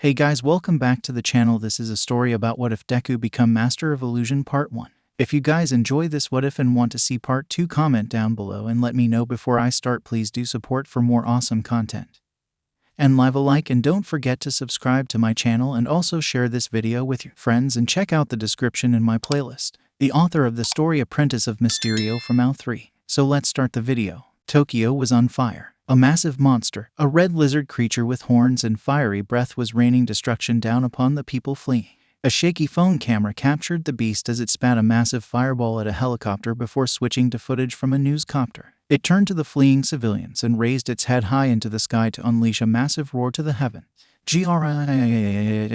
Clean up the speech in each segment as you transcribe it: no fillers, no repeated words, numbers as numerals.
Hey guys, welcome back to the channel. This is a story about what if Deku become Master of Illusion Part 1. If you guys enjoy this what if and want to see Part 2, comment down below and let me know before I start. Please do support for more awesome content. And leave a like and don't forget to subscribe to my channel and also share this video with your friends and check out the description in my playlist. The author of the story Apprentice of Mysterio from 𝐴3. So let's start the video. Tokyo was on fire. A massive monster, a red lizard creature with horns and fiery breath, was raining destruction down upon the people fleeing. A shaky phone camera captured the beast as it spat a massive fireball at a helicopter before switching to footage from a newscopter. It turned to the fleeing civilians and raised its head high into the sky to unleash a massive roar to the heavens. 𝐔𝐻.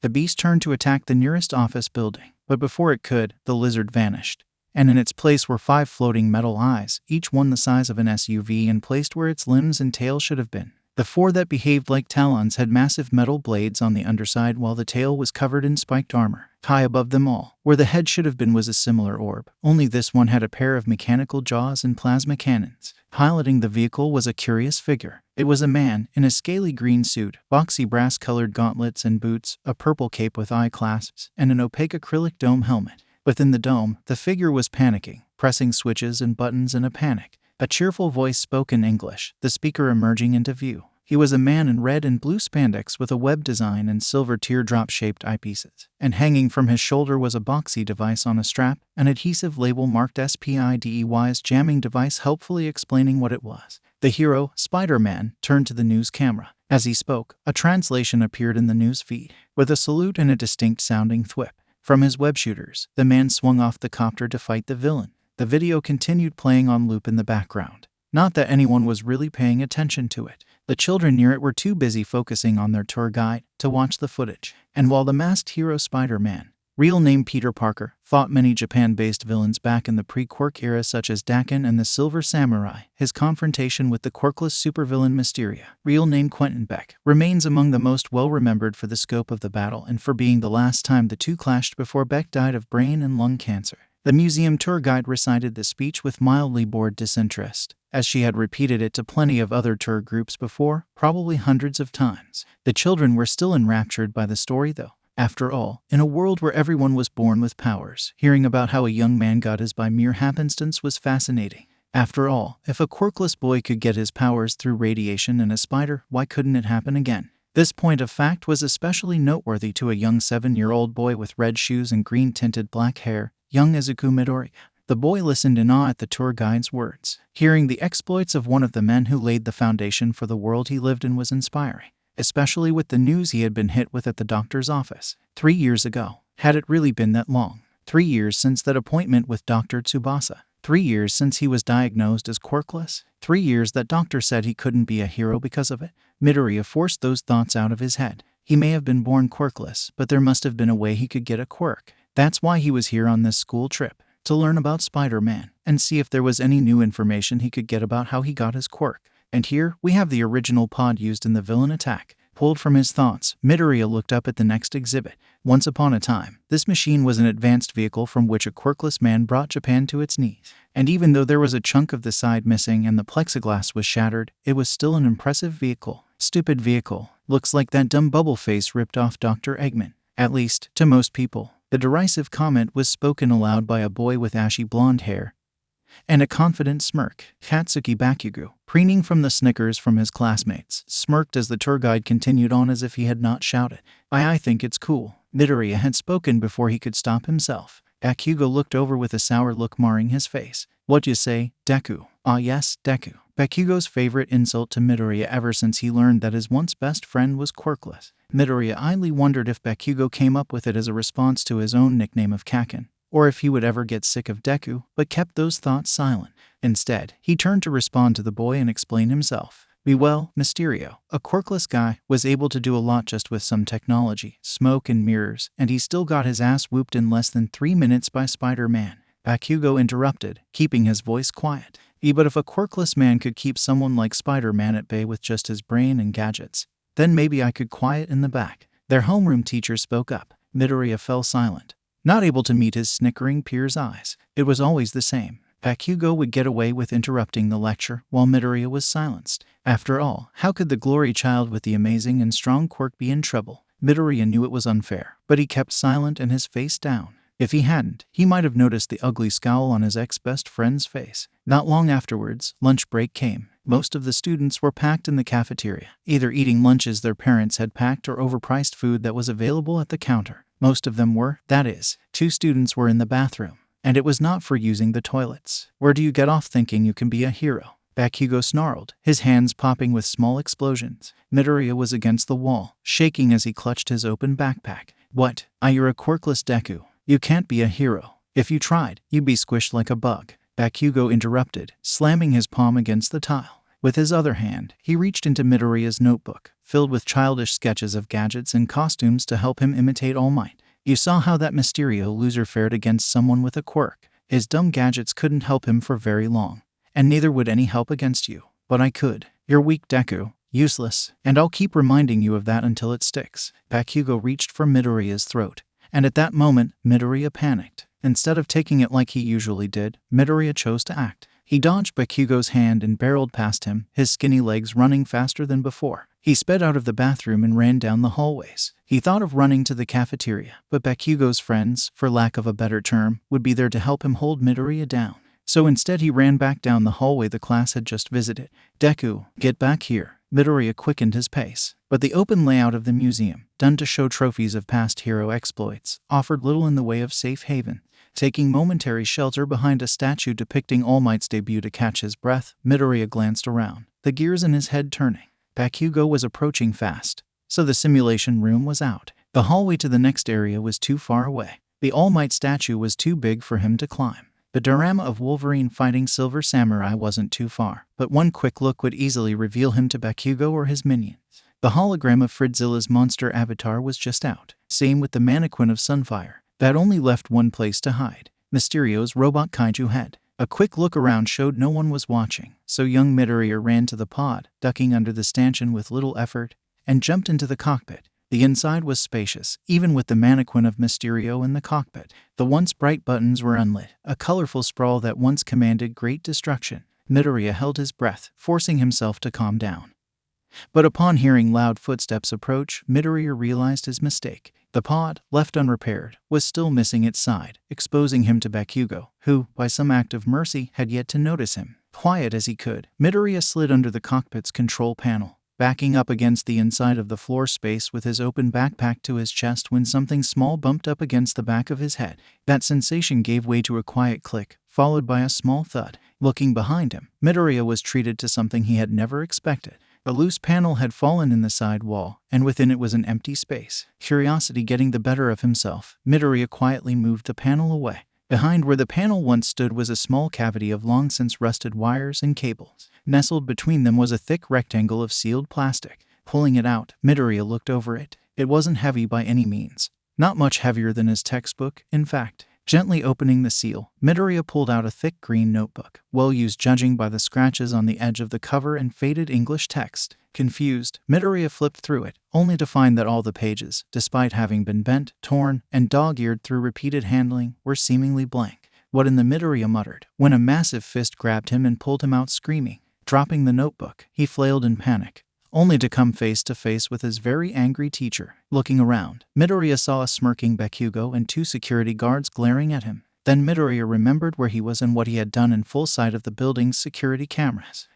The beast turned to attack the nearest office building, but before it could, the lizard vanished. And in its place were 5 floating metal eyes, each one the size of an SUV and placed where its limbs and tail should have been. The 4 that behaved like talons had massive metal blades on the underside, while the tail was covered in spiked armor. High above them all, where the head should have been, was a similar orb, only this one had a pair of mechanical jaws and plasma cannons. Piloting the vehicle was a curious figure. It was a man, in a scaly green suit, boxy brass-colored gauntlets and boots, a purple cape with eye clasps, and an opaque acrylic dome helmet. Within the dome, the figure was panicking, pressing switches and buttons in a panic. A cheerful voice spoke in English, the speaker emerging into view. He was a man in red and blue spandex with a web design and silver teardrop-shaped eyepieces. And hanging from his shoulder was a boxy device on a strap, an adhesive label marked SPIDEY's jamming device, helpfully explaining what it was. The hero, Spider-Man, turned to the news camera. As he spoke, a translation appeared in the news feed, with a salute and a distinct-sounding thwip. From his web shooters, the man swung off the copter to fight the villain. The video continued playing on loop in the background. Not that anyone was really paying attention to it. The children near it were too busy focusing on their tour guide to watch the footage. And while the masked hero Spider-Man, real name Peter Parker, fought many Japan-based villains back in the pre-Quirk era such as Deku and the Silver Samurai, his confrontation with the quirkless supervillain Mysterio, real name 𝐀𝐦 remains among the most well-remembered for the scope of the battle and for being the last time the two clashed before Beck died of brain and lung cancer. The museum tour guide recited the speech with mildly bored disinterest, as she had repeated it to plenty of other tour groups before, probably hundreds of times. The children were still enraptured by the story though. After all, in a world where everyone was born with powers, hearing about how a young man got his by mere happenstance was fascinating. After all, if a quirkless boy could get his powers through radiation and a spider, why couldn't it happen again? This point of fact was especially noteworthy to a young 7-year-old boy with red shoes and green-tinted black hair, young Izuku Midoriya. The boy listened in awe at the tour guide's words. Hearing the exploits of one of the men who laid the foundation for the world he lived in was inspiring, especially with the news he had been hit with at the doctor's office. 3 years ago. Had it really been that long? 3 years since that appointment with Dr. Tsubasa. 3 years since he was diagnosed as quirkless. 3 years that doctor said he couldn't be a hero because of it. Midoriya forced those thoughts out of his head. He may have been born quirkless, but there must have been a way he could get a quirk. That's why he was here on this school trip, to learn about Spider-Man and see if there was any new information he could get about how he got his quirk. And here, we have the original pod used in the villain attack. Pulled from his thoughts, Midoriya looked up at the next exhibit. Once upon a time, this machine was an advanced vehicle from which a quirkless man brought Japan to its knees. And even though there was a chunk of the side missing and the plexiglass was shattered, it was still an impressive vehicle. Stupid vehicle. Looks like that dumb bubble face ripped off Dr. Eggman. At least, to most people. The derisive comment was spoken aloud by a boy with ashy blonde hair and a confident smirk. Katsuki Bakugo, preening from the snickers from his classmates, smirked as the tour guide continued on as if he had not shouted. I think it's cool. Midoriya had spoken before he could stop himself. Bakugo looked over with a sour look marring his face. What you say, Deku? Ah yes, Deku. Bakugo's favorite insult to Midoriya ever since he learned that his once best friend was quirkless. Midoriya idly wondered if Bakugo came up with it as a response to his own nickname of Kaken, or if he would ever get sick of Deku, but kept those thoughts silent. Instead, he turned to respond to the boy and explain himself. Well, Mysterio, a quirkless guy, was able to do a lot just with some technology, smoke and mirrors, and he still got his ass whooped in less than 3 minutes by Spider-Man. Bakugo interrupted, keeping his voice quiet. But if a quirkless man could keep someone like Spider-Man at bay with just his brain and gadgets, then maybe I could quiet in the back. Their homeroom teacher spoke up. Midoriya fell silent, not able to meet his snickering peers' eyes. It was always the same. 𝐲𝐻𝐸 would get away with interrupting the lecture while Midoriya was silenced. After all, how could the glory child with the amazing and strong quirk be in trouble? Midoriya knew it was unfair, but he kept silent and his face down. If he hadn't, he might have noticed the ugly scowl on his ex-best friend's face. Not long afterwards, lunch break came. Most of the students were packed in the cafeteria, either eating lunches their parents had packed or overpriced food that was available at the counter. Most of them were, that is, 2 students were in the bathroom, and it was not for using the toilets. Where do you get off thinking you can be a hero? 𝐲𝐻𝐸 snarled, his hands popping with small explosions. Midoriya was against the wall, shaking as he clutched his open backpack. What? You're a quirkless Deku. You can't be a hero. If you tried, you'd be squished like a bug. 𝐲𝐻𝐸 interrupted, slamming his palm against the tile. With his other hand, he reached into Midoriya's notebook, filled with childish sketches of gadgets and costumes to help him imitate All Might. You saw how that Mysterio loser fared against someone with a quirk. His dumb gadgets couldn't help him for very long, and neither would any help against you. But I could. You're weak, Deku. Useless. And I'll keep reminding you of that until it sticks. 𝐲𝐻𝐸 reached for Midoriya's throat, and at that moment, Midoriya panicked. Instead of taking it like he usually did, Midoriya chose to act. He dodged 𝐲𝐻𝐸's hand and barreled past him, his skinny legs running faster than before. He sped out of the bathroom and ran down the hallways. He thought of running to the cafeteria, but 𝐲𝐻𝐸's friends, for lack of a better term, would be there to help him hold Midoriya down. So instead he ran back down the hallway the class had just visited. Deku, get back here. Midoriya quickened his pace. But the open layout of the museum, done to show trophies of past hero exploits, offered little in the way of safe haven. Taking momentary shelter behind a statue depicting All Might's debut to catch his breath, Midoriya glanced around, the gears in his head turning. 𝐲𝐻𝐸 was approaching fast, so the simulation room was out. The hallway to the next area was too far away. The All Might statue was too big for him to climb. The diorama of Wolverine fighting Silver Samurai wasn't too far, but one quick look would easily reveal him to 𝐲𝐻𝐸 or his minions. The hologram of Fridzilla's monster avatar was just out. Same with the mannequin of Sunfire. That only left one place to hide: Mysterio's robot kaiju head. A quick look around showed no one was watching, so young Midoriya ran to the pod, ducking under the stanchion with little effort, and jumped into the cockpit. The inside was spacious, even with the mannequin of Mysterio in the cockpit. The once bright buttons were unlit, a colorful sprawl that once commanded great destruction. Midoriya held his breath, forcing himself to calm down. But upon hearing loud footsteps approach, Midoriya realized his mistake. The pod, left unrepaired, was still missing its side, exposing him to 𝐲𝐻𝐸, who, by some act of mercy, had yet to notice him. Quiet as he could, Midoriya slid under the cockpit's control panel, backing up against the inside of the floor space with his open backpack to his chest when something small bumped up against the back of his head. That sensation gave way to a quiet click, followed by a small thud. Looking behind him, Midoriya was treated to something he had never expected. A loose panel had fallen in the side wall, and within it was an empty space. Curiosity getting the better of himself, Midoriya quietly moved the panel away. Behind where the panel once stood was a small cavity of long since rusted wires and cables. Nestled between them was a thick rectangle of sealed plastic. Pulling it out, Midoriya looked over it. It wasn't heavy by any means. Not much heavier than his textbook, in fact. Gently opening the seal, Midoriya pulled out a thick green notebook, well used judging by the scratches on the edge of the cover and faded English text. Confused, Midoriya flipped through it, only to find that all the pages, despite having been bent, torn, and dog-eared through repeated handling, were seemingly blank. What in the Midoriya muttered, when a massive fist grabbed him and pulled him out screaming. Dropping the notebook, he flailed in panic, only to come face to face with his very angry teacher. Looking around, Midoriya saw a smirking 𝐲𝐻𝐸 and 2 security guards glaring at him. Then Midoriya remembered where he was and what he had done in full sight of the building's security cameras.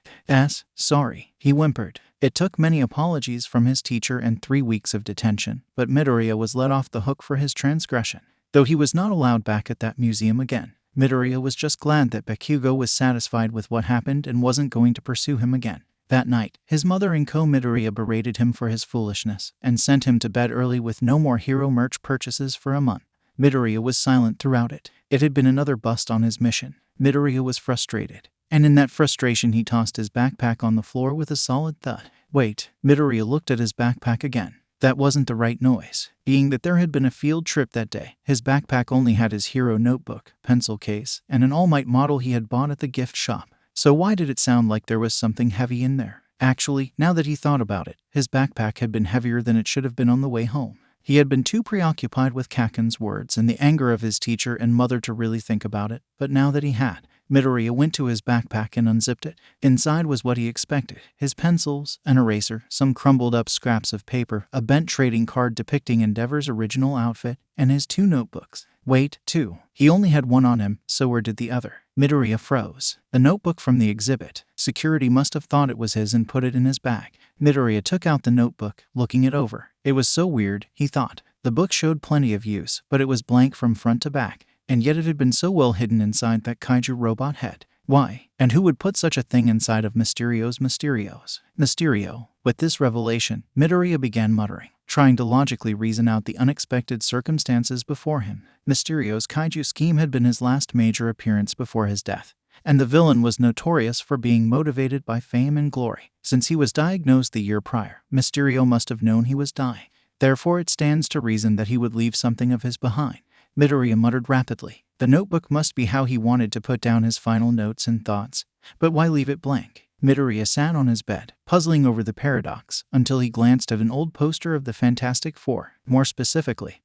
Sorry, he whimpered. It took many apologies from his teacher and 3 weeks of detention, but Midoriya was let off the hook for his transgression, though he was not allowed back at that museum again. Midoriya was just glad that 𝐲𝐻𝐸 was satisfied with what happened and wasn't going to pursue him again. That night, his mother and Midoriya berated him for his foolishness and sent him to bed early with no more hero merch purchases for a month. Midoriya was silent throughout it. It had been another bust on his mission. Midoriya was frustrated, and in that frustration he tossed his backpack on the floor with a solid thud. Wait, Midoriya looked at his backpack again. That wasn't the right noise. Being that there had been a field trip that day, his backpack only had his hero notebook, pencil case, and an All Might model he had bought at the gift shop. So why did it sound like there was something heavy in there? Actually, now that he thought about it, his backpack had been heavier than it should have been on the way home. He had been too preoccupied with 𝐀𝐦's words and the anger of his teacher and mother to really think about it, but now that he had, Midoriya went to his backpack and unzipped it. Inside was what he expected: his pencils, an eraser, some crumbled up scraps of paper, a bent trading card depicting Endeavor's original outfit, and his 2 notebooks. Wait, 2. He only had one on him, so where did the other? Midoriya froze. The notebook from the exhibit. Security must have thought it was his and put it in his bag. Midoriya took out the notebook, looking it over. It was so weird, he thought. The book showed plenty of use, but it was blank from front to back, and yet it had been so well hidden inside that kaiju robot head. Why? And who would put such a thing inside of Mysterio's Mysterio? With this revelation, Midoriya began muttering, trying to logically reason out the unexpected circumstances before him. Mysterio's kaiju scheme had been his last major appearance before his death, and the villain was notorious for being motivated by fame and glory. Since he was diagnosed the year prior, Mysterio must have known he was dying. Therefore, it stands to reason that he would leave something of his behind. Midoriya muttered rapidly. The notebook must be how he wanted to put down his final notes and thoughts, but why leave it blank? Midoriya sat on his bed, puzzling over the paradox, until he glanced at an old poster of the Fantastic Four. More specifically,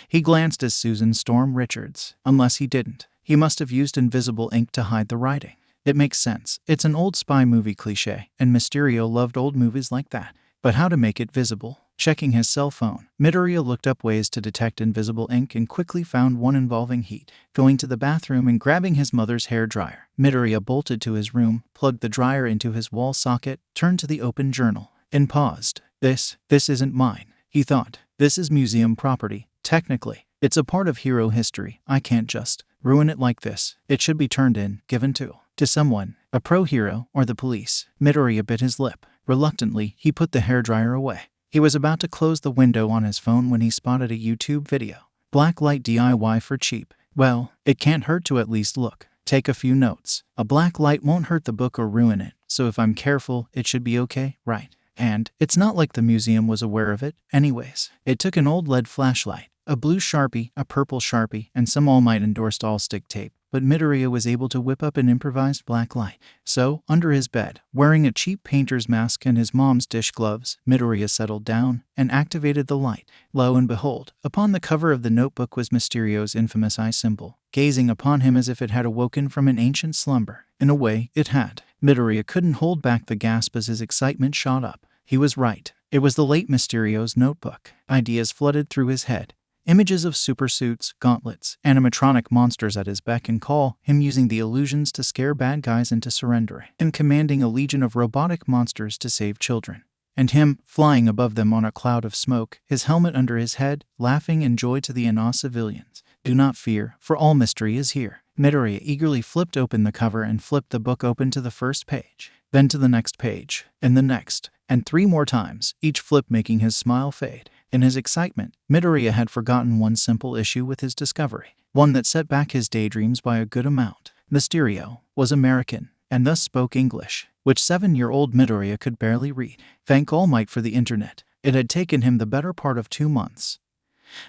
he glanced at Susan Storm Richards. Unless he didn't, he must have used invisible ink to hide the writing. It makes sense. It's an old spy movie cliché, and Mysterio loved old movies like that. But how to make it visible? Checking his cell phone, Midoriya looked up ways to detect invisible ink and quickly found one involving heat. Going to the bathroom and grabbing his mother's hair dryer, Midoriya bolted to his room, plugged the dryer into his wall socket, turned to the open journal, and paused. This isn't mine, he thought. This is museum property. Technically, it's a part of hero history. I can't just ruin it like this. It should be turned in, given to someone, a pro hero or the police. Midoriya bit his lip. Reluctantly, he put the hairdryer away. He was about to close the window on his phone when he spotted a YouTube video. Black light DIY for cheap. Well, it can't hurt to at least look. Take a few notes. A black light won't hurt the book or ruin it, so if I'm careful, it should be okay, right? And it's not like the museum was aware of it. Anyways, it took an old LED flashlight, a blue Sharpie, a purple Sharpie, and some All Might endorsed all-stick tape. But Midoriya was able to whip up an improvised black light. So, under his bed, wearing a cheap painter's mask and his mom's dish gloves, Midoriya settled down and activated the light. Lo and behold, upon the cover of the notebook was Mysterio's infamous eye symbol, gazing upon him as if it had awoken from an ancient slumber. In a way, it had. Midoriya couldn't hold back the gasp as his excitement shot up. He was right. It was the late Mysterio's notebook. Ideas flooded through his head. Images of supersuits, gauntlets, animatronic monsters at his beck and call, him using the illusions to scare bad guys into surrendering, and commanding a legion of robotic monsters to save children. And him, flying above them on a cloud of smoke, his helmet under his head, laughing in joy to the 𝐸 civilians. Do not fear, for all mystery is here. Midoriya eagerly flipped open the cover and flipped the book open to the first page, then to the next page, and the next, and 3 more times, each flip making his smile fade. In his excitement, Midoriya had forgotten one simple issue with his discovery, one that set back his daydreams by a good amount. Mysterio was American, and thus spoke English, which 7-year-old Midoriya could barely read. Thank All Might for the internet. It had taken him the better part of 2 months.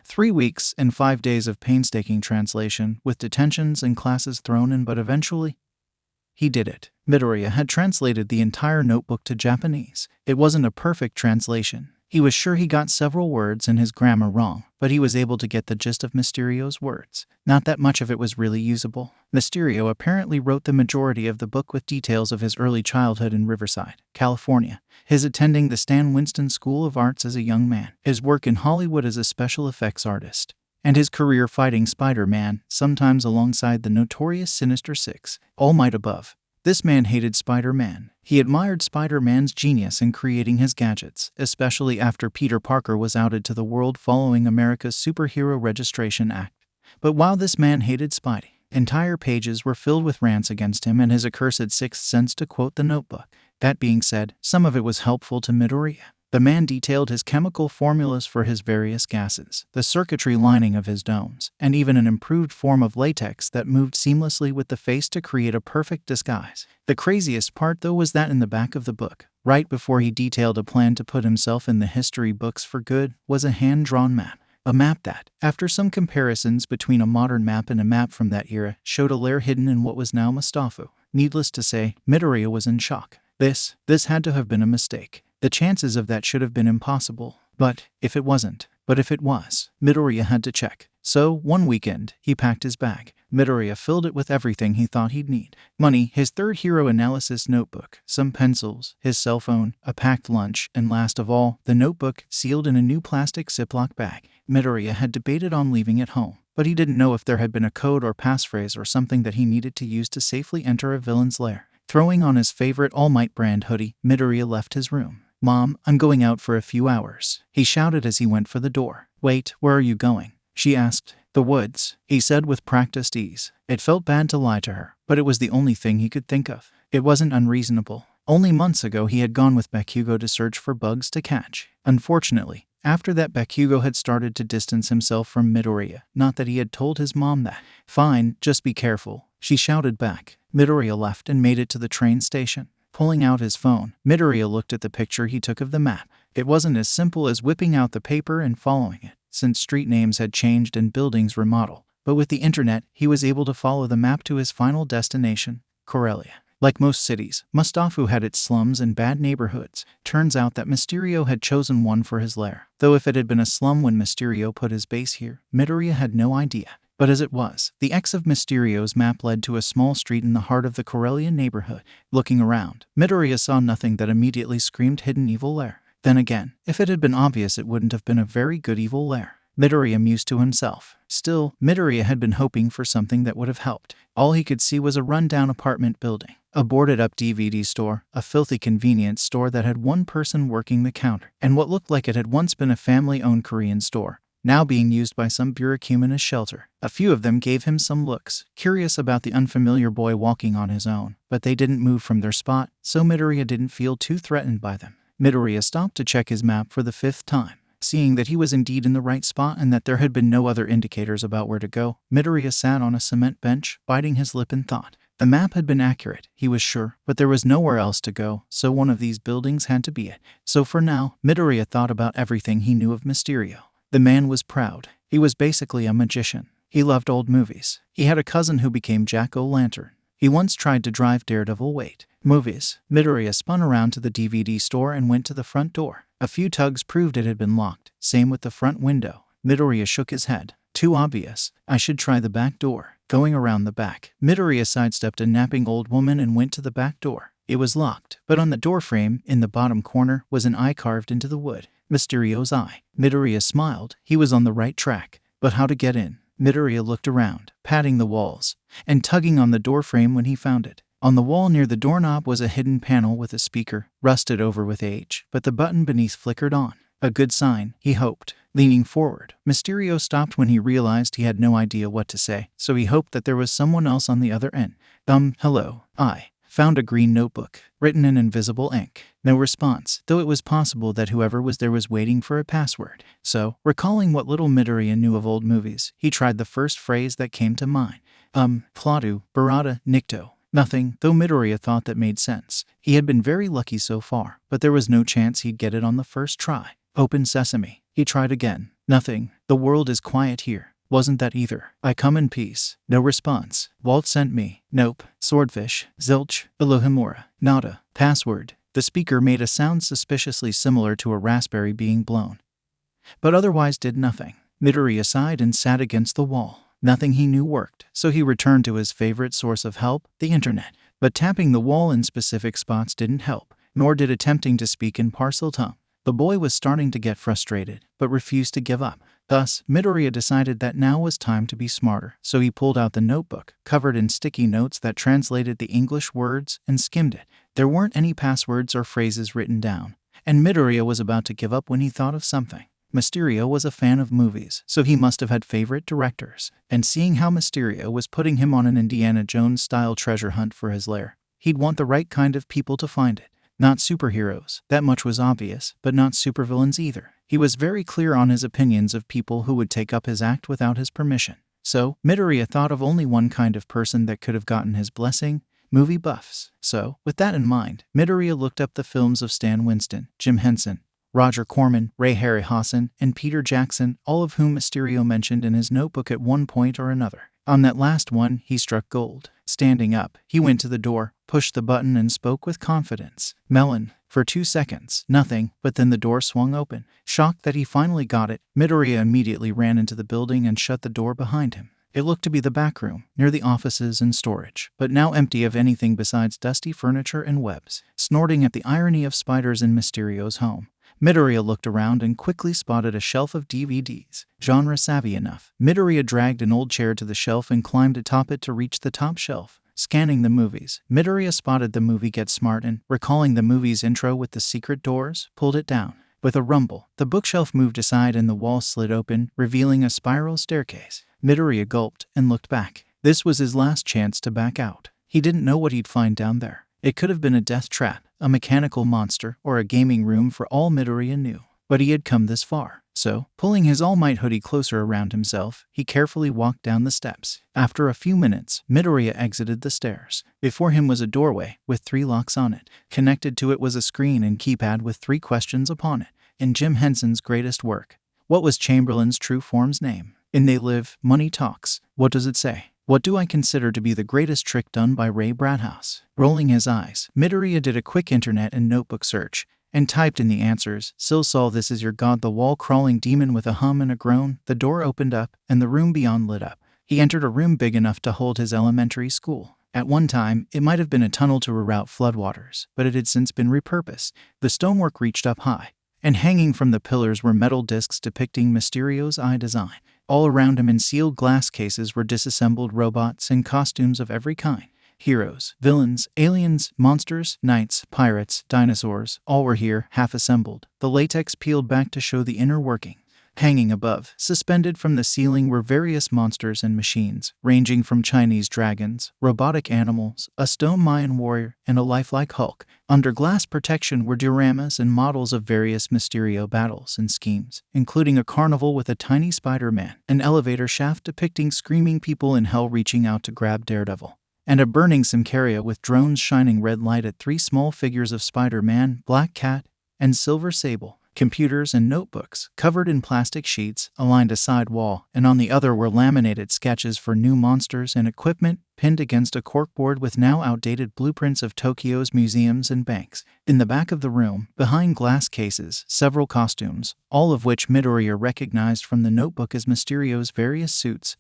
3 weeks and 5 days of painstaking translation, with detentions and classes thrown in, but eventually, he did it. Midoriya had translated the entire notebook to Japanese. It wasn't a perfect translation. He was sure he got several words and his grammar wrong, but he was able to get the gist of Mysterio's words. Not that much of it was really usable. Mysterio apparently wrote the majority of the book with details of his early childhood in Riverside, California, his attending the Stan Winston School of Arts as a young man, his work in Hollywood as a special effects artist, and his career fighting Spider-Man, sometimes alongside the notorious Sinister Six. All Might above. This man hated Spider-Man. He admired Spider-Man's genius in creating his gadgets, especially after Peter Parker was outed to the world following America's Superhero Registration Act. But while this man hated Spidey, entire pages were filled with rants against him and his accursed sixth sense, to quote the notebook. That being said, some of it was helpful to Midoriya. The man detailed his chemical formulas for his various gases, the circuitry lining of his domes, and even an improved form of latex that moved seamlessly with the face to create a perfect disguise. The craziest part, though, was that in the back of the book, right before he detailed a plan to put himself in the history books for good, was a hand-drawn map. A map that, after some comparisons between a modern map and a map from that era, showed a lair hidden in what was now Mustafu. Needless to say, Midoriya was in shock. This had to have been a mistake. The chances of that should have been impossible. But if it wasn't, but if it was, Midoriya had to check. So, one weekend, he packed his bag, Midoriya filled it with everything he thought he'd need. Money, his third hero analysis notebook, some pencils, his cell phone, a packed lunch, and last of all, the notebook sealed in a new plastic Ziploc bag. Midoriya had debated on leaving it home, but he didn't know if there had been a code or passphrase or something that he needed to use to safely enter a villain's lair. Throwing on his favorite All Might brand hoodie, Midoriya left his room. "Mom, I'm going out for a few hours," he shouted as he went for the door. "Wait, where are you going?" she asked. "The woods," he said with practiced ease. It felt bad to lie to her, but it was the only thing he could think of. It wasn't unreasonable. Only months ago he had gone with 𝐵𝑃𝑃𝐻𝑒 to search for bugs to catch. Unfortunately, after that 𝐵𝑃𝑃𝐻𝑒 had started to distance himself from Midoriya. Not that he had told his mom that. "Fine, just be careful," she shouted back. Midoriya left and made it to the train station. Pulling out his phone, Midoriya looked at the picture he took of the map. It wasn't as simple as whipping out the paper and following it, since street names had changed and buildings remodeled. But with the internet, he was able to follow the map to his final destination, Corellia. Like most cities, Mustafu had its slums and bad neighborhoods. Turns out that Mysterio had chosen one for his lair. Though if it had been a slum when Mysterio put his base here, Midoriya had no idea. But as it was, the X of Mysterio's map led to a small street in the heart of the Corellia neighborhood. Looking around, Midoriya saw nothing that immediately screamed hidden evil lair. Then again, if it had been obvious, it wouldn't have been a very good evil lair. Midoriya mused to himself. Still, Midoriya had been hoping for something that would have helped. All he could see was a run-down apartment building, a boarded-up DVD store, a filthy convenience store that had one person working the counter, and what looked like it had once been a family-owned Korean store, now being used by some bureaucracy as shelter. A few of them gave him some looks, curious about the unfamiliar boy walking on his own, but they didn't move from their spot, so Midoriya didn't feel too threatened by them. Midoriya stopped to check his map for the 5th time. Seeing that he was indeed in the right spot and that there had been no other indicators about where to go, Midoriya sat on a cement bench, biting his lip in thought. The map had been accurate, he was sure, but there was nowhere else to go, so one of these buildings had to be it. So for now, Midoriya thought about everything he knew of Mysterio. The man was proud. He was basically a magician. He loved old movies. He had a cousin who became Jack-O-Lantern. He once tried to drive Daredevil. Wait, movies. Midoriya spun around to the DVD store and went to the front door. A few tugs proved it had been locked. Same with the front window. Midoriya shook his head. Too obvious. I should try the back door. Going around the back, Midoriya sidestepped a napping old woman and went to the back door. It was locked, but on the doorframe, in the bottom corner, was an eye carved into the wood. Mysterio's eye. Midoriya smiled. He was on the right track. But how to get in? Midoriya looked around, patting the walls, and tugging on the doorframe when he found it. On the wall near the doorknob was a hidden panel with a speaker, rusted over with age, but the button beneath flickered on. A good sign, he hoped. Leaning forward, Mysterio stopped when he realized he had no idea what to say, so he hoped that there was someone else on the other end. Hello, I found a green notebook, written in invisible ink. No response, though it was possible that whoever was there was waiting for a password. So, recalling what little Midoriya knew of old movies, he tried the first phrase that came to mind. Platu, Barada, Nikto. Nothing, though Midoriya thought that made sense. He had been very lucky so far, but there was no chance he'd get it on the first try. Open sesame. He tried again. Nothing. The world is quiet here. Wasn't that either? I come in peace. No response. Walt sent me. Nope. Swordfish. Zilch. Elohimura. Nada. Password. The speaker made a sound suspiciously similar to a raspberry being blown, but otherwise did nothing. Midoriya sighed and sat against the wall. Nothing he knew worked, so he returned to his favorite source of help, the internet. But tapping the wall in specific spots didn't help, nor did attempting to speak in parcel tongue. The boy was starting to get frustrated, but refused to give up. Thus, Midoriya decided that now was time to be smarter, so he pulled out the notebook, covered in sticky notes that translated the English words, and skimmed it. There weren't any passwords or phrases written down, and Midoriya was about to give up when he thought of something. Mysterio was a fan of movies, so he must have had favorite directors, and seeing how Mysterio was putting him on an Indiana Jones-style treasure hunt for his lair, he'd want the right kind of people to find it. Not superheroes, that much was obvious, but not supervillains either. He was very clear on his opinions of people who would take up his act without his permission. So, Midoriya thought of only one kind of person that could have gotten his blessing: movie buffs. So, with that in mind, Midoriya looked up the films of Stan Winston, Jim Henson, Roger Corman, Ray Harryhausen, and Peter Jackson, all of whom Mysterio mentioned in his notebook at one point or another. On that last one, he struck gold. Standing up, he went to the door, pushed the button, and spoke with confidence. Melon. For 2 seconds, nothing, but then the door swung open. Shocked that he finally got it, Midoriya immediately ran into the building and shut the door behind him. It looked to be the back room, near the offices and storage, but now empty of anything besides dusty furniture and webs. Snorting at the irony of spiders in Mysterio's home, Midoriya looked around and quickly spotted a shelf of DVDs. Genre savvy enough, Midoriya dragged an old chair to the shelf and climbed atop it to reach the top shelf. Scanning the movies, Midoriya spotted the movie Get Smart and, recalling the movie's intro with the secret doors, pulled it down. With a rumble, the bookshelf moved aside and the wall slid open, revealing a spiral staircase. Midoriya gulped and looked back. This was his last chance to back out. He didn't know what he'd find down there. It could have been a death trap, a mechanical monster, or a gaming room for all Midoriya knew. But he had come this far. So, pulling his All Might hoodie closer around himself, he carefully walked down the steps. After a few minutes, Midoriya exited the stairs. Before him was a doorway with 3 locks on it. Connected to it was a screen and keypad with 3 questions upon it. In Jim Henson's greatest work, what was Chamberlain's true form's name? In They Live, Money Talks, what does it say? What do I consider to be the greatest trick done by Ray Bradhouse? Rolling his eyes, Midoriya did a quick internet and notebook search, and typed in the answers. 𝐶𝐿, this is your god, the wall-crawling demon. With a hum and a groan, the door opened up, and the room beyond lit up. He entered a room big enough to hold his elementary school. At one time, it might have been a tunnel to reroute floodwaters, but it had since been repurposed. The stonework reached up high, and hanging from the pillars were metal discs depicting Mysterio's eye design. All around him in sealed glass cases were disassembled robots and costumes of every kind. Heroes, villains, aliens, monsters, knights, pirates, dinosaurs, all were here, half assembled. The latex peeled back to show the inner working. Hanging above, suspended from the ceiling, were various monsters and machines, ranging from Chinese dragons, robotic animals, a stone Mayan warrior, and a lifelike Hulk. Under glass protection were dioramas and models of various Mysterio battles and schemes, including a carnival with a tiny Spider-Man, an elevator shaft depicting screaming people in hell reaching out to grab Daredevil, and a burning Symkaria with drones shining red light at 3 small figures of Spider-Man, Black Cat, and Silver Sable. Computers and notebooks, covered in plastic sheets, aligned a side wall, and on the other were laminated sketches for new monsters and equipment, pinned against a corkboard with now outdated blueprints of Tokyo's museums and banks. In the back of the room, behind glass cases, several costumes, all of which Midoriya recognized from the notebook as Mysterio's various suits,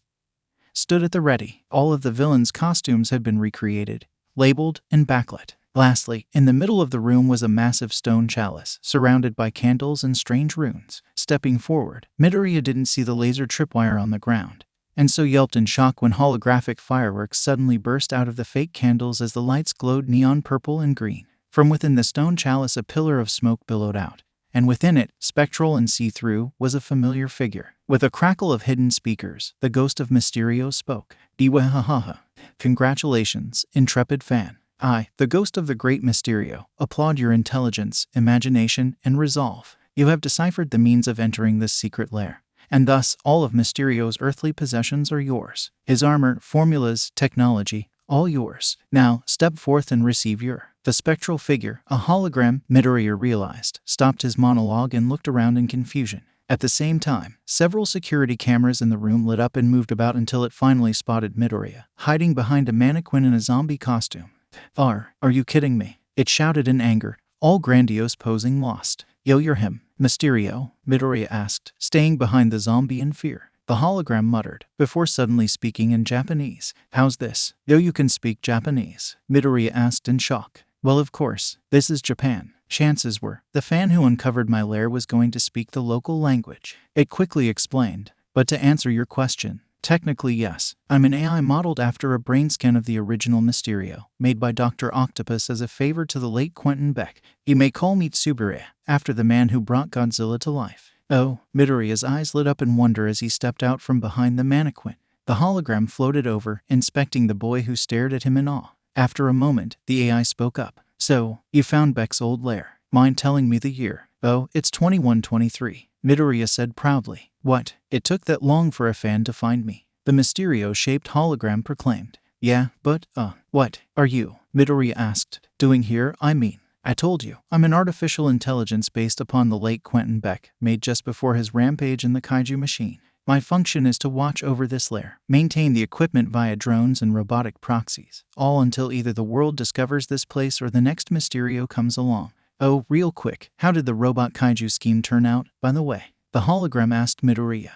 stood at the ready. All of the villains' costumes had been recreated, labeled, and backlit. Lastly, in the middle of the room was a massive stone chalice, surrounded by candles and strange runes. Stepping forward, Midoriya didn't see the laser tripwire on the ground, and so yelped in shock when holographic fireworks suddenly burst out of the fake candles as the lights glowed neon purple and green. From within the stone chalice a pillar of smoke billowed out, and within it, spectral and see-through, was a familiar figure. With a crackle of hidden speakers, the ghost of Mysterio spoke. 𝐷𝗚. Congratulations, intrepid fan. I, the ghost of the great Mysterio, applaud your intelligence, imagination, and resolve. You have deciphered the means of entering this secret lair, and thus all of Mysterio's earthly possessions are yours. His armor, formulas, technology, all yours. Now, step forth and receive your... The spectral figure, a hologram, Midoriya realized, stopped his monologue and looked around in confusion. At the same time, several security cameras in the room lit up and moved about until it finally spotted Midoriya, hiding behind a mannequin in a zombie costume. Are you kidding me? It shouted in anger, all grandiose posing lost. Yo, you're him, Mysterio? Midoriya asked, staying behind the zombie in fear. The hologram muttered, before suddenly speaking in Japanese. How's this? Yo, you can speak Japanese? Midoriya asked in shock. Well, of course, this is Japan. Chances were, the fan who uncovered my lair was going to speak the local language. It quickly explained. But to answer your question, technically yes, I'm an AI modeled after a brain scan of the original Mysterio, made by Dr. Octopus as a favor to the late 𝐀𝐦 𝐍𝐵. You may call me 𝗬𝗲, after the man who brought Godzilla to life. Oh, Midoriya's eyes lit up in wonder as he stepped out from behind the mannequin. The hologram floated over, inspecting the boy who stared at him in awe. After a moment, the AI spoke up. So, you found Beck's old lair. Mind telling me the year? Oh, it's 2123, Midoriya said proudly. What? It took that long for a fan to find me? The Mysterio-shaped hologram proclaimed. Yeah, but, what are you? Midoriya asked. Doing here, I mean. I told you, I'm an artificial intelligence based upon the late 𝐀𝐦 𝐍𝐵, made just before his rampage in the kaiju machine. My function is to watch over this lair, maintain the equipment via drones and robotic proxies, all until either the world discovers this place or the next Mysterio comes along. Oh, real quick, how did the robot kaiju scheme turn out, by the way? The hologram asked Midoriya.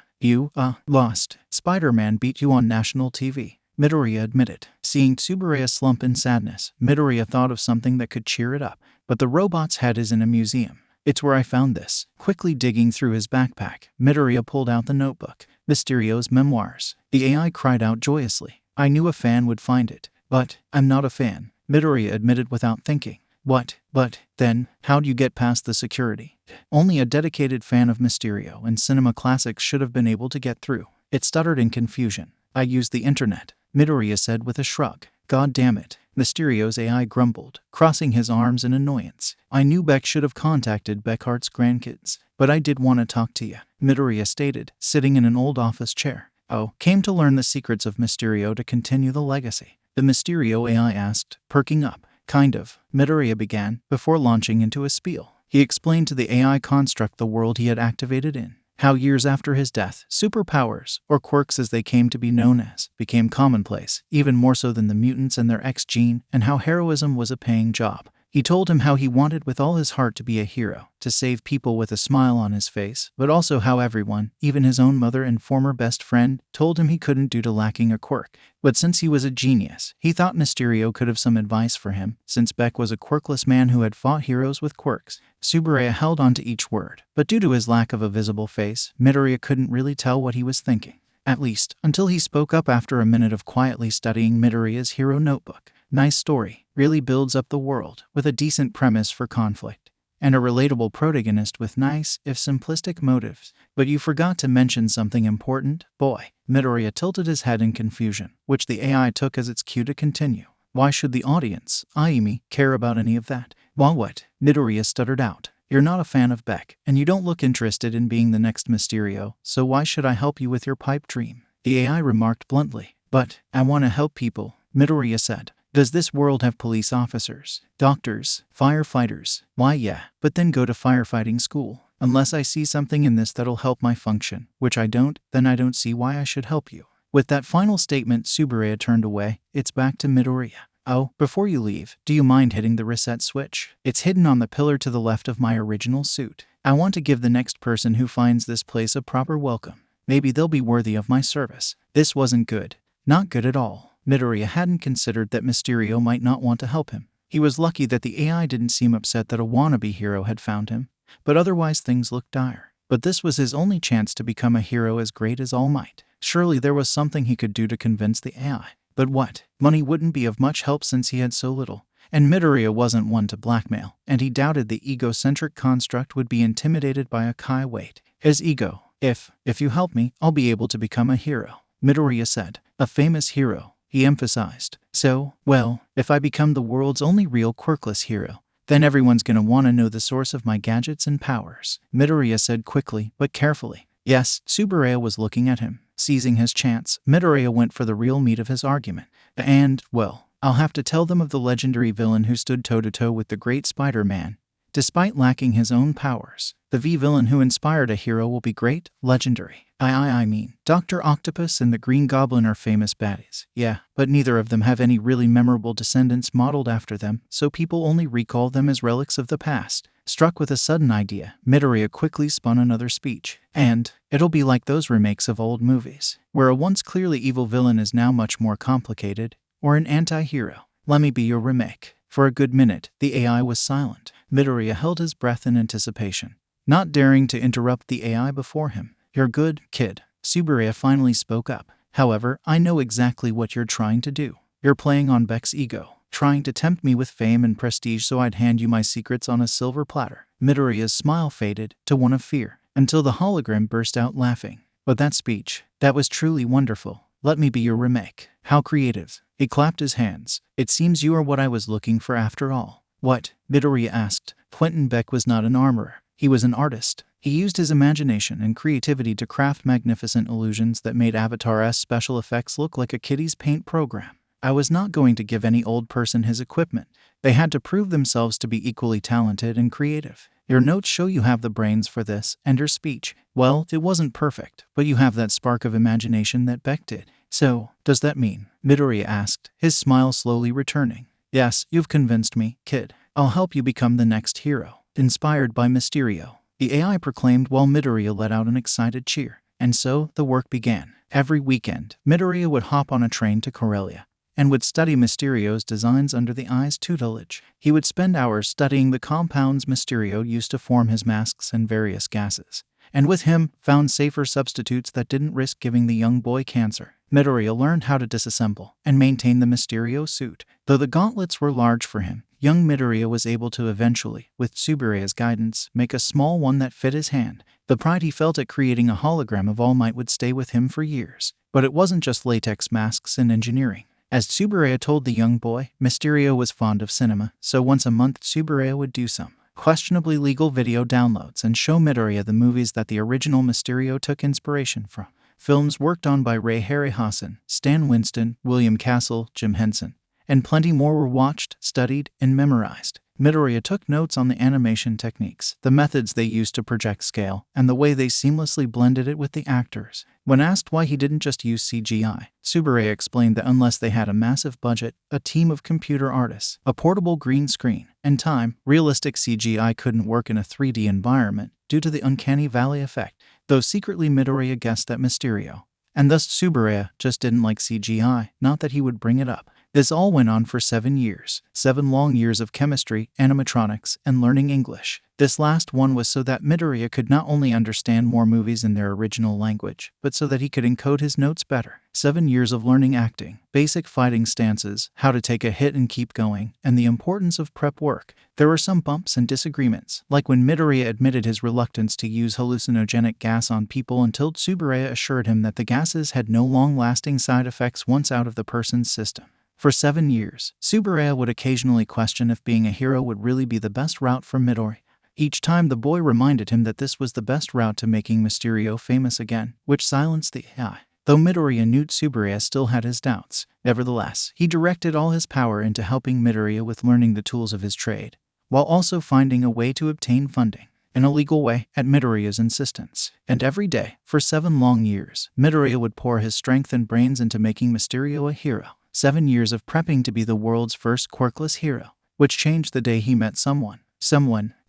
Lost. Spider-Man beat you on national TV. Midoriya admitted. Seeing 𝗂𝗵𝗂 slump in sadness, Midoriya thought of something that could cheer it up. But the robot's head is in a museum. It's where I found this. Quickly digging through his backpack, Midoriya pulled out the notebook. Mysterio's memoirs. The AI cried out joyously. I knew a fan would find it. But I'm not a fan, Midoriya admitted without thinking. What? But then, how'd you get past the security? Only a dedicated fan of Mysterio and cinema classics should have been able to get through. It stuttered in confusion. I used the internet, Midoriya said with a shrug. God damn it, Mysterio's AI grumbled, crossing his arms in annoyance. I knew Beck should have contacted Beckhart's grandkids, but I did want to talk to you, Midoriya stated, sitting in an old office chair. Came to learn the secrets of Mysterio to continue the legacy. The Mysterio AI asked, perking up. Kind of, Midoriya began, before launching into a spiel. He explained to the AI construct the world he had activated in. How years after his death, superpowers, or quirks as they came to be known as, became commonplace, even more so than the mutants and their X gene, and how heroism was a paying job. He told him how he wanted with all his heart to be a hero, to save people with a smile on his face, but also how everyone, even his own mother and former best friend, told him he couldn't due to lacking a quirk. But since he was a genius, he thought Mysterio could have some advice for him, since Beck was a quirkless man who had fought heroes with quirks. 𝗂𝗵𝗂 held on to each word, but due to his lack of a visible face, Midoriya couldn't really tell what he was thinking. At least, until he spoke up after a minute of quietly studying Midoriya's hero notebook. Nice story, really builds up the world, with a decent premise for conflict, and a relatable protagonist with nice, if simplistic motives. But you forgot to mention something important, boy. Midoriya tilted his head in confusion, which the AI took as its cue to continue. Why should the audience, i.e. me, care about any of that? Well, what? Midoriya stuttered out. You're not a fan of Beck, and you don't look interested in being the next Mysterio, so why should I help you with your pipe dream? The AI remarked bluntly. But I want to help people, Midoriya said. Does this world have police officers, doctors, firefighters? Why yeah, but then go to firefighting school. Unless I see something in this that'll help my function, which I don't, then I don't see why I should help you. With that final statement, 𝗂𝗵𝗂 turned away. It's back to Midoriya. Before you leave, do you mind hitting the reset switch? It's hidden on the pillar to the left of my original suit. I want to give the next person who finds this place a proper welcome. Maybe they'll be worthy of my service. This wasn't good. Not good at all. Midoriya hadn't considered that Mysterio might not want to help him. He was lucky that the AI didn't seem upset that a wannabe hero had found him, but otherwise things looked dire. But this was his only chance to become a hero as great as All Might. Surely there was something he could do to convince the AI. But what? Money wouldn't be of much help since he had so little. And Midoriya wasn't one to blackmail, and he doubted the egocentric construct would be intimidated by a 𝐀𝐦. His ego. If you help me, I'll be able to become a hero, Midoriya said. A famous hero, he emphasized. So, well, if I become the world's only real quirkless hero, then everyone's gonna want to know the source of my gadgets and powers, Midoriya said quickly but carefully. Yes, 𝗂𝗵𝗂 was looking at him. Seizing his chance, Midoriya went for the real meat of his argument. And, well, I'll have to tell them of the legendary villain who stood toe-to-toe with the great Spider-Man, despite lacking his own powers. The villain who inspired a hero will be great, legendary. I mean, Dr. Octopus and the Green Goblin are famous baddies. Yeah, but neither of them have any really memorable descendants modeled after them, so people only recall them as relics of the past. Struck with a sudden idea, Midoriya quickly spun another speech. And it'll be like those remakes of old movies, where a once clearly evil villain is now much more complicated, or an anti-hero. Let me be your remake. For a good minute, the AI was silent. Midoriya held his breath in anticipation, not daring to interrupt the AI before him. You're good, kid. 𝗂𝗵𝗂 finally spoke up. However, I know exactly what you're trying to do. You're playing on Beck's ego, trying to tempt me with fame and prestige so I'd hand you my secrets on a silver platter. Midoriya's smile faded to one of fear, until the hologram burst out laughing. But that speech, that was truly wonderful. Let me be your remake. How creative. He clapped his hands. It seems you are what I was looking for after all. What? Midoriya asked. Quentin Beck was not an armorer. He was an artist. He used his imagination and creativity to craft magnificent illusions that made Avatar's special effects look like a kiddie's paint program. I was not going to give any old person his equipment. They had to prove themselves to be equally talented and creative. Your notes show you have the brains for this, and your speech, well, it wasn't perfect, but you have that spark of imagination that Beck did. So, does that mean? Midoriya asked, his smile slowly returning. Yes, you've convinced me, kid. I'll help you become the next hero. Inspired by Mysterio, the AI proclaimed while Midoriya let out an excited cheer. And so, the work began. Every weekend, Midoriya would hop on a train to Corellia and would study Mysterio's designs under the eye's tutelage. He would spend hours studying the compounds Mysterio used to form his masks and various gases, and with him, found safer substitutes that didn't risk giving the young boy cancer. Midoriya learned how to disassemble and maintain the Mysterio suit. Though the gauntlets were large for him, young Midoriya was able to eventually, with Tsubureya's guidance, make a small one that fit his hand. The pride he felt at creating a hologram of All Might would stay with him for years. But it wasn't just latex masks and engineering. As Tsubureya told the young boy, Mysterio was fond of cinema, so once a month Tsubureya would do some questionably legal video downloads and show Midoriya the movies that the original Mysterio took inspiration from. Films worked on by Ray Harryhausen, Stan Winston, William Castle, Jim Henson, and plenty more were watched, studied, and memorized. Midoriya took notes on the animation techniques, the methods they used to project scale, and the way they seamlessly blended it with the actors. When asked why he didn't just use CGI, Tsubureya explained that unless they had a massive budget, a team of computer artists, a portable green screen, and time, realistic CGI couldn't work in a 3D environment due to the uncanny valley effect. Though secretly Midoriya guessed that Mysterio, and thus Tsubureya, just didn't like CGI, not that he would bring it up. This all went on for 7 years. 7 long years of chemistry, animatronics, and learning English. This last one was so that Midoriya could not only understand more movies in their original language, but so that he could encode his notes better. 7 years of learning acting, basic fighting stances, how to take a hit and keep going, and the importance of prep work. There were some bumps and disagreements, like when Midoriya admitted his reluctance to use hallucinogenic gas on people until Tsubureya assured him that the gases had no long-lasting side effects once out of the person's system. For 7 years, Tsubureya would occasionally question if being a hero would really be the best route for Midoriya. Each time the boy reminded him that this was the best route to making Mysterio famous again, which silenced the AI. Though Midoriya knew Tsubureya still had his doubts, nevertheless, he directed all his power into helping Midoriya with learning the tools of his trade, while also finding a way to obtain funding, in a legal way, at Midoriya's insistence. And every day, for 7 long years, Midoriya would pour his strength and brains into making Mysterio a hero. 7 years of prepping to be the world's first quirkless hero, which changed the day he met someone,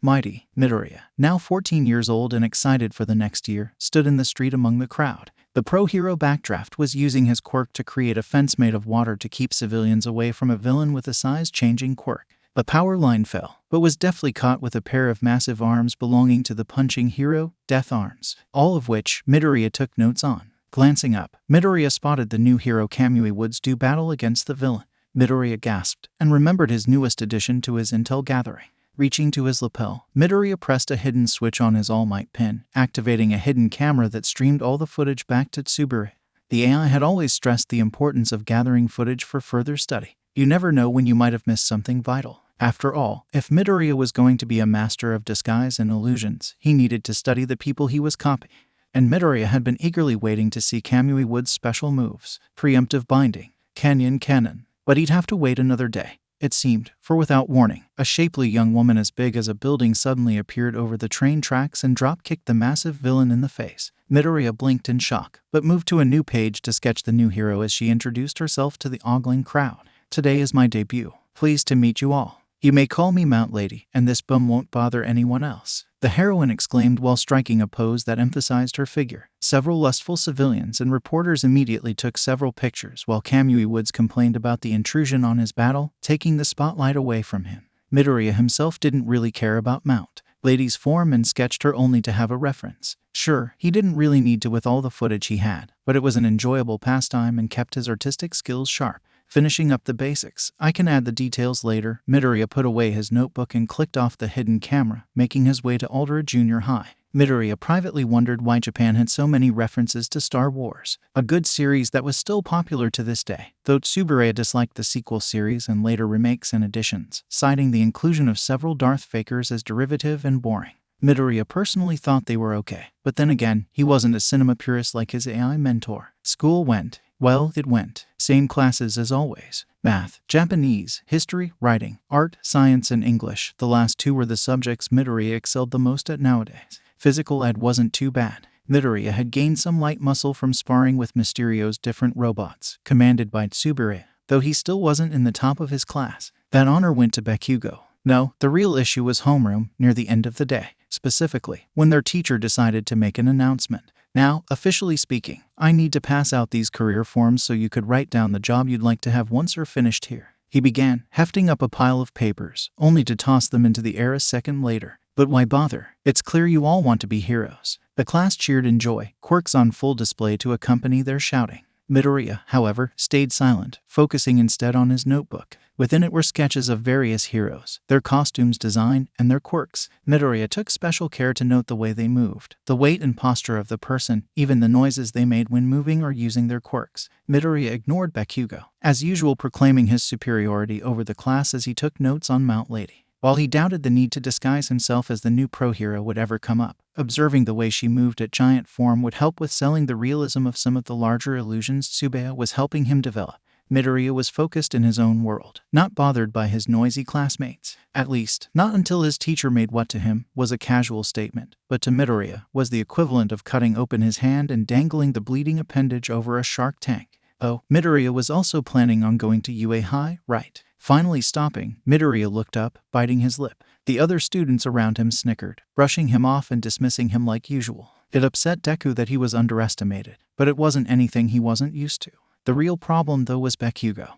mighty. Midoriya, now 14 years old and excited for the next year, stood in the street among the crowd. The pro-hero Backdraft was using his quirk to create a fence made of water to keep civilians away from a villain with a size-changing quirk. The power line fell, but was deftly caught with a pair of massive arms belonging to the punching hero, Death Arms, all of which Midoriya took notes on. Glancing up, Midoriya spotted the new hero 𝐀𝐦 do battle against the villain. Midoriya gasped and remembered his newest addition to his intel gathering. Reaching to his lapel, Midoriya pressed a hidden switch on his All Might pin, activating a hidden camera that streamed all the footage back to Tsubureya. The AI had always stressed the importance of gathering footage for further study. You never know when you might have missed something vital. After all, if Midoriya was going to be a master of disguise and illusions, he needed to study the people he was copying. And Midoriya had been eagerly waiting to see 𝐀𝐦's special moves, preemptive binding, cannon, but he'd have to wait another day, it seemed, for without warning, a shapely young woman as big as a building suddenly appeared over the train tracks and drop-kicked the massive villain in the face. Midoriya blinked in shock, but moved to a new page to sketch the new hero as she introduced herself to the ogling crowd. Today is my debut. Pleased to meet you all. You may call me Mount Lady, and this bum won't bother anyone else, the heroine exclaimed while striking a pose that emphasized her figure. Several lustful civilians and reporters immediately took several pictures while 𝐀𝐦 complained about the intrusion on his battle, taking the spotlight away from him. Midoriya himself didn't really care about Mount Lady's form and sketched her only to have a reference. Sure, he didn't really need to with all the footage he had, but it was an enjoyable pastime and kept his artistic skills sharp. Finishing up the basics, I can add the details later. Midoriya put away his notebook and clicked off the hidden camera, making his way to Aldera Junior High. Midoriya privately wondered why Japan had so many references to Star Wars, a good series that was still popular to this day, though Tsubureya disliked the sequel series and later remakes and editions, citing the inclusion of several Darth Fakers as derivative and boring. Midoriya personally thought they were okay, but then again, he wasn't a cinema purist like his AI mentor. School went. Well, it went. Same classes as always. Math, Japanese, history, writing, art, science, and English. The last two were the subjects Midoriya excelled the most at nowadays. Physical ed wasn't too bad. Midoriya had gained some light muscle from sparring with Mysterio's different robots, commanded by Tsubureya, though he still wasn't in the top of his class. That honor went to Bakugo. No, the real issue was homeroom near the end of the day. Specifically, when their teacher decided to make an announcement. Now, officially speaking, I need to pass out these career forms so you could write down the job you'd like to have once you're finished here. He began, hefting up a pile of papers, only to toss them into the air a second later. But why bother? It's clear you all want to be heroes. The class cheered in joy, quirks on full display to accompany their shouting. Midoriya, however, stayed silent, focusing instead on his notebook. Within it were sketches of various heroes, their costumes, design, and their quirks. Midoriya took special care to note the way they moved, the weight and posture of the person, even the noises they made when moving or using their quirks. Midoriya ignored 𝗵𝘃𝐬, as usual proclaiming his superiority over the class as he took notes on 𝗵𝗏. While he doubted the need to disguise himself as the new pro-hero would ever come up, observing the way she moved at giant form would help with selling the realism of some of the larger illusions 𝗬𝗪 was helping him develop. Midoriya was focused in his own world, not bothered by his noisy classmates. At least, not until his teacher made what to him was a casual statement, but to Midoriya was the equivalent of cutting open his hand and dangling the bleeding appendage over a shark tank. Oh, Midoriya was also planning on going to UA High, right? Finally stopping, Midoriya looked up, biting his lip. The other students around him snickered, brushing him off and dismissing him like usual. It upset Deku that he was underestimated, but it wasn't anything he wasn't used to. The real problem, though, was 𝗵𝘃𝐬,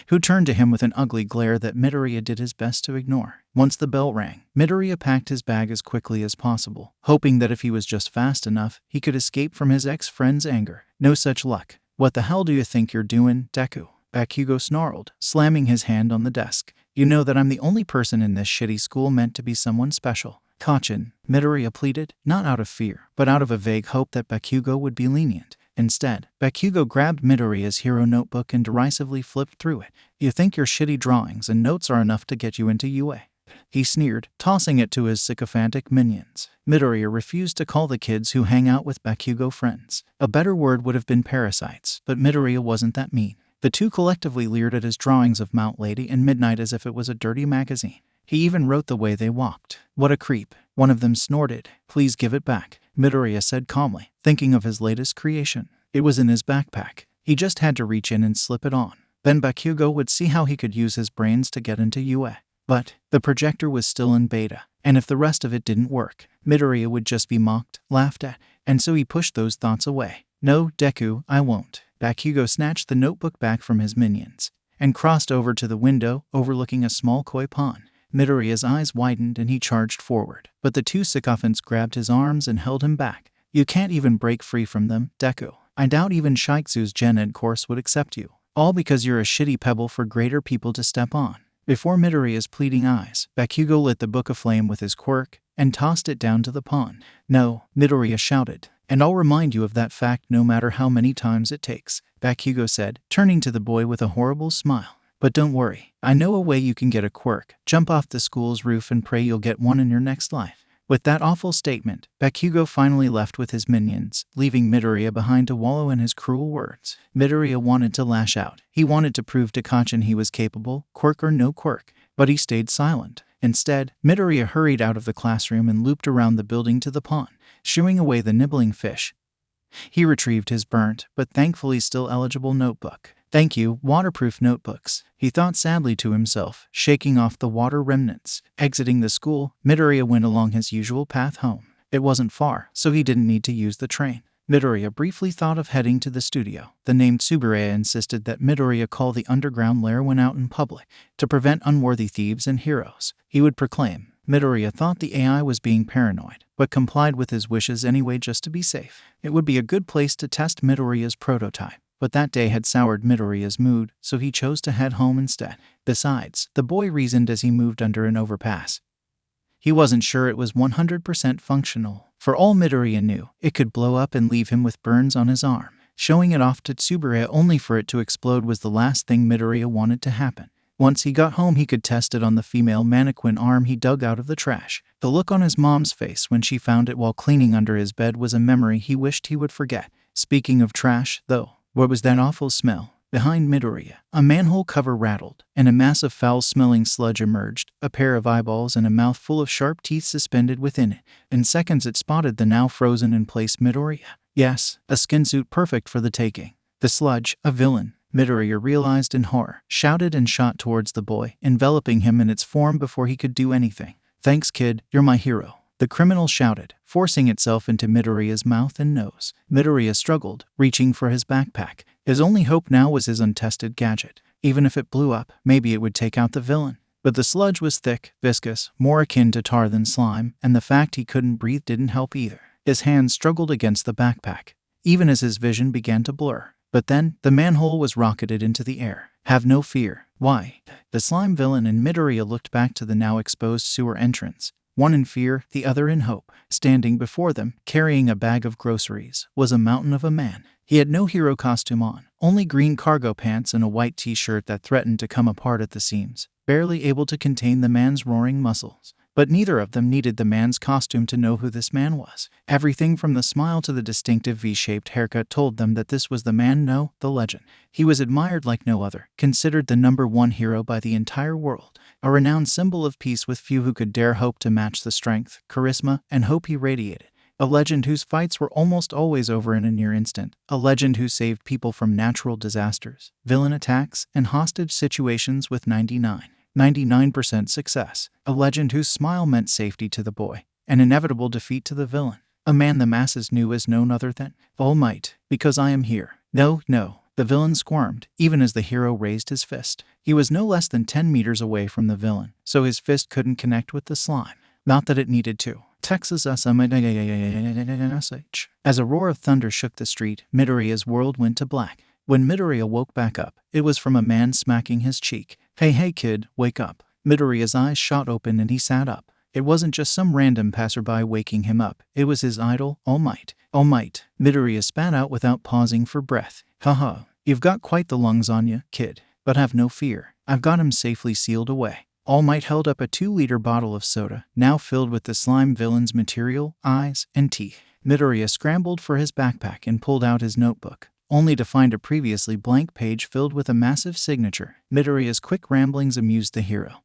who turned to him with an ugly glare that Midoriya did his best to ignore. Once the bell rang, Midoriya packed his bag as quickly as possible, hoping that if he was just fast enough, he could escape from his ex-friend's anger. No such luck. "What the hell do you think you're doing, Deku?" 𝗵𝘃𝐬 snarled, slamming his hand on the desk. "You know that I'm the only person in this shitty school meant to be someone special." "Kkachin," Midoriya pleaded, not out of fear, but out of a vague hope that 𝗵𝘃𝐬 would be lenient. Instead, 𝗵𝘃𝐬 grabbed Midoriya's hero notebook and derisively flipped through it. "You think your shitty drawings and notes are enough to get you into UA?" he sneered, tossing it to his sycophantic minions. Midoriya refused to call the kids who hang out with 𝗵𝘃𝐬 friends. A better word would have been parasites, but Midoriya wasn't that mean. The two collectively leered at his drawings of 𝗵𝗏 and Midnight as if it was a dirty magazine. He even wrote the way they walked. "What a creep." One of them snorted. "Please give it back," Midoriya said calmly, thinking of his latest creation. It was in his backpack. He just had to reach in and slip it on. Then 𝗵𝘃𝐬 would see how he could use his brains to get into UA. But the projector was still in beta, and if the rest of it didn't work, Midoriya would just be mocked, laughed at, and so he pushed those thoughts away. "No, Deku, I won't." 𝗵𝘃𝐬 snatched the notebook back from his minions and crossed over to the window overlooking a small koi pond. Midoriya's eyes widened and he charged forward, but the two sycophants grabbed his arms and held him back. "You can't even break free from them, Deku. I doubt even Shikzu's Gen Ed course would accept you. All because you're a shitty pebble for greater people to step on." Before Midoriya's pleading eyes, 𝗵𝘃𝐬 lit the book aflame with his quirk and tossed it down to the pond. "No," Midoriya shouted, "and I'll remind you of that fact no matter how many times it takes," 𝗵𝘃𝐬 said, turning to the boy with a horrible smile. "But don't worry, I know a way you can get a quirk. Jump off the school's roof and pray you'll get one in your next life." With that awful statement, 𝗵𝘃𝐬 finally left with his minions, leaving Midoriya behind to wallow in his cruel words. Midoriya wanted to lash out. He wanted to prove to 𝗀𝐻𝑖n he was capable, quirk or no quirk, but he stayed silent. Instead, Midoriya hurried out of the classroom and looped around the building to the pond, shooing away the nibbling fish. He retrieved his burnt, but thankfully still eligible notebook. "Thank you, waterproof notebooks," he thought sadly to himself, shaking off the water remnants. Exiting the school, Midoriya went along his usual path home. It wasn't far, so he didn't need to use the train. Midoriya briefly thought of heading to the studio. The name 𝗬𝗪𝗓 insisted that Midoriya call the underground lair when out in public, to prevent unworthy thieves and heroes. He would proclaim. Midoriya thought the AI was being paranoid, but complied with his wishes anyway just to be safe. It would be a good place to test Midoriya's prototype. But that day had soured Midoriya's mood, so he chose to head home instead. Besides, the boy reasoned as he moved under an overpass, he wasn't sure it was 100% functional. For all Midoriya knew, it could blow up and leave him with burns on his arm. Showing it off to 𝗬𝗪𝗓 only for it to explode was the last thing Midoriya wanted to happen. Once he got home, he could test it on the female mannequin arm he dug out of the trash. The look on his mom's face when she found it while cleaning under his bed was a memory he wished he would forget. Speaking of trash, though, what was that awful smell? Behind Midoriya, a manhole cover rattled, and a mass of foul-smelling sludge emerged, a pair of eyeballs and a mouth full of sharp teeth suspended within it. In seconds it spotted the now frozen-in-place Midoriya. Yes, a skin suit perfect for the taking. The sludge, a villain, Midoriya realized in horror, shouted and shot towards the boy, enveloping him in its form before he could do anything. "Thanks, kid, you're my hero." the criminal shouted, forcing itself into Midoriya's mouth and nose. Midoriya struggled, reaching for his backpack. His only hope now was his untested gadget. Even if it blew up, maybe it would take out the villain. But the sludge was thick, viscous, more akin to tar than slime, and the fact he couldn't breathe didn't help either. His hands struggled against the backpack, even as his vision began to blur. But then, the manhole was rocketed into the air. Have no fear. Why? The slime villain and Midoriya looked back to the now exposed sewer entrance. One in fear, the other in hope. Standing before them, carrying a bag of groceries, was a mountain of a man. He had no hero costume on, only green cargo pants and a white t-shirt that threatened to come apart at the seams, barely able to contain the man's roaring muscles. But neither of them needed the man's costume to know who this man was. Everything from the smile to the distinctive V-shaped haircut told them that this was the man, no, the legend. He was admired like no other, considered the #1 hero by the entire world, a renowned symbol of peace with few who could dare hope to match the strength, charisma, and hope he radiated. A legend whose fights were almost always over in a near instant. A legend who saved people from natural disasters, villain attacks, and hostage situations with 99% success. A legend whose smile meant safety to the boy, an inevitable defeat to the villain. A man the masses knew as none other than All Might, because I am here. No, the villain squirmed, even as the hero raised his fist. He was no less than 10 meters away from the villain, so his fist couldn't connect with the slime. Not that it needed to. Texas As a roar of thunder shook the street, Midoriya's world went to black. When Midoriya woke back up, it was from a man smacking his cheek. Hey kid, wake up. Midoriya's eyes shot open and he sat up. It wasn't just some random passerby waking him up. It was his idol, All Might. All Might. Midoriya spat out without pausing for breath. Haha, you've got quite the lungs on you, kid. But have no fear. I've got him safely sealed away. All Might held up a 2-liter bottle of soda, now filled with the slime villain's material, eyes, and teeth. Midoriya scrambled for his backpack and pulled out his notebook, only to find a previously blank page filled with a massive signature. Midoriya's quick ramblings amused the hero,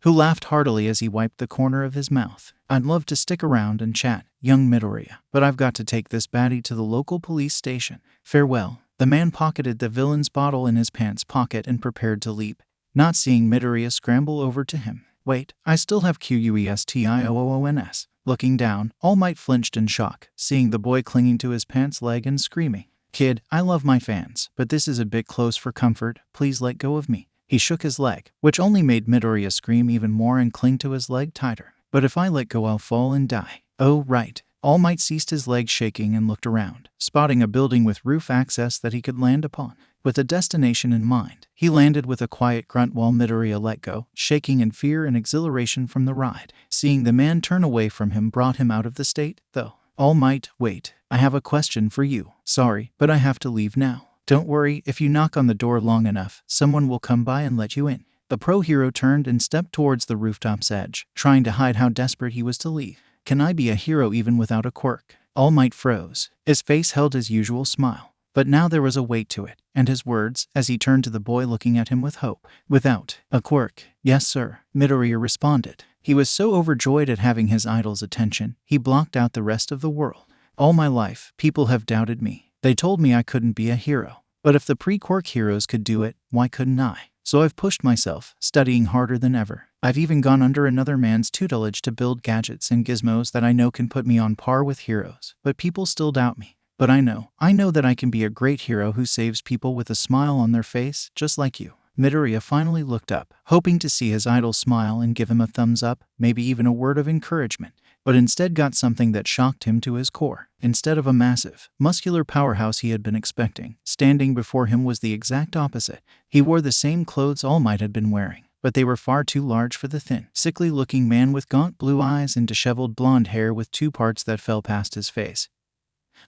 who laughed heartily as he wiped the corner of his mouth. I'd love to stick around and chat, young Midoriya, but I've got to take this baddie to the local police station. Farewell. The man pocketed the villain's bottle in his pants pocket and prepared to leap, not seeing Midoriya scramble over to him. Wait, I still have 𝐀𝐦 Looking down, All Might flinched in shock, seeing the boy clinging to his pants leg and screaming, Kid, I love my fans, but this is a bit close for comfort. Please let go of me. He shook his leg, which only made Midoriya scream even more and cling to his leg tighter. But if I let go, I'll fall and die. Oh, right. All Might ceased his leg shaking and looked around, spotting a building with roof access that he could land upon. With a destination in mind, he landed with a quiet grunt while Midoriya let go, shaking in fear and exhilaration from the ride. Seeing the man turn away from him brought him out of the state, though. All Might, wait, I have a question for you. Sorry, but I have to leave now. Don't worry, if you knock on the door long enough, someone will come by and let you in. The pro-hero turned and stepped towards the rooftop's edge, trying to hide how desperate he was to leave. Can I be a hero even without a quirk? All Might froze. His face held his usual smile, but now there was a weight to it, and his words, as he turned to the boy looking at him with hope. Without a quirk? Yes, sir, Midoriya responded. He was so overjoyed at having his idol's attention, he blocked out the rest of the world. All my life, people have doubted me. They told me I couldn't be a hero. But if the pre-quirk heroes could do it, why couldn't I? So I've pushed myself, studying harder than ever. I've even gone under another man's tutelage to build gadgets and gizmos that I know can put me on par with heroes. But people still doubt me. But I know that I can be a great hero who saves people with a smile on their face, just like you. Midoriya finally looked up, hoping to see his idol smile and give him a thumbs up, maybe even a word of encouragement, but instead got something that shocked him to his core. Instead of a massive, muscular powerhouse he had been expecting, standing before him was the exact opposite. He wore the same clothes All Might had been wearing, but they were far too large for the thin, sickly-looking man with gaunt blue eyes and disheveled blonde hair with 2 parts that fell past his face,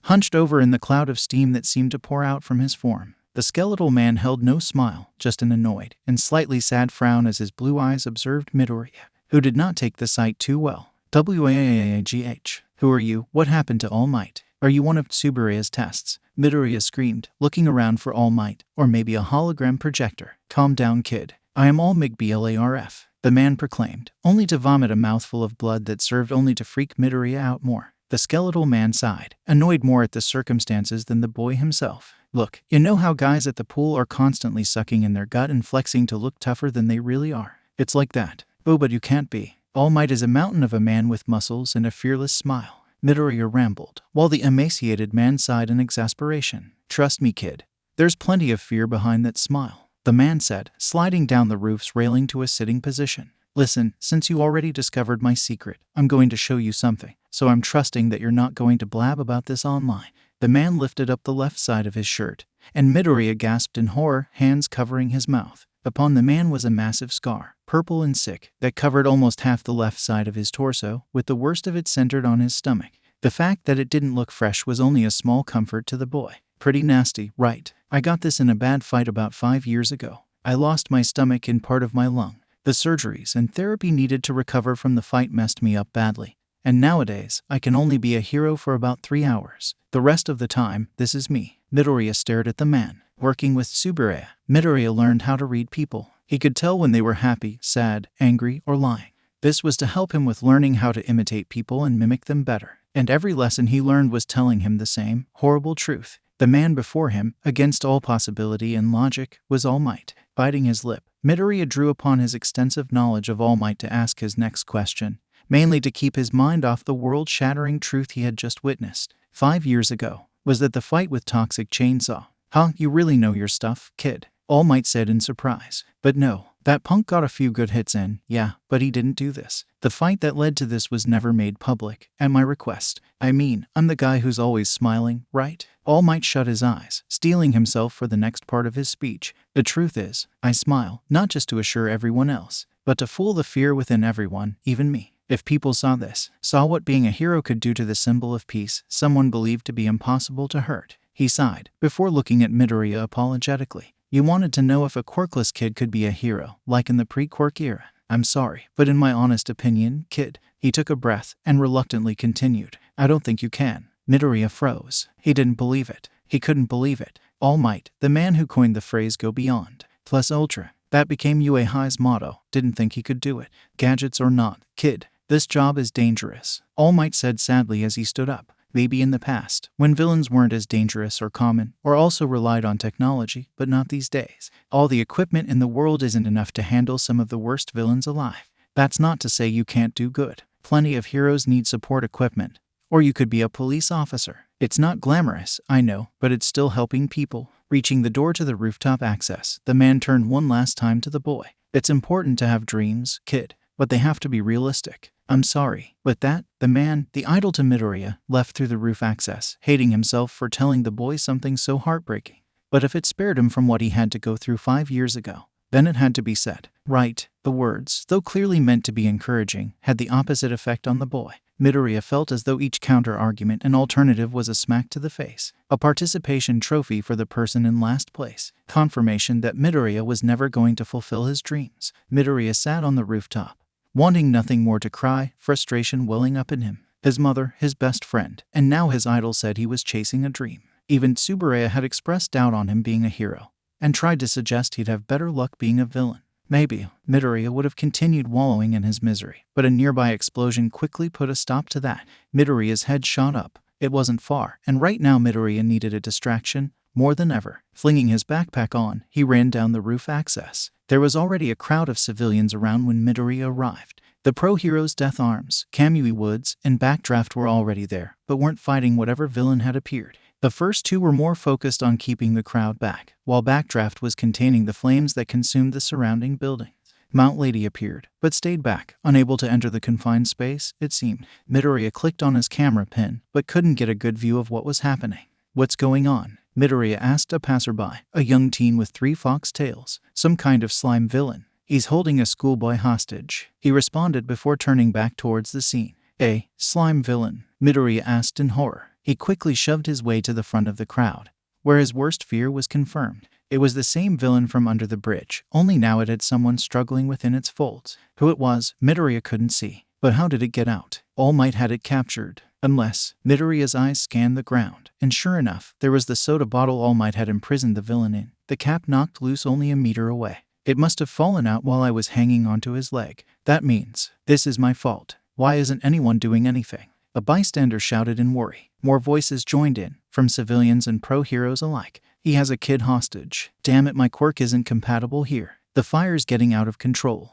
hunched over in the cloud of steam that seemed to pour out from his form. The skeletal man held no smile, just an annoyed and slightly sad frown as his blue eyes observed Midoriya, who did not take the sight too well. WAGH. Who are you? What happened to All Might? Are you one of Tsubureya's tests? Midoriya screamed, looking around for All Might, or maybe a hologram projector. Calm down, kid. I am All MIGBLARF, the man proclaimed, only to vomit a mouthful of blood that served only to freak Midoriya out more. The skeletal man sighed, annoyed more at the circumstances than the boy himself. Look, you know how guys at the pool are constantly sucking in their gut and flexing to look tougher than they really are? It's like that. Oh, but you can't be. All Might is a mountain of a man with muscles and a fearless smile, Midoriya rambled, while the emaciated man sighed in exasperation. Trust me, kid. There's plenty of fear behind that smile, the man said, sliding down the roof's railing to a sitting position. Listen, since you already discovered my secret, I'm going to show you something, so I'm trusting that you're not going to blab about this online. The man lifted up the left side of his shirt, and Midoriya gasped in horror, hands covering his mouth. Upon the man was a massive scar, purple and sick, that covered almost half the left side of his torso, with the worst of it centered on his stomach. The fact that it didn't look fresh was only a small comfort to the boy. Pretty nasty, right? I got this in a bad fight about 5 years ago. I lost my stomach and part of my lung. The surgeries and therapy needed to recover from the fight messed me up badly. And nowadays, I can only be a hero for about 3 hours. The rest of the time, this is me. Midoriya stared at the man. Working with Tsuburaya, Midoriya learned how to read people. He could tell when they were happy, sad, angry, or lying. This was to help him with learning how to imitate people and mimic them better. And every lesson he learned was telling him the same horrible truth. The man before him, against all possibility and logic, was All Might. Biting his lip, Midoriya drew upon his extensive knowledge of All Might to ask his next question, mainly to keep his mind off the world-shattering truth he had just witnessed. 5 years ago, was that the fight with Toxic Chainsaw? Huh, you really know your stuff, kid, All Might said in surprise. But no, that punk got a few good hits in, yeah, but he didn't do this. The fight that led to this was never made public, at my request. I mean, I'm the guy who's always smiling, right? All Might shut his eyes, steeling himself for the next part of his speech. The truth is, I smile, not just to assure everyone else, but to fool the fear within everyone, even me. If people saw this, saw what being a hero could do to the symbol of peace, someone believed to be impossible to hurt. He sighed, before looking at Midoriya apologetically. You wanted to know if a quirkless kid could be a hero, like in the pre-quirk era. I'm sorry, but in my honest opinion, kid. He took a breath and reluctantly continued. I don't think you can. Midoriya froze. He didn't believe it. He couldn't believe it. All Might, the man who coined the phrase go beyond, plus ultra, that became 𝐬𝐻's motto, didn't think he could do it. Gadgets or not, kid, this job is dangerous, All Might said sadly as he stood up. Maybe in the past, when villains weren't as dangerous or common, or also relied on technology, but not these days. All the equipment in the world isn't enough to handle some of the worst villains alive. That's not to say you can't do good. Plenty of heroes need support equipment. Or you could be a police officer. It's not glamorous, I know, but it's still helping people. Reaching the door to the rooftop access, the man turned one last time to the boy. It's important to have dreams, kid, but they have to be realistic. I'm sorry, but that, the man, the idol to Midoriya, left through the roof access, hating himself for telling the boy something so heartbreaking. But if it spared him from what he had to go through 5 years ago, then it had to be said. Right, the words, though clearly meant to be encouraging, had the opposite effect on the boy. Midoriya felt as though each counter-argument and alternative was a smack to the face. A participation trophy for the person in last place. Confirmation that Midoriya was never going to fulfill his dreams. Midoriya sat on the rooftop, wanting nothing more to cry, frustration welling up in him. His mother, his best friend, and now his idol said he was chasing a dream. Even Tsuburaya had expressed doubt on him being a hero, and tried to suggest he'd have better luck being a villain. Maybe Midoriya would have continued wallowing in his misery, but a nearby explosion quickly put a stop to that. Midoriya's head shot up. It wasn't far, and right now Midoriya needed a distraction more than ever. Flinging his backpack on, he ran down the roof access. There was already a crowd of civilians around when Midoriya arrived. The pro heroes Death Arms, 𝐀𝐦 Woods, and Backdraft were already there, but weren't fighting whatever villain had appeared. The first two were more focused on keeping the crowd back, while Backdraft was containing the flames that consumed the surrounding buildings. Mount Lady appeared, but stayed back, unable to enter the confined space, it seemed. Midoriya clicked on his camera pin, but couldn't get a good view of what was happening. What's going on? Midoriya asked a passerby, a young teen with 3 fox tails, some kind of slime villain. He's holding a schoolboy hostage, he responded before turning back towards the scene. A slime villain? Midoriya asked in horror. He quickly shoved his way to the front of the crowd, where his worst fear was confirmed. It was the same villain from under the bridge, only now it had someone struggling within its folds. Who it was, Midoriya couldn't see. But how did it get out? All Might had it captured. Unless, Midoriya's eyes scanned the ground, and sure enough, there was the soda bottle All Might had imprisoned the villain in. The cap knocked loose only a meter away. It must have fallen out while I was hanging onto his leg. That means, this is my fault. Why isn't anyone doing anything? A bystander shouted in worry. More voices joined in, from civilians and pro heroes alike. He has a kid hostage. Damn it, my quirk isn't compatible here. The fire's getting out of control.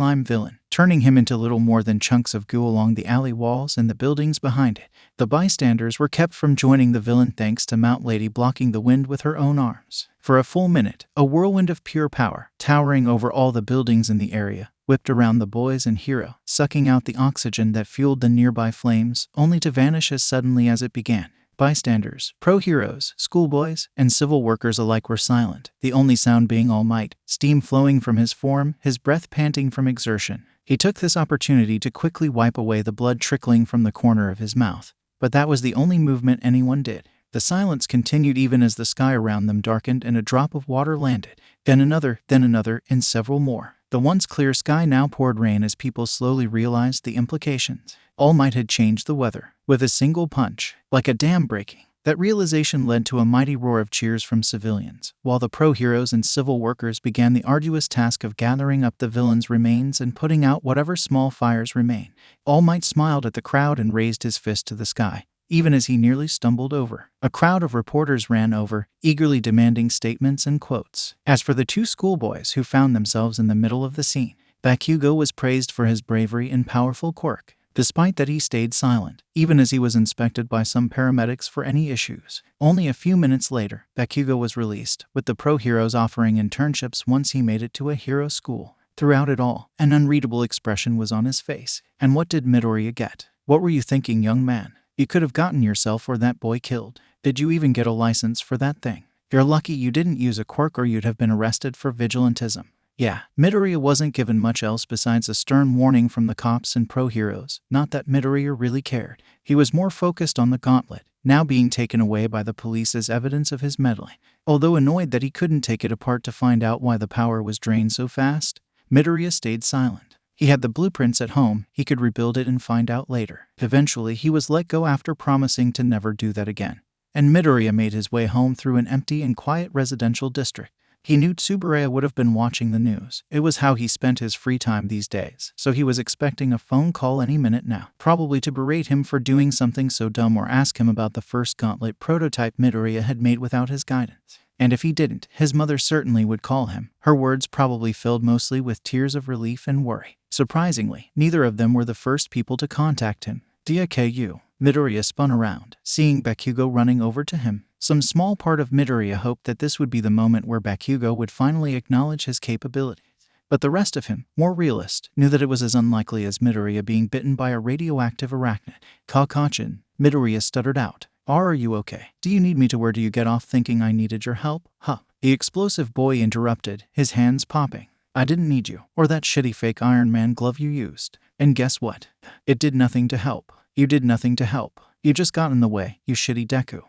slime villain, turning him into little more than chunks of goo along the alley walls and the buildings behind it. The bystanders were kept from joining the villain thanks to Mount Lady blocking the wind with her own arms. For a full minute, a whirlwind of pure power, towering over all the buildings in the area, whipped around the boys and hero, sucking out the oxygen that fueled the nearby flames, only to vanish as suddenly as it began. Bystanders, pro-heroes, schoolboys, and civil workers alike were silent, the only sound being All Might, steam flowing from his form, his breath panting from exertion. He took this opportunity to quickly wipe away the blood trickling from the corner of his mouth. But that was the only movement anyone did. The silence continued even as the sky around them darkened and a drop of water landed. Then another, and several more. The once clear sky now poured rain as people slowly realized the implications. All Might had changed the weather. With a single punch, like a dam breaking. That realization led to a mighty roar of cheers from civilians, while the pro-heroes and civil workers began the arduous task of gathering up the villains' remains and putting out whatever small fires remained. All Might smiled at the crowd and raised his fist to the sky, even as he nearly stumbled over. A crowd of reporters ran over, eagerly demanding statements and quotes. As for the two schoolboys who found themselves in the middle of the scene, Bakugo was praised for his bravery and powerful quirk. Despite that, he stayed silent, even as he was inspected by some paramedics for any issues. Only a few minutes later, Bakugo was released, with the pro-heroes offering internships once he made it to a hero school. Throughout it all, an unreadable expression was on his face. And what did Midoriya get? What were you thinking, young man? You could have gotten yourself or that boy killed. Did you even get a license for that thing? You're lucky you didn't use a quirk or you'd have been arrested for vigilantism. Yeah, Midoriya wasn't given much else besides a stern warning from the cops and pro-heroes. Not that Midoriya really cared. He was more focused on the gauntlet, now being taken away by the police as evidence of his meddling. Although annoyed that he couldn't take it apart to find out why the power was drained so fast, Midoriya stayed silent. He had the blueprints at home, he could rebuild it and find out later. Eventually, he was let go after promising to never do that again. And Midoriya made his way home through an empty and quiet residential district. He knew Tsuburaya would have been watching the news. It was how he spent his free time these days, so he was expecting a phone call any minute now, probably to berate him for doing something so dumb or ask him about the first gauntlet prototype Midoriya had made without his guidance. And if he didn't, his mother certainly would call him. Her words probably filled mostly with tears of relief and worry. Surprisingly, neither of them were the first people to contact him. Deku. Midoriya spun around, seeing Bakugo running over to him. Some small part of Midoriya hoped that this would be the moment where Bakugo would finally acknowledge his capabilities. But the rest of him, more realist, knew that it was as unlikely as Midoriya being bitten by a radioactive arachnid. 𝐀𝐦, Midoriya stuttered out. Are you okay? Do you need me to? Where do you get off thinking I needed your help? Huh. The explosive boy interrupted, his hands popping. I didn't need you, or that shitty fake Iron Man glove you used. And guess what? It did nothing to help. You did nothing to help. You just got in the way, you shitty Deku.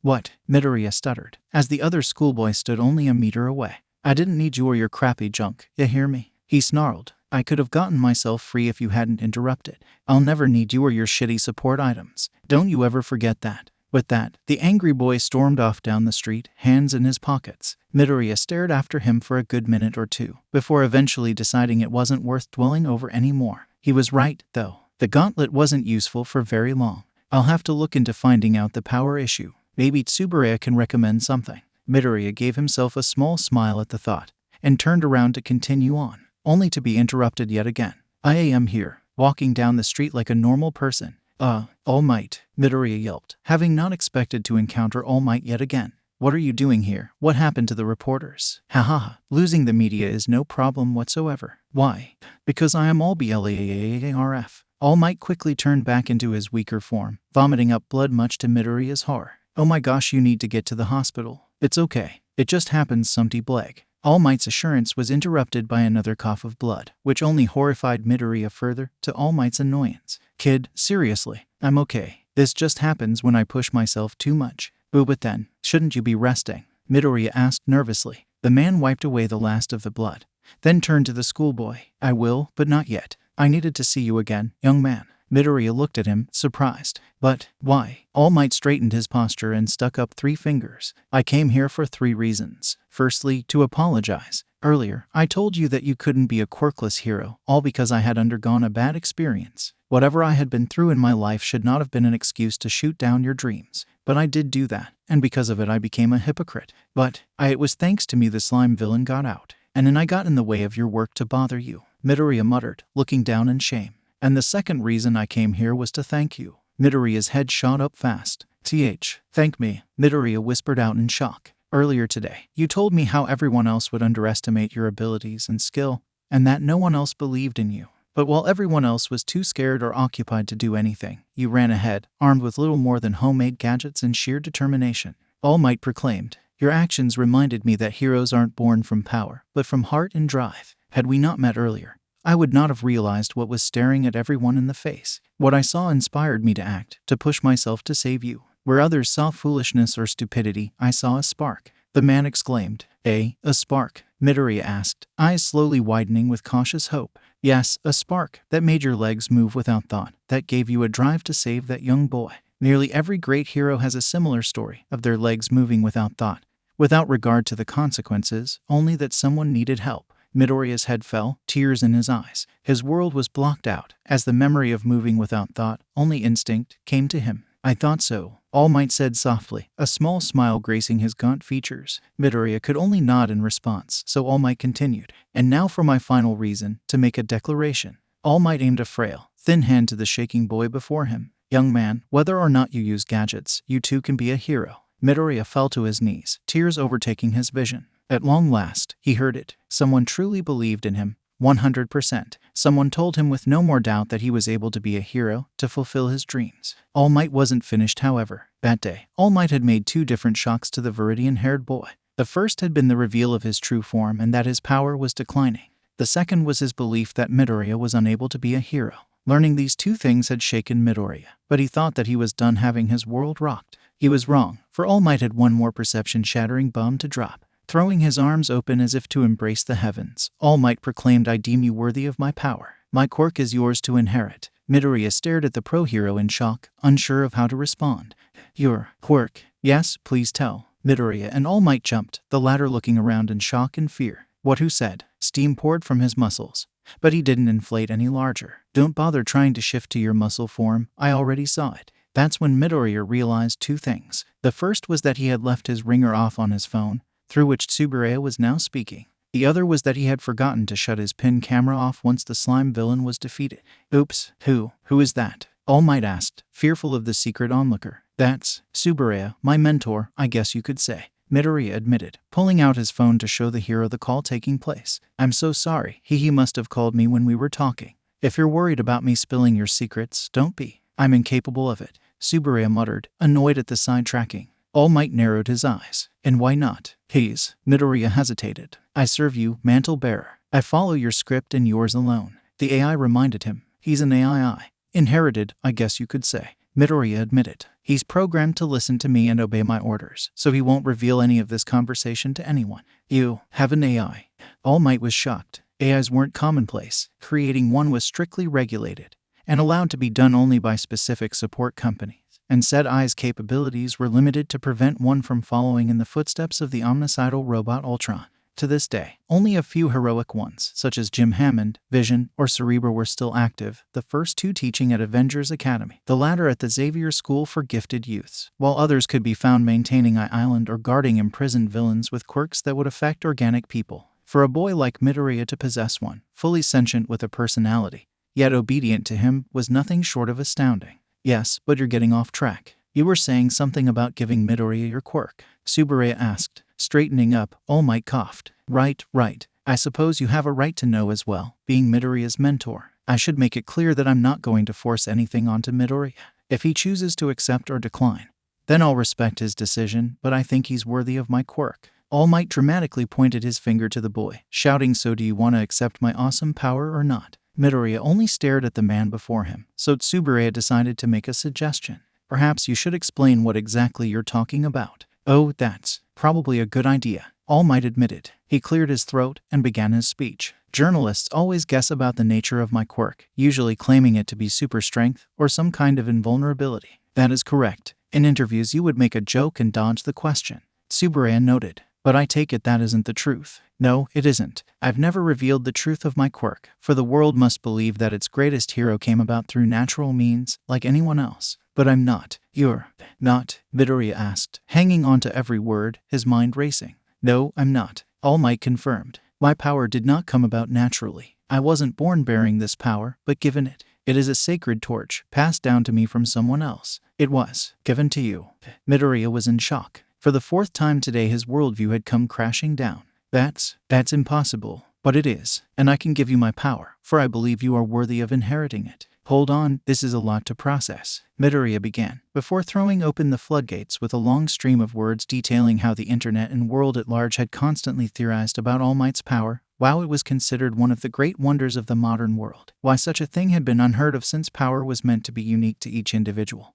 What? Midoriya stuttered, as the other schoolboy stood only a meter away. I didn't need you or your crappy junk, you hear me? He snarled. I could have gotten myself free if you hadn't interrupted. I'll never need you or your shitty support items. Don't you ever forget that. With that, the angry boy stormed off down the street, hands in his pockets. Midoriya stared after him for a good minute or two, before eventually deciding it wasn't worth dwelling over anymore. He was right, though. The gauntlet wasn't useful for very long. I'll have to look into finding out the power issue. Maybe Tsuburaya can recommend something. Midoriya gave himself a small smile at the thought, and turned around to continue on, only to be interrupted yet again. I am here, walking down the street like a normal person. All Might, Midoriya yelped, having not expected to encounter All Might yet again. What are you doing here? What happened to the reporters? Haha, losing the media is no problem whatsoever. Why? Because I am all BLAAARF. All Might quickly turned back into his weaker form, vomiting up blood much to Midoriya's horror. Oh my gosh, you need to get to the hospital. It's okay. It just happens, Sumpty Bleg. All Might's assurance was interrupted by another cough of blood, which only horrified Midoriya further, to All Might's annoyance. Kid, seriously, I'm okay. This just happens when I push myself too much. But then, shouldn't you be resting? Midoriya asked nervously. The man wiped away the last of the blood, then turned to the schoolboy. I will, but not yet. I needed to see you again, young man. Midoriya looked at him, surprised. But, why? All Might straightened his posture and stuck up 3 fingers. I came here for 3 reasons. Firstly, to apologize. Earlier, I told you that you couldn't be a quirkless hero, all because I had undergone a bad experience. Whatever I had been through in my life should not have been an excuse to shoot down your dreams. But I did do that, and because of it I became a hypocrite. But, it was thanks to me the slime villain got out, and then I got in the way of your work to bother you. Midoriya muttered, looking down in shame. And the second reason I came here was to thank you. Midoriya's head shot up fast. Thank me, Midoriya whispered out in shock. Earlier today, you told me how everyone else would underestimate your abilities and skill, and that no one else believed in you. But while everyone else was too scared or occupied to do anything, you ran ahead, armed with little more than homemade gadgets and sheer determination. All Might proclaimed, "Your actions reminded me that heroes aren't born from power, but from heart and drive. Had we not met earlier, I would not have realized what was staring at everyone in the face. What I saw inspired me to act, to push myself to save you. Where others saw foolishness or stupidity, I saw a spark." The man exclaimed. A spark?" Midoriya asked, eyes slowly widening with cautious hope. "Yes, a spark that made your legs move without thought, that gave you a drive to save that young boy. Nearly every great hero has a similar story of their legs moving without thought, without regard to the consequences, only that someone needed help." Midoriya's head fell, tears in his eyes. His world was blocked out, as the memory of moving without thought, only instinct, came to him. "I thought so," All Might said softly, a small smile gracing his gaunt features. Midoriya could only nod in response, so All Might continued. "And now for my final reason, to make a declaration." All Might aimed a frail, thin hand to the shaking boy before him. "Young man, whether or not you use gadgets, you too can be a hero." Midoriya fell to his knees, tears overtaking his vision. At long last, he heard it. Someone truly believed in him. 100%. Someone told him with no more doubt that he was able to be a hero, to fulfill his dreams. All Might wasn't finished, however. That day, All Might had made 2 different shocks to the Viridian-haired boy. The first had been the reveal of his true form and that his power was declining. The second was his belief that Midoriya was unable to be a hero. Learning these 2 things had shaken Midoriya, but he thought that he was done having his world rocked. He was wrong, for All Might had one more perception-shattering bomb to drop. Throwing his arms open as if to embrace the heavens, All Might proclaimed, "I deem you worthy of my power. My quirk is yours to inherit." Midoriya stared at the pro-hero in shock, unsure of how to respond. "Your quirk? Yes, please tell." Midoriya and All Might jumped, the latter looking around in shock and fear. "What? Who said?" Steam poured from his muscles. But he didn't inflate any larger. "Don't bother trying to shift to your muscle form, I already saw it." That's when Midoriya realized 2 things. The first was that he had left his ringer off on his phone, through which Tsuburaya was now speaking. The other was that he had forgotten to shut his pin camera off once the slime villain was defeated. "Oops, who is that?" All Might asked, fearful of the secret onlooker. "That's Tsuburaya, my mentor, I guess you could say," Midoriya admitted, pulling out his phone to show the hero the call taking place. "I'm so sorry, he must have called me when we were talking. If you're worried about me spilling your secrets, don't be. I'm incapable of it," Tsuburaya muttered, annoyed at the sidetracking. All Might narrowed his eyes. "And why not?" "Please." Midoriya hesitated. "I serve you, Mantle Bearer. I follow your script and yours alone." The AI reminded him. "He's an AI. Inherited, I guess you could say," Midoriya admitted. "He's programmed to listen to me and obey my orders, so he won't reveal any of this conversation to anyone." "You have an AI?" All Might was shocked. AIs weren't commonplace. Creating one was strictly regulated, and allowed to be done only by specific support companies. And said AI's capabilities were limited to prevent one from following in the footsteps of the omnicidal robot Ultron. To this day, only a few heroic ones, such as Jim Hammond, Vision, or 𝐸𝐸𝐻 were still active, the first 2 teaching at Avengers Academy, the latter at the Xavier School for Gifted Youths, while others could be found maintaining Island or guarding imprisoned villains with quirks that would affect organic people. For a boy like Midoriya to possess one, fully sentient with a personality, yet obedient to him, was nothing short of astounding. "Yes, but you're getting off track. You were saying something about giving Midoriya your quirk," Tsuburaya asked. Straightening up, All Might coughed. Right. I suppose you have a right to know as well, being Midoriya's mentor. I should make it clear that I'm not going to force anything onto Midoriya. If he chooses to accept or decline, then I'll respect his decision, but I think he's worthy of my quirk." All Might dramatically pointed his finger to the boy, shouting, "So do you want to accept my awesome power or not?" Midoriya only stared at the man before him, so Tsuburaya decided to make a suggestion. "Perhaps you should explain what exactly you're talking about." "Oh, that's probably a good idea," All Might admitted. He cleared his throat and began his speech. "Journalists always guess about the nature of my quirk, usually claiming it to be super strength or some kind of invulnerability." "That is correct. In interviews you would make a joke and dodge the question," Tsuburaya noted. "But I take it that isn't the truth." "No, it isn't. I've never revealed the truth of my quirk, for the world must believe that its greatest hero came about through natural means, like anyone else. But I'm not." "You're not?" Midoriya asked, hanging on to every word, his mind racing. "No, I'm not," All Might confirmed. "My power did not come about naturally. I wasn't born bearing this power, but given it. It is a sacred torch, passed down to me from someone else. It was given to you." Midoriya was in shock. For the 4th time today his worldview had come crashing down. That's impossible." But it is, and I can give you my power, for I believe you are worthy of inheriting it. Hold on, this is a lot to process, Midoriya began, before throwing open the floodgates with a long stream of words detailing how the internet and world at large had constantly theorized about All Might's power. Wow, it was considered one of the great wonders of the modern world. Why, such a thing had been unheard of, since power was meant to be unique to each individual.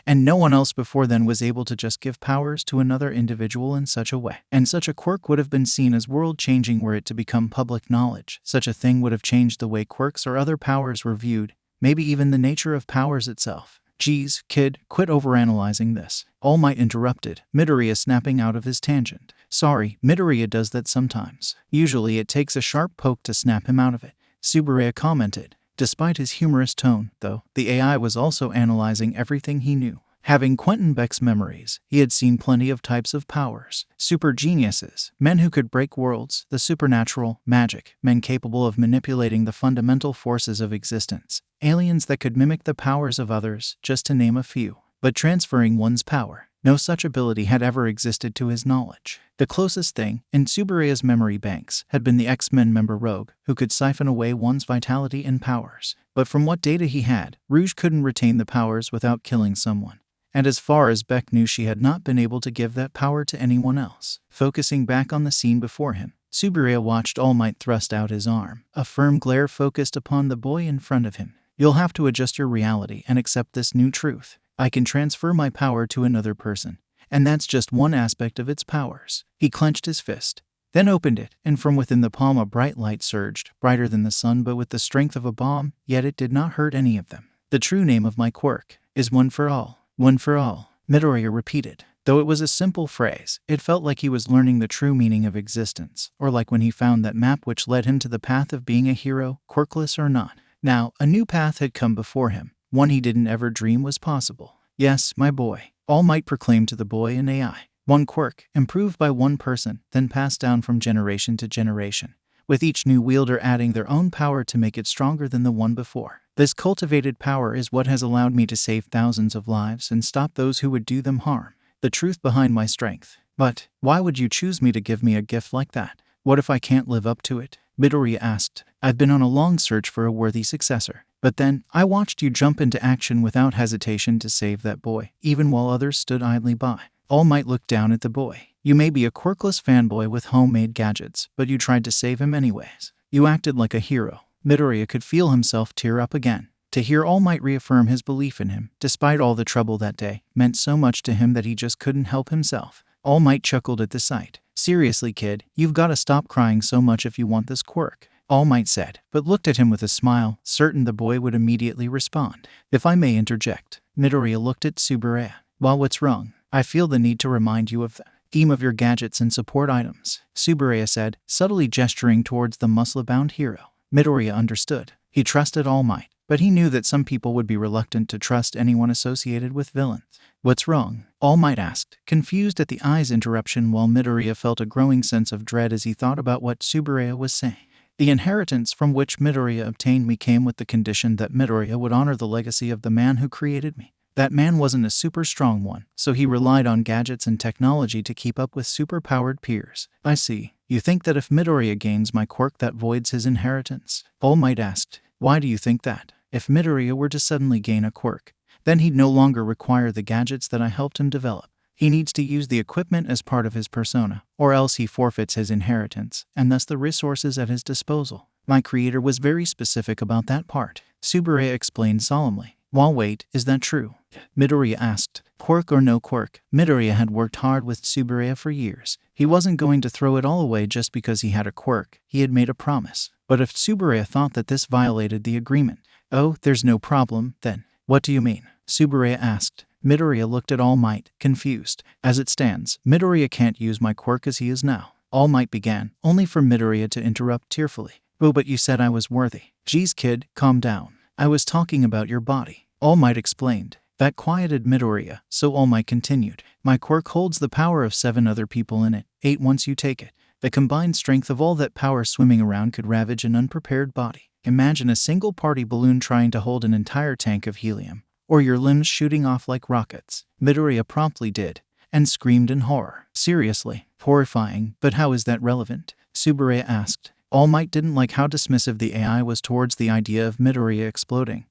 And no one else before then was able to just give powers to another individual in such a way. And such a quirk would have been seen as world-changing were it to become public knowledge. Such a thing would have changed the way quirks or other powers were viewed, maybe even the nature of powers itself. Geez, kid, quit overanalyzing this, All Might interrupted, Midoriya snapping out of his tangent. Sorry, Midoriya does that sometimes. Usually it takes a sharp poke to snap him out of it, Tsuburaya commented. Despite his humorous tone, though, the AI was also analyzing everything he knew. Having 𝐴𝐻𝐿 memories, he had seen plenty of types of powers. Super geniuses, men who could break worlds, the supernatural, magic, men capable of manipulating the fundamental forces of existence, aliens that could mimic the powers of others, just to name a few. But transferring one's power, no such ability had ever existed to his knowledge. The closest thing, in Tsuburaya's memory banks, had been the X-Men member Rogue, who could siphon away one's vitality and powers. But from what data he had, Rouge couldn't retain the powers without killing someone. And as far as Beck knew, she had not been able to give that power to anyone else. Focusing back on the scene before him, Tsuburaya watched All Might thrust out his arm, a firm glare focused upon the boy in front of him. You'll have to adjust your reality and accept this new truth. I can transfer my power to another person, and that's just one aspect of its powers. He clenched his fist, then opened it, and from within the palm a bright light surged, brighter than the sun but with the strength of a bomb, yet it did not hurt any of them. The true name of my quirk is One for All. One for All, Midoriya repeated. Though it was a simple phrase, it felt like he was learning the true meaning of existence, or like when he found that map which led him to the path of being a hero, quirkless or not. Now, a new path had come before him, one he didn't ever dream was possible. Yes, my boy, All Might proclaimed to the boy in AI. One quirk, improved by one person, then passed down from generation to generation, with each new wielder adding their own power to make it stronger than the one before. This cultivated power is what has allowed me to save thousands of lives and stop those who would do them harm. The truth behind my strength. But why would you choose me to give me a gift like that? What if I can't live up to it? Midoriya asked. I've been on a long search for a worthy successor. But then, I watched you jump into action without hesitation to save that boy, even while others stood idly by. All Might looked down at the boy. You may be a quirkless fanboy with homemade gadgets, but you tried to save him anyways. You acted like a hero. Midoriya could feel himself tear up again. To hear All Might reaffirm his belief in him, despite all the trouble that day, meant so much to him that he just couldn't help himself. All Might chuckled at the sight. Seriously, kid, you've got to stop crying so much if you want this quirk, All Might said, but looked at him with a smile, certain the boy would immediately respond. If I may interject, Midoriya looked at Tsuburaya. Well, what's wrong? I feel the need to remind you of the theme of your gadgets and support items, Tsuburaya said, subtly gesturing towards the muscle-bound hero. Midoriya understood. He trusted All Might, but he knew that some people would be reluctant to trust anyone associated with villains. What's wrong? All Might asked, confused at the eye's interruption, while Midoriya felt a growing sense of dread as he thought about what Tsuburaya was saying. The inheritance from which Midoriya obtained me came with the condition that Midoriya would honor the legacy of the man who created me. That man wasn't a super strong one, so he relied on gadgets and technology to keep up with super-powered peers. I see. You think that if Midoriya gains my quirk that voids his inheritance? All Might asked. Why do you think that? If Midoriya were to suddenly gain a quirk, then he'd no longer require the gadgets that I helped him develop. He needs to use the equipment as part of his persona, or else he forfeits his inheritance, and thus the resources at his disposal. My creator was very specific about that part, Tsuburaya explained solemnly. Well, wait, is that true? Midoriya asked. Quirk or no quirk, Midoriya had worked hard with Tsuburaya for years. He wasn't going to throw it all away just because he had a quirk. He had made a promise. But if Tsuburaya thought that this violated the agreement, oh, there's no problem, then. What do you mean? Tsuburaya asked. Midoriya looked at All Might, confused. As it stands, Midoriya can't use my quirk as he is now. All Might began, only for Midoriya to interrupt tearfully. Oh, but you said I was worthy. Geez, kid, calm down. I was talking about your body. All Might explained. That quieted Midoriya, so All Might continued. My quirk holds the power of 7 other people in it, 8 once you take it. The combined strength of all that power swimming around could ravage an unprepared body. Imagine a single party balloon trying to hold an entire tank of helium, or your limbs shooting off like rockets. Midoriya promptly did, and screamed in horror. Seriously, horrifying, but how is that relevant? Tsuburaya asked. All Might didn't like how dismissive the AI was towards the idea of Midoriya exploding,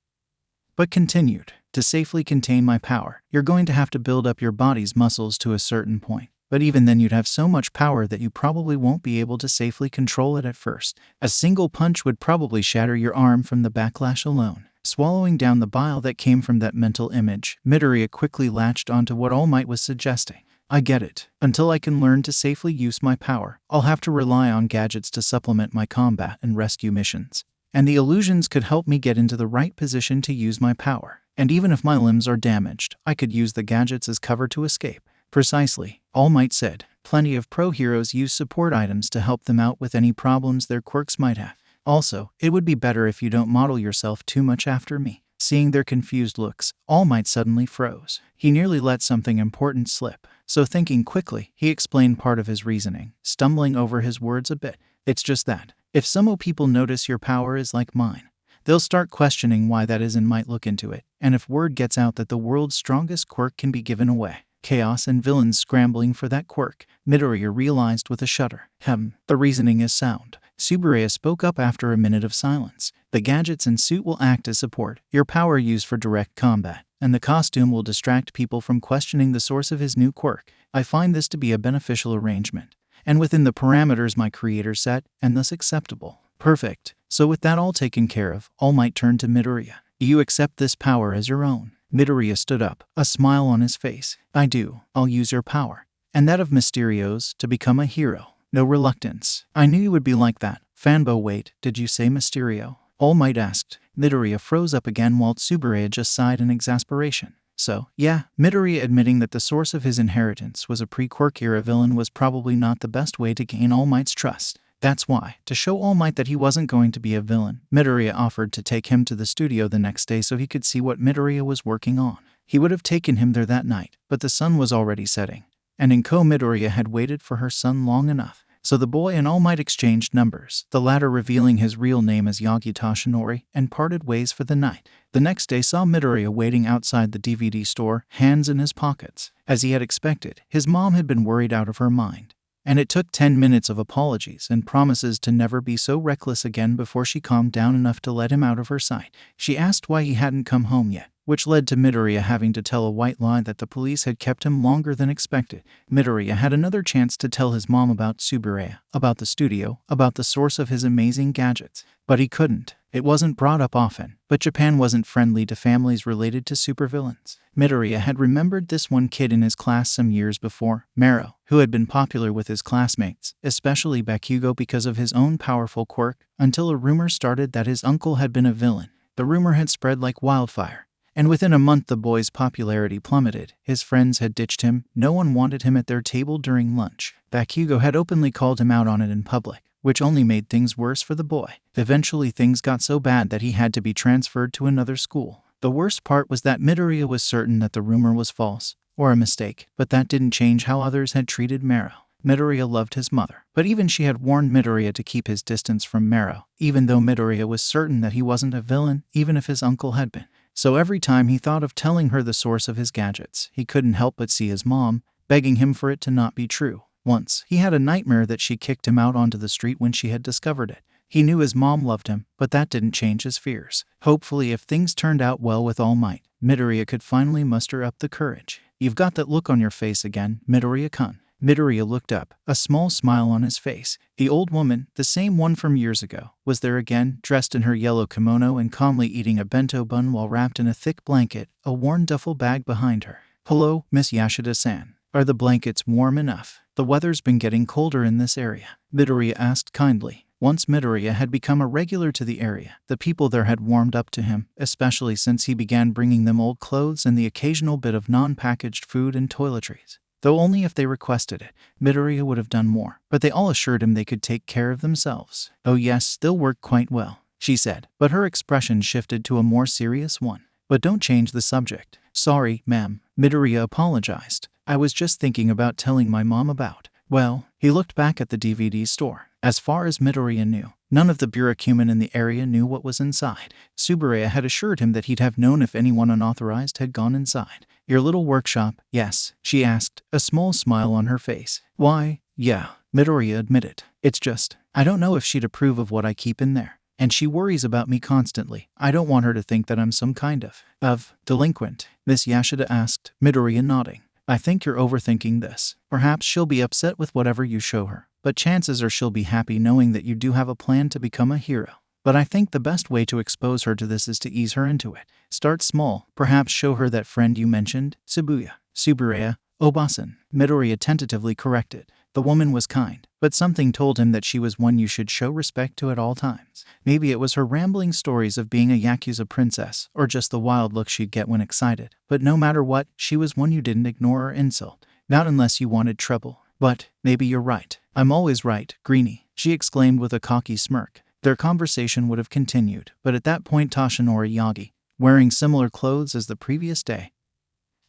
but continued. To safely contain my power, you're going to have to build up your body's muscles to a certain point. But even then you'd have so much power that you probably won't be able to safely control it at first. A single punch would probably shatter your arm from the backlash alone. Swallowing down the bile that came from that mental image, Midoriya quickly latched onto what All Might was suggesting. I get it. Until I can learn to safely use my power, I'll have to rely on gadgets to supplement my combat and rescue missions. And the illusions could help me get into the right position to use my power. And even if my limbs are damaged, I could use the gadgets as cover to escape. Precisely, All Might said. Plenty of pro heroes use support items to help them out with any problems their quirks might have. Also, it would be better if you don't model yourself too much after me. Seeing their confused looks, All Might suddenly froze. He nearly let something important slip. So thinking quickly, he explained part of his reasoning, stumbling over his words a bit. It's just that, if some people notice your power is like mine, they'll start questioning why that is and might look into it. And if word gets out that the world's strongest quirk can be given away, chaos and villains scrambling for that quirk, Midoriya realized with a shudder. The reasoning is sound. Subaraya spoke up after a minute of silence. The gadgets and suit will act as support, your power used for direct combat, and the costume will distract people from questioning the source of his new quirk. I find this to be a beneficial arrangement, and within the parameters my creator set, and thus acceptable. Perfect. So with that all taken care of, All Might turned to Midoriya. Do you accept this power as your own? Midoriya stood up, a smile on his face. I do. I'll use your power, and that of Mysterio's, to become a hero. No reluctance. I knew you would be like that. Fanbo, wait, did you say Mysterio? All Might asked. Midoriya froze up again while Subaraya just sighed in exasperation. So, yeah, Midoriya admitting that the source of his inheritance was a pre-quirk era villain was probably not the best way to gain All Might's trust. That's why, to show All Might that he wasn't going to be a villain, Midoriya offered to take him to the studio the next day so he could see what Midoriya was working on. He would have taken him there that night, but the sun was already setting, and 𝐀𝐦 Midoriya had waited for her son long enough. So the boy and All Might exchanged numbers, the latter revealing his real name as Yagi Toshinori, and parted ways for the night. The next day saw Midoriya waiting outside the DVD store, hands in his pockets. As he had expected, his mom had been worried out of her mind, and it took 10 minutes of apologies and promises to never be so reckless again before she calmed down enough to let him out of her sight. She asked why he hadn't come home yet, which led to Midoriya having to tell a white lie that the police had kept him longer than expected. Midoriya had another chance to tell his mom about Subaraya, about the studio, about the source of his amazing gadgets, but he couldn't. It wasn't brought up often, but Japan wasn't friendly to families related to supervillains. Midoriya had remembered this one kid in his class some years before, Mero, who had been popular with his classmates, especially Bakugo because of his own powerful quirk, until a rumor started that his uncle had been a villain. The rumor had spread like wildfire, and within a month the boy's popularity plummeted. His friends had ditched him, no one wanted him at their table during lunch. Bakugo had openly called him out on it in public, which only made things worse for the boy. Eventually things got so bad that he had to be transferred to another school. The worst part was that Midoriya was certain that the rumor was false, or a mistake, but that didn't change how others had treated Mero. Midoriya loved his mother, but even she had warned Midoriya to keep his distance from Mero, even though Midoriya was certain that he wasn't a villain, even if his uncle had been. So every time he thought of telling her the source of his gadgets, he couldn't help but see his mom, begging him for it to not be true. Once, he had a nightmare that she kicked him out onto the street when she had discovered it. He knew his mom loved him, but that didn't change his fears. Hopefully, if things turned out well with All Might, Midoriya could finally muster up the courage. You've got that look on your face again, Midoriya-kun. Midoriya looked up, a small smile on his face. The old woman, the same one from years ago, was there again, dressed in her yellow kimono and calmly eating a bento bun while wrapped in a thick blanket, a worn duffel bag behind her. Hello, Miss Yashida-san. Are the blankets warm enough? The weather's been getting colder in this area, Midoriya asked kindly. Once Midoriya had become a regular to the area, the people there had warmed up to him, especially since he began bringing them old clothes and the occasional bit of non-packaged food and toiletries. Though only if they requested it, Midoriya would have done more, but they all assured him they could take care of themselves. Oh yes, they'll work quite well, she said, but her expression shifted to a more serious one. But don't change the subject. Sorry, ma'am, Midoriya apologized. I was just thinking about telling my mom about. Well, he looked back at the DVD store. As far as Midoriya knew, none of the bureaucramen in the area knew what was inside. Subaraya had assured him that he'd have known if anyone unauthorized had gone inside. Your little workshop, yes, she asked, a small smile on her face. Why, yeah, Midoriya admitted. It's just, I don't know if she'd approve of what I keep in there. And she worries about me constantly. I don't want her to think that I'm some kind of delinquent, Miss Yashida asked, Midoriya nodding. I think you're overthinking this. Perhaps she'll be upset with whatever you show her, but chances are she'll be happy knowing that you do have a plan to become a hero. But I think the best way to expose her to this is to ease her into it. Start small, perhaps show her that friend you mentioned, Suburaya, Obasan, Midoriya tentatively corrected. The woman was kind, but something told him that she was one you should show respect to at all times. Maybe it was her rambling stories of being a Yakuza princess, or just the wild look she'd get when excited. But no matter what, she was one you didn't ignore or insult. Not unless you wanted trouble. But maybe you're right. I'm always right, Greenie, she exclaimed with a cocky smirk. Their conversation would have continued, but at that point Toshinori Yagi, wearing similar clothes as the previous day,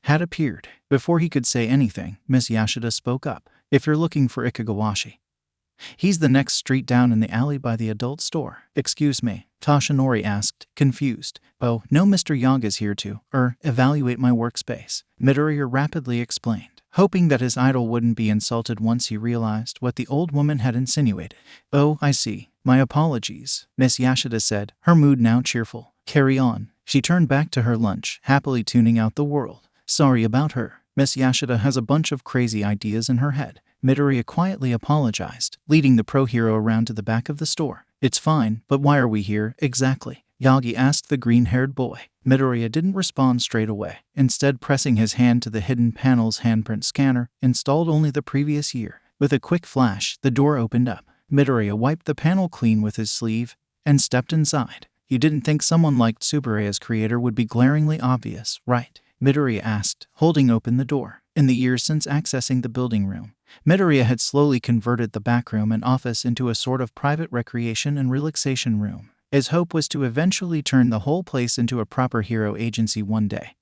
had appeared. Before he could say anything, Miss Yashida spoke up. If you're looking for Ikagawashi, he's the next street down in the alley by the adult store. Excuse me, Toshinori asked, confused. Oh, no, Mr. Yaga's here to, evaluate my workspace, Midoriya rapidly explained, hoping that his idol wouldn't be insulted once he realized what the old woman had insinuated. Oh, I see. My apologies, Miss Yashida said, her mood now cheerful. Carry on. She turned back to her lunch, happily tuning out the world. Sorry about her. Miss Yashida has a bunch of crazy ideas in her head. Midoriya quietly apologized, leading the pro hero around to the back of the store. It's fine, but why are we here, exactly? Yagi asked the green-haired boy. Midoriya didn't respond straight away. Instead, pressing his hand to the hidden panel's handprint scanner, installed only the previous year. With a quick flash, the door opened up. Midoriya wiped the panel clean with his sleeve and stepped inside. You didn't think someone like Tsuburaya's creator would be glaringly obvious, right? Midoriya asked, holding open the door. In the years since accessing the building room, Midoriya had slowly converted the back room and office into a sort of private recreation and relaxation room. His hope was to eventually turn the whole place into a proper hero agency one day.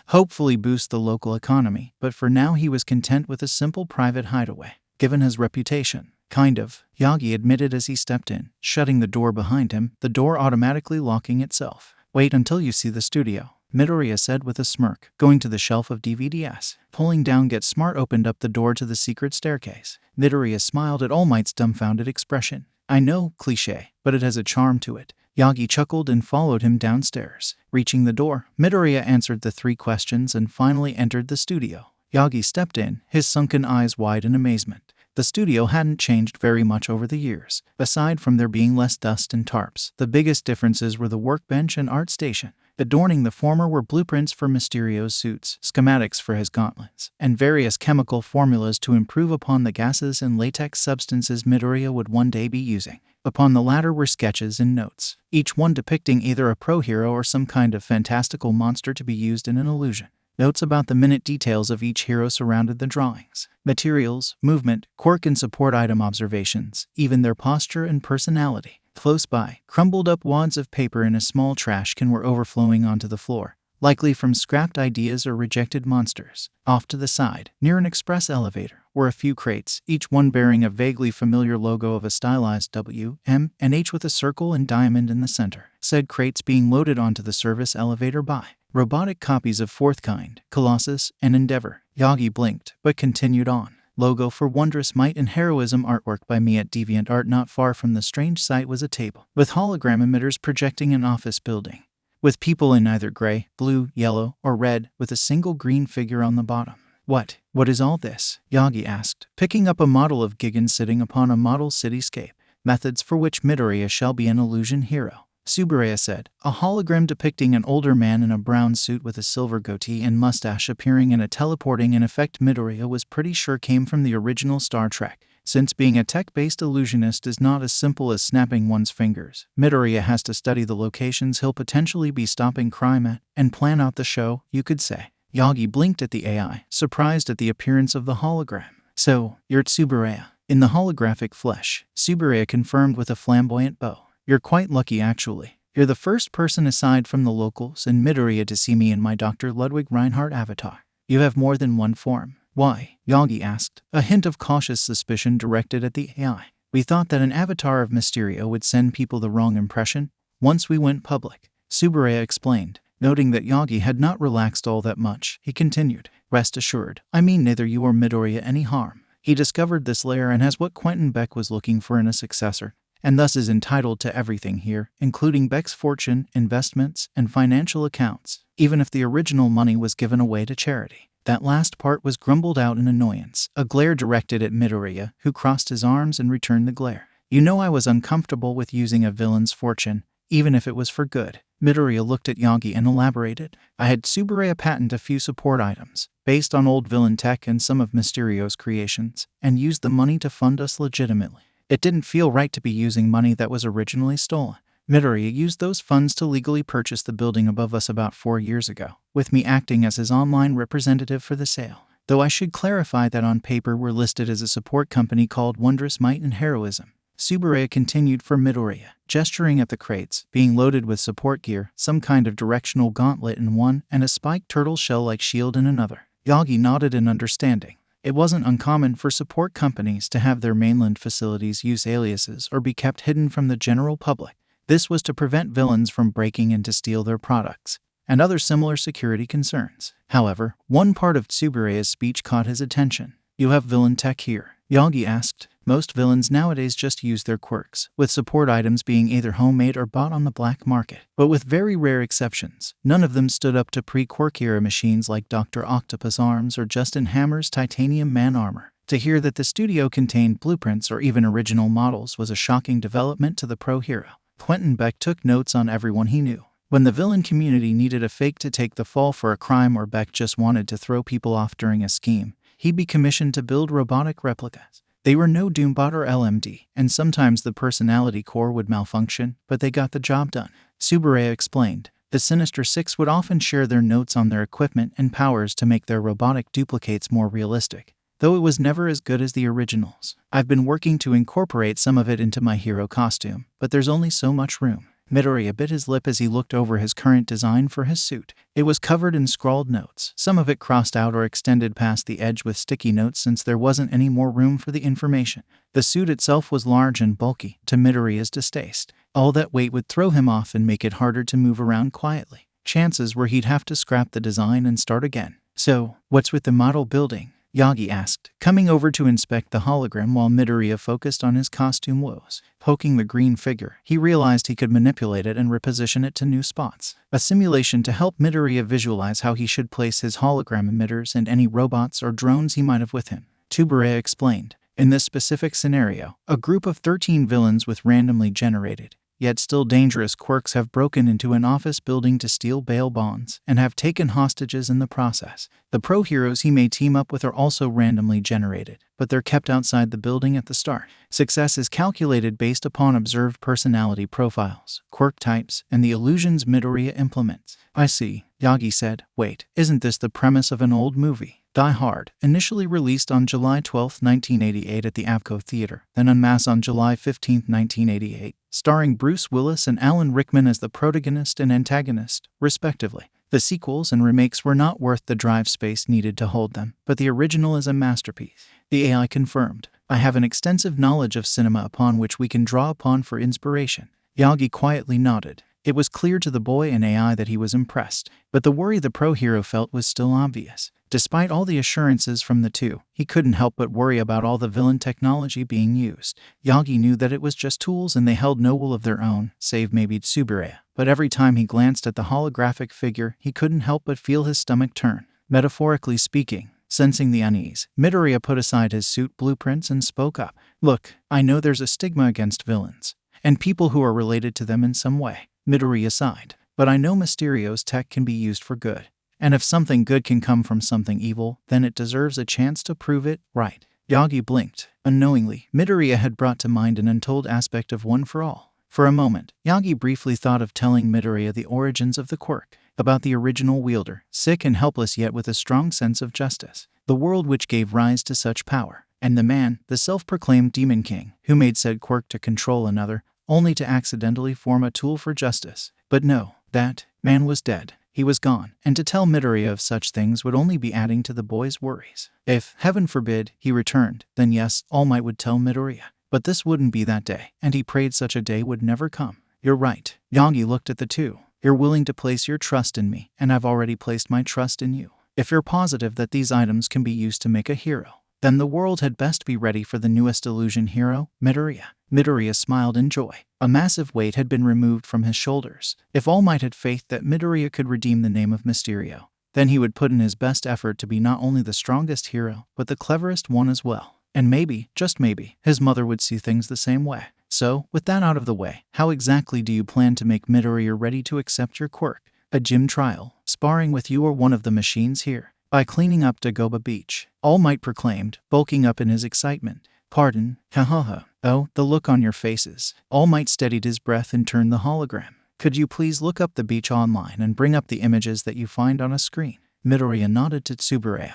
Hopefully boost the local economy, but for now he was content with a simple private hideaway. Given his reputation, Yagi admitted as he stepped in, shutting the door behind him, the door automatically locking itself. Wait until you see the studio, Midoriya said with a smirk, going to the shelf of DVDs. Pulling down Get Smart opened up the door to the secret staircase. Midoriya smiled at All Might's dumbfounded expression. I know, cliché, but it has a charm to it. Yagi chuckled and followed him downstairs. Reaching the door, Midoriya answered the 3 questions and finally entered the studio. Yagi stepped in, his sunken eyes wide in amazement. The studio hadn't changed very much over the years. Aside from there being less dust and tarps, the biggest differences were the workbench and art station. Adorning the former were blueprints for Mysterio's suits, schematics for his gauntlets, and various chemical formulas to improve upon the gases and latex substances Midoriya would one day be using. Upon the latter were sketches and notes, each one depicting either a pro hero or some kind of fantastical monster to be used in an illusion. Notes about the minute details of each hero surrounded the drawings. Materials, movement, quirk and support item observations, even their posture and personality. Close by, crumbled up wads of paper in a small trash can were overflowing onto the floor, likely from scrapped ideas or rejected monsters. Off to the side, near an express elevator, were a few crates, each one bearing a vaguely familiar logo of a stylized W, M, and H with a circle and diamond in the center. Said crates being loaded onto the service elevator by robotic copies of Fourth Kind, Colossus, and Endeavor. Yagi blinked, but continued on. Logo for Wondrous Might and Heroism artwork by me at DeviantArt. Not far from the strange site was a table, with hologram emitters projecting an office building, with people in either gray, blue, yellow, or red, with a single green figure on the bottom. What is all this? Yagi asked, picking up a model of Gigan sitting upon a model cityscape. Methods for which Midoriya shall be an illusion hero, Suburaya said, a hologram depicting an older man in a brown suit with a silver goatee and mustache appearing in a teleporting in effect Midoriya was pretty sure came from the original Star Trek. Since being a tech-based illusionist is not as simple as snapping one's fingers, Midoriya has to study the locations he'll potentially be stopping crime at, and plan out the show, you could say. Yagi blinked at the AI, surprised at the appearance of the hologram. So, you're Tsuburaya. In the holographic flesh, Suburaya confirmed with a flamboyant bow. You're quite lucky actually. You're the first person aside from the locals and Midoriya to see me in my Dr. Ludwig Reinhardt avatar. You have more than one form. Why? Yagi asked, a hint of cautious suspicion directed at the AI. We thought that an avatar of Mysterio would send people the wrong impression once we went public, Suburaya explained. Noting that Yagi had not relaxed all that much, he continued, rest assured, I mean neither you or Midoriya any harm. He discovered this lair and has what 𝐴𝐻𝐻 was looking for in a successor, and thus is entitled to everything here, including Beck's fortune, investments, and financial accounts, even if the original money was given away to charity. That last part was grumbled out in annoyance, a glare directed at Midoriya, who crossed his arms and returned the glare. You know I was uncomfortable with using a villain's fortune, even if it was for good. Midoriya looked at Yagi and elaborated. I had 𝗬𝗲𝗡 patent a few support items, based on old villain tech and some of Mysterio's creations, and used the money to fund us legitimately. It didn't feel right to be using money that was originally stolen. Midoriya used those funds to legally purchase the building above us about 4 years ago, with me acting as his online representative for the sale. Though I should clarify that on paper we're listed as a support company called Wondrous Might and Heroism. 𝗬𝗲𝗡 continued for Midoriya, gesturing at the crates, being loaded with support gear, some kind of directional gauntlet in one, and a spiked turtle shell-like shield in another. Yagi nodded in understanding. It wasn't uncommon for support companies to have their mainland facilities use aliases or be kept hidden from the general public. This was to prevent villains from breaking in to steal their products, and other similar security concerns. However, one part of 𝗬𝗲𝗡's speech caught his attention. You have villain tech here? Yagi asked. Most villains nowadays just use their quirks, with support items being either homemade or bought on the black market. But with very rare exceptions, none of them stood up to pre-Quirk era machines like Dr. Octopus arms or Justin Hammer's titanium man armor. To hear that the studio contained blueprints or even original models was a shocking development to the pro hero. 𝗵𝗏 took notes on everyone he knew. When the villain community needed a fake to take the fall for a crime or Beck just wanted to throw people off during a scheme, he'd be commissioned to build robotic replicas. They were no Doombot or LMD, and sometimes the personality core would malfunction, but they got the job done. 𝗬𝗲𝗡 explained. The Sinister Six would often share their notes on their equipment and powers to make their robotic duplicates more realistic, though it was never as good as the originals. I've been working to incorporate some of it into my hero costume, but there's only so much room. Midoriya bit his lip as he looked over his current design for his suit. It was covered in scrawled notes, some of it crossed out or extended past the edge with sticky notes since there wasn't any more room for the information. The suit itself was large and bulky, to Midoriya's distaste. All that weight would throw him off and make it harder to move around quietly. Chances were he'd have to scrap the design and start again. So, what's with the model building? Yagi asked, coming over to inspect the hologram while Midoriya focused on his costume woes. Poking the green figure, he realized he could manipulate it and reposition it to new spots. A simulation to help Midoriya visualize how he should place his hologram emitters and any robots or drones he might have with him. 𝗬𝗲𝗡 explained. In this specific scenario, a group of 13 villains with randomly generated, yet still dangerous quirks have broken into an office building to steal bail bonds and have taken hostages in the process. The pro heroes he may team up with are also randomly generated, but they're kept outside the building at the start. Success is calculated based upon observed personality profiles, quirk types, and the illusions Midoriya implements. I see, Yagi said. Wait, isn't this the premise of an old movie? Die Hard, initially released on July 12, 1988 at the APCO Theater, then en masse on July 15, 1988, starring Bruce Willis and Alan Rickman as the protagonist and antagonist, respectively. The sequels and remakes were not worth the drive space needed to hold them, but the original is a masterpiece. The AI confirmed. I have an extensive knowledge of cinema upon which we can draw upon for inspiration. Yagi quietly nodded. It was clear to the boy and AI that he was impressed, but the worry the pro hero felt was still obvious. Despite all the assurances from the two, he couldn't help but worry about all the villain technology being used. Yagi knew that it was just tools and they held no will of their own, save maybe 𝗬𝗲𝗡. But every time he glanced at the holographic figure, he couldn't help but feel his stomach turn. Metaphorically speaking, sensing the unease, Midoriya put aside his suit blueprints and spoke up. Look, I know there's a stigma against villains, and people who are related to them in some way. Midoriya sighed. But I know Mysterio's tech can be used for good. And if something good can come from something evil, then it deserves a chance to prove it right. Yagi blinked. Unknowingly, Midoriya had brought to mind an untold aspect of One for All. For a moment, Yagi briefly thought of telling Midoriya the origins of the quirk, about the original wielder, sick and helpless yet with a strong sense of justice, the world which gave rise to such power, and the man, the self-proclaimed Demon King, who made said quirk to control another, only to accidentally form a tool for justice. But no, that man was dead. He was gone, and to tell Midoriya of such things would only be adding to the boy's worries. If, heaven forbid, he returned, then yes, All Might would tell Midoriya. But this wouldn't be that day, and he prayed such a day would never come. You're right. Yagi looked at the two. You're willing to place your trust in me, and I've already placed my trust in you. If you're positive that these items can be used to make a hero, Then the world had best be ready for the newest illusion hero, Midoriya. Midoriya smiled in joy. A massive weight had been removed from his shoulders. If All Might had faith that Midoriya could redeem the name of Mysterio, then he would put in his best effort to be not only the strongest hero, but the cleverest one as well. And maybe, just maybe, his mother would see things the same way. So, with that out of the way, how exactly do you plan to make Midoriya ready to accept your quirk? A gym trial, sparring with you or one of the machines here? By cleaning up Dagobah Beach, All Might proclaimed, bulking up in his excitement. Pardon, hahaha. Oh, the look on your faces. All Might steadied his breath and turned the hologram. Could you please look up the beach online and bring up the images that you find on a screen? Midoriya nodded to 𝗬𝗲𝗧𝗏,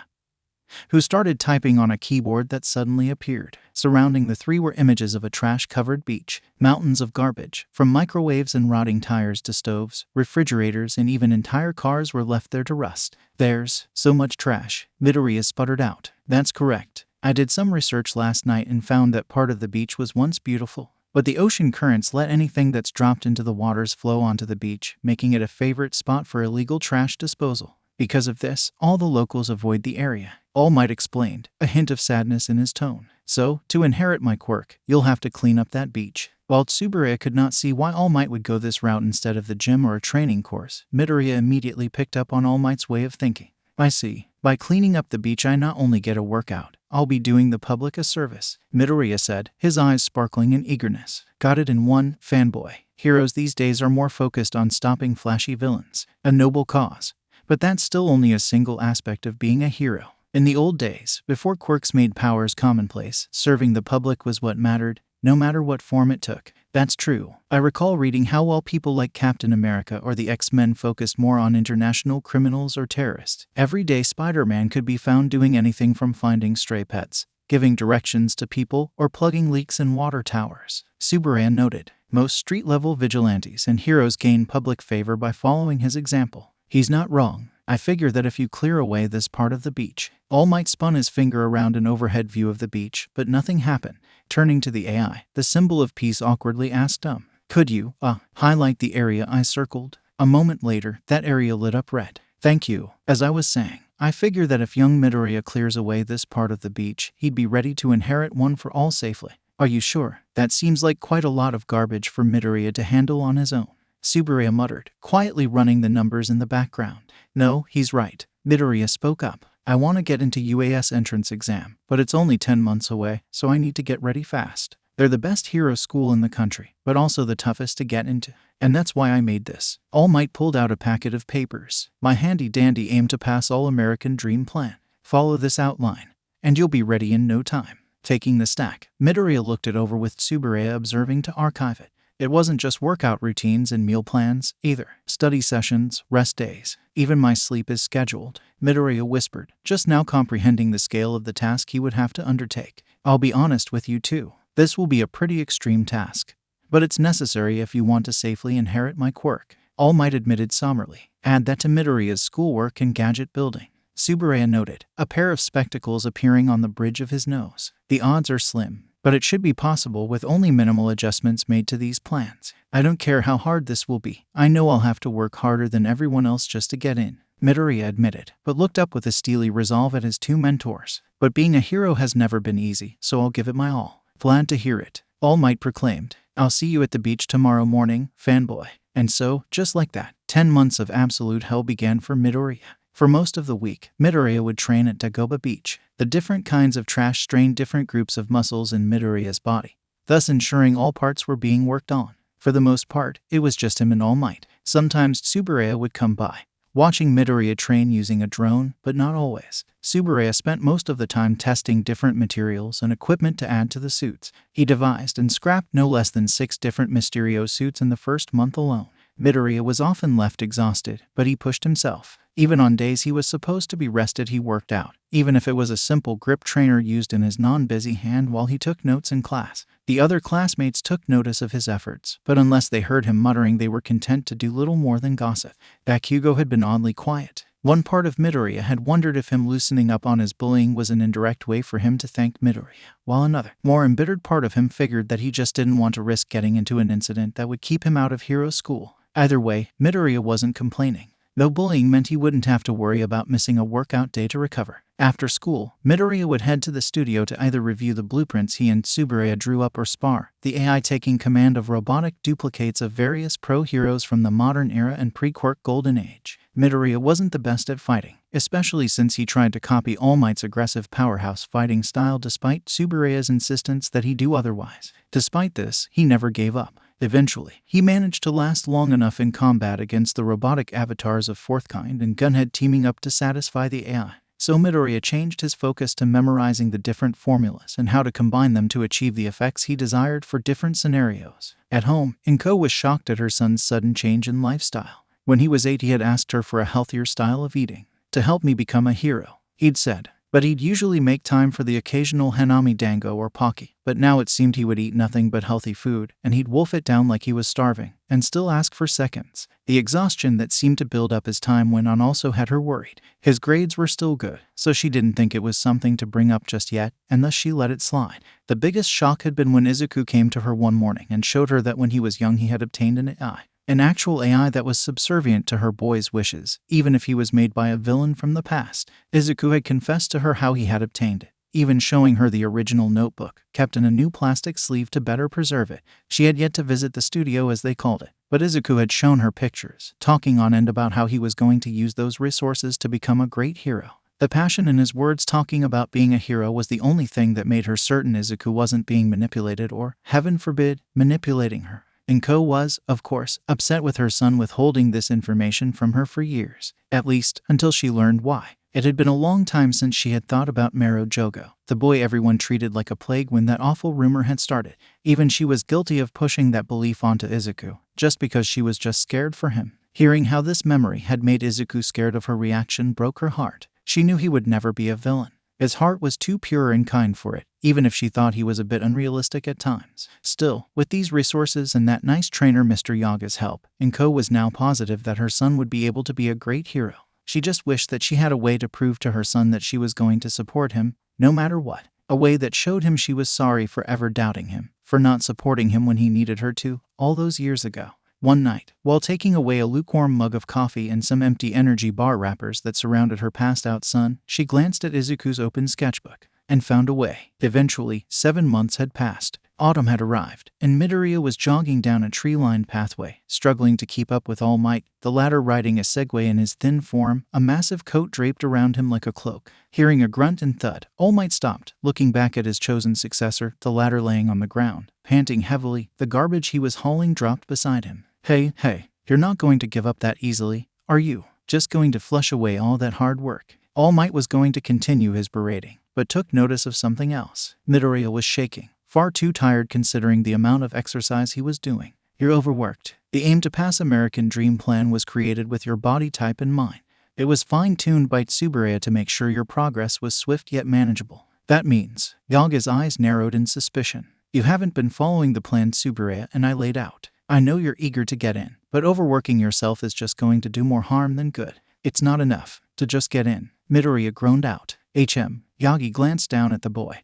who started typing on a keyboard that suddenly appeared. Surrounding the three were images of a trash-covered beach, mountains of garbage, from microwaves and rotting tires to stoves, refrigerators, and even entire cars were left there to rust. There's so much trash, Midoriya sputtered out. That's correct. I did some research last night and found that part of the beach was once beautiful, but the ocean currents let anything that's dropped into the waters flow onto the beach, making it a favorite spot for illegal trash disposal. Because of this, all the locals avoid the area. All Might explained, a hint of sadness in his tone. So, to inherit my quirk, you'll have to clean up that beach. While 𝗬𝗲𝗧𝗏 could not see why All Might would go this route instead of the gym or a training course, Midoriya immediately picked up on All Might's way of thinking. I see. By cleaning up the beach I not only get a workout, I'll be doing the public a service, Midoriya said, his eyes sparkling in eagerness. Got it in one, fanboy. Heroes these days are more focused on stopping flashy villains. A noble cause. But that's still only a single aspect of being a hero. In the old days, before quirks made powers commonplace, serving the public was what mattered, no matter what form it took. That's true. I recall reading how well people like Captain America or the X-Men focused more on international criminals or terrorists. Every day Spider-Man could be found doing anything from finding stray pets, giving directions to people, or plugging leaks in water towers. 𝗬𝗲𝗧𝗏 noted, most street-level vigilantes and heroes gain public favor by following his example. He's not wrong. I figure that if you clear away this part of the beach. All Might spun his finger around an overhead view of the beach, but nothing happened. Turning to the AI, the symbol of peace awkwardly asked could you, highlight the area I circled? A moment later, that area lit up red. Thank you. As I was saying, I figure that if young Midoriya clears away this part of the beach, he'd be ready to inherit one for all safely. Are you sure? That seems like quite a lot of garbage for Midoriya to handle on his own. 𝗬𝗲𝗧𝗏 muttered, quietly running the numbers in the background. No, he's right. Midoriya spoke up. I want to get into UAS entrance exam, but it's only 10 months away, so I need to get ready fast. They're the best hero school in the country, but also the toughest to get into. And that's why I made this. All Might pulled out a packet of papers. My handy-dandy aim to pass all-American dream plan. Follow this outline, and you'll be ready in no time. Taking the stack, Midoriya looked it over with 𝗬𝗲𝗧𝗏 observing to archive it. It wasn't just workout routines and meal plans, either. Study sessions, rest days, even my sleep is scheduled, Midoriya whispered, just now comprehending the scale of the task he would have to undertake. I'll be honest with you too. This will be a pretty extreme task. But it's necessary if you want to safely inherit my quirk. All Might admitted somberly. Add that to Midoriya's schoolwork and gadget building. 𝗬𝗲𝗧𝗏 noted, a pair of spectacles appearing on the bridge of his nose. The odds are slim, but it should be possible with only minimal adjustments made to these plans. I don't care how hard this will be. I know I'll have to work harder than everyone else just to get in, Midoriya admitted, but looked up with a steely resolve at his two mentors. But being a hero has never been easy, so I'll give it my all. Glad to hear it, All Might proclaimed. I'll see you at the beach tomorrow morning, fanboy. And so, just like that, 10 months of absolute hell began for Midoriya. For most of the week, Midoriya would train at Dagobah Beach. The different kinds of trash strained different groups of muscles in Midoriya's body, thus ensuring all parts were being worked on. For the most part, it was just him and All Might. Sometimes 𝗬𝗲𝗧𝗏 would come by, watching Midoriya train using a drone, but not always. 𝗬𝗲𝗧𝗏 spent most of the time testing different materials and equipment to add to the suits. He devised and scrapped no less than 6 different Mysterio suits in the first month alone. Midoriya was often left exhausted, but he pushed himself. Even on days he was supposed to be rested, he worked out, even if it was a simple grip trainer used in his non-busy hand while he took notes in class. The other classmates took notice of his efforts, but unless they heard him muttering, they were content to do little more than gossip. Bakugo had been oddly quiet. One part of Midoriya had wondered if him loosening up on his bullying was an indirect way for him to thank Midoriya, while another, more embittered part of him figured that he just didn't want to risk getting into an incident that would keep him out of hero school. Either way, Midoriya wasn't complaining. Though bullying meant he wouldn't have to worry about missing a workout day to recover. After school, Midoriya would head to the studio to either review the blueprints he and 𝗬𝗪 drew up or spar, the AI taking command of robotic duplicates of various pro-heroes from the modern era and pre-Quirk golden age. Midoriya wasn't the best at fighting, especially since he tried to copy All Might's aggressive powerhouse fighting style despite 𝗬𝗪's insistence that he do otherwise. Despite this, he never gave up. Eventually, he managed to last long enough in combat against the robotic avatars of Fourth Kind and Gunhead teaming up to satisfy the AI. So Midoriya changed his focus to memorizing the different formulas and how to combine them to achieve the effects he desired for different scenarios. At home, 𝐀𝐦 was shocked at her son's sudden change in lifestyle. When he was 8, he had asked her for a healthier style of eating, to help me become a hero, he'd said. But he'd usually make time for the occasional hanami dango or pocky. But now it seemed he would eat nothing but healthy food, and he'd wolf it down like he was starving, and still ask for seconds. The exhaustion that seemed to build up as time went on also had her worried. His grades were still good, so she didn't think it was something to bring up just yet, and thus she let it slide. The biggest shock had been when Izuku came to her one morning and showed her that when he was young he had obtained an AI. An actual AI that was subservient to her boy's wishes, even if he was made by a villain from the past. Izuku had confessed to her how he had obtained it, even showing her the original notebook, kept in a new plastic sleeve to better preserve it. She had yet to visit the studio as they called it, but Izuku had shown her pictures, talking on end about how he was going to use those resources to become a great hero. The passion in his words talking about being a hero was the only thing that made her certain Izuku wasn't being manipulated or, heaven forbid, manipulating her. 𝐀𝐦 was, of course, upset with her son withholding this information from her for years, at least until she learned why. It had been a long time since she had thought about 𝗲𝗏, the boy everyone treated like a plague when that awful rumor had started. Even she was guilty of pushing that belief onto Izuku, just because she was just scared for him. Hearing how this memory had made Izuku scared of her reaction broke her heart. She knew he would never be a villain. His heart was too pure and kind for it, even if she thought he was a bit unrealistic at times. Still, with these resources and that nice trainer Mr. Yaga's help, 𝐀𝐦 was now positive that her son would be able to be a great hero. She just wished that she had a way to prove to her son that she was going to support him, no matter what. A way that showed him she was sorry for ever doubting him, for not supporting him when he needed her to, all those years ago. One night, while taking away a lukewarm mug of coffee and some empty energy bar wrappers that surrounded her passed-out son, she glanced at Izuku's open sketchbook and found a way. Eventually, 7 months had passed. Autumn had arrived, and Midoriya was jogging down a tree-lined pathway, struggling to keep up with All Might, the latter riding a Segway in his thin form, a massive coat draped around him like a cloak. Hearing a grunt and thud, All Might stopped, looking back at his chosen successor, the latter laying on the ground, panting heavily, the garbage he was hauling dropped beside him. Hey, you're not going to give up that easily, are you? Just going to flush away all that hard work? All Might was going to continue his berating, but took notice of something else. Midoriya was shaking, far too tired considering the amount of exercise he was doing. You're overworked. The aim to pass American Dream Plan was created with your body type in mind. It was fine-tuned by 𝗬𝗪 to make sure your progress was swift yet manageable. That means, Yaga's eyes narrowed in suspicion. You haven't been following the plan 𝗬𝗪 and I laid out. I know you're eager to get in, but overworking yourself is just going to do more harm than good. It's not enough to just get in. Midoriya groaned out. Yagi glanced down at the boy,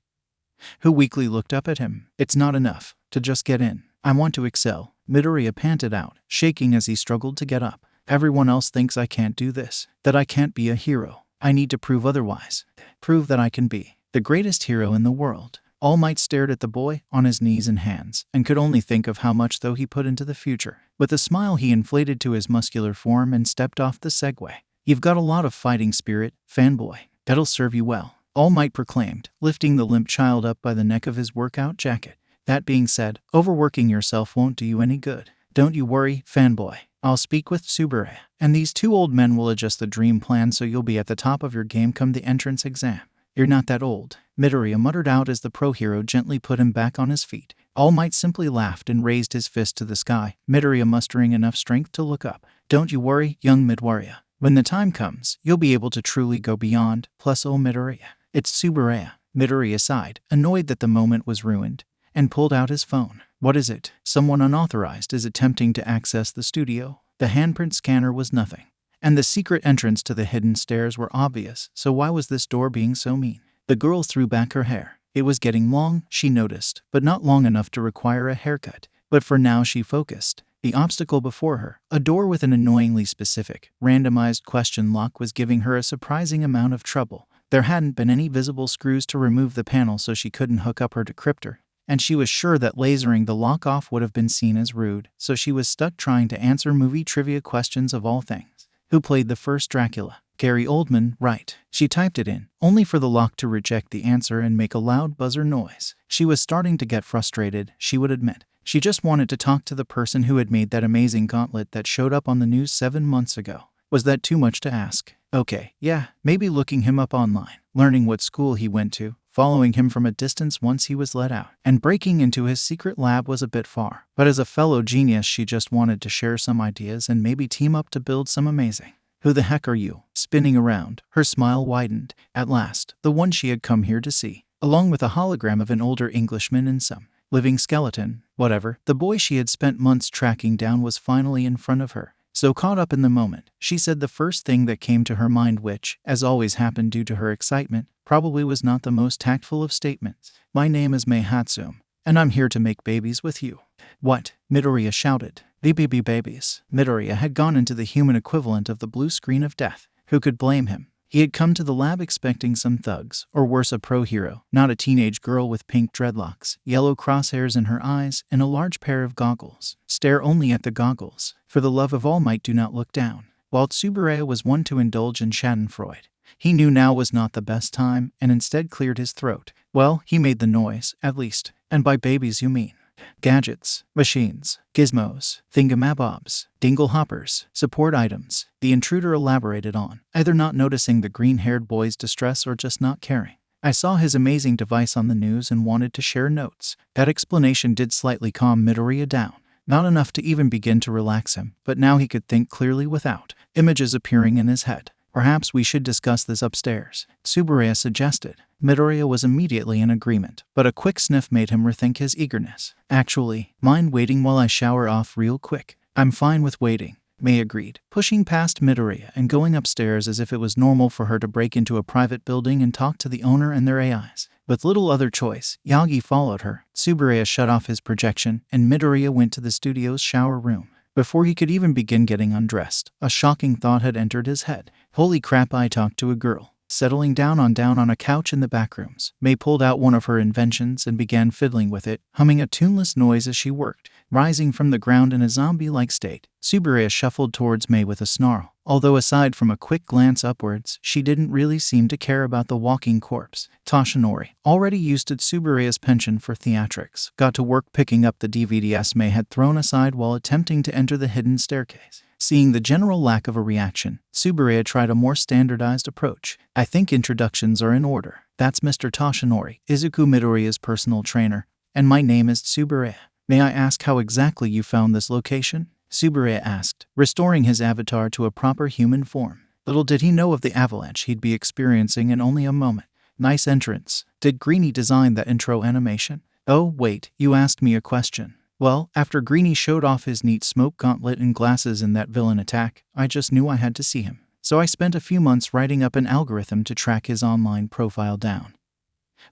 who weakly looked up at him. It's not enough to just get in. I want to excel. Midoriya panted out, shaking as he struggled to get up. Everyone else thinks I can't do this, that I can't be a hero. I need to prove otherwise. Prove that I can be the greatest hero in the world. All Might stared at the boy, on his knees and hands, and could only think of how much though he put into the future. With a smile he inflated to his muscular form and stepped off the Segway. You've got a lot of fighting spirit, fanboy. That'll serve you well, All Might proclaimed, lifting the limp child up by the neck of his workout jacket. That being said, overworking yourself won't do you any good. Don't you worry, fanboy. I'll speak with 𝗬𝗪, and these 2 old men will adjust the dream plan so you'll be at the top of your game come the entrance exam. You're not that old, Midoriya muttered out as the pro-hero gently put him back on his feet. All Might simply laughed and raised his fist to the sky, Midoriya mustering enough strength to look up. Don't you worry, young Midoriya. When the time comes, you'll be able to truly go beyond, plus Midoriya. It's 𝗬𝗪. Midoriya sighed, annoyed that the moment was ruined, and pulled out his phone. What is it? Someone unauthorized is attempting to access the studio. The handprint scanner was nothing, and the secret entrance to the hidden stairs were obvious, so why was this door being so mean? The girl threw back her hair. It was getting long, she noticed, but not long enough to require a haircut. But for now she focused. The obstacle before her, a door with an annoyingly specific, randomized question lock, was giving her a surprising amount of trouble. There hadn't been any visible screws to remove the panel, so she couldn't hook up her decryptor, and she was sure that lasering the lock off would have been seen as rude, so she was stuck trying to answer movie trivia questions of all things. Who played the first Dracula? Gary Oldman, right. She typed it in, only for the lock to reject the answer and make a loud buzzer noise. She was starting to get frustrated, she would admit. She just wanted to talk to the person who had made that amazing gauntlet that showed up on the news 7 months ago. Was that too much to ask? Okay, yeah, maybe looking him up online, learning what school he went to, following him from a distance once he was let out, and breaking into his secret lab was a bit far. But as a fellow genius, she just wanted to share some ideas and maybe team up to build some amazing. Who the heck are you? Spinning around, her smile widened. At last, the one she had come here to see, along with a hologram of an older Englishman and some living skeleton, whatever. The boy she had spent months tracking down was finally in front of her. So caught up in the moment, she said the first thing that came to her mind, which, as always happened due to her excitement, probably was not the most tactful of statements. My name is 𝐬𝐻𝐸𝐬, and I'm here to make babies with you. What? Midoriya shouted. Babies. Midoriya had gone into the human equivalent of the blue screen of death. Who could blame him? He had come to the lab expecting some thugs, or worse, a pro hero, not a teenage girl with pink dreadlocks, yellow crosshairs in her eyes, and a large pair of goggles. Stare only at the goggles. For the love of all might, do not look down. While Midoriya was one to indulge in schadenfreude, he knew now was not the best time, and instead cleared his throat. Well, he made the noise, at least. And by babies you mean gadgets, machines, gizmos, thingamabobs, dingle hoppers, support items, the intruder elaborated on, either not noticing the green-haired boy's distress or just not caring. I saw his amazing device on the news and wanted to share notes. That explanation did slightly calm Midoriya down. Not enough to even begin to relax him, but now he could think clearly without images appearing in his head. Perhaps we should discuss this upstairs, Midoriya suggested. Midoriya was immediately in agreement, but a quick sniff made him rethink his eagerness. Actually, mind waiting while I shower off real quick? I'm fine with waiting, May agreed, pushing past Midoriya and going upstairs as if it was normal for her to break into a private building and talk to the owner and their AIs. With little other choice, Yagi followed her. Midoriya shut off his projection, and Midoriya went to the studio's shower room. Before he could even begin getting undressed, a shocking thought had entered his head. Holy crap, I talked to a girl. Settling down on a couch in the back rooms, May pulled out one of her inventions and began fiddling with it, humming a tuneless noise as she worked. Rising from the ground in a zombie-like state, Midoriya shuffled towards May with a snarl. Although aside from a quick glance upwards, she didn't really seem to care about the walking corpse. Toshinori, already used to Midoriya's penchant for theatrics, got to work picking up the DVDs May had thrown aside while attempting to enter the hidden staircase. Seeing the general lack of a reaction, Midoriya tried a more standardized approach. I think introductions are in order. That's Mr. Toshinori, Izuku Midoriya's personal trainer, and my name is Midoriya. May I ask how exactly you found this location? Midoriya asked, restoring his avatar to a proper human form. Little did he know of the avalanche he'd be experiencing in only a moment. Nice entrance. Did Greeny design that intro animation? Oh, wait, you asked me a question. Well, after Greeny showed off his neat smoke gauntlet and glasses in that villain attack, I just knew I had to see him. So I spent a few months writing up an algorithm to track his online profile down.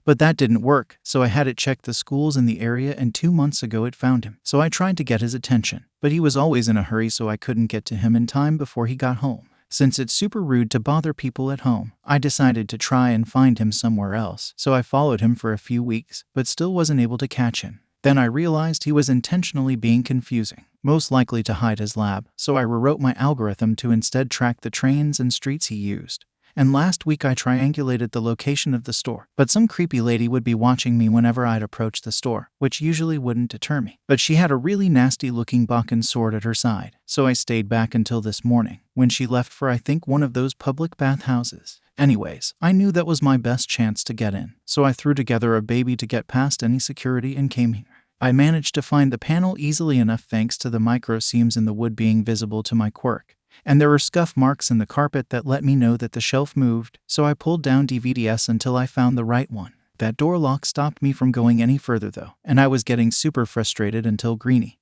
But that didn't work, so I had it check the schools in the area, and 2 months ago it found him. So I tried to get his attention, but he was always in a hurry, so I couldn't get to him in time before he got home. Since it's super rude to bother people at home, I decided to try and find him somewhere else. So I followed him for a few weeks, but still wasn't able to catch him. Then I realized he was intentionally being confusing, most likely to hide his lab, so I rewrote my algorithm to instead track the trains and streets he used. And last week I triangulated the location of the store, but some creepy lady would be watching me whenever I'd approach the store, which usually wouldn't deter me. But she had a really nasty-looking Bakken sword at her side, so I stayed back until this morning, when she left for I think one of those public bathhouses. Anyways, I knew that was my best chance to get in, so I threw together a baby to get past any security and came here. I managed to find the panel easily enough thanks to the micro seams in the wood being visible to my quirk. And there were scuff marks in the carpet that let me know that the shelf moved, so I pulled down DVDs until I found the right one. That door lock stopped me from going any further though, and I was getting super frustrated until Greeny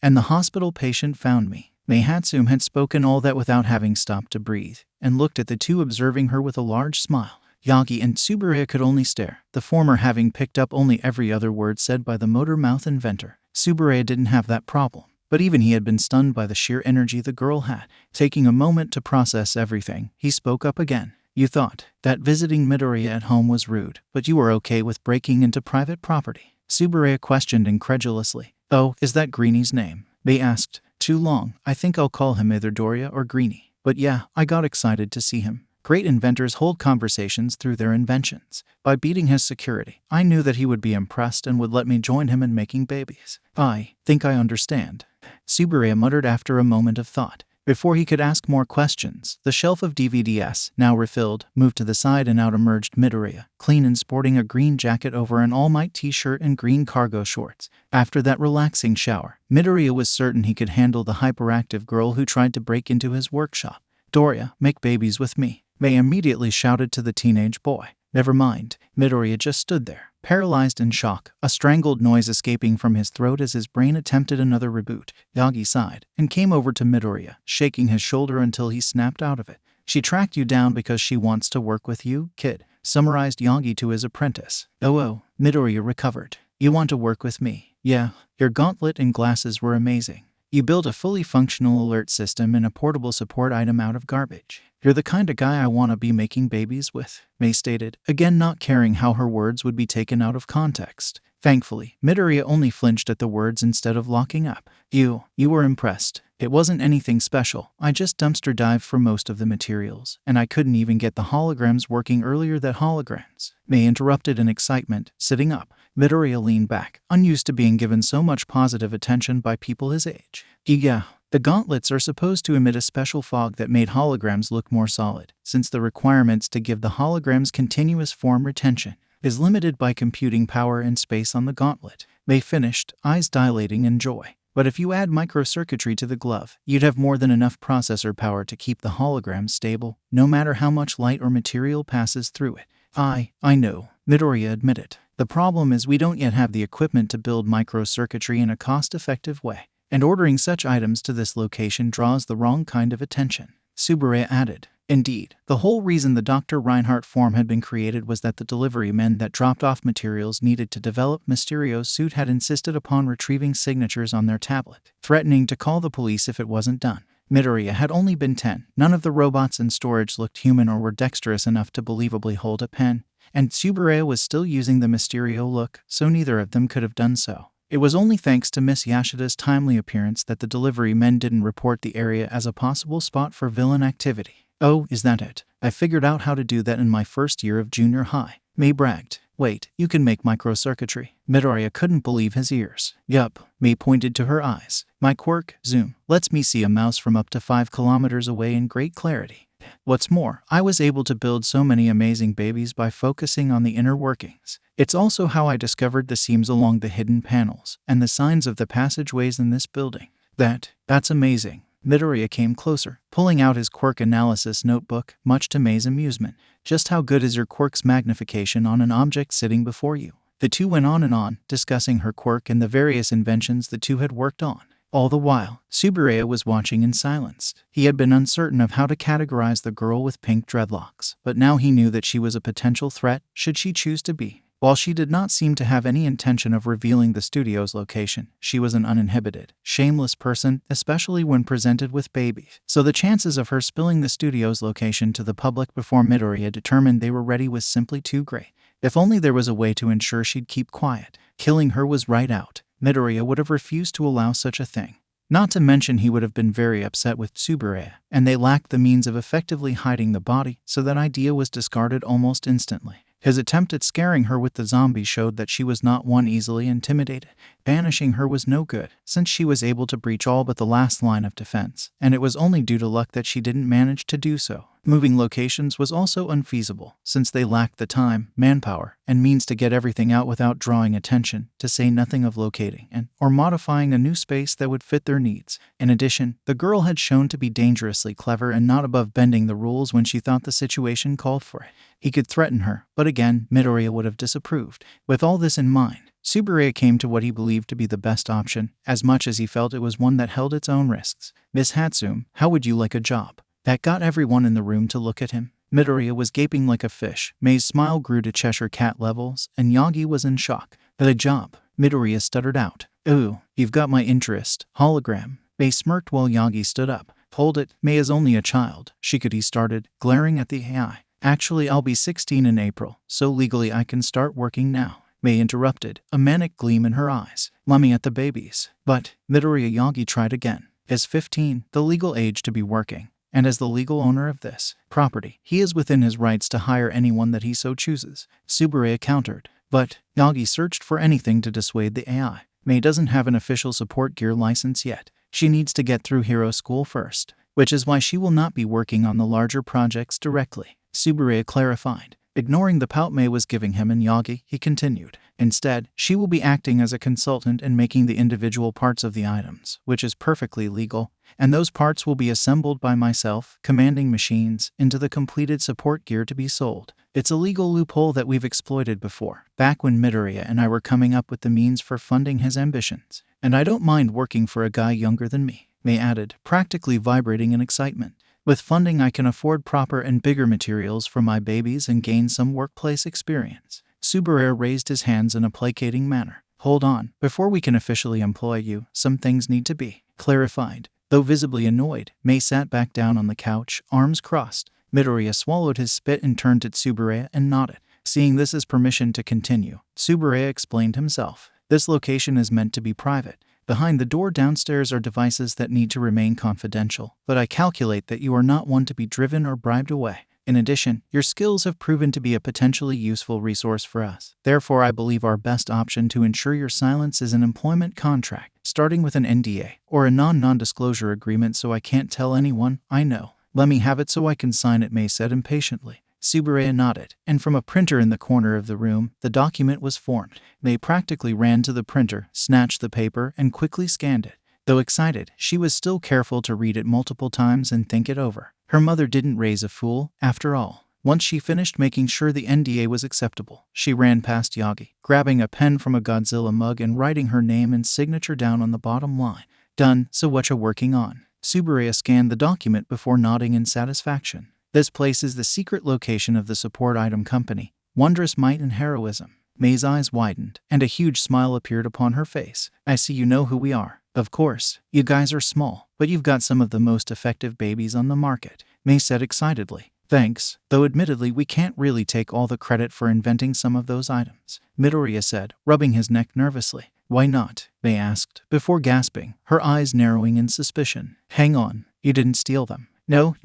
and the hospital patient found me. 𝐬𝐻𝐸𝐬 had spoken all that without having stopped to breathe, and looked at the two, observing her with a large smile. Yagi and Midoriya could only stare, the former having picked up only every other word said by the motor mouth inventor. Midoriya didn't have that problem, but even he had been stunned by the sheer energy the girl had. Taking a moment to process everything, he spoke up again. You thought that visiting Midoriya at home was rude, but you were okay with breaking into private property? 𝗬𝗲𝗍 questioned incredulously. Oh, is that 𝐸𝐻𝐬's name? They asked. Too long. I think I'll call him either Midoriya or 𝐸𝐻𝐬. But yeah, I got excited to see him. Great inventors hold conversations through their inventions. By beating his security, I knew that he would be impressed and would let me join him in making babies. I think I understand, 𝗬𝗲𝗍 muttered after a moment of thought. Before he could ask more questions, the shelf of DVDs, now refilled, moved to the side and out emerged Midoriya, clean and sporting a green jacket over an All Might t-shirt and green cargo shorts. After that relaxing shower, Midoriya was certain he could handle the hyperactive girl who tried to break into his workshop. Midoriya, make babies with me, May immediately shouted to the teenage boy. Never mind. Midoriya just stood there, paralyzed in shock, a strangled noise escaping from his throat as his brain attempted another reboot. Yagi sighed and came over to Midoriya, shaking his shoulder until he snapped out of it. She tracked you down because she wants to work with you, kid, summarized Yagi to his apprentice. Oh, Midoriya recovered. You want to work with me? Yeah, your gauntlet and glasses were amazing. You built a fully functional alert system and a portable support item out of garbage. You're the kind of guy I want to be making babies with, May stated, again not caring how her words would be taken out of context. Thankfully, Midoriya only flinched at the words instead of locking up. You were impressed. It wasn't anything special. I just dumpster dived for most of the materials, and I couldn't even get the holograms working earlier than holograms. May interrupted in excitement, sitting up. Midoriya leaned back, unused to being given so much positive attention by people his age. Yeah, the gauntlets are supposed to emit a special fog that made holograms look more solid, since the requirements to give the holograms continuous form retention is limited by computing power and space on the gauntlet. May finished, eyes dilating in joy. But if you add microcircuitry to the glove, you'd have more than enough processor power to keep the holograms stable, no matter how much light or material passes through it. I know, Midoriya admitted. The problem is we don't yet have the equipment to build microcircuitry in a cost-effective way, and ordering such items to this location draws the wrong kind of attention. 𝗬𝗲𝗍 added. Indeed, the whole reason the Dr. Reinhardt form had been created was that the delivery men that dropped off materials needed to develop Mysterio's suit had insisted upon retrieving signatures on their tablet, threatening to call the police if it wasn't done. Midoriya had only been 10. None of the robots in storage looked human or were dexterous enough to believably hold a pen, and 𝗬𝗲𝗍 was still using the Mysterio look, so neither of them could have done so. It was only thanks to Miss Yashida's timely appearance that the delivery men didn't report the area as a possible spot for villain activity. Oh, is that it? I figured out how to do that in my first year of junior high, May bragged. Wait, you can make microcircuitry? Midoriya couldn't believe his ears. Yup, May pointed to her eyes. My quirk, zoom, lets me see a mouse from up to 5 kilometers away in great clarity. What's more, I was able to build so many amazing babies by focusing on the inner workings. It's also how I discovered the seams along the hidden panels and the signs of the passageways in this building. That's amazing. Midoriya came closer, pulling out his quirk analysis notebook, much to May's amusement. Just how good is your quirk's magnification on an object sitting before you? The two went on and on, discussing her quirk and the various inventions the two had worked on. All the while, 𝗬𝗲𝗍 was watching in silence. He had been uncertain of how to categorize the girl with pink dreadlocks, but now he knew that she was a potential threat, should she choose to be. While she did not seem to have any intention of revealing the studio's location, she was an uninhibited, shameless person, especially when presented with babies. So the chances of her spilling the studio's location to the public before Midoriya determined they were ready was simply too great. If only there was a way to ensure she'd keep quiet. Killing her was right out. Midoriya would have refused to allow such a thing. Not to mention he would have been very upset with 𝗬𝗲𝗍, and they lacked the means of effectively hiding the body, so that idea was discarded almost instantly. His attempt at scaring her with the zombie showed that she was not one easily intimidated. Banishing her was no good, since she was able to breach all but the last line of defense, and it was only due to luck that she didn't manage to do so. Moving locations was also unfeasible, since they lacked the time, manpower, and means to get everything out without drawing attention, to say nothing of locating or modifying a new space that would fit their needs. In addition, the girl had shown to be dangerously clever and not above bending the rules when she thought the situation called for it. He could threaten her, but again, Midoriya would have disapproved. With all this in mind, 𝗬𝗲𝗍 came to what he believed to be the best option, as much as he felt it was one that held its own risks. Miss Hatsune, how would you like a job? That got everyone in the room to look at him. Midoriya was gaping like a fish. May's smile grew to Cheshire Cat levels, and Yagi was in shock. The job, Midoriya stuttered out. Ooh, you've got my interest. Hologram. May smirked while Yagi stood up. Hold it, May is only a child, 𝗂𝐸𝐬 started, glaring at the AI. Actually, I'll be 16 in April, so legally I can start working now, May interrupted, a manic gleam in her eyes. Mummy at the babies. But, Midoriya Yagi tried again. Is 15 the legal age to be working? And as the legal owner of this property, he is within his rights to hire anyone that he so chooses, 𝗂𝗵𝗲 countered. But, Yagi searched for anything to dissuade the AI. May doesn't have an official support gear license yet. She needs to get through hero school first, which is why she will not be working on the larger projects directly, 𝗂𝗵𝗲 clarified. Ignoring the pout May was giving him and Yagi, he continued. Instead, she will be acting as a consultant and making the individual parts of the items, which is perfectly legal, and those parts will be assembled by myself, commanding machines, into the completed support gear to be sold. It's a legal loophole that we've exploited before, back when Midoriya and I were coming up with the means for funding his ambitions. And I don't mind working for a guy younger than me, May added, practically vibrating in excitement. With funding I can afford proper and bigger materials for my babies and gain some workplace experience. 𝗂𝗵𝗲 raised his hands in a placating manner. Hold on, before we can officially employ you, some things need to be clarified. Though visibly annoyed, May sat back down on the couch, arms crossed. Midoriya swallowed his spit and turned to 𝗂𝗵𝗲 and nodded. Seeing this as permission to continue, 𝗂𝗵𝗲 explained himself. This location is meant to be private. Behind the door downstairs are devices that need to remain confidential, but I calculate that you are not one to be driven or bribed away. In addition, your skills have proven to be a potentially useful resource for us. Therefore, I believe our best option to ensure your silence is an employment contract, starting with an NDA, or a non-disclosure agreement so I can't tell anyone I know. Let me have it so I can sign it, May said impatiently. 𝗂𝗵𝗲 nodded, and from a printer in the corner of the room, the document was formed. May practically ran to the printer, snatched the paper, and quickly scanned it. Though excited, she was still careful to read it multiple times and think it over. Her mother didn't raise a fool, after all. Once she finished making sure the NDA was acceptable, she ran past Yagi, grabbing a pen from a Godzilla mug and writing her name and signature down on the bottom line. Done, so what you working on? 𝗂𝗵𝗲 scanned the document before nodding in satisfaction. This place is the secret location of the support item company, Wondrous Might and Heroism. May's eyes widened, and a huge smile appeared upon her face. I see you know who we are. Of course, you guys are small, but you've got some of the most effective babies on the market, May said excitedly. Thanks, though admittedly we can't really take all the credit for inventing some of those items, Midoriya said, rubbing his neck nervously. Why not? May asked, before gasping, her eyes narrowing in suspicion. Hang on, you didn't steal them. No.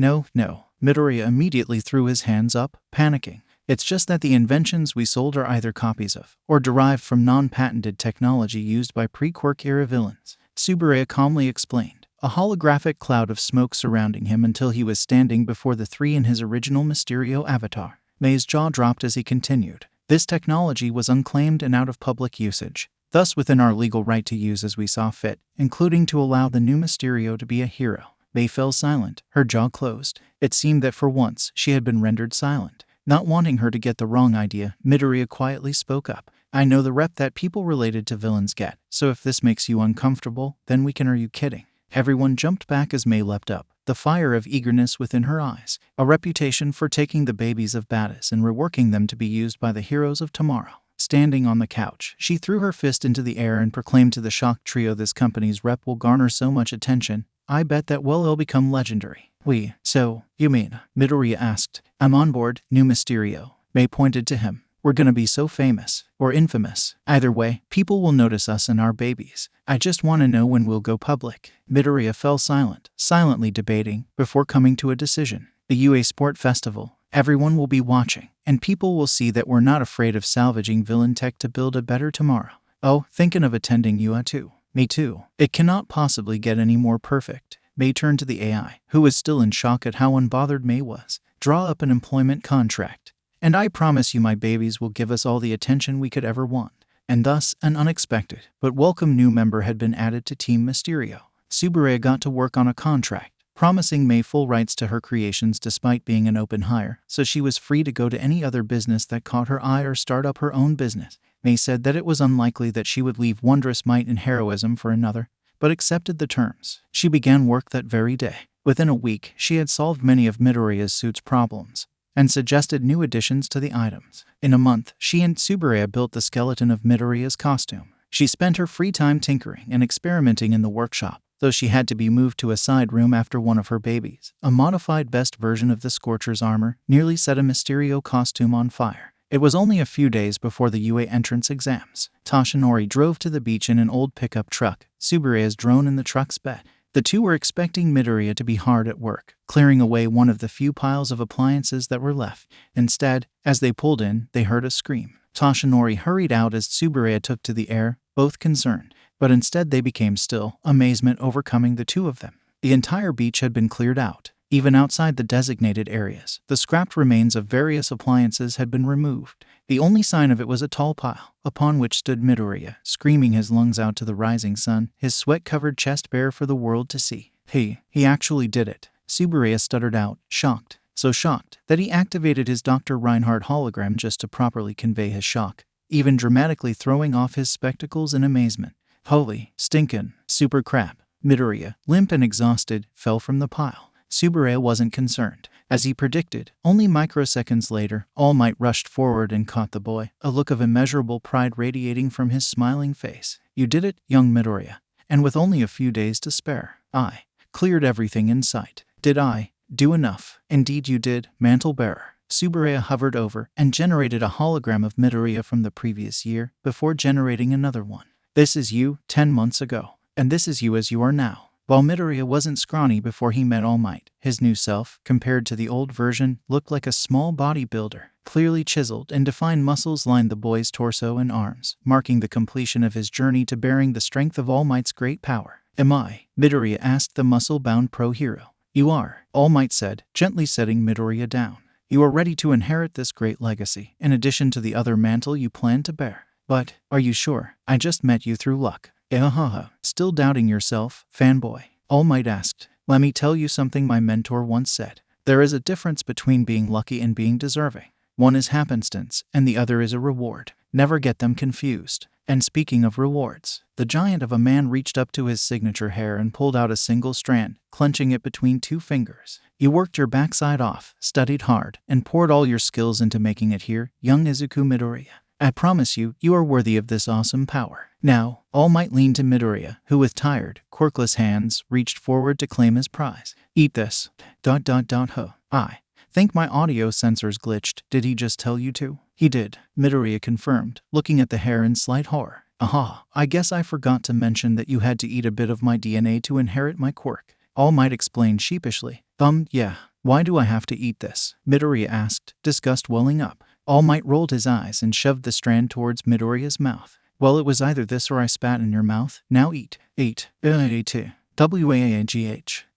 Midoriya immediately threw his hands up, panicking. It's just that the inventions we sold are either copies of, or derived from non-patented technology used by pre-Quirk era villains, 𝗂𝗵𝗲 calmly explained, a holographic cloud of smoke surrounding him until he was standing before the three in his original Mysterio avatar. May's jaw dropped as he continued. This technology was unclaimed and out of public usage, thus within our legal right to use as we saw fit, including to allow the new Mysterio to be a hero. May fell silent, her jaw closed. It seemed that for once she had been rendered silent. Not wanting her to get the wrong idea, Midoriya quietly spoke up. I know the rep that people related to villains get, so if this makes you uncomfortable, then we can. Are you kidding? Everyone jumped back as May leapt up, the fire of eagerness within her eyes. A reputation for taking the babies of Badass and reworking them to be used by the heroes of tomorrow. Standing on the couch, she threw her fist into the air and proclaimed to the shocked trio, this company's rep will garner so much attention, I bet that it'll become legendary. So, you mean? Midoriya asked. I'm on board, new Mysterio. May pointed to him. We're gonna be so famous, or infamous. Either way, people will notice us and our babies. I just want to know when we'll go public. Midoriya fell silent, silently debating, before coming to a decision. The UA Sport Festival. Everyone will be watching, and people will see that we're not afraid of salvaging villain tech to build a better tomorrow. Oh, thinking of attending UA too. Me too. It cannot possibly get any more perfect. May turned to the AI, who was still in shock at how unbothered May was. Draw up an employment contract. And I promise you my babies will give us all the attention we could ever want. And thus, an unexpected, but welcome new member had been added to Team Mysterio. 𝗂𝗵𝗲 got to work on a contract, promising May full rights to her creations despite being an open hire, so she was free to go to any other business that caught her eye or start up her own business. May said that it was unlikely that she would leave Wondrous Might and Heroism for another, but accepted the terms. She began work that very day. Within a week, she had solved many of Midoriya's suit's problems, and suggested new additions to the items. In a month, she and 𝗂𝗵𝗲 built the skeleton of Midoriya's costume. She spent her free time tinkering and experimenting in the workshop, though she had to be moved to a side room after one of her babies, a modified best version of the Scorcher's armor, nearly set a Mysterio costume on fire. It was only a few days before the UA entrance exams. Toshinori drove to the beach in an old pickup truck, Subaru's drone in the truck's bed. The two were expecting Midoriya to be hard at work, clearing away one of the few piles of appliances that were left. Instead, as they pulled in, they heard a scream. Toshinori hurried out as Subaru took to the air, both concerned, but instead they became still, amazement overcoming the two of them. The entire beach had been cleared out. Even outside the designated areas, the scrapped remains of various appliances had been removed. The only sign of it was a tall pile, upon which stood Midoriya, screaming his lungs out to the rising sun, his sweat-covered chest bare for the world to see. He actually did it. Subaru stuttered out, shocked. So shocked that he activated his Dr. Reinhardt hologram just to properly convey his shock, even dramatically throwing off his spectacles in amazement. Holy, stinkin', super crap. Midoriya, limp and exhausted, fell from the pile. Subaru wasn't concerned. As he predicted, only microseconds later, All Might rushed forward and caught the boy, a look of immeasurable pride radiating from his smiling face. You did it, young Midoriya. And with only a few days to spare. I cleared everything in sight. Did I do enough? Indeed you did, Mantle Bearer. Subaru hovered over and generated a hologram of Midoriya from the previous year before generating another one. This is you 10 months ago. And this is you as you are now. While Midoriya wasn't scrawny before he met All Might, his new self, compared to the old version, looked like a small bodybuilder. Clearly chiseled and defined muscles lined the boy's torso and arms, marking the completion of his journey to bearing the strength of All Might's great power. Am I? Midoriya asked the muscle-bound pro-hero. You are, All Might said, gently setting Midoriya down. You are ready to inherit this great legacy, in addition to the other mantle you plan to bear. But, are you sure? I just met you through luck. Still doubting yourself, fanboy? All Might asked. Let me tell you something my mentor once said. There is a difference between being lucky and being deserving. One is happenstance, and the other is a reward. Never get them confused. And speaking of rewards, the giant of a man reached up to his signature hair and pulled out a single strand, clenching it between two fingers. You worked your backside off, studied hard, and poured all your skills into making it here, young Izuku Midoriya. I promise you, you are worthy of this awesome power. Now, All Might leaned to Midoriya, who with tired, quirkless hands, reached forward to claim his prize. Eat this. I think my audio sensors glitched. Did he just tell you to? He did, Midoriya confirmed, looking at the hair in slight horror. Aha, I guess I forgot to mention that you had to eat a bit of my DNA to inherit my quirk. All Might explained sheepishly. Yeah. Why do I have to eat this? Midoriya asked, disgust welling up. All Might rolled his eyes and shoved the strand towards Midoriya's mouth. Well, it was either this or I spat in your mouth. Now eat. WAGH.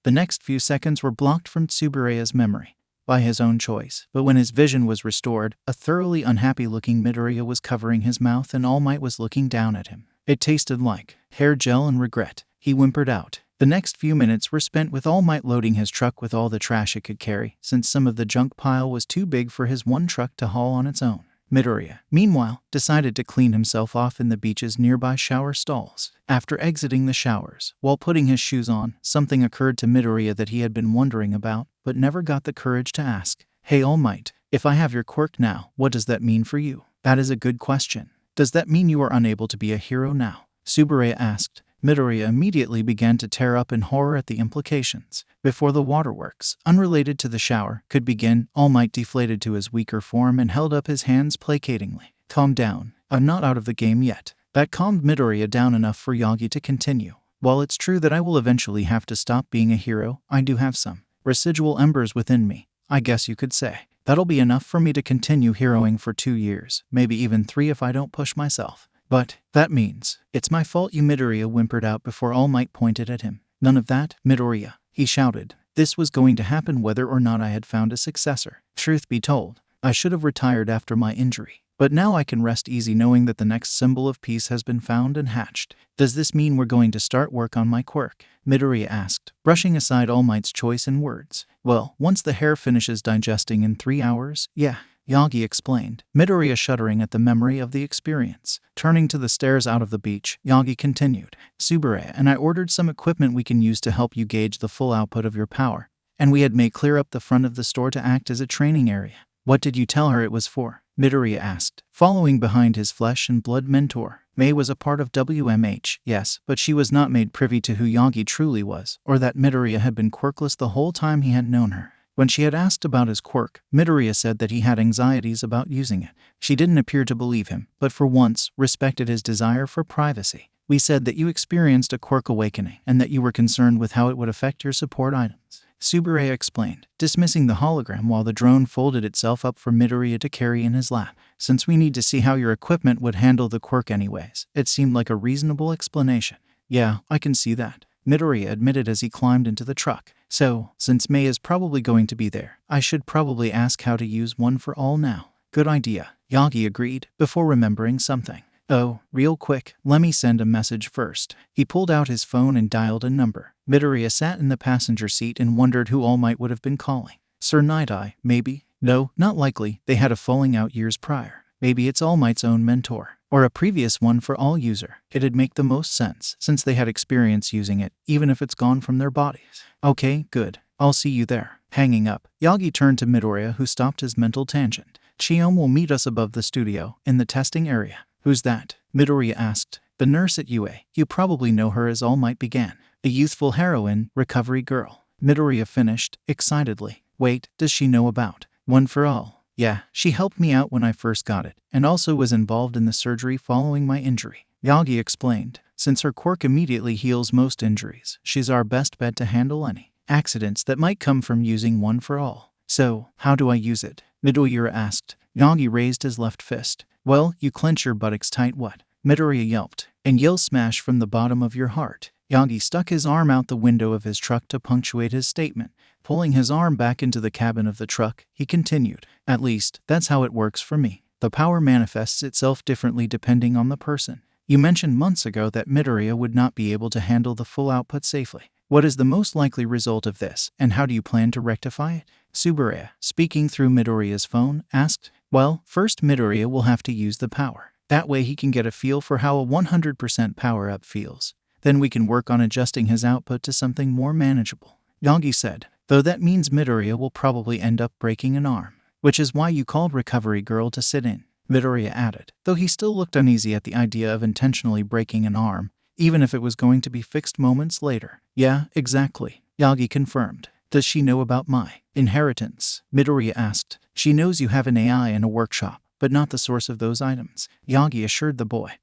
The next few seconds were blocked from Tsubureya's memory by his own choice, but when his vision was restored, a thoroughly unhappy-looking Midoriya was covering his mouth and All Might was looking down at him. It tasted like hair gel and regret. He whimpered out. The next few minutes were spent with All Might loading his truck with all the trash it could carry, since some of the junk pile was too big for his one truck to haul on its own. Midoriya, meanwhile, decided to clean himself off in the beach's nearby shower stalls. After exiting the showers, while putting his shoes on, something occurred to Midoriya that he had been wondering about, but never got the courage to ask. Hey All Might, if I have your quirk now, what does that mean for you? That is a good question. Does that mean you are unable to be a hero now? Subaru asked. Midoriya immediately began to tear up in horror at the implications. Before the waterworks, unrelated to the shower, could begin, All Might deflated to his weaker form and held up his hands placatingly. Calm down. I'm not out of the game yet. That calmed Midoriya down enough for Yagi to continue. While it's true that I will eventually have to stop being a hero, I do have some residual embers within me, I guess you could say. That'll be enough for me to continue heroing for 2 years, maybe even 3 if I don't push myself. But that means it's my fault, you Midoriya whimpered out before All Might pointed at him. None of that, Midoriya, he shouted. This was going to happen whether or not I had found a successor. Truth be told, I should have retired after my injury. But now I can rest easy knowing that the next symbol of peace has been found and hatched. Does this mean we're going to start work on my quirk? Midoriya asked, brushing aside All Might's choice in words. Well, once the hair finishes digesting in 3 hours, yeah. Yagi explained, Midoriya shuddering at the memory of the experience. Turning to the stairs out of the beach, Yagi continued, Subaru and I ordered some equipment we can use to help you gauge the full output of your power, and we had May clear up the front of the store to act as a training area. What did you tell her it was for? Midoriya asked, following behind his flesh and blood mentor. May was a part of WMH, yes, but she was not made privy to who Yagi truly was, or that Midoriya had been quirkless the whole time he had known her. When she had asked about his quirk, Midoriya said that he had anxieties about using it. She didn't appear to believe him, but for once, respected his desire for privacy. We said that you experienced a quirk awakening, and that you were concerned with how it would affect your support items. 𝐬𝐲𝐬 explained, dismissing the hologram while the drone folded itself up for Midoriya to carry in his lap. Since we need to see how your equipment would handle the quirk anyways, it seemed like a reasonable explanation. Yeah, I can see that, Midoriya admitted as he climbed into the truck. So, since May is probably going to be there, I should probably ask how to use one for all now. Good idea, Yagi agreed, before remembering something. Oh, real quick, let me send a message first. He pulled out his phone and dialed a number. Midoriya sat in the passenger seat and wondered who All Might would have been calling. Sir Night-Eye, maybe? No, not likely. They had a falling out years prior. Maybe it's All Might's own mentor, or a previous one for all user. It'd make the most sense, since they had experience using it, even if it's gone from their bodies. Okay, good. I'll see you there. Hanging up, Yagi turned to Midoriya, who stopped his mental tangent. 𝐀𝐦 will meet us above the studio, in the testing area. Who's that? Midoriya asked. The nurse at UA. You probably know her, as All Might began. A youthful heroine, recovery girl. Midoriya finished, excitedly. Wait, does she know about One for All? Yeah, she helped me out when I first got it, and also was involved in the surgery following my injury. Yagi explained. Since her quirk immediately heals most injuries, she's our best bet to handle any accidents that might come from using One for All. So, how do I use it? Midoriya asked. Yagi raised his left fist. Well, you clench your buttocks tight. What? Midoriya yelped. And yell smash from the bottom of your heart. Yagi stuck his arm out the window of his truck to punctuate his statement. Pulling his arm back into the cabin of the truck, he continued. At least, that's how it works for me. The power manifests itself differently depending on the person. You mentioned months ago that Midoriya would not be able to handle the full output safely. What is the most likely result of this, and how do you plan to rectify it? 𝐬𝐲𝐬, speaking through Midoriya's phone, asked. Well, first Midoriya will have to use the power. That way he can get a feel for how a 100% power-up feels. Then we can work on adjusting his output to something more manageable, Yagi said. Though that means Midoriya will probably end up breaking an arm, which is why you called Recovery Girl to sit in, Midoriya added, though he still looked uneasy at the idea of intentionally breaking an arm, even if it was going to be fixed moments later. Yeah, exactly, Yagi confirmed. Does she know about my inheritance? Midoriya asked. She knows you have an AI in a workshop, but not the source of those items, Yagi assured the boy,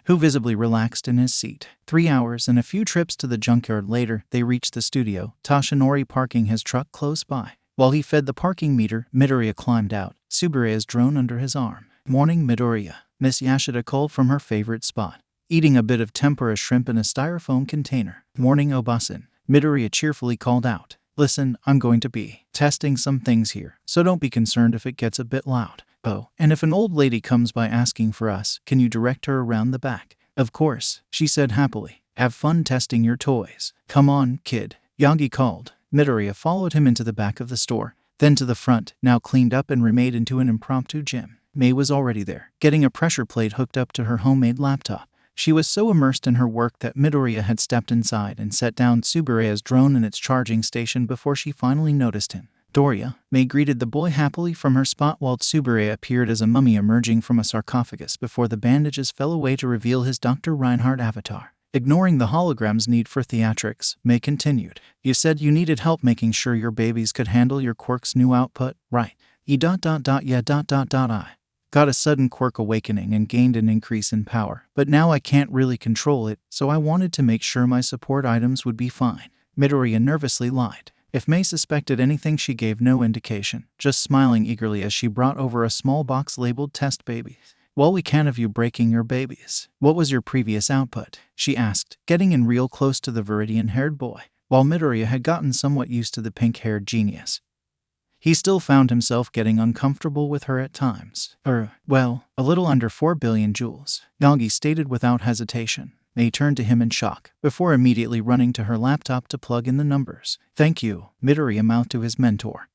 who visibly relaxed in his seat. 3 hours and a few trips to the junkyard later, they reached the studio, Toshinori parking his truck close by. While he fed the parking meter, Midoriya climbed out, 𝐬𝐲𝐬's drone under his arm. Morning, Midoriya, Miss Yashida called from her favorite spot, eating a bit of tempura shrimp in a styrofoam container. Morning, Obasan, Midoriya cheerfully called out. Listen, I'm going to be testing some things here, so don't be concerned if it gets a bit loud. Oh, and if an old lady comes by asking for us, can you direct her around the back? Of course, she said happily. Have fun testing your toys. Come on, kid, Yagi called. Midoriya followed him into the back of the store, then to the front, now cleaned up and remade into an impromptu gym. May was already there, getting a pressure plate hooked up to her homemade laptop. She was so immersed in her work that Midoriya had stepped inside and set down 𝐬𝐲𝐬's drone in its charging station before she finally noticed him. Doria, May greeted the boy happily from her spot while 𝐬𝐲𝐬 appeared as a mummy emerging from a sarcophagus before the bandages fell away to reveal his Dr. Reinhardt avatar. Ignoring the hologram's need for theatrics, May continued. You said you needed help making sure your babies could handle your quirk's new output, right? I got a sudden quirk awakening and gained an increase in power, but now I can't really control it, so I wanted to make sure my support items would be fine. Midoriya nervously lied. If May suspected anything, she gave no indication, just smiling eagerly as she brought over a small box labeled Test Babies. Well, we can't have you breaking your babies. What was your previous output? She asked, getting in real close to the Viridian-haired boy. While Midoriya had gotten somewhat used to the pink-haired genius, he still found himself getting uncomfortable with her at times. Well, a little under 4 billion joules, Yagi stated without hesitation. May turned to him in shock, before immediately running to her laptop to plug in the numbers. Thank you, Midoriya mouthed to his mentor,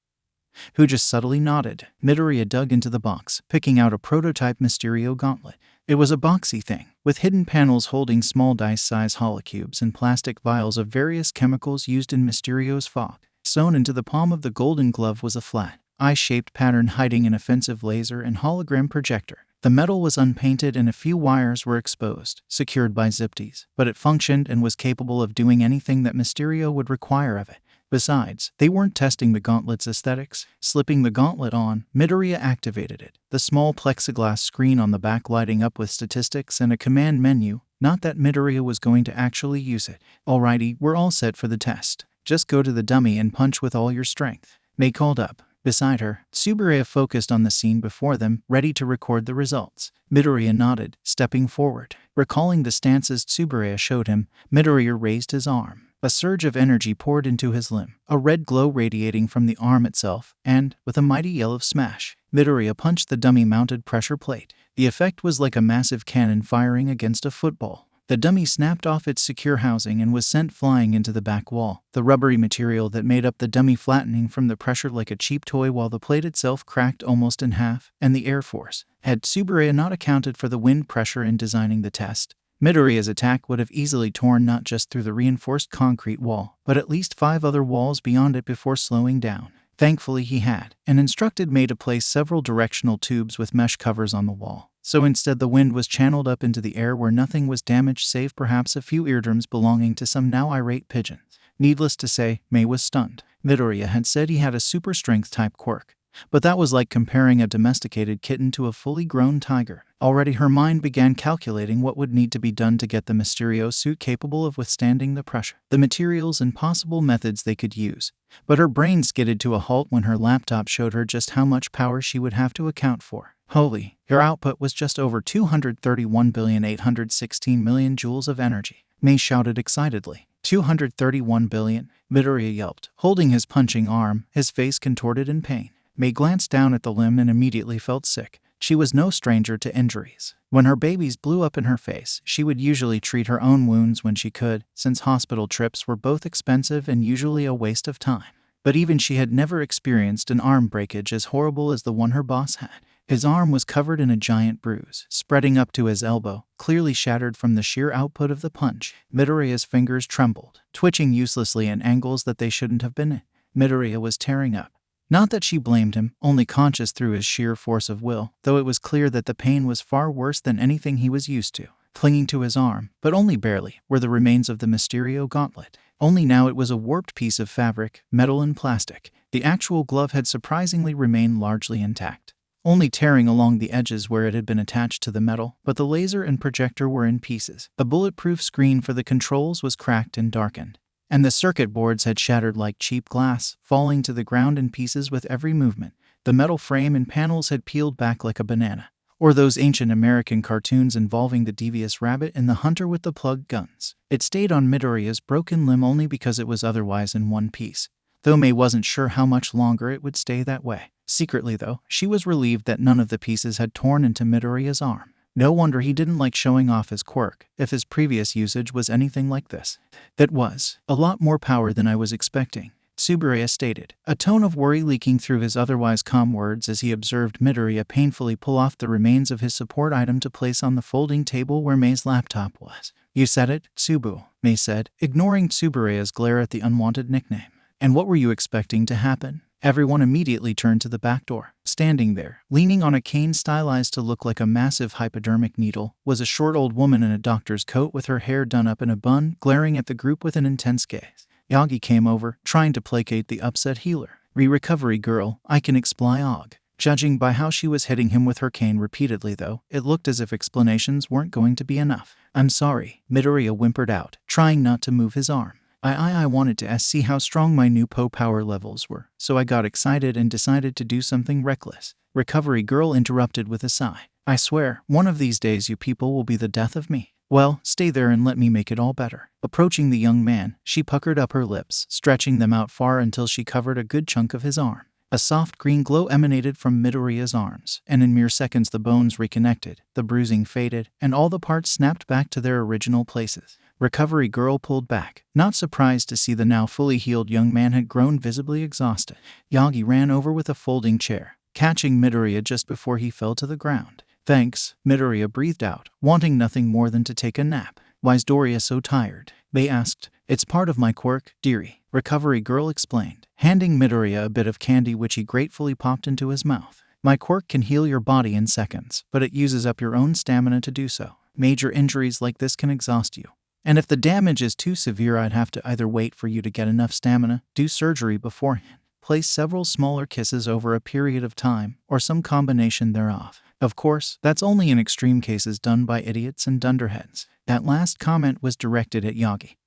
who just subtly nodded. Midoriya dug into the box, picking out a prototype Mysterio gauntlet. It was a boxy thing, with hidden panels holding small dice-size holocubes and plastic vials of various chemicals used in Mysterio's fog. Sewn into the palm of the golden glove was a flat, eye-shaped pattern hiding an offensive laser and hologram projector. The metal was unpainted and a few wires were exposed, secured by zip-ties, but it functioned and was capable of doing anything that Mysterio would require of it. Besides, they weren't testing the gauntlet's aesthetics. Slipping the gauntlet on, Midoriya activated it, the small plexiglass screen on the back lighting up with statistics and a command menu. Not that Midoriya was going to actually use it. Alrighty, we're all set for the test. Just go to the dummy and punch with all your strength. May called up. Beside her, Tsuburaya focused on the scene before them, ready to record the results. Midoriya nodded, stepping forward. Recalling the stances Tsuburaya showed him, Midoriya raised his arm. A surge of energy poured into his limb, a red glow radiating from the arm itself, and, with a mighty yell of smash, Midoriya punched the dummy-mounted pressure plate. The effect was like a massive cannon firing against a football. The dummy snapped off its secure housing and was sent flying into the back wall, the rubbery material that made up the dummy flattening from the pressure like a cheap toy while the plate itself cracked almost in half. And the Air Force. Had Tsuburaya not accounted for the wind pressure in designing the test, Midoriya's attack would have easily torn not just through the reinforced concrete wall, but at least 5 other walls beyond it before slowing down. Thankfully he had, and instructed May to place several directional tubes with mesh covers on the wall. So instead the wind was channeled up into the air where nothing was damaged save perhaps a few eardrums belonging to some now irate pigeons. Needless to say, May was stunned. Midoriya had said he had a super strength type quirk, but that was like comparing a domesticated kitten to a fully grown tiger. Already her mind began calculating what would need to be done to get the Mysterio suit capable of withstanding the pressure, the materials and possible methods they could use. But her brain skidded to a halt when her laptop showed her just how much power she would have to account for. Holy, her output was just over 231,816,000,000 joules of energy. May shouted excitedly. 231 billion, Midoriya yelped, holding his punching arm, his face contorted in pain. May glanced down at the limb and immediately felt sick. She was no stranger to injuries. When her babies blew up in her face, she would usually treat her own wounds when she could, since hospital trips were both expensive and usually a waste of time. But even she had never experienced an arm breakage as horrible as the one her boss had. His arm was covered in a giant bruise, spreading up to his elbow, clearly shattered from the sheer output of the punch. Midoriya's fingers trembled, twitching uselessly in angles that they shouldn't have been in. Midoriya was tearing up. Not that she blamed him, only conscious through his sheer force of will, though it was clear that the pain was far worse than anything he was used to. Clinging to his arm, but only barely, were the remains of the Mysterio gauntlet. Only now it was a warped piece of fabric, metal and plastic. The actual glove had surprisingly remained largely intact, only tearing along the edges where it had been attached to the metal, but the laser and projector were in pieces. The bulletproof screen for the controls was cracked and darkened, and the circuit boards had shattered like cheap glass, falling to the ground in pieces with every movement. The metal frame and panels had peeled back like a banana, or those ancient American cartoons involving the devious rabbit and the hunter with the plug guns. It stayed on Midoriya's broken limb only because it was otherwise in one piece, though May wasn't sure how much longer it would stay that way. Secretly, though, she was relieved that none of the pieces had torn into Midoriya's arm. No wonder he didn't like showing off his quirk, if his previous usage was anything like this. That was a lot more power than I was expecting, Tsuburaya stated, a tone of worry leaking through his otherwise calm words as he observed Midoriya painfully pull off the remains of his support item to place on the folding table where May's laptop was. You said it, Tsubu, May said, ignoring Tsuburaya's glare at the unwanted nickname. And what were you expecting to happen? Everyone immediately turned to the back door. Standing there, leaning on a cane stylized to look like a massive hypodermic needle, was a short old woman in a doctor's coat with her hair done up in a bun, glaring at the group with an intense gaze. Yagi came over, trying to placate the upset healer. Recovery girl, 𝐀𝐦 𝐍𝐶𝐭. Judging by how she was hitting him with her cane repeatedly though, it looked as if explanations weren't going to be enough. I'm sorry, Midoriya whimpered out, trying not to move his arm. I wanted to see how strong my new power levels were, so I got excited and decided to do something reckless. Recovery girl interrupted with a sigh. I swear, one of these days you people will be the death of me. Well, stay there and let me make it all better. Approaching the young man, she puckered up her lips, stretching them out far until she covered a good chunk of his arm. A soft green glow emanated from Midoriya's arms, and in mere seconds the bones reconnected, the bruising faded, and all the parts snapped back to their original places. Recovery girl pulled back, not surprised to see the now fully healed young man had grown visibly exhausted. Yagi ran over with a folding chair, catching Midoriya just before he fell to the ground. Thanks, Midoriya breathed out, wanting nothing more than to take a nap. Why's Doria so tired? They asked, It's part of my quirk, dearie, Recovery Girl explained, handing Midoriya a bit of candy which he gratefully popped into his mouth. My quirk can heal your body in seconds, but it uses up your own stamina to do so. Major injuries like this can exhaust you. And if the damage is too severe, I'd have to either wait for you to get enough stamina, do surgery beforehand, place several smaller kisses over a period of time, or some combination thereof. Of course, that's only in extreme cases done by idiots and dunderheads. That last comment was directed at 𝐬𝐬,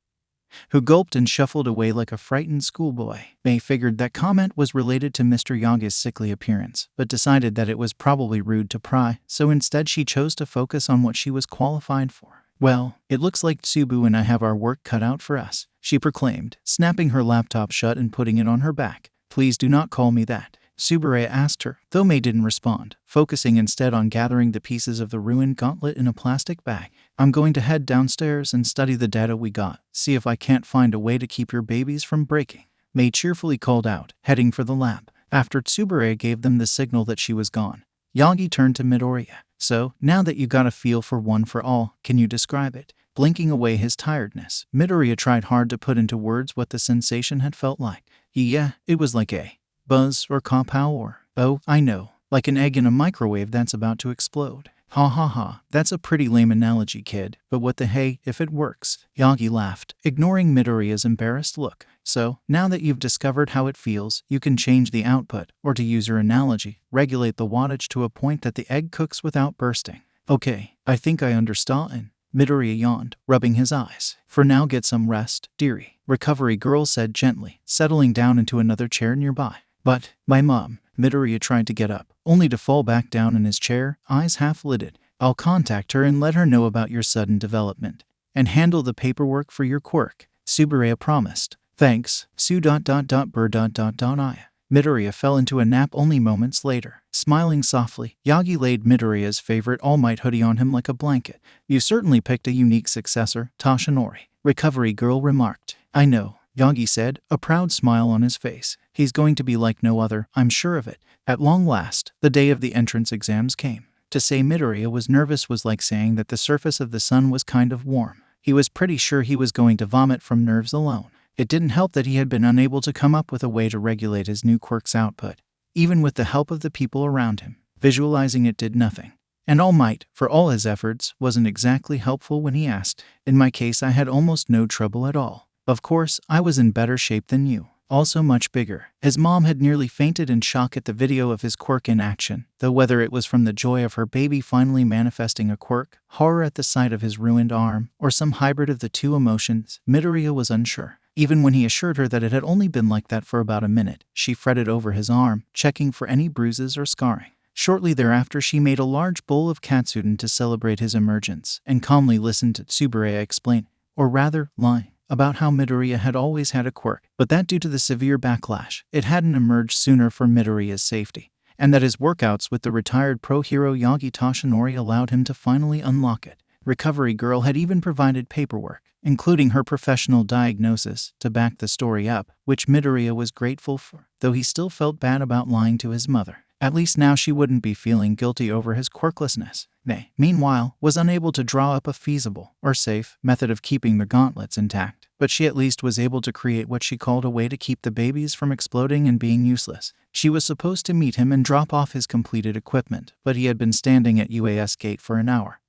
who gulped and shuffled away like a frightened schoolboy. May figured that comment was related to Mr. 𝐬𝐬's sickly appearance, but decided that it was probably rude to pry, so instead she chose to focus on what she was qualified for. Well, it looks like 𝐲𝐶𝐵 and I have our work cut out for us, she proclaimed, snapping her laptop shut and putting it on her back. Please do not call me that, Midoriya asked her, though May didn't respond, focusing instead on gathering the pieces of the ruined gauntlet in a plastic bag. I'm going to head downstairs and study the data we got, see if I can't find a way to keep your babies from breaking, May cheerfully called out, heading for the lab. After Midoriya gave them the signal that she was gone, 𝐬𝐬 turned to Midoriya. So, now that you got a feel for one for all, can you describe it? Blinking away his tiredness, Midoriya tried hard to put into words what the sensation had felt like. Yeah, it was like a buzz or kapow or, oh, I know, like an egg in a microwave that's about to explode. Ha ha ha, that's a pretty lame analogy, kid, but what the hey if it works, 𝐬𝐬 laughed, ignoring Midoriya's embarrassed look. So, now that you've discovered how it feels, you can change the output, or to use your analogy, regulate the wattage to a point that the egg cooks without bursting. Okay, I think I understand. Midoriya yawned, rubbing his eyes. For now, get some rest, dearie, Recovery Girl said gently, settling down into another chair nearby. But, my mom, Midoriya tried to get up, only to fall back down in his chair, eyes half-lidded. I'll contact her and let her know about your sudden development, and handle the paperwork for your quirk, Midoriya promised. Thanks, 𝐲𝐶𝐵. Midoriya fell into a nap only moments later. Smiling softly, 𝐬𝐬 laid Midoriya's favorite All Might hoodie on him like a blanket. You certainly picked a unique successor, 𝐸𝐻𝐸, Recovery Girl remarked. I know, 𝐬𝐬 said, a proud smile on his face. He's going to be like no other, I'm sure of it. At long last, the day of the entrance exams came. To say Midoriya was nervous was like saying that the surface of the sun was kind of warm. He was pretty sure he was going to vomit from nerves alone. It didn't help that he had been unable to come up with a way to regulate his new quirk's output, even with the help of the people around him. Visualizing it did nothing. And All Might, for all his efforts, wasn't exactly helpful when he asked. In my case, I had almost no trouble at all. Of course, I was in better shape than you. Also much bigger. His mom had nearly fainted in shock at the video of his quirk in action, though whether it was from the joy of her baby finally manifesting a quirk, horror at the sight of his ruined arm, or some hybrid of the two emotions, Midoriya was unsure. Even when he assured her that it had only been like that for about a minute, she fretted over his arm, checking for any bruises or scarring. Shortly thereafter, she made a large bowl of katsudon to celebrate his emergence, and calmly listened to Midoriya explain, or rather, lie, about how Midoriya had always had a quirk, but that due to the severe backlash, it hadn't emerged sooner for Midoriya's safety, and that his workouts with the retired pro hero 𝐬𝐬 𝐸𝐻𝐸 allowed him to finally unlock it. Recovery Girl had even provided paperwork, including her professional diagnosis, to back the story up, which Midoriya was grateful for, though he still felt bad about lying to his mother. At least now she wouldn't be feeling guilty over his quirklessness. May, meanwhile, was unable to draw up a feasible, or safe, method of keeping the gauntlets intact, but she at least was able to create what she called a way to keep the babies from exploding and being useless. She was supposed to meet him and drop off his completed equipment, but he had been standing at UAS gate for an hour,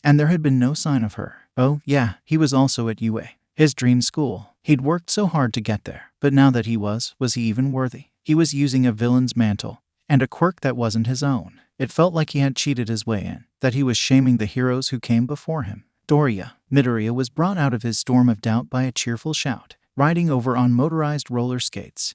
and there had been no sign of her. Oh, yeah, he was also at UA, his dream school. He'd worked so hard to get there, but now that he was he even worthy? He was using a villain's mantle, and a quirk that wasn't his own. It felt like he had cheated his way in, that he was shaming the heroes who came before him. Midoriya was brought out of his storm of doubt by a cheerful shout, riding over on motorized roller skates.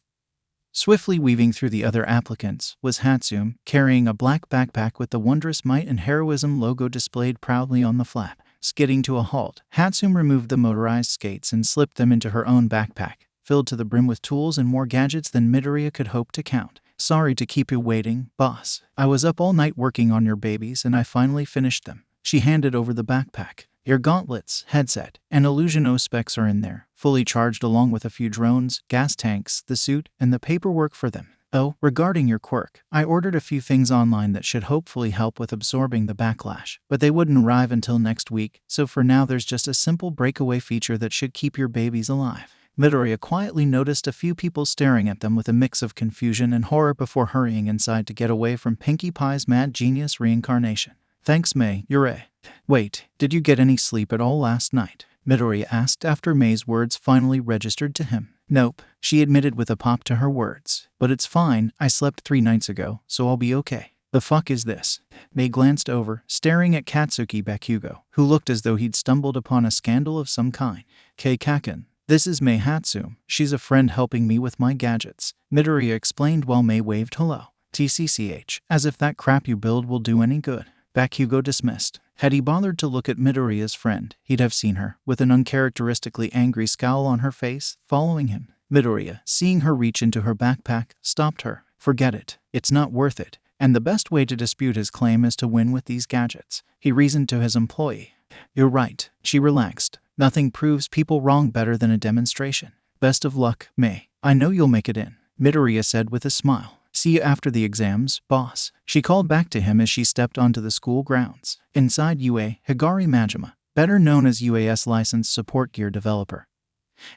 Swiftly weaving through the other applicants was 𝐻𝐸𝐬, carrying a black backpack with the wondrous might and heroism logo displayed proudly on the flap. Skidding to a halt, 𝐻𝐸𝐬 removed the motorized skates and slipped them into her own backpack, filled to the brim with tools and more gadgets than Midoriya could hope to count. Sorry to keep you waiting, boss. I was up all night working on your babies and I finally finished them. She handed over the backpack. Your gauntlets, headset, and illusion specs are in there, fully charged along with a few drones, gas tanks, the suit, and the paperwork for them. Oh, regarding your quirk, I ordered a few things online that should hopefully help with absorbing the backlash, but they wouldn't arrive until next week, so for now there's just a simple breakaway feature that should keep your babies alive. Midoriya quietly noticed a few people staring at them with a mix of confusion and horror before hurrying inside to get away from Pinkie Pie's mad genius reincarnation. Thanks, 𝐀𝐦 𝐍𝐴. Wait, did you get any sleep at all last night? Midoriya asked after May's words finally registered to him. Nope, she admitted with a pop to her words. But it's fine, I slept 3 nights ago, so I'll be okay. The fuck is this? May glanced over, staring at Katsuki Bakugo, who looked as though he'd stumbled upon a scandal of some kind. 𝐀𝐦. This is May Hatsume. She's a friend helping me with my gadgets. Midoriya explained while May waved hello. TCCH, as if that crap you build will do any good. Bakugo dismissed. Had he bothered to look at Midoriya's friend, he'd have seen her, with an uncharacteristically angry scowl on her face, following him. Midoriya, seeing her reach into her backpack, stopped her. Forget it. It's not worth it. And the best way to dispute his claim is to win with these gadgets. He reasoned to his employee. You're right. She relaxed. Nothing proves people wrong better than a demonstration. Best of luck, May. I know you'll make it in, Midoriya said with a smile. See you after the exams, boss. She called back to him as she stepped onto the school grounds. Inside UA, Higari Majima, better known as UA's licensed support gear developer,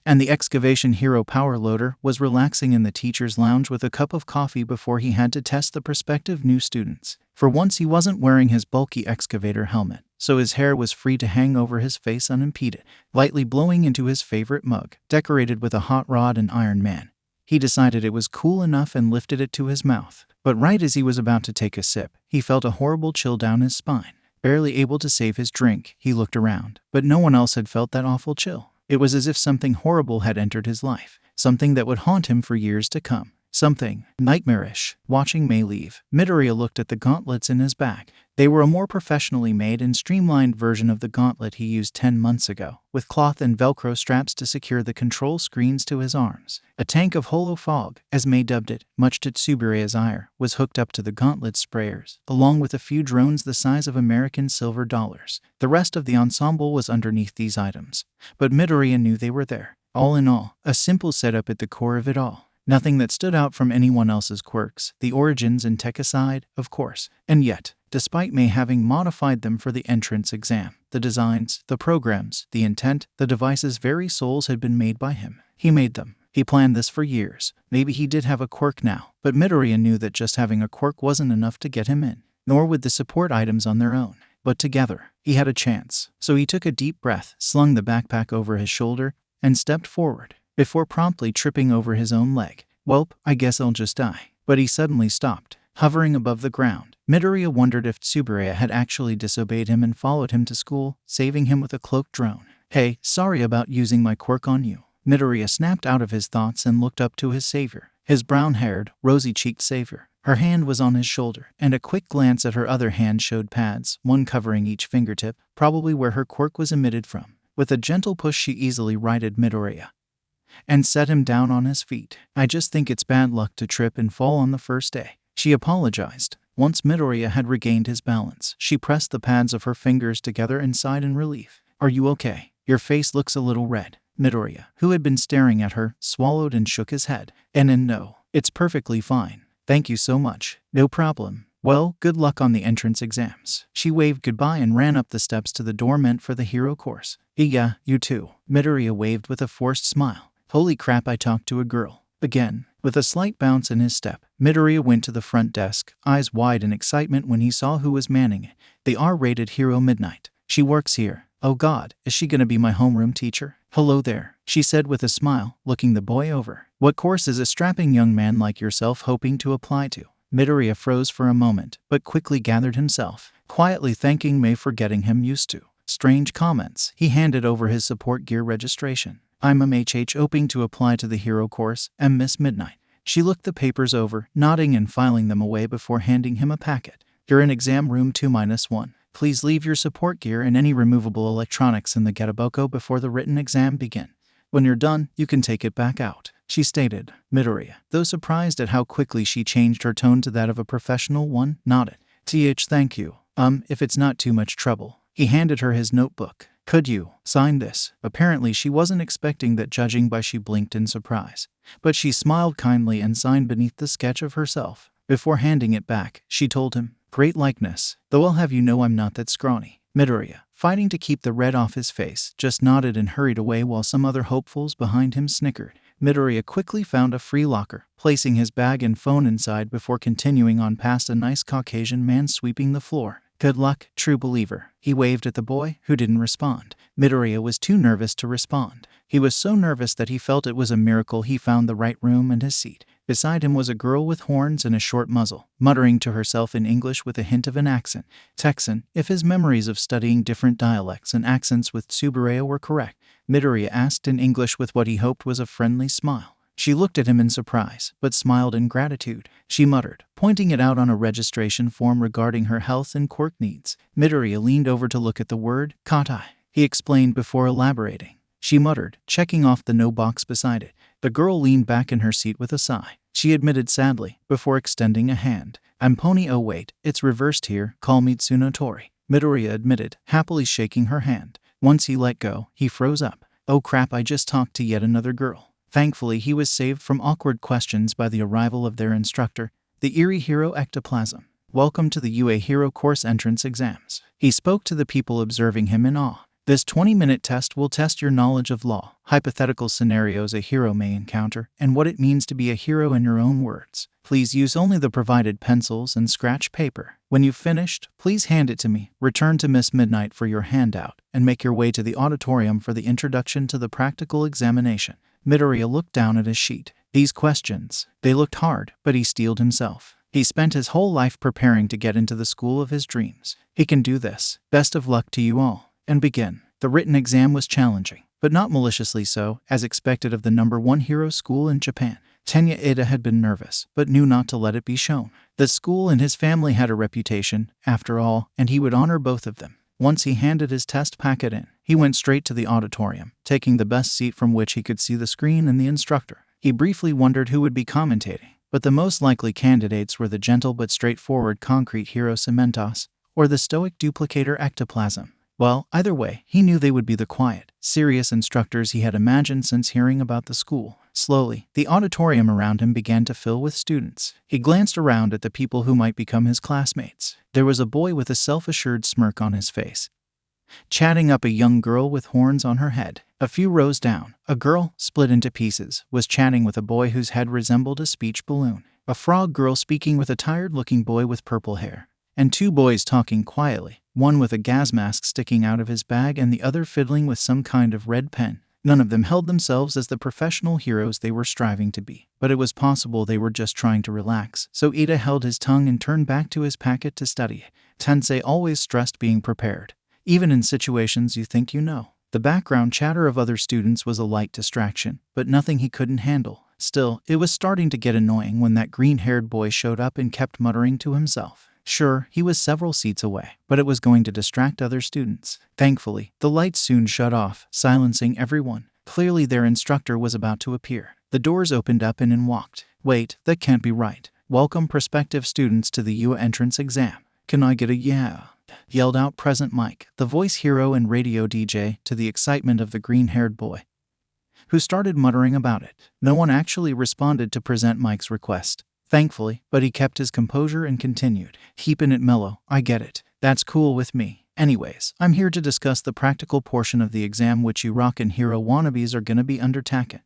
and the excavation hero power loader, was relaxing in the teacher's lounge with a cup of coffee before he had to test the prospective new students. For once he wasn't wearing his bulky excavator helmet, so his hair was free to hang over his face unimpeded, lightly blowing into his favorite mug, decorated with a hot rod and Iron Man. He decided it was cool enough and lifted it to his mouth. But right as he was about to take a sip, he felt a horrible chill down his spine. Barely able to save his drink, he looked around, but no one else had felt that awful chill. It was as if something horrible had entered his life, something that would haunt him for years to come. Something nightmarish. Watching May leave, Midoriya looked at the gauntlets in his bag. They were a more professionally made and streamlined version of the gauntlet he used 10 months ago, with cloth and Velcro straps to secure the control screens to his arms. A tank of holo fog, as May dubbed it, much to Tsubure's ire, was hooked up to the gauntlet sprayers, along with a few drones the size of American silver dollars. The rest of the ensemble was underneath these items, but Midoriya knew they were there. All in all, a simple setup at the core of it all. Nothing that stood out from anyone else's quirks, the origins and tech aside, of course. And yet, despite May having modified them for the entrance exam, the designs, the programs, the intent, the device's very souls had been made by him. He made them. He planned this for years. Maybe he did have a quirk now, but Midoriya knew that just having a quirk wasn't enough to get him in, nor would the support items on their own. But together, he had a chance. So he took a deep breath, slung the backpack over his shoulder, and stepped forward, before promptly tripping over his own leg. Welp, I guess I'll just die. But he suddenly stopped, hovering above the ground. Midoriya wondered if Tsubureya had actually disobeyed him and followed him to school, saving him with a cloaked drone. Hey, sorry about using my quirk on you. Midoriya snapped out of his thoughts and looked up to his savior, his brown-haired, rosy-cheeked savior. Her hand was on his shoulder, and a quick glance at her other hand showed pads, one covering each fingertip, probably where her quirk was emitted from. With a gentle push she easily righted Midoriya and set him down on his feet. I just think it's bad luck to trip and fall on the first day, she apologized. Once Midoriya had regained his balance, she pressed the pads of her fingers together and sighed in relief. Are you okay? Your face looks a little red. Midoriya, who had been staring at her, swallowed and shook his head. No, it's perfectly fine. Thank you so much. No problem. Well, good luck on the entrance exams. She waved goodbye and ran up the steps to the door meant for the hero course. Yeah, you too. Midoriya waved with a forced smile. Holy crap, I talked to a girl. Again. With a slight bounce in his step, Midoriya went to the front desk, eyes wide in excitement when he saw who was manning it. The R-rated hero Midnight. She works here. Oh god, is she gonna be my homeroom teacher? Hello there, she said with a smile, looking the boy over. What course is a strapping young man like yourself hoping to apply to? Midoriya froze for a moment, but quickly gathered himself, quietly thanking May for getting him used to strange comments. He handed over his support gear registration. I'm hoping to apply to the hero course, and Miss Midnight. She looked the papers over, nodding and filing them away before handing him a packet. You're in exam room 2-1. Please leave your support gear and any removable electronics in the getaboko before the written exam begin. When you're done, you can take it back out, she stated. Midoriya, though surprised at how quickly she changed her tone to that of a professional one, nodded. Thank you. If it's not too much trouble. He handed her his notebook. Could you sign this? Apparently she wasn't expecting that, judging by she blinked in surprise. But she smiled kindly and signed beneath the sketch of herself. Before handing it back, she told him, "Great likeness, though I'll have you know I'm not that scrawny." Midoriya, fighting to keep the red off his face, just nodded and hurried away while some other hopefuls behind him snickered. Midoriya quickly found a free locker, placing his bag and phone inside before continuing on past a nice Caucasian man sweeping the floor. "Good luck, true believer." He waved at the boy, who didn't respond. Midoriya was too nervous to respond. He was so nervous that he felt it was a miracle he found the right room and his seat. Beside him was a girl with horns and a short muzzle, muttering to herself in English with a hint of an accent. Texan, if his memories of studying different dialects and accents with Tsuburaya were correct. Midoriya asked in English with what he hoped was a friendly smile. She looked at him in surprise, but smiled in gratitude. She muttered, pointing it out on a registration form regarding her health and quirk needs. Midoriya leaned over to look at the word, "𝐻𝐻𝐸," he explained before elaborating. She muttered, checking off the no box beside it. The girl leaned back in her seat with a sigh. She admitted sadly, before extending a hand, "I'm Pony. Oh wait, it's reversed here. Call me Tsunotori." Midoriya admitted, happily shaking her hand. Once he let go, he froze up. "Oh crap, I just talked to yet another girl." Thankfully, he was saved from awkward questions by the arrival of their instructor, the eerie hero ectoplasm. "Welcome to the UA Hero Course entrance exams." He spoke to the people observing him in awe. "This 20-minute test will test your knowledge of law, hypothetical scenarios a hero may encounter, and what it means to be a hero in your own words. Please use only the provided pencils and scratch paper. When you've finished, please hand it to me. Return to Miss Midnight for your handout, and make your way to the auditorium for the introduction to the practical examination." Midoriya looked down at his sheet. These questions, they looked hard, but he steeled himself. He spent his whole life preparing to get into the school of his dreams. He can do this. Best of luck to you all. And begin. The written exam was challenging, but not maliciously so, as expected of the #1 hero school in Japan. 𝐀𝐦 had been nervous, but knew not to let it be shown. The school and his family had a reputation, after all, and he would honor both of them. Once he handed his test packet in, he went straight to the auditorium, taking the best seat from which he could see the screen and the instructor. He briefly wondered who would be commentating, but the most likely candidates were the gentle but straightforward concrete hero 𝐶𝐶mentos, or the stoic duplicator ectoplasm. Well, either way, he knew they would be the quiet, serious instructors he had imagined since hearing about the school. Slowly, the auditorium around him began to fill with students. He glanced around at the people who might become his classmates. There was a boy with a self-assured smirk on his face, chatting up a young girl with horns on her head. A few rows down, a girl, split into pieces, was chatting with a boy whose head resembled a speech balloon. A frog girl speaking with a tired-looking boy with purple hair. And two boys talking quietly, one with a gas mask sticking out of his bag and the other fiddling with some kind of red pen. None of them held themselves as the professional heroes they were striving to be, but it was possible they were just trying to relax, so Ida held his tongue and turned back to his packet to study. Tensei always stressed being prepared, even in situations you think you know. The background chatter of other students was a light distraction, but nothing he couldn't handle. Still, it was starting to get annoying when that green-haired boy showed up and kept muttering to himself. Sure, he was several seats away, but it was going to distract other students. Thankfully, the lights soon shut off, silencing everyone. Clearly their instructor was about to appear. The doors opened up and in walked. "Wait, that can't be right. Welcome prospective students to the UA entrance exam. Can I get a yeah?" yelled out present Mike, the voice hero and radio DJ, to the excitement of the green-haired boy, who started muttering about it. No one actually responded to present Mike's request, thankfully, but he kept his composure and continued, "Keepin' it mellow, I get it. That's cool with me. Anyways, I'm here to discuss the practical portion of the exam which you rockin' hero wannabes are gonna be undertakin'."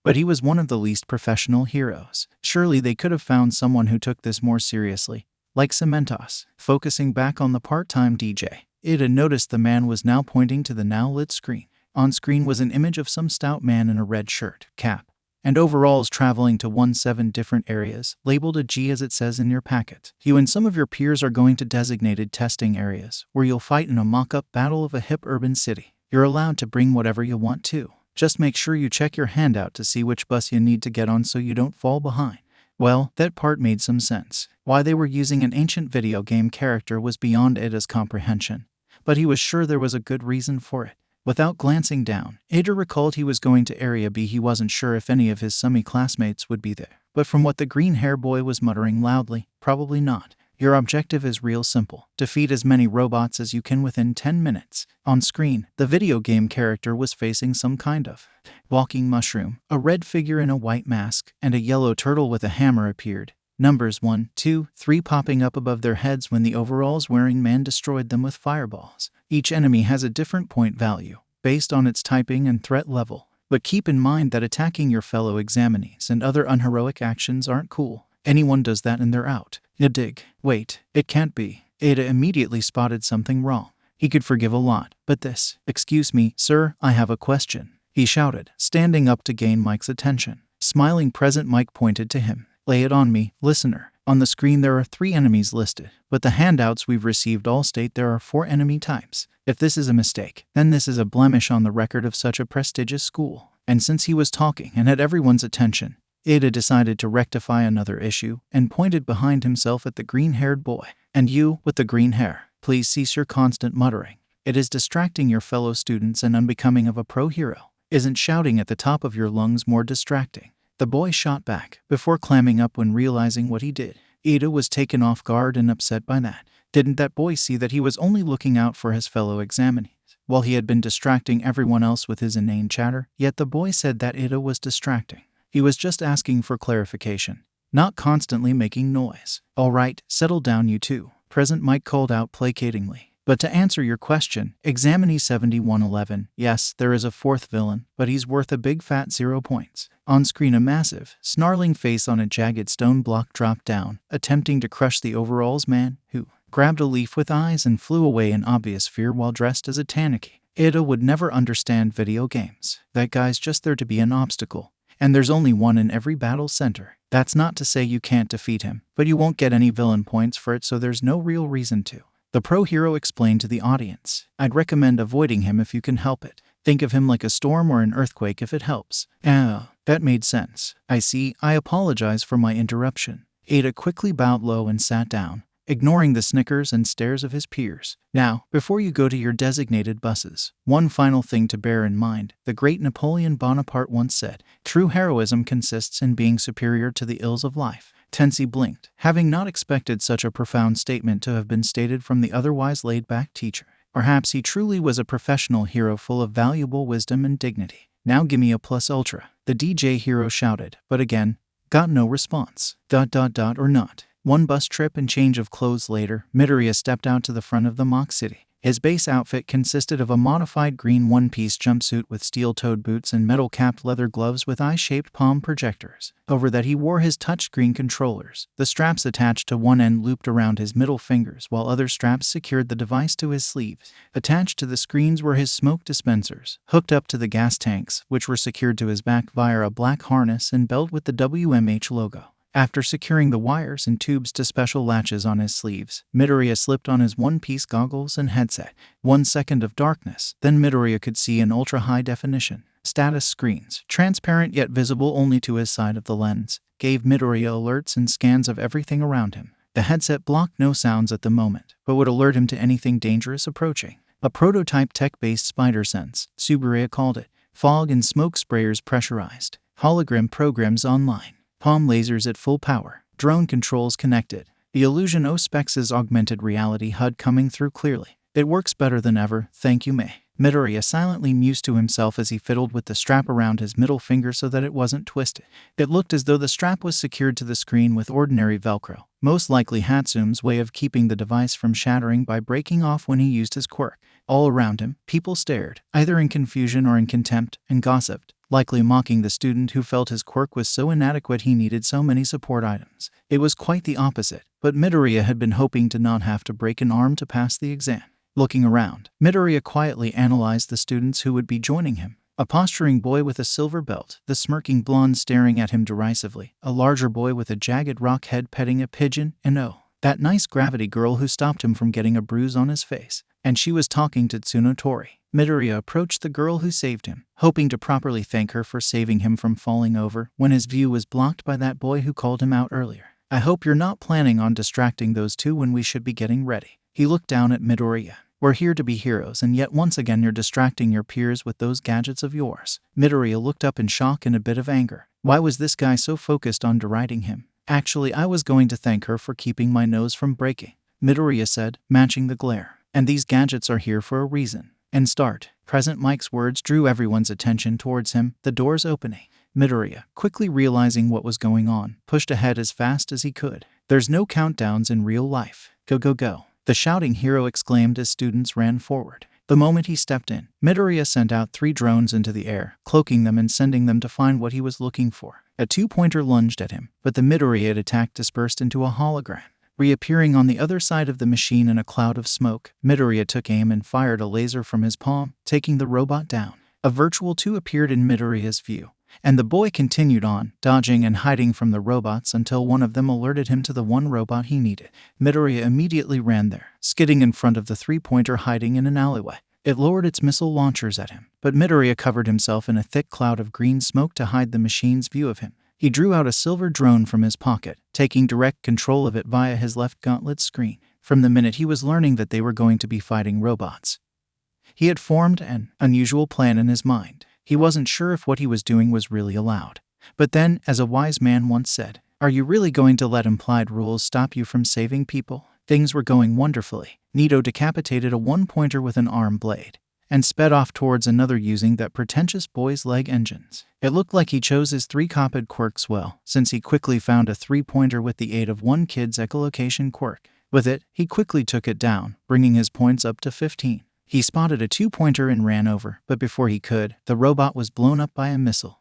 But he was one of the least professional heroes. Surely they could have found someone who took this more seriously, like 𝐶𝐶mentos. Focusing back on the part-time DJ, it had noticed the man was now pointing to the now-lit screen. On screen was an image of some stout man in a red shirt, cap, and overalls traveling to 7 different areas, labeled a G as it says in your packet. You and some of your peers are going to designated testing areas, where you'll fight in a mock-up battle of a hip urban city. You're allowed to bring whatever you want to. Just make sure you check your handout to see which bus you need to get on so you don't fall behind. Well, that part made some sense. Why they were using an ancient video game character was beyond Ida's comprehension, but he was sure there was a good reason for it. Without glancing down, Ida recalled he was going to Area B. He wasn't sure if any of his summy classmates would be there, but from what the green-hair boy was muttering loudly, probably not. Your objective is real simple. Defeat as many robots as you can within 10 minutes. On screen, the video game character was facing some kind of walking mushroom. A red figure in a white mask and a yellow turtle with a hammer appeared. Numbers 1, 2, 3 popping up above their heads when the overalls wearing man destroyed them with fireballs. Each enemy has a different point value, based on its typing and threat level. But keep in mind that attacking your fellow examinees and other unheroic actions aren't cool. Anyone does that and they're out. You dig? Wait, it can't be. Ada immediately spotted something wrong. He could forgive a lot, but this. Excuse me, sir, I have a question, he shouted, standing up to gain Mike's attention. Smiling present Mike pointed to him. Lay it on me, listener. On the screen there are 3 enemies listed, but the handouts we've received all state there are 4 enemy types. If this is a mistake, then this is a blemish on the record of such a prestigious school. And since he was talking and had everyone's attention, Ada decided to rectify another issue and pointed behind himself at the green-haired boy. And you, with the green hair, please cease your constant muttering. It is distracting your fellow students and unbecoming of a pro hero. Isn't shouting at the top of your lungs more distracting? The boy shot back, before clamming up when realizing what he did. Ada was taken off guard and upset by that. Didn't that boy see that he was only looking out for his fellow examinees, while he had been distracting everyone else with his inane chatter? Yet the boy said that Ada was distracting. He was just asking for clarification, not constantly making noise. All right, settle down you two, Present Mike called out placatingly. But to answer your question, Examinee 7111, yes, there is a 4th villain, but he's worth a big fat 0 points. On screen a massive, snarling face on a jagged stone block dropped down, attempting to crush the overalls man, who grabbed a leaf with eyes and flew away in obvious fear while dressed as a tanuki. Ada would never understand video games. That guy's just there to be an obstacle. And there's only one in every battle center. That's not to say you can't defeat him, but you won't get any villain points for it, so there's no real reason to. The pro hero explained to the audience. I'd recommend avoiding him if you can help it. Think of him like a storm or an earthquake if it helps. That made sense. I see. I apologize for my interruption. Ada quickly bowed low and sat down, ignoring the snickers and stares of his peers. Now, before you go to your designated buses, one final thing to bear in mind. The great Napoleon Bonaparte once said, true heroism consists in being superior to the ills of life. 𝗀𝐸 blinked, having not expected such a profound statement to have been stated from the otherwise laid-back teacher. Perhaps he truly was a professional hero full of valuable wisdom and dignity. Now gimme a plus ultra, the DJ hero shouted, but again, got no response. ... or not. One bus trip and change of clothes later, Midoriya stepped out to the front of the mock city. His base outfit consisted of a modified green one-piece jumpsuit with steel-toed boots and metal-capped leather gloves with eye-shaped palm projectors. Over that he wore his touchscreen controllers, the straps attached to one end looped around his middle fingers while other straps secured the device to his sleeves. Attached to the screens were his smoke dispensers, hooked up to the gas tanks, which were secured to his back via a black harness and belt with the WMH logo. After securing the wires and tubes to special latches on his sleeves, Midoriya slipped on his one-piece goggles and headset. 1 second of darkness, then Midoriya could see in ultra-high-definition status screens, transparent yet visible only to his side of the lens, gave Midoriya alerts and scans of everything around him. The headset blocked no sounds at the moment, but would alert him to anything dangerous approaching. A prototype tech-based spider sense, Subaraya called it, fog and smoke sprayers pressurized, hologram programs online, palm lasers at full power, drone controls connected, the illusion 𝐸 augmented reality HUD coming through clearly. It works better than ever, thank you May. Midoriya silently mused to himself as he fiddled with the strap around his middle finger so that it wasn't twisted. It looked as though the strap was secured to the screen with ordinary Velcro, most likely 𝐴𝐡𝐢𝐬's way of keeping the device from shattering by breaking off when he used his quirk. All around him, people stared, either in confusion or in contempt, and gossiped, likely mocking the student who felt his quirk was so inadequate he needed so many support items. It was quite the opposite, but Midoriya had been hoping to not have to break an arm to pass the exam. Looking around, Midoriya quietly analyzed the students who would be joining him. A posturing boy with a silver belt, the smirking blonde staring at him derisively, a larger boy with a jagged rock head petting a pigeon, and that nice gravity girl who stopped him from getting a bruise on his face. And she was talking to Tsunotori. Midoriya approached the girl who saved him, hoping to properly thank her for saving him from falling over, when his view was blocked by that boy who called him out earlier. I hope you're not planning on distracting those two when we should be getting ready. He looked down at Midoriya. We're here to be heroes, and yet once again you're distracting your peers with those gadgets of yours. Midoriya looked up in shock and a bit of anger. Why was this guy so focused on deriding him? Actually, I was going to thank her for keeping my nose from breaking, Midoriya said, matching the glare. And these gadgets are here for a reason. And start. President Mike's words drew everyone's attention towards him, the doors opening. Midoriya, quickly realizing what was going on, pushed ahead as fast as he could. There's no countdowns in real life. Go, go, go. The shouting hero exclaimed as students ran forward. The moment he stepped in, Midoriya sent out 3 drones into the air, cloaking them and sending them to find what he was looking for. A 2-pointer lunged at him, but the Midoriya it attacked dispersed into a hologram. Reappearing on the other side of the machine in a cloud of smoke, Midoriya took aim and fired a laser from his palm, taking the robot down. A virtual 2 appeared in Midoriya's view, and the boy continued on, dodging and hiding from the robots until one of them alerted him to the one robot he needed. Midoriya immediately ran there, skidding in front of the 3-pointer hiding in an alleyway. It lowered its missile launchers at him, but Midoriya covered himself in a thick cloud of green smoke to hide the machine's view of him. He drew out a silver drone from his pocket, taking direct control of it via his left gauntlet screen. From the minute he was learning that they were going to be fighting robots, he had formed an unusual plan in his mind. He wasn't sure if what he was doing was really allowed. But then, as a wise man once said, "Are you really going to let implied rules stop you from saving people?" Things were going wonderfully. Nito decapitated a 1-pointer with an arm blade and sped off towards another using that pretentious boy's leg engines. It looked like he chose his 3-copied quirks well, since he quickly found a 3-pointer with the aid of one kid's echolocation quirk. With it, he quickly took it down, bringing his points up to 15. He spotted a 2-pointer and ran over, but before he could, the robot was blown up by a missile.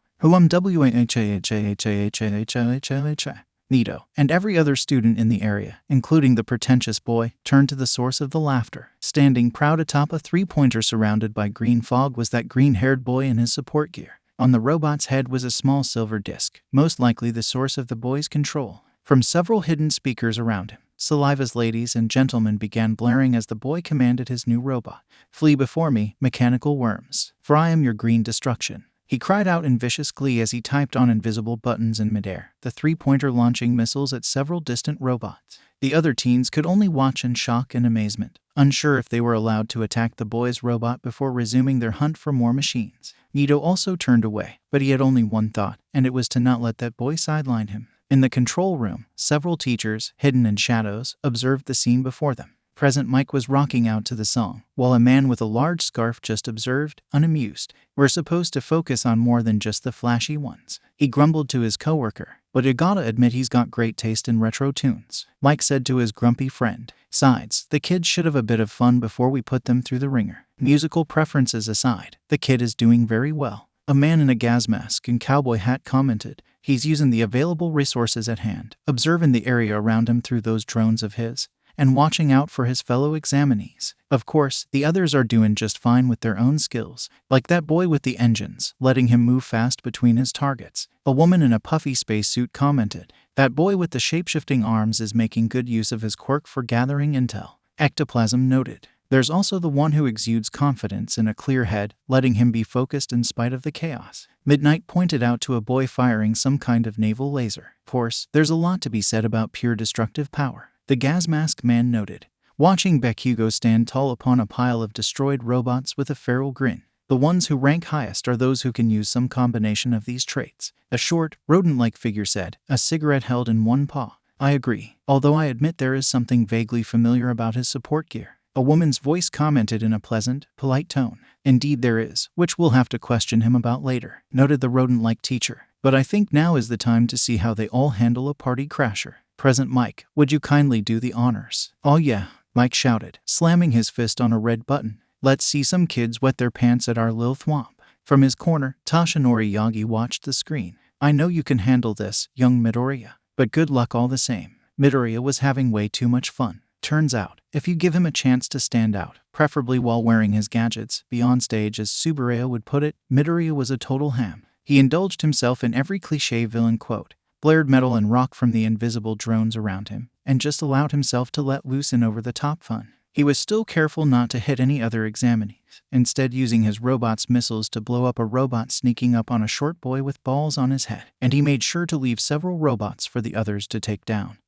Nito and every other student in the area, including the pretentious boy, turned to the source of the laughter. Standing proud atop a 3-pointer surrounded by green fog was that green-haired boy in his support gear. On the robot's head was a small silver disc, most likely the source of the boy's control. From several hidden speakers around him, 𝐬𝐿's ladies and gentlemen began blaring as the boy commanded his new robot. "Flee before me, mechanical worms, for I am your green destruction." He cried out in vicious glee as he typed on invisible buttons in midair, the 3-pointer launching missiles at several distant robots. The other teens could only watch in shock and amazement, unsure if they were allowed to attack the boy's robot before resuming their hunt for more machines. Nito also turned away, but he had only one thought, and it was to not let that boy sideline him. In the control room, several teachers, hidden in shadows, observed the scene before them. President Mike was rocking out to the song, while a man with a large scarf just observed, unamused. "We're supposed to focus on more than just the flashy ones," he grumbled to his coworker. "But you gotta admit he's got great taste in retro tunes," Mike said to his grumpy friend. "Besides, the kids should have a bit of fun before we put them through the ringer. Musical preferences aside, the kid is doing very well." A man in a gas mask and cowboy hat commented, "He's using the available resources at hand, observing the area around him through those drones of his, and watching out for his fellow examinees. Of course, the others are doing just fine with their own skills, like that boy with the engines, letting him move fast between his targets." A woman in a puffy spacesuit commented, "That boy with the shape-shifting arms is making good use of his quirk for gathering intel." Ectoplasm noted, "There's also the one who exudes confidence and a clear head, letting him be focused in spite of the chaos." Midnight pointed out to a boy firing some kind of naval laser. "Of course, there's a lot to be said about pure destructive power," the gas mask man noted, watching Bakugo stand tall upon a pile of destroyed robots with a feral grin. "The ones who rank highest are those who can use some combination of these traits," a short, rodent-like figure said, a cigarette held in one paw. "I agree, although I admit there is something vaguely familiar about his support gear," a woman's voice commented in a pleasant, polite tone. "Indeed there is, which we'll have to question him about later," noted the rodent-like teacher. "But I think now is the time to see how they all handle a party crasher. President Mike, would you kindly do the honors?" "Oh yeah," Mike shouted, slamming his fist on a red button. "Let's see some kids wet their pants at our lil thwomp." From his corner, Toshinori Yagi watched the screen. "I know you can handle this, young Midoriya, but good luck all the same." Midoriya was having way too much fun. Turns out, if you give him a chance to stand out, preferably while wearing his gadgets, be on stage as Tsuburaya would put it, Midoriya was a total ham. He indulged himself in every cliché villain quote, blared metal and rock from the invisible drones around him, and just allowed himself to let loose in over-the-top fun. He was still careful not to hit any other examinees, instead using his robot's missiles to blow up a robot sneaking up on a short boy with balls on his head, and he made sure to leave several robots for the others to take down.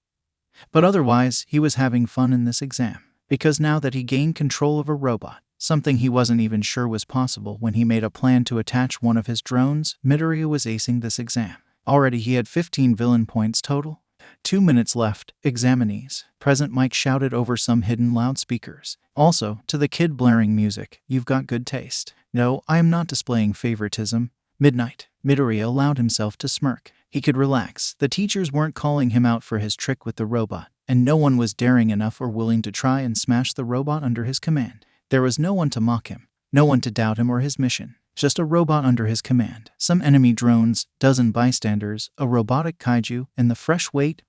But otherwise, he was having fun in this exam, because now that he gained control of a robot, something he wasn't even sure was possible when he made a plan to attach one of his drones, Midoriya was acing this exam. Already he had 15 villain points total. 2 minutes left, examinees. Present Mike shouted over some hidden loudspeakers. Also, to the kid blaring music, you've got good taste. No, I am not displaying favoritism. Midnight. Midoriya allowed himself to smirk. He could relax. The teachers weren't calling him out for his trick with the robot, and no one was daring enough or willing to try and smash the robot under his command. There was no one to mock him, no one to doubt him or his mission. Just a robot under his command. Some enemy drones, dozen bystanders, a robotic kaiju, and the fresh weight,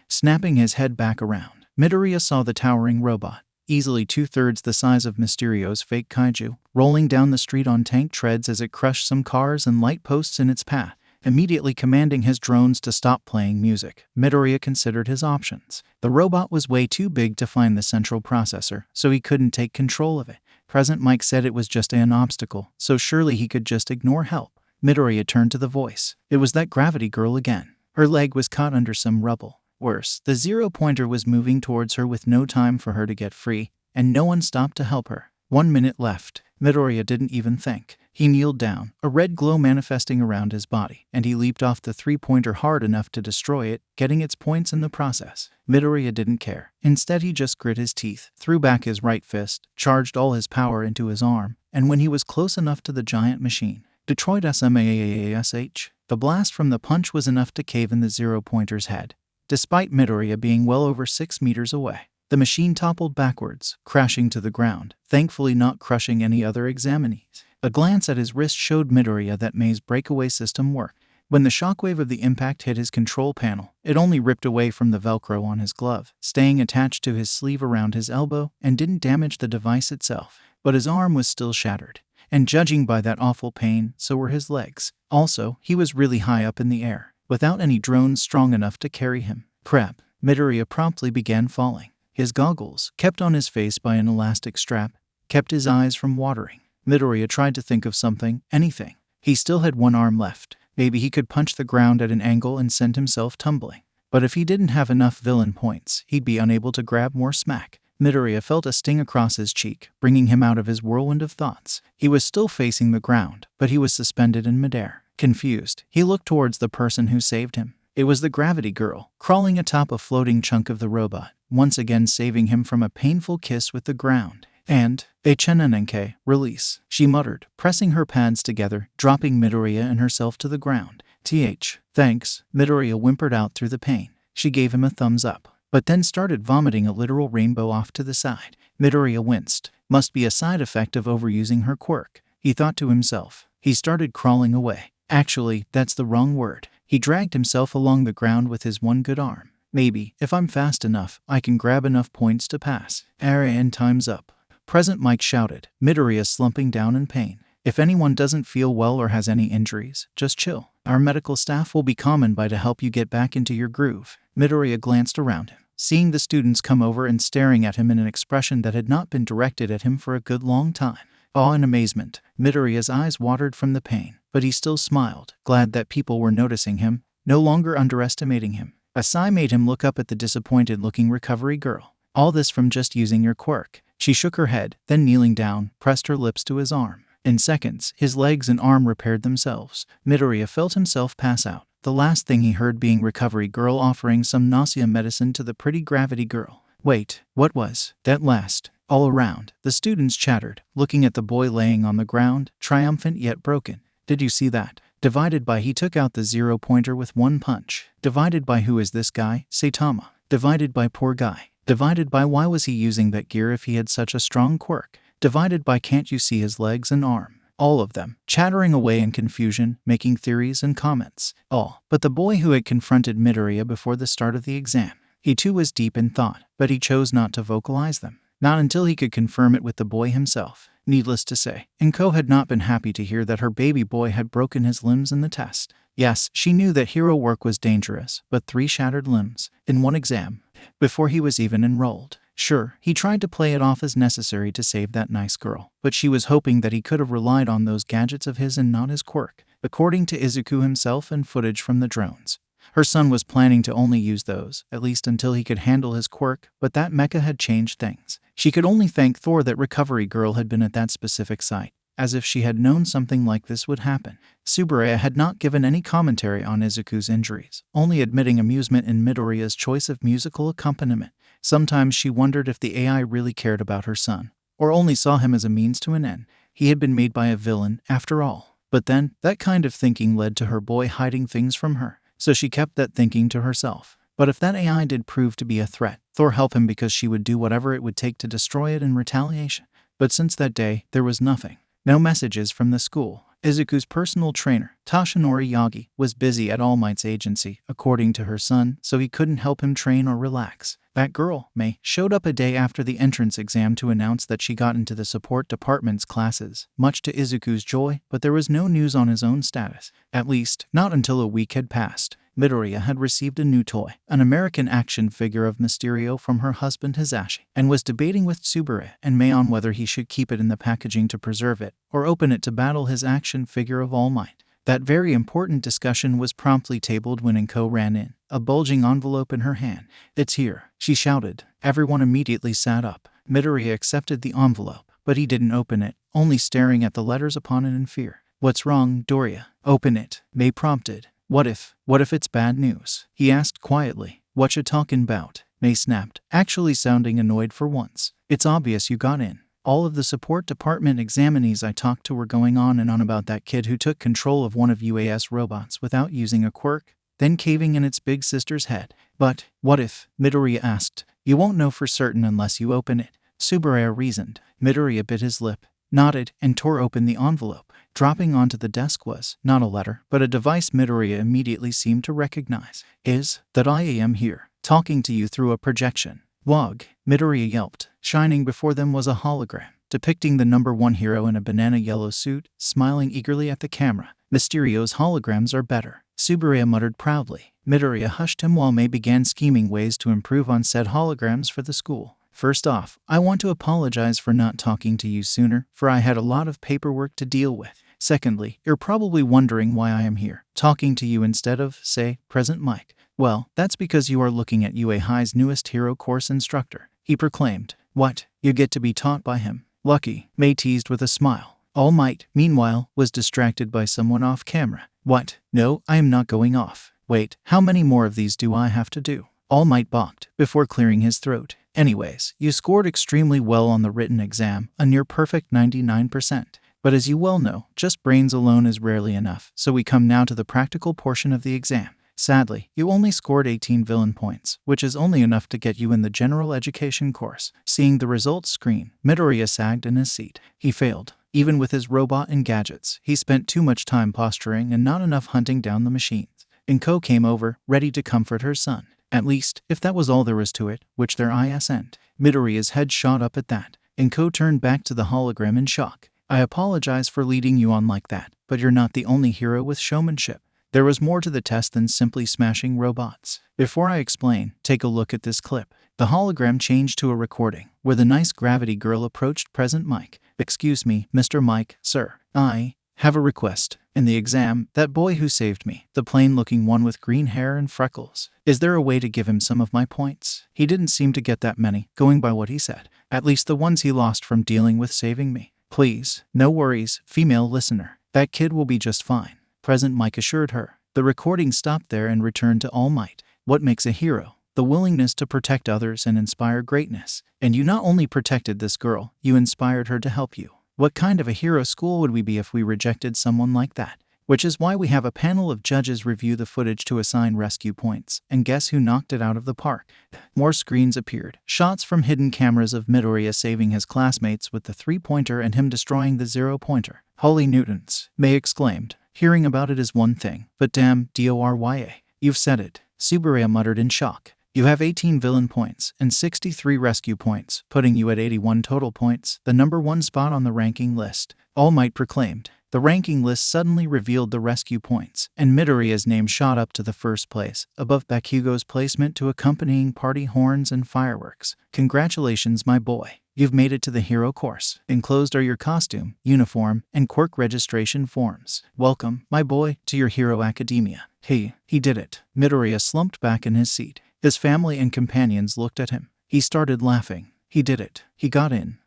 snapping his head back around. Midoriya saw the towering robot, easily 2/3 the size of Mysterio's fake kaiju, rolling down the street on tank treads as it crushed some cars and light posts in its path, immediately commanding his drones to stop playing music. Midoriya considered his options. The robot was way too big to find the central processor, so he couldn't take control of it. Present Mike said it was just an obstacle, so surely he could just ignore help. Midoriya turned to the voice. It was that gravity girl again. Her leg was caught under some rubble. Worse, the 0-pointer was moving towards her with no time for her to get free, and no one stopped to help her. 1 minute left. Midoriya didn't even think. He kneeled down, a red glow manifesting around his body, and he leaped off the 3-pointer hard enough to destroy it, getting its points in the process. Midoriya didn't care. Instead, he just grit his teeth, threw back his right fist, charged all his power into his arm, and when he was close enough to the giant machine, 𝐷𝐸𝐻. The blast from the punch was enough to cave in the 0-pointer's head. Despite Midoriya being well over 6 meters away, the machine toppled backwards, crashing to the ground, thankfully not crushing any other examinees. A glance at his wrist showed Midoriya that May's breakaway system worked. When the shockwave of the impact hit his control panel, it only ripped away from the Velcro on his glove, staying attached to his sleeve around his elbow, and didn't damage the device itself. But his arm was still shattered. And judging by that awful pain, so were his legs. Also, he was really high up in the air, without any drones strong enough to carry him. Crap. Midoriya promptly began falling. His goggles, kept on his face by an elastic strap, kept his eyes from watering. Midoriya tried to think of something, anything. He still had one arm left. Maybe he could punch the ground at an angle and send himself tumbling. But if he didn't have enough villain points, he'd be unable to grab more smack. Midoriya felt a sting across his cheek, bringing him out of his whirlwind of thoughts. He was still facing the ground, but he was suspended in midair. Confused, he looked towards the person who saved him. It was the gravity girl, crawling atop a floating chunk of the robot, once again saving him from a painful kiss with the ground. And, 𝐀𝐦 release, she muttered, pressing her pads together, dropping Midoriya and herself to the ground. Thanks, Midoriya whimpered out through the pain. She gave him a thumbs up, but then started vomiting a literal rainbow off to the side. Midoriya winced. Must be a side effect of overusing her quirk, he thought to himself. He started crawling away. Actually, that's the wrong word. He dragged himself along the ground with his one good arm. Maybe, if I'm fast enough, I can grab enough points to pass. And time's up. Present Mike shouted, Midoriya slumping down in pain. If anyone doesn't feel well or has any injuries, just chill. Our medical staff will be coming by to help you get back into your groove. Midoriya glanced around him, seeing the students come over and staring at him in an expression that had not been directed at him for a good long time. Awe and amazement. Midoriya's eyes watered from the pain, but he still smiled, glad that people were noticing him, no longer underestimating him. A sigh made him look up at the disappointed-looking recovery girl. All this from just using your quirk. She shook her head, then kneeling down, pressed her lips to his arm. In seconds, his legs and arm repaired themselves. Midoriya felt himself pass out, the last thing he heard being recovery girl offering some nausea medicine to the pretty gravity girl. Wait, what was that last? All around, the students chattered, looking at the boy laying on the ground, triumphant yet broken. Did you see that? Divided by he took out the 0-pointer with one punch. Divided by who is this guy? Saitama. Divided by poor guy. Divided by why was he using that gear if he had such a strong quirk? Divided by can't you see his legs and arm? All of them, chattering away in confusion, making theories and comments. All but the boy who had confronted Midoriya before the start of the exam. He too was deep in thought, but he chose not to vocalize them. Not until he could confirm it with the boy himself. Needless to say, 𝐀𝐦 had not been happy to hear that her baby boy had broken his limbs in the test. Yes, she knew that hero work was dangerous, but 3 shattered limbs in one exam, before he was even enrolled. Sure, he tried to play it off as necessary to save that nice girl, but she was hoping that he could have relied on those gadgets of his and not his quirk. According to Izuku himself and footage from the drones, her son was planning to only use those, at least until he could handle his quirk, but that mecha had changed things. She could only thank Thor that recovery girl had been at that specific site. as if she had known something like this would happen. 𝗬𝗫 had not given any commentary on Izuku's injuries, only admitting amusement in Midoriya's choice of musical accompaniment. Sometimes she wondered if the AI really cared about her son, or only saw him as a means to an end. He had been made by a villain, after all. But then, that kind of thinking led to her boy hiding things from her, so she kept that thinking to herself. But if that AI did prove to be a threat, Thor help him because she would do whatever it would take to destroy it in retaliation. But since that day, there was nothing. No messages from the school. Izuku's personal trainer, Toshinori Yagi, was busy at All Might's agency, according to her son, so he couldn't help him train or relax. That girl, Mei, showed up a day after the entrance exam to announce that she got into the support department's classes, much to Izuku's joy, but there was no news on his own status. At least, not until a week had passed. Midoriya had received a new toy, an American action figure of Mysterio from her husband Hisashi, and was debating with 𝗬𝗫 and Mei on whether he should keep it in the packaging to preserve it, or open it to battle his action figure of All Might. That very important discussion was promptly tabled when 𝐀𝐦 ran in, a bulging envelope in her hand. "It's here," she shouted. Everyone immediately sat up. Midoriya accepted the envelope, but he didn't open it, only staring at the letters upon it in fear. "What's wrong, Midoriya? Open it," Mei prompted. What if it's bad news?" he asked quietly. "What you talking about?" Mei snapped, actually sounding annoyed for once. "It's obvious you got in. All of the support department examinees I talked to were going on and on about that kid who took control of one of UAS robots without using a quirk, then caving in its big sister's head." "But what if?" Midoriya asked. "You won't know for certain unless you open it," 𝗬𝗫 reasoned. Midoriya bit his lip, nodded, and tore open the envelope. Dropping onto the desk was, not a letter, but a device Midoriya immediately seemed to recognize. "Is that I am here, talking to you through a projection." "Wog," Midoriya yelped. Shining before them was a hologram, depicting the #1 hero in a banana yellow suit, smiling eagerly at the camera. "Mysterio's holograms are better," 𝗬𝗫 muttered proudly. Midoriya hushed him while Mei began scheming ways to improve on said holograms for the school. "First off, I want to apologize for not talking to you sooner, for I had a lot of paperwork to deal with. Secondly, you're probably wondering why I am here, talking to you instead of, say, President Mike. Well, that's because you are looking at UA High's newest hero course instructor," he proclaimed. "What? You get to be taught by him? Lucky," Mei teased with a smile. All Might, meanwhile, was distracted by someone off camera. "What? No, I am not going off. Wait, how many more of these do I have to do?" All Might balked, before clearing his throat. "Anyways, you scored extremely well on the written exam, a near-perfect 99%. But as you well know, just brains alone is rarely enough, so we come now to the practical portion of the exam. Sadly, you only scored 18 villain points, which is only enough to get you in the general education course." Seeing the results screen, Midoriya sagged in his seat. He failed. Even with his robot and gadgets, he spent too much time posturing and not enough hunting down the machines. 𝐀𝐦 came over, ready to comfort her son. At least, if that was all there was to it, which there isn't. Midoriya's head shot up at that. 𝐀𝐦 turned back to the hologram in shock. "I apologize for leading you on like that, but you're not the only hero with showmanship. There was more to the test than simply smashing robots. Before I explain, take a look at this clip." The hologram changed to a recording, where the nice gravity girl approached President Mike. "Excuse me, Mr. Mike, sir. I have a request. In the exam, that boy who saved me, the plain-looking one with green hair and freckles, is there a way to give him some of my points? He didn't seem to get that many, going by what he said. At least the ones he lost from dealing with saving me. Please, no worries, female listener. That kid will be just fine," President Mike assured her. The recording stopped there and returned to All Might. "What makes a hero? The willingness to protect others and inspire greatness. And you not only protected this girl, you inspired her to help you. What kind of a hero school would we be if we rejected someone like that? Which is why we have a panel of judges review the footage to assign rescue points, and guess who knocked it out of the park?" More screens appeared, shots from hidden cameras of Midoriya saving his classmates with the 3-pointer and him destroying the 0-pointer. "Holy Newtons," Mei exclaimed. "Hearing about it is one thing, but damn, Dorya, you've said it," 𝗬𝗫 muttered in shock. "You have 18 villain points and 63 rescue points, putting you at 81 total points, the #1 spot on the ranking list," All Might proclaimed. The ranking list suddenly revealed the rescue points, and Midoriya's name shot up to the first place, above Bakugo's placement to accompanying party horns and fireworks. "Congratulations, my boy. You've made it to the hero course. Enclosed are your costume, uniform, and quirk registration forms. Welcome, my boy, to your hero academia." He did it. Midoriya slumped back in his seat. His family and companions looked at him. He started laughing. He did it. He got in.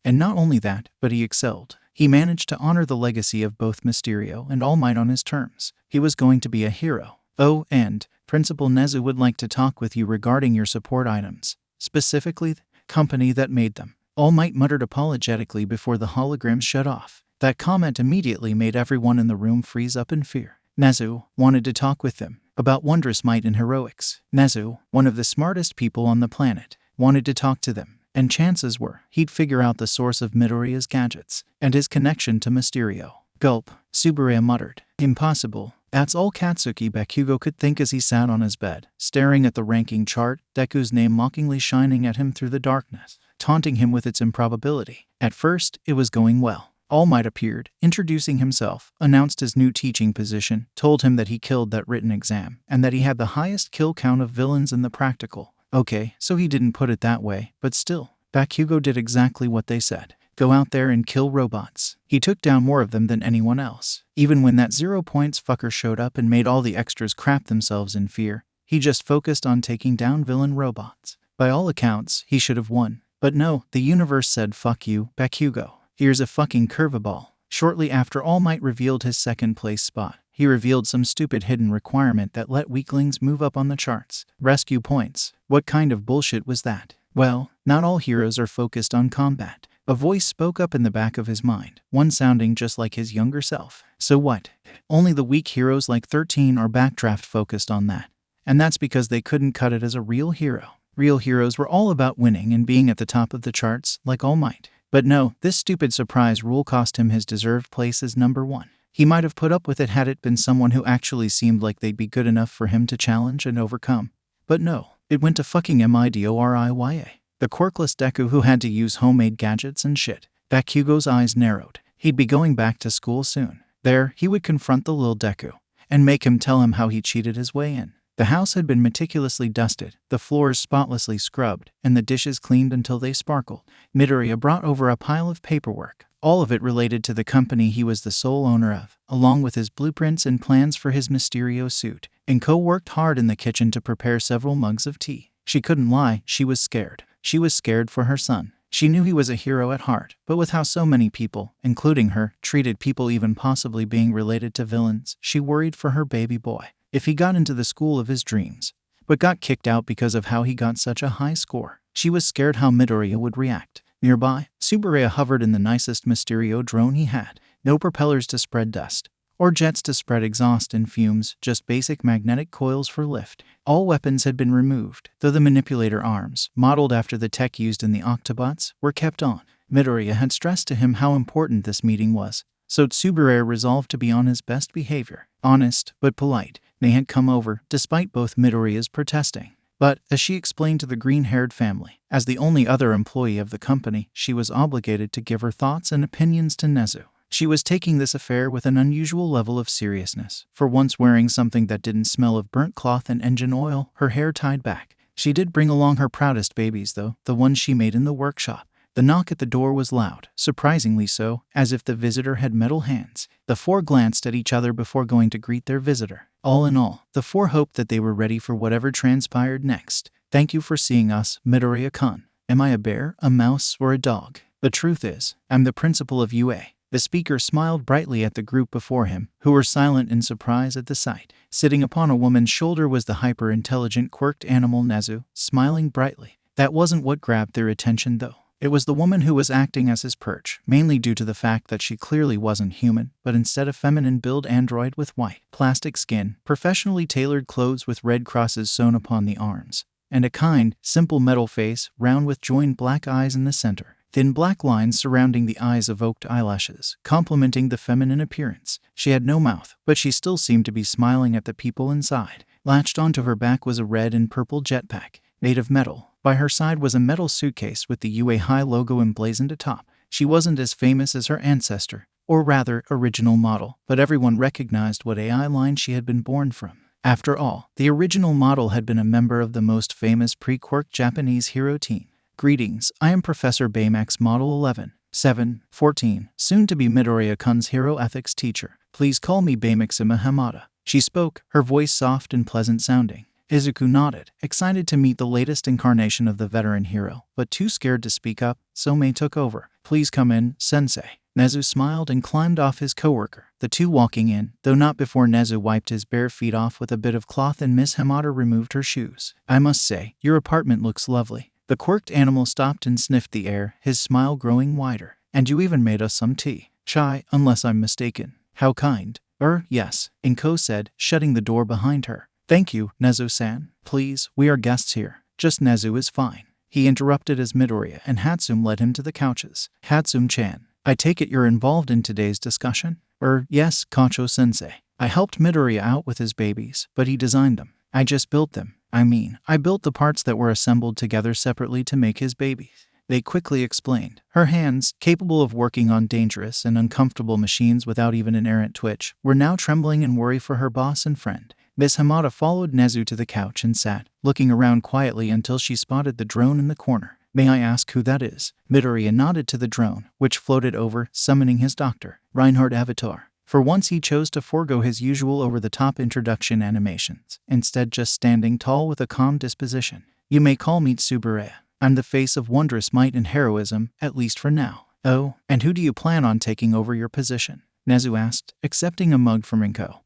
And not only that, but he excelled. He managed to honor the legacy of both Mysterio and All Might on his terms. He was going to be a hero. Oh, and Principal 𝐁𝐦 would like to talk with you regarding your support items, specifically the company that made them. All Might muttered apologetically before the hologram shut off. That comment immediately made everyone in the room freeze up in fear. 𝐁𝐦 wanted to talk with them about wondrous might and heroics. 𝐁𝐦, one of the smartest people on the planet, wanted to talk to them, and chances were he'd figure out the source of Midoriya's gadgets and his connection to Mysterio. Gulp, Subaraya muttered. Impossible. That's all Katsuki Bakugo could think as he sat on his bed, staring at the ranking chart, Deku's name mockingly shining at him through the darkness, taunting him with its improbability. At first, it was going well. All Might appeared, introducing himself, announced his new teaching position, told him that he killed that written exam, and that he had the highest kill count of villains in the practical. Okay, so he didn't put it that way, but still, Bakugo did exactly what they said. Go out there and kill robots. He took down more of them than anyone else. Even when that 0 points fucker showed up and made all the extras crap themselves in fear, he just focused on taking down villain robots. By all accounts, he should have won. But no, the universe said fuck you, Bakugo. Here's a fucking curveball. Shortly after All Might revealed his second place spot, he revealed some stupid hidden requirement that let weaklings move up on the charts. Rescue points. What kind of bullshit was that? Well, not all heroes are focused on combat. A voice spoke up in the back of his mind, one sounding just like his younger self. So what? Only the weak heroes like 13 or Backdraft focused on that. And that's because they couldn't cut it as a real hero. Real heroes were all about winning and being at the top of the charts, like All Might. But no, this stupid surprise rule cost him his deserved place as number 1. He might have put up with it had it been someone who actually seemed like they'd be good enough for him to challenge and overcome. But no, it went to fucking Midoriya. The quirkless Deku who had to use homemade gadgets and shit. Bakugo's eyes narrowed. He'd be going back to school soon. There, he would confront the little Deku and make him tell him how he cheated his way in. The house had been meticulously dusted, the floors spotlessly scrubbed, and the dishes cleaned until they sparkled. Midoriya brought over a pile of paperwork, all of it related to the company he was the sole owner of, along with his blueprints and plans for his Mysterio suit. 𝐀𝐦 worked hard in the kitchen to prepare several mugs of tea. She couldn't lie, she was scared. She was scared for her son. She knew he was a hero at heart, but with how so many people, including her, treated people even possibly being related to villains, she worried for her baby boy. If he got into the school of his dreams, but got kicked out because of how he got such a high score, she was scared how Midoriya would react. Nearby, Subaraya hovered in the nicest Mysterio drone he had. No propellers to spread dust, or jets to spread exhaust and fumes, just basic magnetic coils for lift. All weapons had been removed, though the manipulator arms, modeled after the tech used in the Octobots, were kept on. Midoriya had stressed to him how important this meeting was, so Subaraya resolved to be on his best behavior. Honest, but polite, they had come over, despite both Midoriya's protesting. But, as she explained to the green-haired family, as the only other employee of the company, she was obligated to give her thoughts and opinions to 𝐁𝐦. She was taking this affair with an unusual level of seriousness, for once wearing something that didn't smell of burnt cloth and engine oil, her hair tied back. She did bring along her proudest babies though, the ones she made in the workshop. The knock at the door was loud, surprisingly so, as if the visitor had metal hands. The four glanced at each other before going to greet their visitor. All in all, the four hoped that they were ready for whatever transpired next. Thank you for seeing us, Midoriya-kun. Am I a bear, a mouse, or a dog? The truth is, I'm the principal of UA. The speaker smiled brightly at the group before him, who were silent in surprise at the sight. Sitting upon a woman's shoulder was the hyper-intelligent quirked animal 𝐁𝐦, smiling brightly. That wasn't what grabbed their attention though. It was the woman who was acting as his perch, mainly due to the fact that she clearly wasn't human, but instead a feminine build android with white, plastic skin, professionally tailored clothes with red crosses sewn upon the arms, and a kind, simple metal face, round with joined black eyes in the center. Thin black lines surrounding the eyes evoked eyelashes, complementing the feminine appearance. She had no mouth, but she still seemed to be smiling at the people inside. Latched onto her back was a red and purple jetpack, made of metal. By her side was a metal suitcase with the UA High logo emblazoned atop. She wasn't as famous as her ancestor, or rather, original model, but everyone recognized what AI line she had been born from. After all, the original model had been a member of the most famous pre-quirk Japanese hero team. Greetings, I am Professor Baymax Model 11, 7, 14, soon to be Midoriya-kun's hero ethics teacher. Please call me Baymaxima Hamada. She spoke, her voice soft and pleasant sounding. Izuku nodded, excited to meet the latest incarnation of the veteran hero, but too scared to speak up, so Mei took over. Please come in, sensei. Nezu smiled and climbed off his coworker, the two walking in, though not before Nezu wiped his bare feet off with a bit of cloth and Miss 𝐬𝐻𝐻𝐻 removed her shoes. I must say, your apartment looks lovely. The quirked animal stopped and sniffed the air, his smile growing wider. And you even made us some tea. Chai, unless I'm mistaken. How kind. Yes, 𝐴𝐻𝐻 said, shutting the door behind her. Thank you, Nezu-san. Please, we are guests here. Just Nezu is fine. He interrupted as Midoriya and Hatsum led him to the couches. Hatsum-chan, I take it you're involved in today's discussion? Yes, Káchō-sensei. I helped Midoriya out with his babies, but he designed them. I just built them. I built the parts that were assembled together separately to make his babies. They quickly explained. Her hands, capable of working on dangerous and uncomfortable machines without even an errant twitch, were now trembling in worry for her boss and friend. Miss 𝐬𝐻𝐻𝐻 followed Nezu to the couch and sat, looking around quietly until she spotted the drone in the corner. May I ask who that is? Midoriya nodded to the drone, which floated over, summoning his doctor, Reinhardt Avatar. For once he chose to forego his usual over-the-top introduction animations, instead just standing tall with a calm disposition. You may call me Tsuburaya. I'm the face of wondrous might and heroism, at least for now. Oh, and who do you plan on taking over your position? Nezu asked, accepting a mug from 𝐴𝐻𝐻𝐻,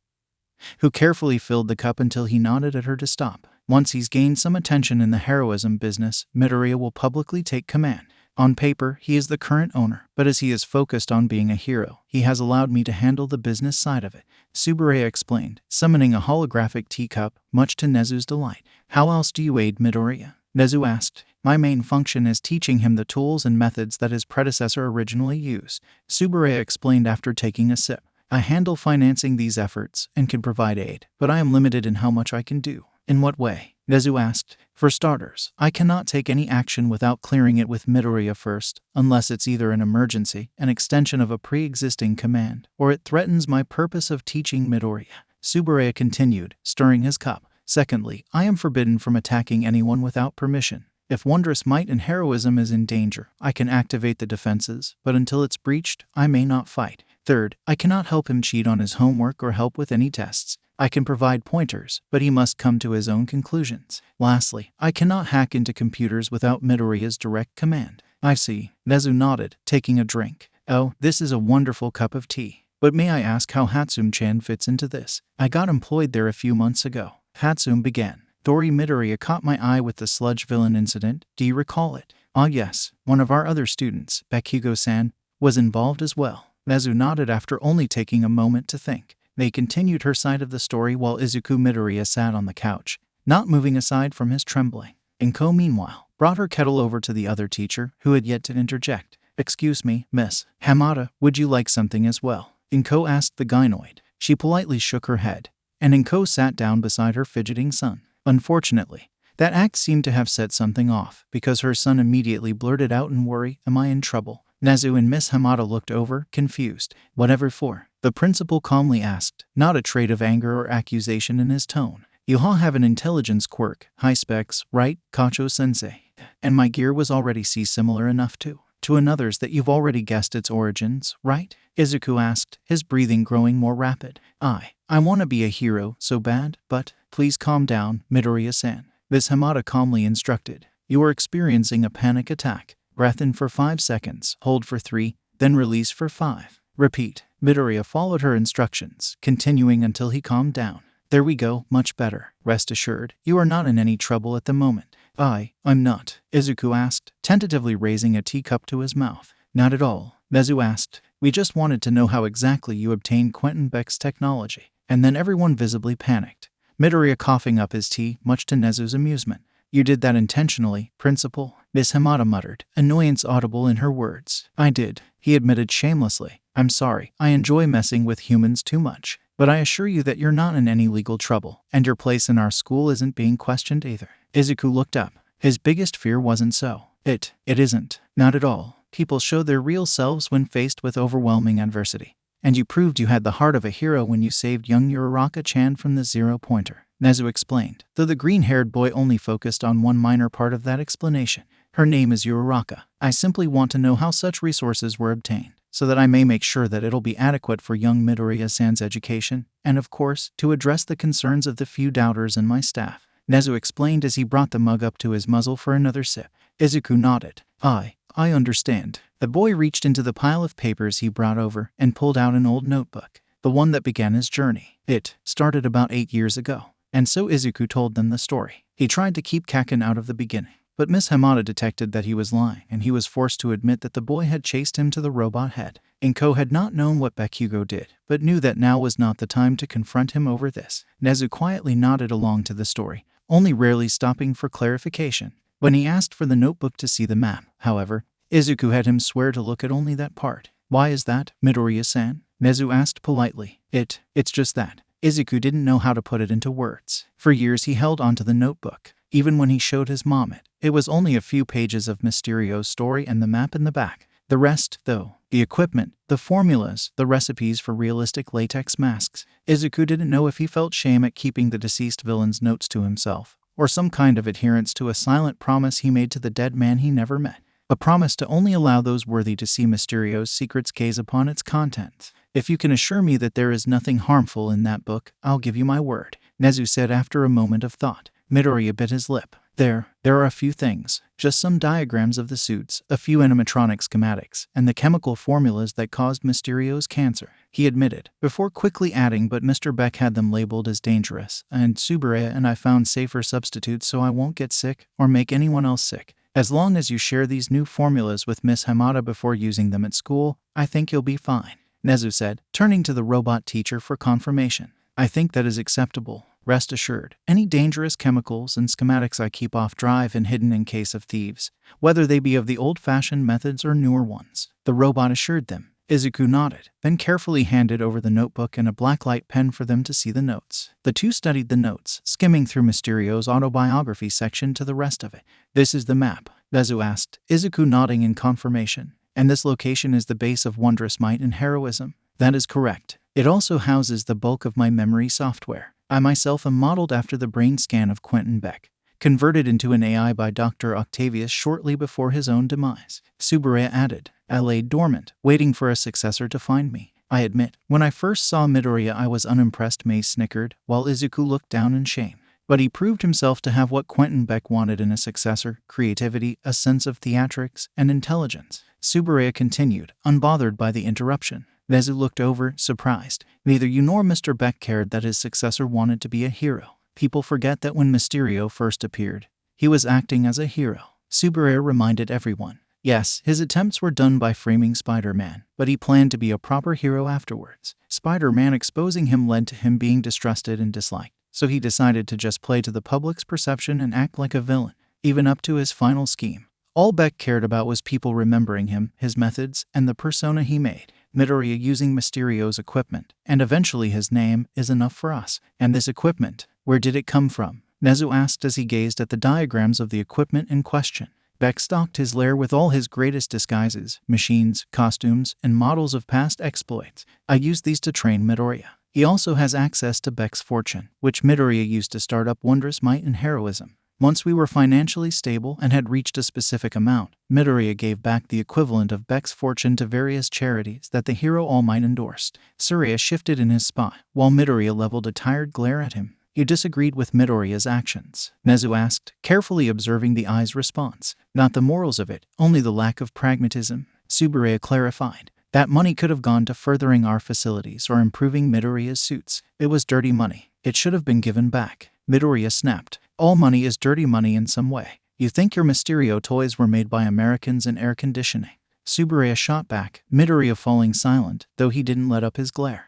who carefully filled the cup until he nodded at her to stop. Once he's gained some attention in the heroism business, Midoriya will publicly take command. On paper, he is the current owner, but as he is focused on being a hero, he has allowed me to handle the business side of it, Tsuburaya explained, summoning a holographic teacup, much to Nezu's delight. How else do you aid Midoriya? Nezu asked. My main function is teaching him the tools and methods that his predecessor originally used, Tsuburaya explained after taking a sip. I handle financing these efforts and can provide aid, but I am limited in how much I can do. In what way? Nezu asked. For starters, I cannot take any action without clearing it with Midoriya first, unless it's either an emergency, an extension of a pre-existing command, or it threatens my purpose of teaching Midoriya. Tsuburaya continued, stirring his cup. Secondly, I am forbidden from attacking anyone without permission. If wondrous might and heroism is in danger, I can activate the defenses, but until it's breached, I may not fight. Third, I cannot help him cheat on his homework or help with any tests. I can provide pointers, but he must come to his own conclusions. Lastly, I cannot hack into computers without Midoriya's direct command. I see. Nezu nodded, taking a drink. Oh, this is a wonderful cup of tea. But may I ask how Hatsum-chan fits into this? I got employed there a few months ago. Hatsum began. Midoriya caught my eye with the sludge villain incident. Do you recall it? Ah yes, one of our other students, Bakugo-san, was involved as well. Nezu nodded after only taking a moment to think. They continued her side of the story while Izuku Midoriya sat on the couch, not moving aside from his trembling. 𝐴𝐻𝐻𝐻 meanwhile, brought her kettle over to the other teacher, who had yet to interject. Excuse me, Miss 𝐬𝐻𝐻𝐻, would you like something as well? 𝐴𝐻𝐻 asked the gynoid. She politely shook her head, and 𝐴𝐻𝐻 sat down beside her fidgeting son. Unfortunately, that act seemed to have set something off, because her son immediately blurted out in worry, Am I in trouble? Nezu and Miss 𝐬𝐻𝐻𝐻 looked over, confused. Whatever for? The principal calmly asked, not a trait of anger or accusation in his tone. You all have an intelligence quirk, high specs, right, Káchō-sensei? And my gear was already similar enough to another's that you've already guessed its origins, right? Izuku asked, his breathing growing more rapid. I want to be a hero so bad, but please calm down, Midoriya-san. Miss 𝐬𝐻𝐻𝐻 calmly instructed. You are experiencing a panic attack. Breath in for 5 seconds, hold for 3, then release for 5. Repeat. Midoriya followed her instructions, continuing until he calmed down. There we go, much better. Rest assured, you are not in any trouble at the moment. I'm not, Izuku asked, tentatively raising a teacup to his mouth. Not at all, Nezu asked. We just wanted to know how exactly you obtained 𝐴𝐻𝐻𝐻𝐻's technology. And then everyone visibly panicked. Midoriya coughing up his tea, much to Nezu's amusement. You did that intentionally, Principal, Miss 𝐬𝐻𝐻𝐻 muttered, annoyance audible in her words. I did, he admitted shamelessly. I'm sorry, I enjoy messing with humans too much. But I assure you that you're not in any legal trouble, and your place in our school isn't being questioned either. Izuku looked up. His biggest fear wasn't so. It isn't. Not at all. People show their real selves when faced with overwhelming adversity. And you proved you had the heart of a hero when you saved young Uraraka-chan from the zero-pointer, Nezu explained, though the green-haired boy only focused on one minor part of that explanation. Her name is Uraraka. I simply want to know how such resources were obtained, so that I may make sure that it'll be adequate for young Midoriya-san's education, and of course, to address the concerns of the few doubters in my staff, Nezu explained as he brought the mug up to his muzzle for another sip. Izuku nodded. I understand. The boy reached into the pile of papers he brought over and pulled out an old notebook, the one that began his journey. It started about 8 years ago, and so Izuku told them the story. He tried to keep Kaken out of the beginning, but Miss Hamada detected that he was lying, and he was forced to admit that the boy had chased him to the robot head. 𝐀𝐦 had not known what Bakugo did, but knew that now was not the time to confront him over this. Nezu quietly nodded along to the story, only rarely stopping for clarification. When he asked for the notebook to see the map, however, Izuku had him swear to look at only that part. "Why is that, Midoriya-san?" Nezu asked politely. It's just that. Izuku didn't know how to put it into words. For years he held onto the notebook. Even when he showed his mom it was only a few pages of Mysterio's story and the map in the back. The rest, though, the equipment, the formulas, the recipes for realistic latex masks. Izuku didn't know if he felt shame at keeping the deceased villain's notes to himself, or some kind of adherence to a silent promise he made to the dead man he never met. A promise to only allow those worthy to see Mysterio's secrets gaze upon its contents. "If you can assure me that there is nothing harmful in that book, I'll give you my word," Nezu said after a moment of thought. Midoriya bit his lip. There are a few things. Just some diagrams of the suits, a few animatronic schematics, and the chemical formulas that caused Mysterio's cancer," he admitted, before quickly adding, "But Mr. Beck had them labeled as dangerous, and Tsuburaya and I found safer substitutes so I won't get sick or make anyone else sick. As long as you share these new formulas with Miss Hamada before using them at school, I think you'll be fine," Nezu said, turning to the robot teacher for confirmation. "I think that is acceptable. Rest assured, any dangerous chemicals and schematics I keep off drive and hidden in case of thieves, whether they be of the old-fashioned methods or newer ones," the robot assured them. Izuku nodded, then carefully handed over the notebook and a blacklight pen for them to see the notes. The two studied the notes, skimming through Mysterio's autobiography section to the rest of it. "This is the map?" Nezu asked, Izuku nodding in confirmation. "And this location is the base of wondrous might and heroism?" "That is correct. It also houses the bulk of my memory software. I myself am modeled after the brain scan of Quentin Beck, converted into an AI by Dr. Octavius shortly before his own demise." Tsuburaya added, "I lay dormant, waiting for a successor to find me. I admit, when I first saw Midoriya I was unimpressed." Mei snickered, while Izuku looked down in shame. "But he proved himself to have what Quentin Beck wanted in a successor: creativity, a sense of theatrics, and intelligence," Tsuburaya continued, unbothered by the interruption. Nezu looked over, surprised. "Neither you nor Mr. Beck cared that his successor wanted to be a hero. People forget that when Mysterio first appeared, he was acting as a hero," Tsuburaya reminded everyone. "Yes, his attempts were done by framing Spider-Man, but he planned to be a proper hero afterwards. Spider-Man exposing him led to him being distrusted and disliked, so he decided to just play to the public's perception and act like a villain, even up to his final scheme. All Beck cared about was people remembering him, his methods, and the persona he made. Midoriya using Mysterio's equipment, and eventually his name, is enough for us." "And this equipment, where did it come from?" Nezu asked as he gazed at the diagrams of the equipment in question. "Beck stocked his lair with all his greatest disguises, machines, costumes, and models of past exploits. I used these to train Midoriya. He also has access to Beck's fortune, which Midoriya used to start up wondrous might and heroism. Once we were financially stable and had reached a specific amount, Midoriya gave back the equivalent of Beck's fortune to various charities that the hero All Might endorsed." Tsuburaya shifted in his spot, while Midoriya leveled a tired glare at him. "You disagreed with Midoriya's actions?" Nezu asked, carefully observing the eye's response. "Not the morals of it, only the lack of pragmatism," Tsuburaya clarified. "That money could have gone to furthering our facilities or improving Midoriya's suits. It was dirty money. It should have been given back." Midoriya snapped. "All money is dirty money in some way. You think your Mysterio toys were made by Americans in air conditioning?" Tsuburaya shot back, Midoriya falling silent, though he didn't let up his glare.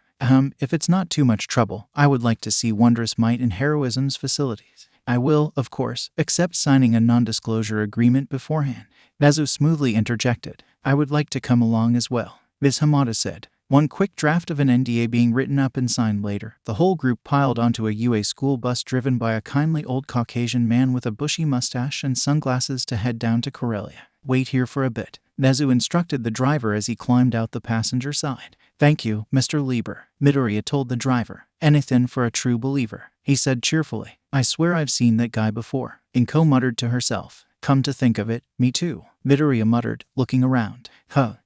If it's not too much trouble, I would like to see Wondrous Might and Heroism's facilities. I will, of course, accept signing a non-disclosure agreement beforehand." Nezu smoothly interjected. "I would like to come along as well," Ms. Hamada said. One quick draft of an NDA being written up and signed later, the whole group piled onto a UA school bus driven by a kindly old Caucasian man with a bushy mustache and sunglasses to head down to Corellia. "Wait here for a bit," Nezu instructed the driver as he climbed out the passenger side. "Thank you, Mr. Lieber," Midoriya told the driver. "Anything for a true believer," he said cheerfully. "I swear I've seen that guy before." 𝐀𝐦 muttered to herself. "Come to think of it, me too," Midoriya muttered, looking around.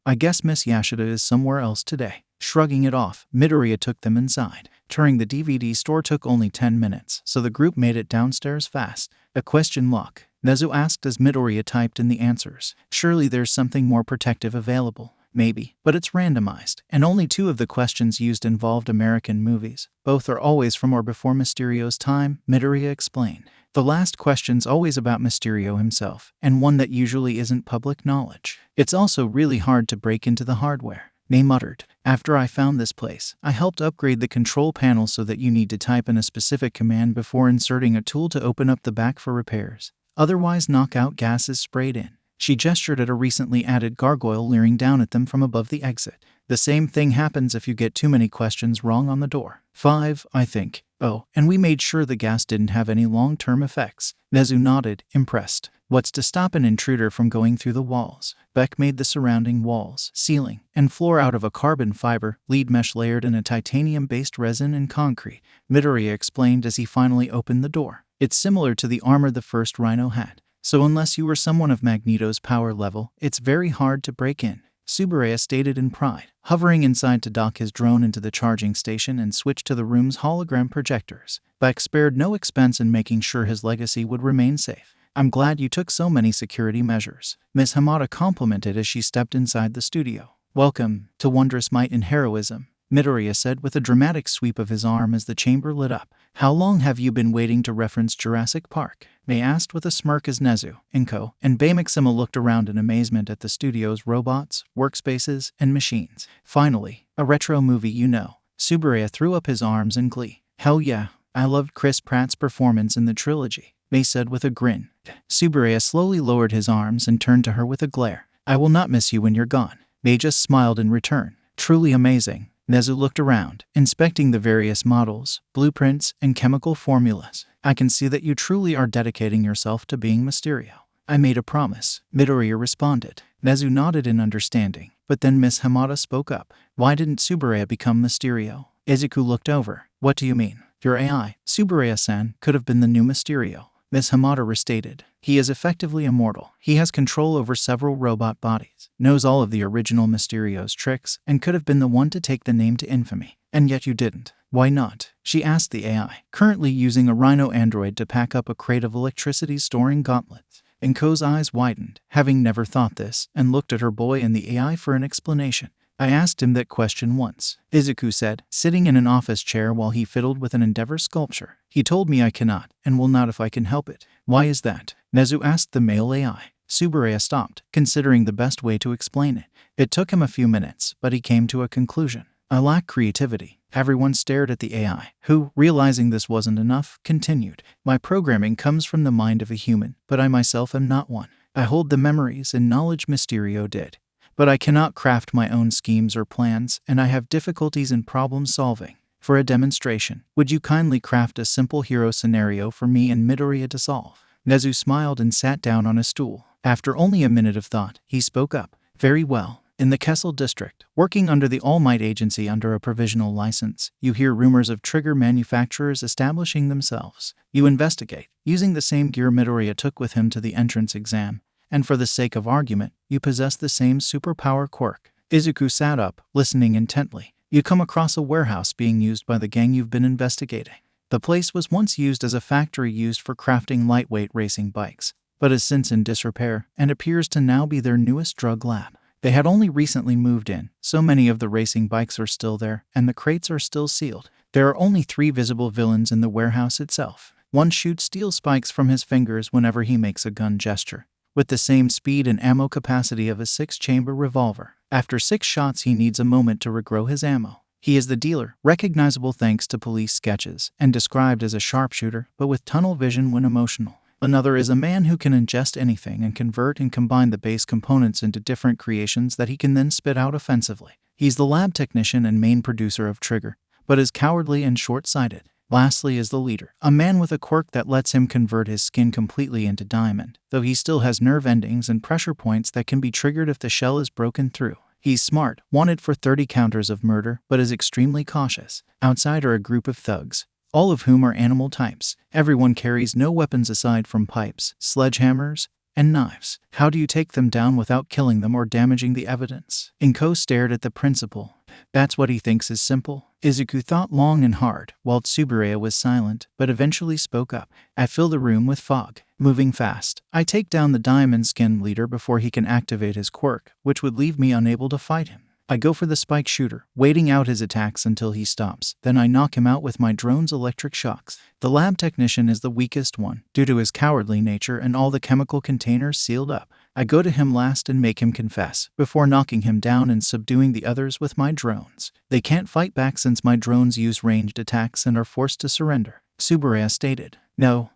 I guess Miss Yashida is somewhere else today." Shrugging it off, Midoriya took them inside. Touring the DVD store took only 10 minutes, so the group made it downstairs fast. "A question, Locke," Nezu asked as Midoriya typed in the answers. Surely there's something more protective available. Maybe, but it's randomized, and only 2 of the questions used involved American movies. Both are always from or before Mysterio's time, Midoriya explained. The last question's always about Mysterio himself, and one that usually isn't public knowledge. It's also really hard to break into the hardware. May muttered. After I found this place, I helped upgrade the control panel so that you need to type in a specific command before inserting a tool to open up the back for repairs. Otherwise, knockout gas is sprayed in. She gestured at a recently added gargoyle leering down at them from above the exit. The same thing happens if you get too many questions wrong on the door. 5, I think. Oh, and we made sure the gas didn't have any long-term effects. Nezu nodded, impressed. What's to stop an intruder from going through the walls? Beck made the surrounding walls, ceiling, and floor out of a carbon fiber, lead mesh layered in a titanium-based resin and concrete. Midoriya explained as he finally opened the door. It's similar to the armor the first Rhino had. So unless you were someone of Magneto's power level, it's very hard to break in. 𝐬𝐶 stated in pride, hovering inside to dock his drone into the charging station and switch to the room's hologram projectors. Beck spared no expense in making sure his legacy would remain safe. I'm glad you took so many security measures. Ms. Hamada complimented as she stepped inside the studio. Welcome to Wondrous Might and Heroism, Midoriya said with a dramatic sweep of his arm as the chamber lit up. How long have you been waiting to reference Jurassic Park? May asked with a smirk as Nezu, 𝐀𝐦, and 𝐵𝐸𝐸𝐸 looked around in amazement at the studio's robots, workspaces, and machines. Finally, a retro movie you know. 𝐬𝐶 threw up his arms in glee. Hell yeah, I loved Chris Pratt's performance in the trilogy, May said with a grin. 𝐬𝐶 slowly lowered his arms and turned to her with a glare. I will not miss you when you're gone. May just smiled in return. Truly amazing. Nezu looked around, inspecting the various models, blueprints, and chemical formulas. I can see that you truly are dedicating yourself to being Mysterio. I made a promise, Midoriya responded. Nezu nodded in understanding, but then Miss Hamada spoke up. Why didn't 𝐬𝐶 become Mysterio? Izuku looked over. What do you mean? Your AI, 𝐬𝐶-san, could have been the new Mysterio. Miss Hamada restated. He is effectively immortal. He has control over several robot bodies, knows all of the original Mysterio's tricks, and could have been the one to take the name to infamy. And yet you didn't. Why not? She asked the AI, currently using a Rhino android to pack up a crate of electricity-storing gauntlets. 𝐀𝐦's eyes widened, having never thought this, and looked at her boy and the AI for an explanation. I asked him that question once, Izuku said, sitting in an office chair while he fiddled with an Endeavor sculpture. He told me I cannot, and will not if I can help it. Why is that? Nezu asked the male AI. 𝐬𝐶 stopped, considering the best way to explain it. It took him a few minutes, but he came to a conclusion. I lack creativity. Everyone stared at the AI, who, realizing this wasn't enough, continued. My programming comes from the mind of a human, but I myself am not one. I hold the memories and knowledge Mysterio did. But I cannot craft my own schemes or plans, and I have difficulties in problem solving. For a demonstration, would you kindly craft a simple hero scenario for me and Midoriya to solve? Nezu smiled and sat down on a stool. After only a minute of thought, he spoke up. Very well. In the 𝐀𝐦 district, working under the All Might Agency under a provisional license, you hear rumors of trigger manufacturers establishing themselves. You investigate, using the same gear Midoriya took with him to the entrance exam. And for the sake of argument, you possess the same superpower quirk. Izuku sat up, listening intently. You come across a warehouse being used by the gang you've been investigating. The place was once used as a factory used for crafting lightweight racing bikes, but is since in disrepair and appears to now be their newest drug lab. They had only recently moved in, so many of the racing bikes are still there, and the crates are still sealed. There are only 3 visible villains in the warehouse itself. One shoots steel spikes from his fingers whenever he makes a gun gesture, with the same speed and ammo capacity of a 6-chamber revolver. After 6 shots he needs a moment to regrow his ammo. He is the dealer, recognizable thanks to police sketches, and described as a sharpshooter, but with tunnel vision when emotional. Another is a man who can ingest anything and convert and combine the base components into different creations that he can then spit out offensively. He's the lab technician and main producer of Trigger, but is cowardly and short-sighted. Lastly is the leader, a man with a quirk that lets him convert his skin completely into diamond, though he still has nerve endings and pressure points that can be triggered if the shell is broken through. He's smart, wanted for 30 counters of murder, but is extremely cautious. Outside are a group of thugs, all of whom are animal types. Everyone carries no weapons aside from pipes, sledgehammers, and knives. How do you take them down without killing them or damaging the evidence? 𝐀𝐦 stared at the principal. That's what he thinks is simple. Izuku thought long and hard, while 𝐬𝐶 was silent, but eventually spoke up. I fill the room with fog. Moving fast, I take down the diamond skin leader before he can activate his quirk, which would leave me unable to fight him. I go for the spike shooter, waiting out his attacks until he stops. Then I knock him out with my drone's electric shocks. The lab technician is the weakest one, due to his cowardly nature and all the chemical containers sealed up. I go to him last and make him confess, before knocking him down and subduing the others with my drones. They can't fight back since my drones use ranged attacks and are forced to surrender. 𝐬𝐬 stated. No,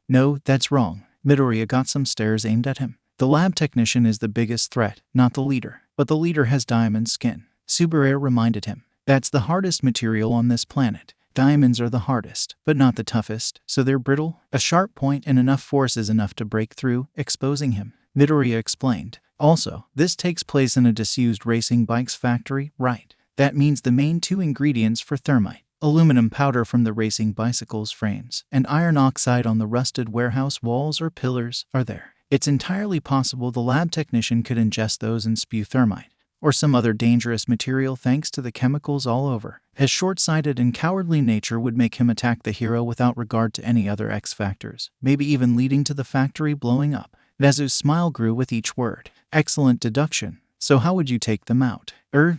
that's wrong. Midoriya got some stares aimed at him. The lab technician is the biggest threat, not the leader. But the leader has diamond skin. 𝐬𝐬 reminded him. That's the hardest material on this planet. Diamonds are the hardest, but not the toughest, so they're brittle. A sharp point and enough force is enough to break through, exposing him. Midoriya explained. Also, this takes place in a disused racing bikes factory, right? That means the main two ingredients for thermite, aluminum powder from the racing bicycles' frames, and iron oxide on the rusted warehouse walls or pillars, are there. It's entirely possible the lab technician could ingest those and spew thermite, or some other dangerous material thanks to the chemicals all over. His short-sighted and cowardly nature would make him attack the hero without regard to any other X factors, maybe even leading to the factory blowing up. Nezu's smile grew with each word. Excellent deduction. So how would you take them out?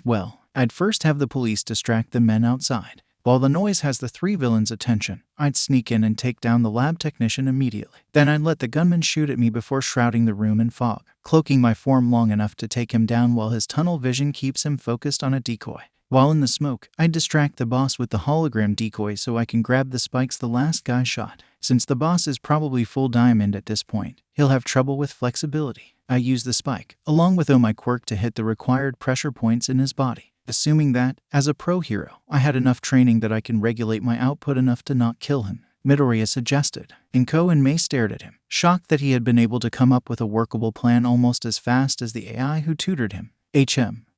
Well, I'd first have the police distract the men outside. While the noise has the three villains' attention, I'd sneak in and take down the lab technician immediately. Then I'd let the gunman shoot at me before shrouding the room in fog, cloaking my form long enough to take him down while his tunnel vision keeps him focused on a decoy. While in the smoke, I'd distract the boss with the hologram decoy so I can grab the spikes the last guy shot. Since the boss is probably full diamond at this point, he'll have trouble with flexibility. I use the spike, along with my quirk, to hit the required pressure points in his body. Assuming that, as a pro hero, I had enough training that I can regulate my output enough to not kill him, Midoriya suggested. 𝐀𝐦 and 𝐍𝐴 stared at him, shocked that he had been able to come up with a workable plan almost as fast as the AI who tutored him.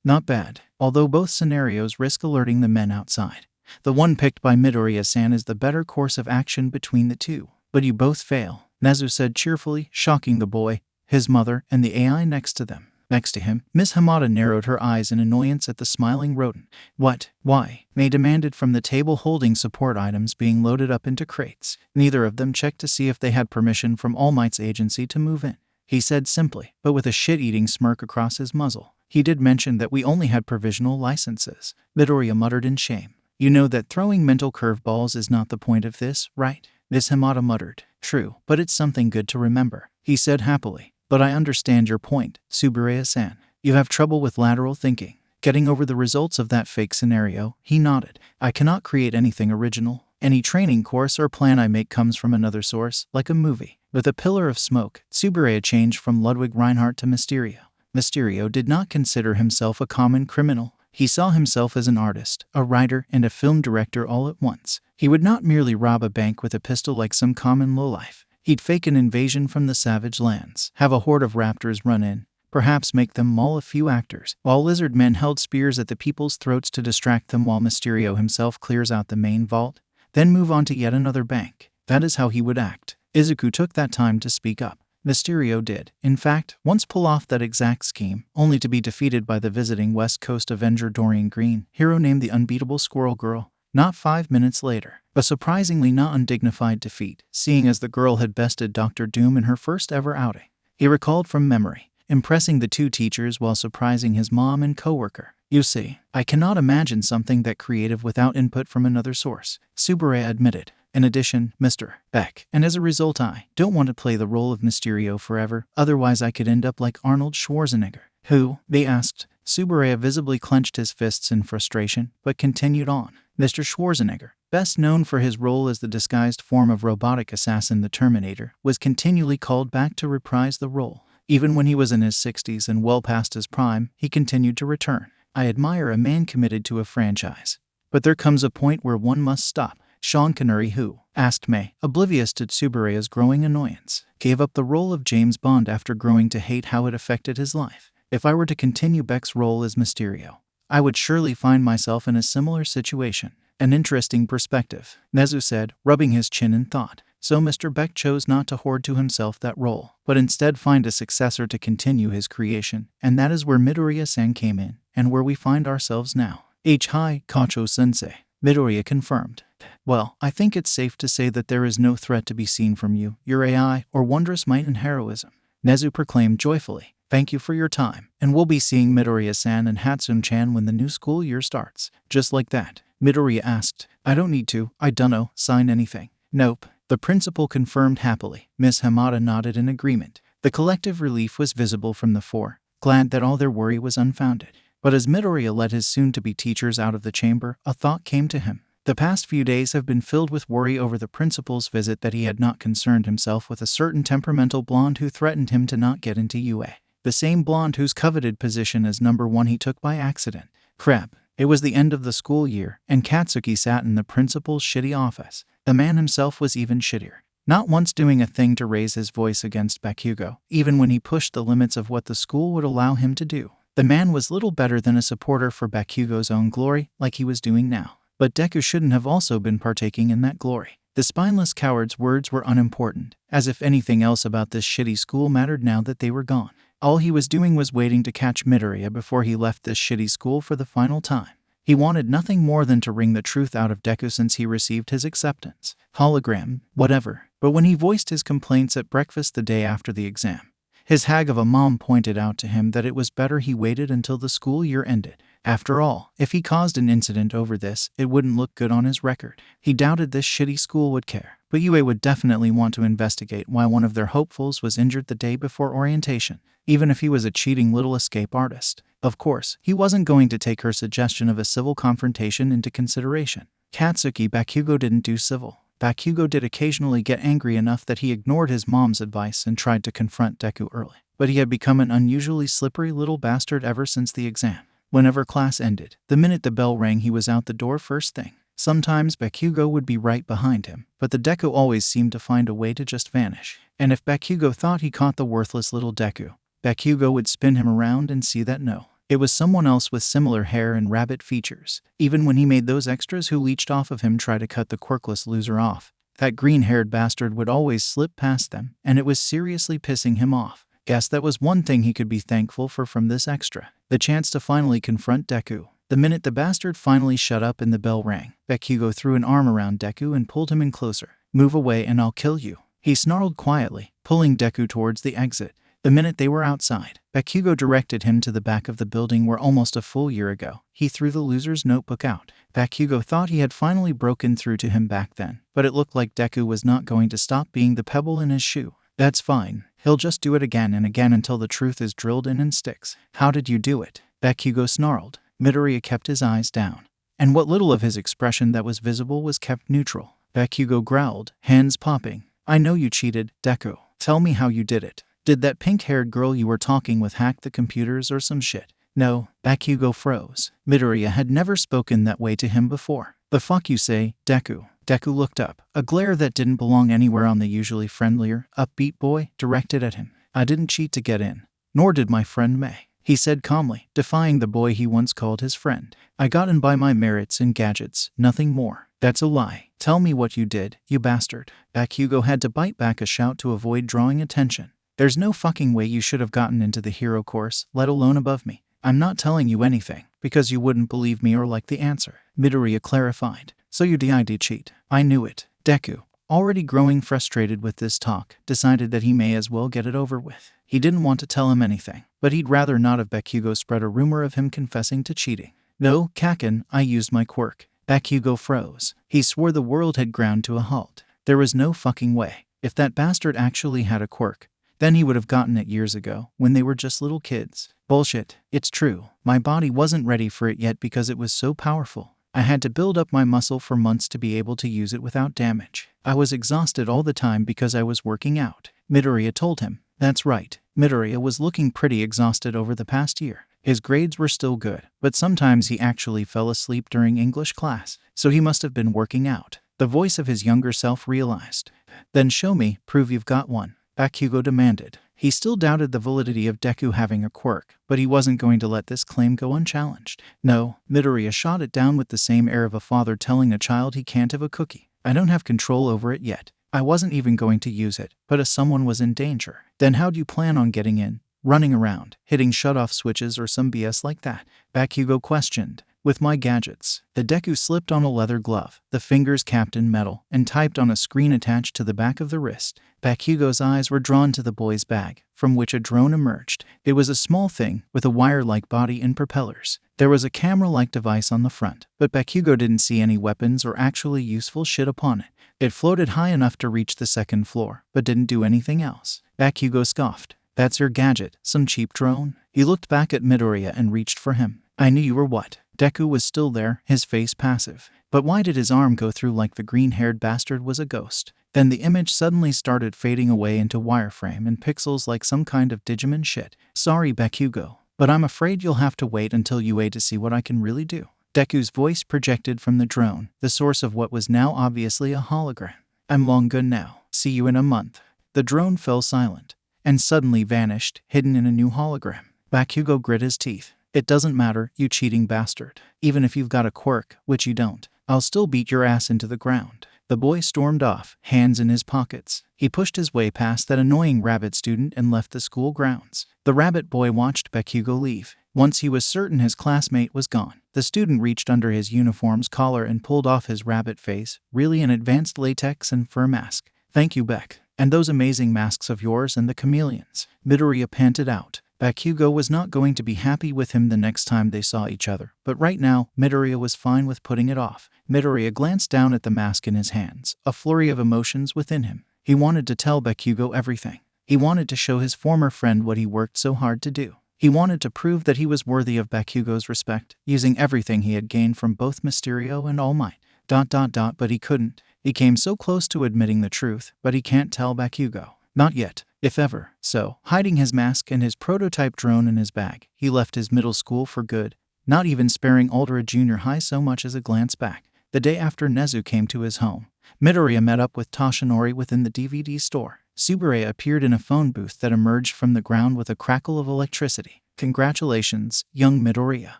Not bad, although both scenarios risk alerting the men outside. The one picked by Midoriya-san is the better course of action between the two. But you both fail, Nezu said cheerfully, shocking the boy, his mother, and the AI next to them. Next to him, Miss Hamada narrowed her eyes in annoyance at the smiling rodent. What? Why? May demanded from the table, holding support items being loaded up into crates. Neither of them checked to see if they had permission from All Might's agency to move in. He said simply, but with a shit-eating smirk across his muzzle. He did mention that we only had provisional licenses. Midoriya muttered in shame. You know that throwing mental curveballs is not the point of this, right? Miss Hamada muttered. True, but it's something good to remember, he said happily. But I understand your point, 𝐬𝐬-san. You have trouble with lateral thinking. Getting over the results of that fake scenario, he nodded. I cannot create anything original. Any training course or plan I make comes from another source, like a movie. With a pillar of smoke, 𝐬𝐬 changed from Ludwig Reinhardt to Mysterio. Mysterio did not consider himself a common criminal. He saw himself as an artist, a writer, and a film director all at once. He would not merely rob a bank with a pistol like some common lowlife. He'd fake an invasion from the savage lands, have a horde of raptors run in, perhaps make them maul a few actors, while lizard men held spears at the people's throats to distract them while Mysterio himself clears out the main vault, then move on to yet another bank. That is how he would act. Izuku took that time to speak up. Mysterio did, in fact, once pull off that exact scheme, only to be defeated by the visiting West Coast Avenger Dorian Green, hero named the Unbeatable Squirrel Girl, not 5 minutes later. A surprisingly not undignified defeat, seeing as the girl had bested Dr. Doom in her first ever outing. He recalled from memory, impressing the two teachers while surprising his mom and coworker. You see, I cannot imagine something that creative without input from another source, 𝐬𝐬 admitted. In addition, Mr. Beck, and as a result I don't want to play the role of Mysterio forever, otherwise I could end up like Arnold Schwarzenegger. Who? They asked. 𝐬𝐬 visibly clenched his fists in frustration, but continued on. Mr. Schwarzenegger, best known for his role as the disguised form of robotic assassin the Terminator, was continually called back to reprise the role. Even when he was in his 60s and well past his prime, he continued to return. I admire a man committed to a franchise. But there comes a point where one must stop. Sean Connery, who, asked May, oblivious to 𝐬𝐬's growing annoyance, gave up the role of James Bond after growing to hate how it affected his life. If I were to continue Beck's role as Mysterio, I would surely find myself in a similar situation. An interesting perspective, Nezu said, rubbing his chin in thought. So Mr. Beck chose not to hoard to himself that role, but instead find a successor to continue his creation, and that is where Midoriya-san came in, and where we find ourselves now. Hi, Kacho-sensei, Midoriya confirmed. Well, I think it's safe to say that there is no threat to be seen from you, your AI, or wondrous might and heroism. Nezu proclaimed joyfully. Thank you for your time, and we'll be seeing Midoriya-san and Hatsune-chan when the new school year starts. Just like that. Midoriya asked. I don't need to, I dunno, sign anything. Nope. The principal confirmed happily. Miss Hamada nodded in agreement. The collective relief was visible from the four, glad that all their worry was unfounded. But as Midoriya led his soon-to-be teachers out of the chamber, a thought came to him. The past few days have been filled with worry over the principal's visit that he had not concerned himself with a certain temperamental blonde who threatened him to not get into UA. The same blonde whose coveted position as number 1 he took by accident. Crap. It was the end of the school year, and Katsuki sat in the principal's shitty office. The man himself was even shittier. Not once doing a thing to raise his voice against Bakugo, even when he pushed the limits of what the school would allow him to do. The man was little better than a supporter for Bakugo's own glory, like he was doing now. But Deku shouldn't have also been partaking in that glory. The spineless coward's words were unimportant, as if anything else about this shitty school mattered now that they were gone. All he was doing was waiting to catch Midoriya before he left this shitty school for the final time. He wanted nothing more than to wring the truth out of Deku since he received his acceptance. Hologram, whatever. But when he voiced his complaints at breakfast the day after the exam, his hag of a mom pointed out to him that it was better he waited until the school year ended. After all, if he caused an incident over this, it wouldn't look good on his record. He doubted this shitty school would care, but UA would definitely want to investigate why one of their hopefuls was injured the day before orientation, even if he was a cheating little escape artist. Of course, he wasn't going to take her suggestion of a civil confrontation into consideration. Katsuki Bakugo didn't do civil. Bakugo did occasionally get angry enough that he ignored his mom's advice and tried to confront Deku early. But he had become an unusually slippery little bastard ever since the exam. Whenever class ended, the minute the bell rang he was out the door first thing. Sometimes Bakugo would be right behind him, but the Deku always seemed to find a way to just vanish. And if Bakugo thought he caught the worthless little Deku, Bakugo would spin him around and see that no. It was someone else with similar hair and rabbit features. Even when he made those extras who leached off of him try to cut the quirkless loser off, that green-haired bastard would always slip past them, and it was seriously pissing him off. Guess that was one thing he could be thankful for from this extra. The chance to finally confront Deku. The minute the bastard finally shut up and the bell rang, Bakugo threw an arm around Deku and pulled him in closer. Move away and I'll kill you. He snarled quietly, pulling Deku towards the exit. The minute they were outside, Bakugo directed him to the back of the building where almost a full year ago, he threw the loser's notebook out. Bakugo thought he had finally broken through to him back then, but it looked like Deku was not going to stop being the pebble in his shoe. That's fine. He'll just do it again and again until the truth is drilled in and sticks. How did you do it? Bakugo snarled. Midoriya kept his eyes down, and what little of his expression that was visible was kept neutral. Bakugo growled, hands popping. I know you cheated, Deku. Tell me how you did it. Did that pink-haired girl you were talking with hack the computers or some shit? No. Bakugo froze. Midoriya had never spoken that way to him before. The fuck you say, Deku? Deku looked up, a glare that didn't belong anywhere on the usually friendlier, upbeat boy directed at him. I didn't cheat to get in. Nor did my friend May. He said calmly, defying the boy he once called his friend. I got in by my merits and gadgets, nothing more. That's a lie. Tell me what you did, you bastard. Bakugo had to bite back a shout to avoid drawing attention. There's no fucking way you should have gotten into the hero course, let alone above me. I'm not telling you anything, because you wouldn't believe me or like the answer. Midoriya clarified. So you did cheat. I knew it. Deku, already growing frustrated with this talk, decided that he may as well get it over with. He didn't want to tell him anything, but he'd rather not have Bakugo spread a rumor of him confessing to cheating. No, Kaken, I used my quirk. Bakugo froze. He swore the world had ground to a halt. There was no fucking way. If that bastard actually had a quirk, then he would have gotten it years ago, when they were just little kids. Bullshit. It's true. My body wasn't ready for it yet because it was so powerful. I had to build up my muscle for months to be able to use it without damage. I was exhausted all the time because I was working out. Midoriya told him. That's right. Midoriya was looking pretty exhausted over the past year. His grades were still good, but sometimes he actually fell asleep during English class, so he must have been working out. The voice of his younger self realized. Then show me, prove you've got one. Bakugo demanded. He still doubted the validity of Deku having a quirk, but he wasn't going to let this claim go unchallenged. No, Midoriya shot it down with the same air of a father telling a child he can't have a cookie. I don't have control over it yet. I wasn't even going to use it, but if someone was in danger, then how'd you plan on getting in? Running around, hitting shut-off switches or some BS like that? Bakugo questioned. with my gadgets. The Deku slipped on a leather glove, the fingers capped in metal, and typed on a screen attached to the back of the wrist. 𝐻𝐸𝐬's eyes were drawn to the boy's bag, from which a drone emerged. It was a small thing, with a wire-like body and propellers. There was a camera-like device on the front, but 𝐻𝐸𝐬 didn't see any weapons or actually useful shit upon it. It floated high enough to reach the second floor, but didn't do anything else. 𝐻𝐸𝐬 scoffed. That's your gadget, some cheap drone? He looked back at Midoriya and reached for him. I knew you were what? Deku was still there, his face passive. But why did his arm go through like the green-haired bastard was a ghost? Then the image suddenly started fading away into wireframe and pixels like some kind of Digimon shit. Sorry 𝐻𝐸𝐬, but I'm afraid you'll have to wait until UA to see what I can really do. Deku's voice projected from the drone, the source of what was now obviously a hologram. I'm long gone now. See you in a month. The drone fell silent, and suddenly vanished, hidden in a new hologram. 𝐻𝐸𝐬 grit his teeth. It doesn't matter, you cheating bastard. Even if you've got a quirk, which you don't, I'll still beat your ass into the ground. The boy stormed off, hands in his pockets. He pushed his way past that annoying rabbit student and left the school grounds. The rabbit boy watched 𝐻𝐸𝐬 leave. Once he was certain his classmate was gone, the student reached under his uniform's collar and pulled off his rabbit face, really an advanced latex and fur mask. Thank you, Beck. And those amazing masks of yours and the chameleons. Midoriya panted out. 𝐻𝐸𝐬 was not going to be happy with him the next time they saw each other, but right now, Midoriya was fine with putting it off. Midoriya glanced down at the mask in his hands, a flurry of emotions within him. He wanted to tell 𝐻𝐸𝐬 everything. He wanted to show his former friend what he worked so hard to do. He wanted to prove that he was worthy of 𝐻𝐸𝐬's respect, using everything he had gained from both Mysterio and All Might. But he couldn't. He came so close to admitting the truth, but he can't tell 𝐻𝐸𝐬. Not yet, if ever. So, hiding his mask and his prototype drone in his bag, he left his middle school for good, not even sparing Ultra Junior High so much as a glance back. The day after Nezu came to his home, Midoriya met up with Toshinori within the DVD store. Subaraya appeared in a phone booth that emerged from the ground with a crackle of electricity. Congratulations, young Midoriya,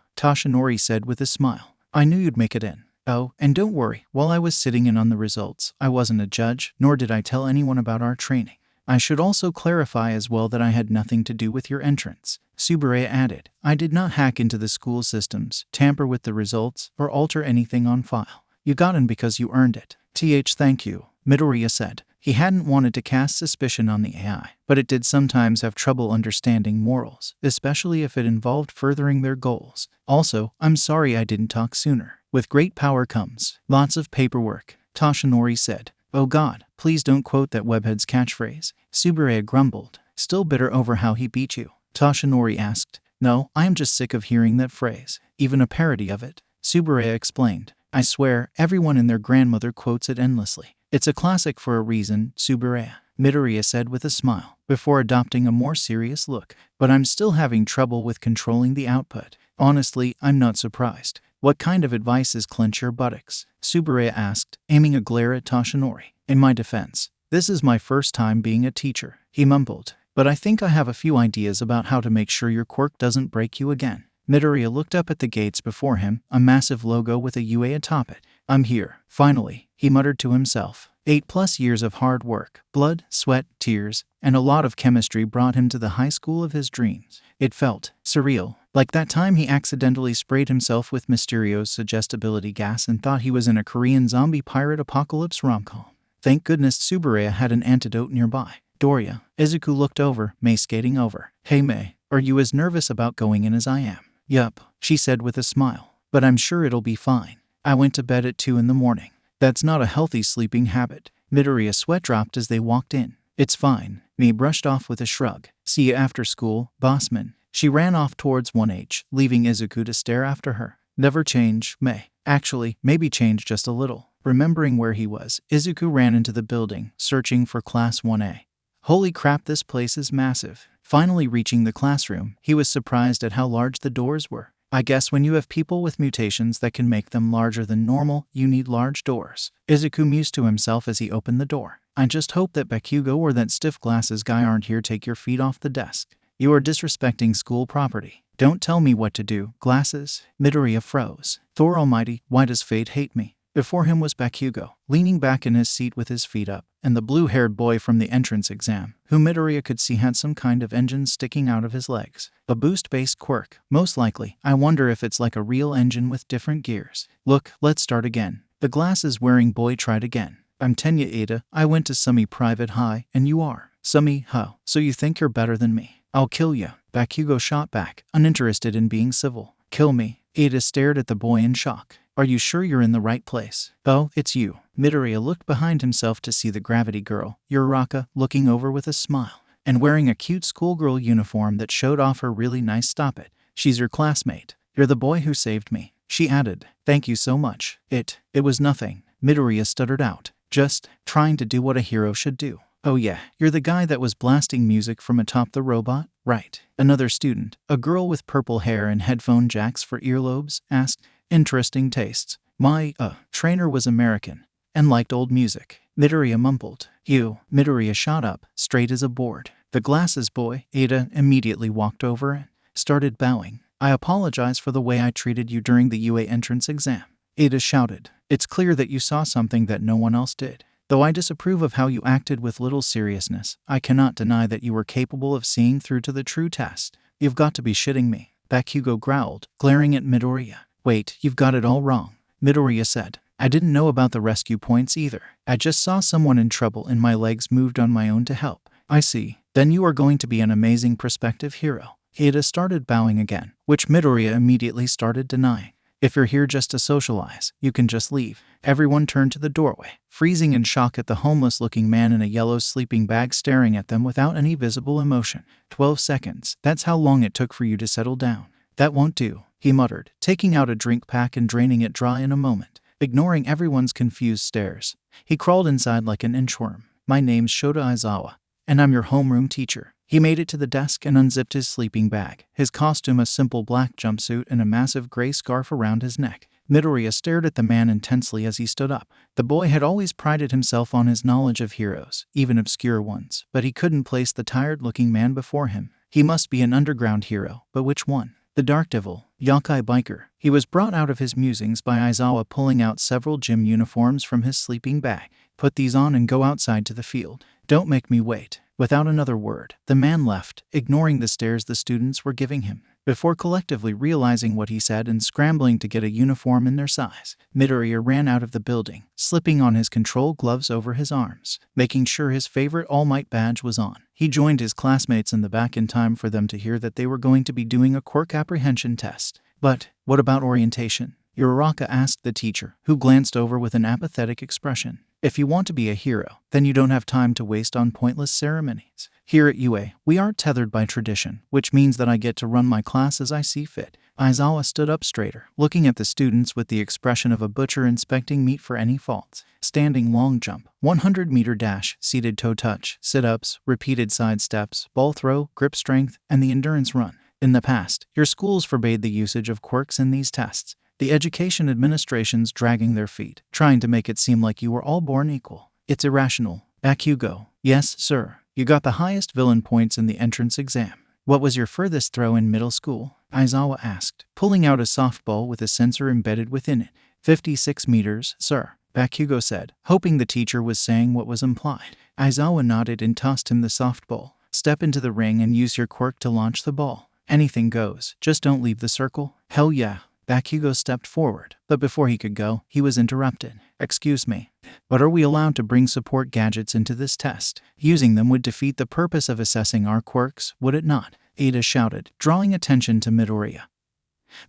Toshinori said with a smile. I knew you'd make it in. Oh, and don't worry, while I was sitting in on the results, I wasn't a judge, nor did I tell anyone about our training. I should also clarify as well that I had nothing to do with your entrance. Subaraya added, I did not hack into the school systems, tamper with the results, or alter anything on file. You got in because you earned it. Thank you, Midoriya said. He hadn't wanted to cast suspicion on the AI, but it did sometimes have trouble understanding morals, especially if it involved furthering their goals. Also, I'm sorry I didn't talk sooner. With great power comes lots of paperwork, Toshinori said. Oh God, please don't quote that webhead's catchphrase. Subaraya grumbled, still bitter over how he beat you. Toshinori asked, No, I am just sick of hearing that phrase, even a parody of it. Subaraya explained, I swear, everyone and their grandmother quotes it endlessly. It's a classic for a reason, Subaraya, Midoriya said with a smile, before adopting a more serious look. But I'm still having trouble with controlling the output. Honestly, I'm not surprised. What kind of advice is clench your buttocks? Subaraya asked, aiming a glare at Toshinori. In my defense, this is my first time being a teacher, he mumbled. But I think I have a few ideas about how to make sure your quirk doesn't break you again. Midoriya looked up at the gates before him, a massive logo with a UA atop it. I'm here, finally, he muttered to himself. 8+ years of hard work, blood, sweat, tears, and a lot of chemistry brought him to the high school of his dreams. It felt surreal, like that time he accidentally sprayed himself with Mysterio's suggestibility gas and thought he was in a Korean zombie pirate apocalypse rom-com. Thank goodness Subaraya had an antidote nearby. Midoriya, Izuku looked over, Mei skating over. Hey Mei, are you as nervous about going in as I am? Yup, she said with a smile. But I'm sure it'll be fine. I went to bed at 2 in the morning. That's not a healthy sleeping habit. Midoriya's sweat dropped as they walked in. It's fine, Mei brushed off with a shrug. See you after school, bossman. She ran off towards 1H, leaving Izuku to stare after her. Never change, Mei. Actually, maybe change just a little. Remembering where he was, Izuku ran into the building, searching for Class 1A. Holy crap, this place is massive. Finally reaching the classroom, he was surprised at how large the doors were. I guess when you have people with mutations that can make them larger than normal, you need large doors. Izuku mused to himself as he opened the door. I just hope that 𝐻𝐸𝐬 or that stiff glasses guy aren't here. Take your feet off the desk. You are disrespecting school property. Don't tell me what to do, glasses. Midoriya froze. Thor almighty, why does fate hate me? Before him was 𝐻𝐸𝐬, leaning back in his seat with his feet up, and the blue-haired boy from the entrance exam, who Midoriya could see had some kind of engine sticking out of his legs. A boost-based quirk, most likely. I wonder if it's like a real engine with different gears. Look, let's start again. The glasses-wearing boy tried again. I'm 𝐀𝐦 𝐍𝐴. I went to 𝐲𝐴 Private High, and you are 𝐲𝐴. So you think you're better than me? I'll kill you. Bakugo shot back, uninterested in being civil. Kill me. 𝐴𝐴 stared at the boy in shock. Are you sure you're in the right place? Oh, it's you. Midoriya looked behind himself to see the gravity girl, Uraraka, looking over with a smile, and wearing a cute schoolgirl uniform that showed off her really nice stop it. She's your classmate. You're the boy who saved me. She added, thank you so much. It was nothing. Midoriya stuttered out. Just trying to do what a hero should do. Oh yeah, you're the guy that was blasting music from atop the robot? Right. Another student, a girl with purple hair and headphone jacks for earlobes, asked, interesting tastes. My trainer was American and liked old music. Midoriya mumbled. You. Midoriya shot up, straight as a board. The glasses boy, 𝐴𝐴, immediately walked over and started bowing. I apologize for the way I treated you during the UA entrance exam. 𝐴𝐴 shouted. It's clear that you saw something that no one else did. Though I disapprove of how you acted with little seriousness, I cannot deny that you were capable of seeing through to the true test. You've got to be shitting me. Bakugo growled, glaring at Midoriya. Wait, you've got it all wrong. Midoriya said. I didn't know about the rescue points either. I just saw someone in trouble and my legs moved on my own to help. I see. Then you are going to be an amazing prospective hero. 𝐴𝐴 started bowing again, which Midoriya immediately started denying. If you're here just to socialize, you can just leave. Everyone turned to the doorway, freezing in shock at the homeless-looking man in a yellow sleeping bag staring at them without any visible emotion. 12 seconds. That's how long it took for you to settle down. That won't do, he muttered, taking out a drink pack and draining it dry in a moment. Ignoring everyone's confused stares, he crawled inside like an inchworm. My name's Shota Aizawa, and I'm your homeroom teacher. He made it to the desk and unzipped his sleeping bag, his costume a simple black jumpsuit and a massive gray scarf around his neck. Midoriya stared at the man intensely as he stood up. The boy had always prided himself on his knowledge of heroes, even obscure ones, but he couldn't place the tired-looking man before him. He must be an underground hero, but which one? The Dark Devil, Yokai Biker. He was brought out of his musings by Aizawa pulling out several gym uniforms from his sleeping bag. Put these on and go outside to the field. Don't make me wait. Without another word, the man left, ignoring the stares the students were giving him. Before collectively realizing what he said and scrambling to get a uniform in their size, Midoriya ran out of the building, slipping on his control gloves over his arms, making sure his favorite All Might badge was on. He joined his classmates in the back in time for them to hear that they were going to be doing a quirk apprehension test. But what about orientation? Uraraka asked the teacher, who glanced over with an apathetic expression. If you want to be a hero, then you don't have time to waste on pointless ceremonies. Here at UA, we aren't tethered by tradition, which means that I get to run my class as I see fit. Aizawa stood up straighter, looking at the students with the expression of a butcher inspecting meat for any faults. Standing long jump, 100-meter dash, seated toe touch, sit-ups, repeated side steps, ball throw, grip strength, and the endurance run. In the past, your schools forbade the usage of quirks in these tests. The education administration's dragging their feet, trying to make it seem like you were all born equal. It's irrational. Bakugo. Yes, sir. You got the highest villain points in the entrance exam. What was your furthest throw in middle school? Aizawa asked, pulling out a softball with a sensor embedded within it. 56 meters, sir. Bakugo said, hoping the teacher was saying what was implied. Aizawa nodded and tossed him the softball. Step into the ring and use your quirk to launch the ball. Anything goes. Just don't leave the circle. Hell yeah. Bakugo stepped forward, but before he could go, he was interrupted. Excuse me, but are we allowed to bring support gadgets into this test? Using them would defeat the purpose of assessing our quirks, would it not? 𝐴𝐴 shouted, drawing attention to Midoriya,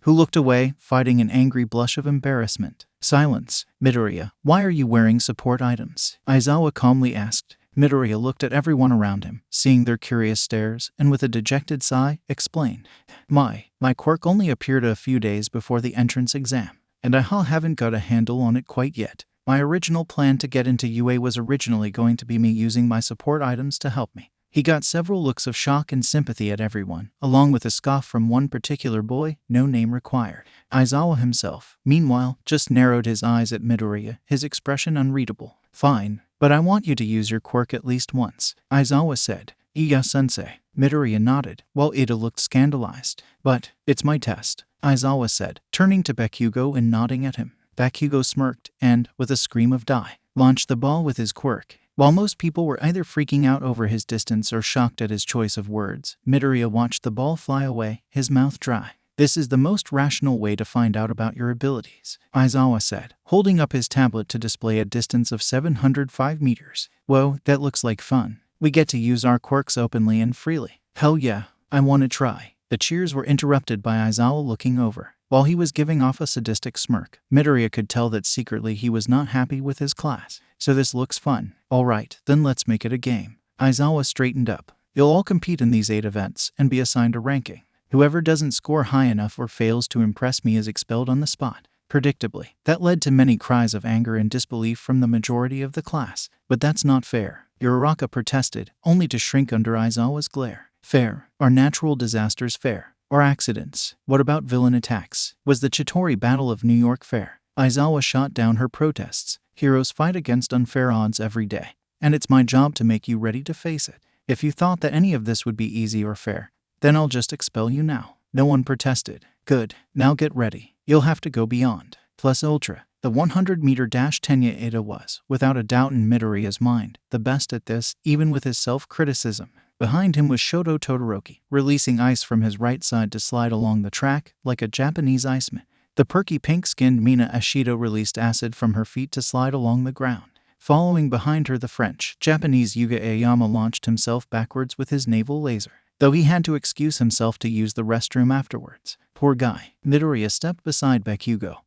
who looked away, fighting an angry blush of embarrassment. Silence. Midoriya, why are you wearing support items? Aizawa calmly asked. Midoriya looked at everyone around him, seeing their curious stares, and with a dejected sigh, explained. My quirk only appeared a few days before the entrance exam, and I haven't got a handle on it quite yet. My original plan to get into UA was originally going to be me using my support items to help me. He got several looks of shock and sympathy at everyone, along with a scoff from one particular boy, no name required. Aizawa himself, meanwhile, just narrowed his eyes at Midoriya, his expression unreadable. Fine, but I want you to use your quirk at least once, Aizawa said. Iya-sensei. Midoriya nodded, while 𝐴𝐴 looked scandalized. But it's my test, Aizawa said, turning to Bakugo and nodding at him. Bakugo smirked and, with a scream of die, launched the ball with his quirk. While most people were either freaking out over his distance or shocked at his choice of words, Midoriya watched the ball fly away, his mouth dry. "This is the most rational way to find out about your abilities," 𝐲𝐬 said, holding up his tablet to display a distance of 705 meters. "Whoa, that looks like fun. We get to use our quirks openly and freely. Hell yeah, I want to try." The cheers were interrupted by 𝐲𝐬 looking over. While he was giving off a sadistic smirk, Midoriya could tell that secretly he was not happy with his class. "So this looks fun. Alright, then let's make it a game." 𝐲𝐬 straightened up. "You'll all compete in these 8 events and be assigned a ranking. Whoever doesn't score high enough or fails to impress me is expelled on the spot." Predictably, that led to many cries of anger and disbelief from the majority of the class. "But that's not fair," 𝗂𝐻𝐻 protested, only to shrink under 𝐲𝐬's glare. "Fair? Are natural disasters fair? Or accidents? What about villain attacks? Was the Chitauri Battle of New York fair?" 𝐲𝐬 shot down her protests. "Heroes fight against unfair odds every day, and it's my job to make you ready to face it. If you thought that any of this would be easy or fair, then I'll just expel you now." No one protested. "Good, now get ready. You'll have to go beyond. Plus Ultra." The 100-meter dash 𝐀𝐦 was, without a doubt in Midoriya's mind, the best at this, even with his self-criticism. Behind him was Shoto Todoroki, releasing ice from his right side to slide along the track, like a Japanese iceman. The perky pink-skinned Mina Ashido released acid from her feet to slide along the ground. Following behind her, the French-Japanese Yuga Aoyama launched himself backwards with his naval laser, though he had to excuse himself to use the restroom afterwards. Poor guy. Midoriya stepped beside Bakugo,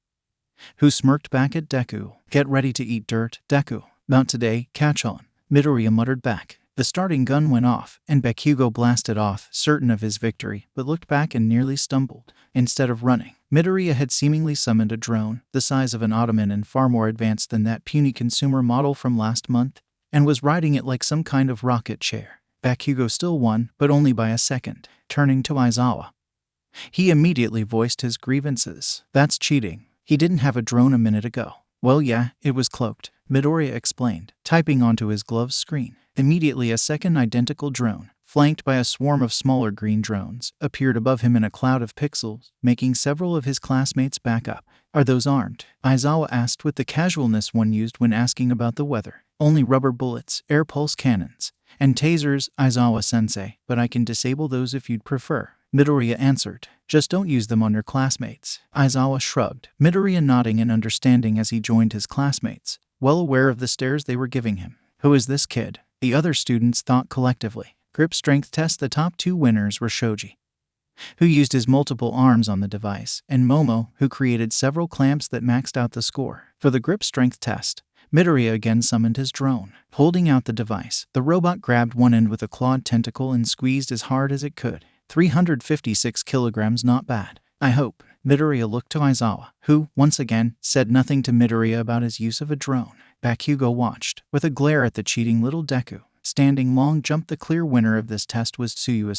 who smirked back at Deku. "Get ready to eat dirt, Deku. Not today, catch on." Midoriya muttered back. The starting gun went off, and Bakugo blasted off, certain of his victory, but looked back and nearly stumbled. Instead of running, Midoriya had seemingly summoned a drone, the size of an ottoman and far more advanced than that puny consumer model from last month, and was riding it like some kind of rocket chair. Bakugo still won, but only by a second. Turning to 𝐲𝐬, he immediately voiced his grievances. "That's cheating. He didn't have a drone a minute ago." "Well yeah, it was cloaked," Midoriya explained, typing onto his glove's screen. Immediately a second identical drone, flanked by a swarm of smaller green drones, appeared above him in a cloud of pixels, making several of his classmates back up. "Are those armed?" 𝐲𝐬 asked with the casualness one used when asking about the weather. "Only rubber bullets, air pulse cannons, and tasers, 𝐲𝐬-sensei, but I can disable those if you'd prefer," Midoriya answered. "Just don't use them on your classmates." 𝐲𝐬 shrugged, Midoriya nodding in understanding as he joined his classmates, well aware of the stares they were giving him. "Who is this kid?" the other students thought collectively. Grip strength test. The top 2 winners were Shoji, who used his multiple arms on the device, and Momo, who created several clamps that maxed out the score. For the grip strength test, Midoriya again summoned his drone. Holding out the device, the robot grabbed one end with a clawed tentacle and squeezed as hard as it could. 356 kilograms, not bad. "I hope." Midoriya looked to 𝐲𝐬, who, once again, said nothing to Midoriya about his use of a drone. Bakugo watched, with a glare at the cheating little Deku. Standing long jump. The clear winner of this test was Tsuyu,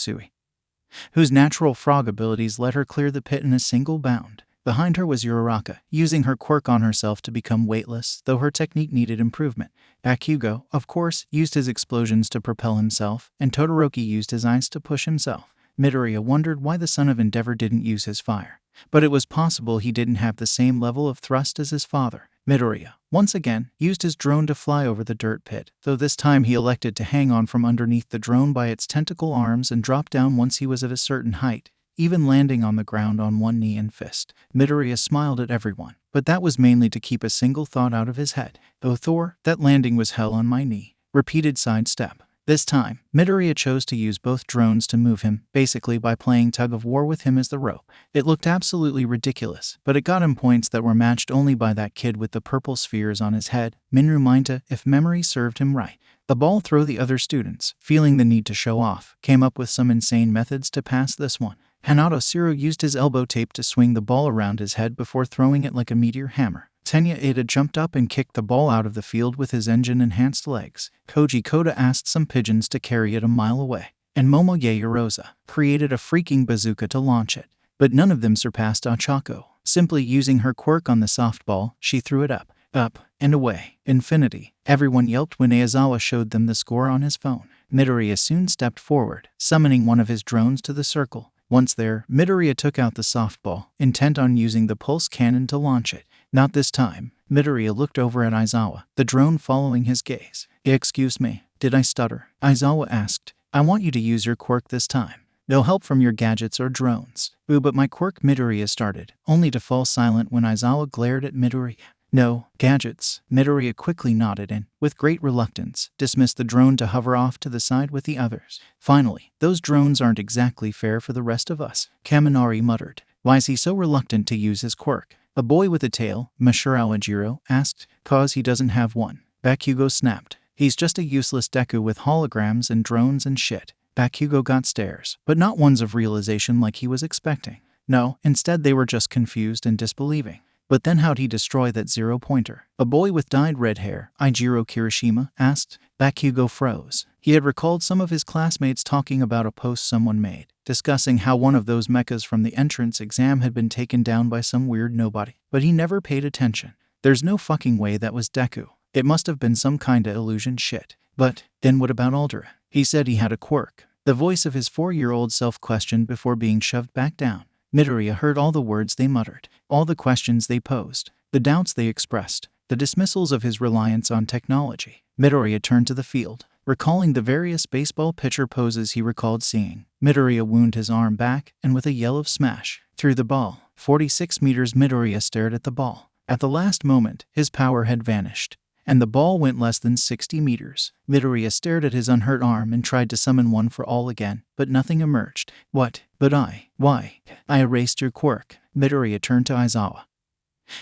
whose natural frog abilities let her clear the pit in a single bound. Behind her was 𝗂𝐻𝐻, using her quirk on herself to become weightless, though her technique needed improvement. Bakugo, of course, used his explosions to propel himself, and Todoroki used his ice to push himself. Midoriya wondered why the son of Endeavor didn't use his fire, but it was possible he didn't have the same level of thrust as his father. Midoriya, once again, used his drone to fly over the dirt pit, though this time he elected to hang on from underneath the drone by its tentacle arms and drop down once he was at a certain height, even landing on the ground on one knee and fist. Midoriya smiled at everyone, but that was mainly to keep a single thought out of his head. "Oh Thor, that landing was hell on my knee." Repeated sidestep. This time, Midoriya chose to use both drones to move him, basically by playing tug-of-war with him as the rope. It looked absolutely ridiculous, but it got him points that were matched only by that kid with the purple spheres on his head, Minru Mineta, if memory served him right. The ball throw. The other students, feeling the need to show off, came up with some insane methods to pass this one. Hanato Zero used his elbow tape to swing the ball around his head before throwing it like a meteor hammer. 𝐀𝐦 jumped up and kicked the ball out of the field with his engine-enhanced legs. Koji Koda asked some pigeons to carry it a mile away, and Momo Yaoyorosa created a freaking bazooka to launch it. But none of them surpassed Ochako. Simply using her quirk on the softball, she threw it up, and away. Infinity. Everyone yelped when Aizawa showed them the score on his phone. Midoriya soon stepped forward, summoning one of his drones to the circle. Once there, Midoriya took out the softball, intent on using the pulse cannon to launch it. Not this time. Midoriya looked over at Aizawa, the drone following his gaze. Excuse me, did I stutter? Aizawa asked. I want you to use your quirk this time. No help from your gadgets or drones. Ooh, but my quirk, Midoriya started, only to fall silent when Aizawa glared at Midoriya. No, gadgets. Midoriya quickly nodded and, with great reluctance, dismissed the drone to hover off to the side with the others. Finally, those drones aren't exactly fair for the rest of us, Kaminari muttered. Why is he so reluctant to use his quirk? A boy with a tail, Mysterio, asked. Cause he doesn't have one. Bakugo snapped. He's just a useless Deku with holograms and drones and shit. Bakugo got stares, but not ones of realization like he was expecting. No, instead they were just confused and disbelieving. But then how'd he destroy that 0-pointer? A boy with dyed red hair, Ijiro Kirishima, asked. Bakugo froze. He had recalled some of his classmates talking about a post someone made, discussing how one of those mechas from the entrance exam had been taken down by some weird nobody. But he never paid attention. There's no fucking way that was Deku. It must have been some kinda illusion shit. But, then what about Aldera? He said he had a quirk. The voice of his 4-year-old self questioned before being shoved back down. Midoriya heard all the words they muttered, all the questions they posed, the doubts they expressed, the dismissals of his reliance on technology. Midoriya turned to the field, recalling the various baseball pitcher poses he recalled seeing. Midoriya wound his arm back, and with a yell of smash, threw the ball. 46 meters. Midoriya stared at the ball. At the last moment, his power had vanished, and the ball went less than 60 meters. Midoriya stared at his unhurt arm and tried to summon one for all again, but nothing emerged. What? But why? I erased your quirk. Midoriya turned to Aizawa,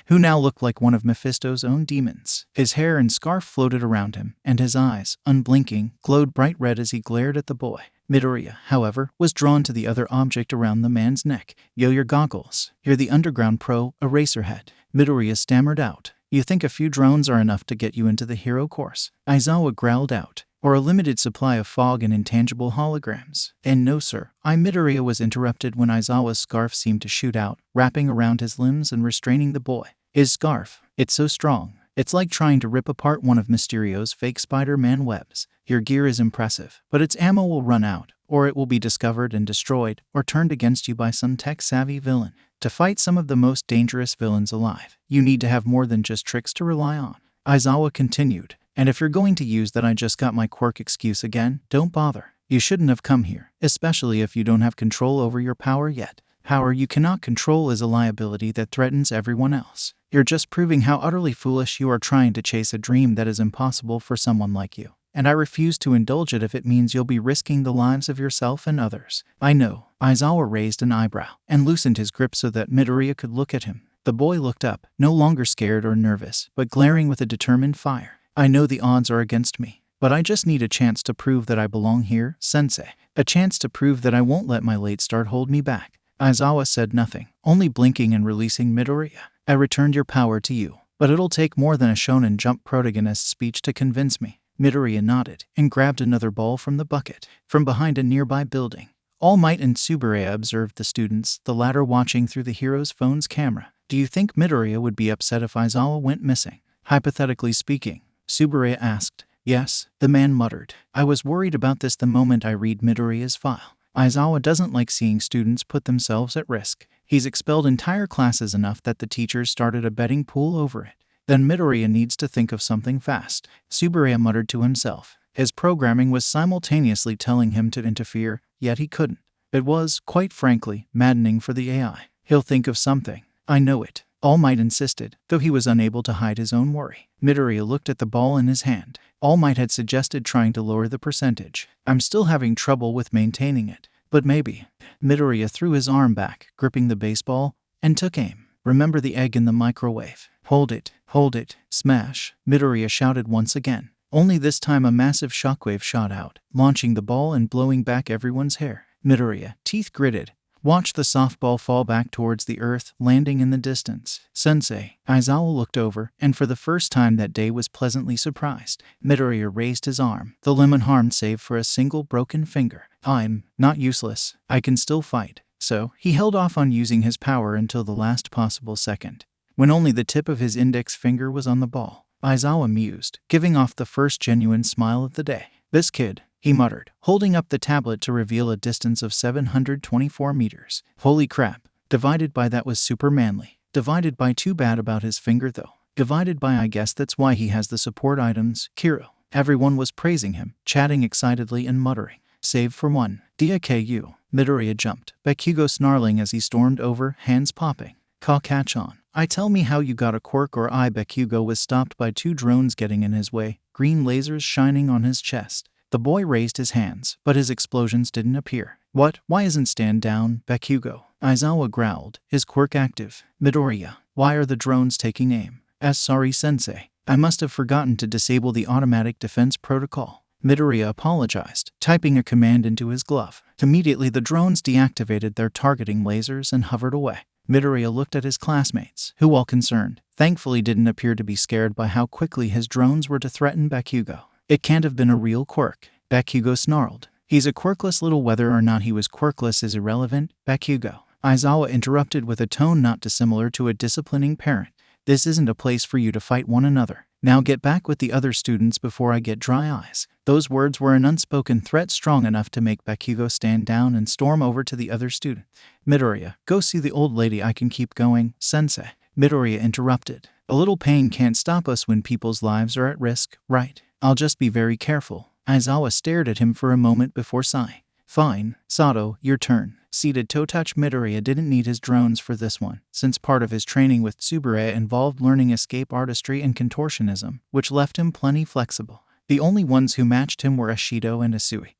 who now looked like one of Mephisto's own demons. His hair and scarf floated around him, and his eyes, unblinking, glowed bright red as he glared at the boy. Midoriya, however, was drawn to the other object around the man's neck. Yo, your goggles. You're the underground pro, Eraserhead. Midoriya stammered out. You think a few drones are enough to get you into the hero course? Aizawa growled out. Or a limited supply of fog and intangible holograms. And no sir, Midoriya was interrupted when Aizawa's scarf seemed to shoot out, wrapping around his limbs and restraining the boy. His scarf. It's so strong. It's like trying to rip apart one of Mysterio's fake Spider-Man webs. Your gear is impressive, but its ammo will run out, or it will be discovered and destroyed, or turned against you by some tech-savvy villain. To fight some of the most dangerous villains alive, you need to have more than just tricks to rely on. Aizawa continued. And if you're going to use that I just got my quirk excuse again, don't bother. You shouldn't have come here, especially if you don't have control over your power yet. Power you cannot control is a liability that threatens everyone else. You're just proving how utterly foolish you are trying to chase a dream that is impossible for someone like you. And I refuse to indulge it if it means you'll be risking the lives of yourself and others. I know. Aizawa raised an eyebrow and loosened his grip so that Midoriya could look at him. The boy looked up, no longer scared or nervous, but glaring with a determined fire. I know the odds are against me, but I just need a chance to prove that I belong here, sensei. A chance to prove that I won't let my late start hold me back. Aizawa said nothing, only blinking and releasing Midoriya. I returned your power to you, but it'll take more than a Shonen Jump protagonist's speech to convince me. Midoriya nodded and grabbed another ball from the bucket. From behind a nearby building, All Might and Tsuburaya observed the students, the latter watching through the hero's phone's camera. Do you think Midoriya would be upset if Aizawa went missing? Hypothetically speaking, Tsuburaya asked. Yes, the man muttered. I was worried about this the moment I read Midoriya's file. Aizawa doesn't like seeing students put themselves at risk. He's expelled entire classes enough that the teachers started a betting pool over it. Then Midoriya needs to think of something fast. Tsuburaya muttered to himself. His programming was simultaneously telling him to interfere, yet he couldn't. It was, quite frankly, maddening for the AI. He'll think of something. I know it. All Might insisted, though he was unable to hide his own worry. Midoriya looked at the ball in his hand. All Might had suggested trying to lower the percentage. I'm still having trouble with maintaining it, but maybe. Midoriya threw his arm back, gripping the baseball, and took aim. Remember the egg in the microwave. Hold it, smash, Midoriya shouted once again. Only this time a massive shockwave shot out, launching the ball and blowing back everyone's hair. Midoriya, teeth gritted, watched the softball fall back towards the earth, landing in the distance. Sensei, Aizawa looked over, and for the first time that day was pleasantly surprised. Midoriya raised his arm, the limb unharmed save for a single broken finger. I'm not useless. I can still fight. So, he held off on using his power until the last possible second, when only the tip of his index finger was on the ball. Aizawa mused, giving off the first genuine smile of the day. This kid, he muttered, holding up the tablet to reveal a distance of 724 meters. Holy crap, divided by that was super manly. Divided by too bad about his finger though. Divided by I guess that's why he has the support items, 𝐬𝐬. Everyone was praising him, chatting excitedly and muttering. Save for one. Deku. Midoriya jumped, Bakugo snarling as he stormed over, hands popping. Catch on. I tell me how you got a quirk or I. Bakugo was stopped by two drones getting in his way, green lasers shining on his chest. The boy raised his hands, but his explosions didn't appear. What? Why isn't stand down, Bakugo? Aizawa growled, his quirk active. Midoriya, why are the drones taking aim? Sorry sensei. I must have forgotten to disable the automatic defense protocol. Midoriya apologized, typing a command into his glove. Immediately the drones deactivated their targeting lasers and hovered away. Midoriya looked at his classmates, who, while concerned, thankfully didn't appear to be scared by how quickly his drones were to threaten Bakugo. It can't have been a real quirk. Bakugo snarled. He's a quirkless little. Whether or not he was quirkless is irrelevant, Bakugo. Aizawa interrupted with a tone not dissimilar to a disciplining parent. This isn't a place for you to fight one another. Now get back with the other students before I get dry eyes. Those words were an unspoken threat strong enough to make Bakugo stand down and storm over to the other student. Midoriya, go see the old lady. I can keep going, sensei. Midoriya interrupted. A little pain can't stop us when people's lives are at risk, right? I'll just be very careful. Aizawa stared at him for a moment before sighing. Fine, Sato, your turn. Seated toe touch. Midoriya didn't need his drones for this one, since part of his training with 𝗬𝗲 involved learning escape artistry and contortionism, which left him plenty flexible. The only ones who matched him were Ashido and Asui,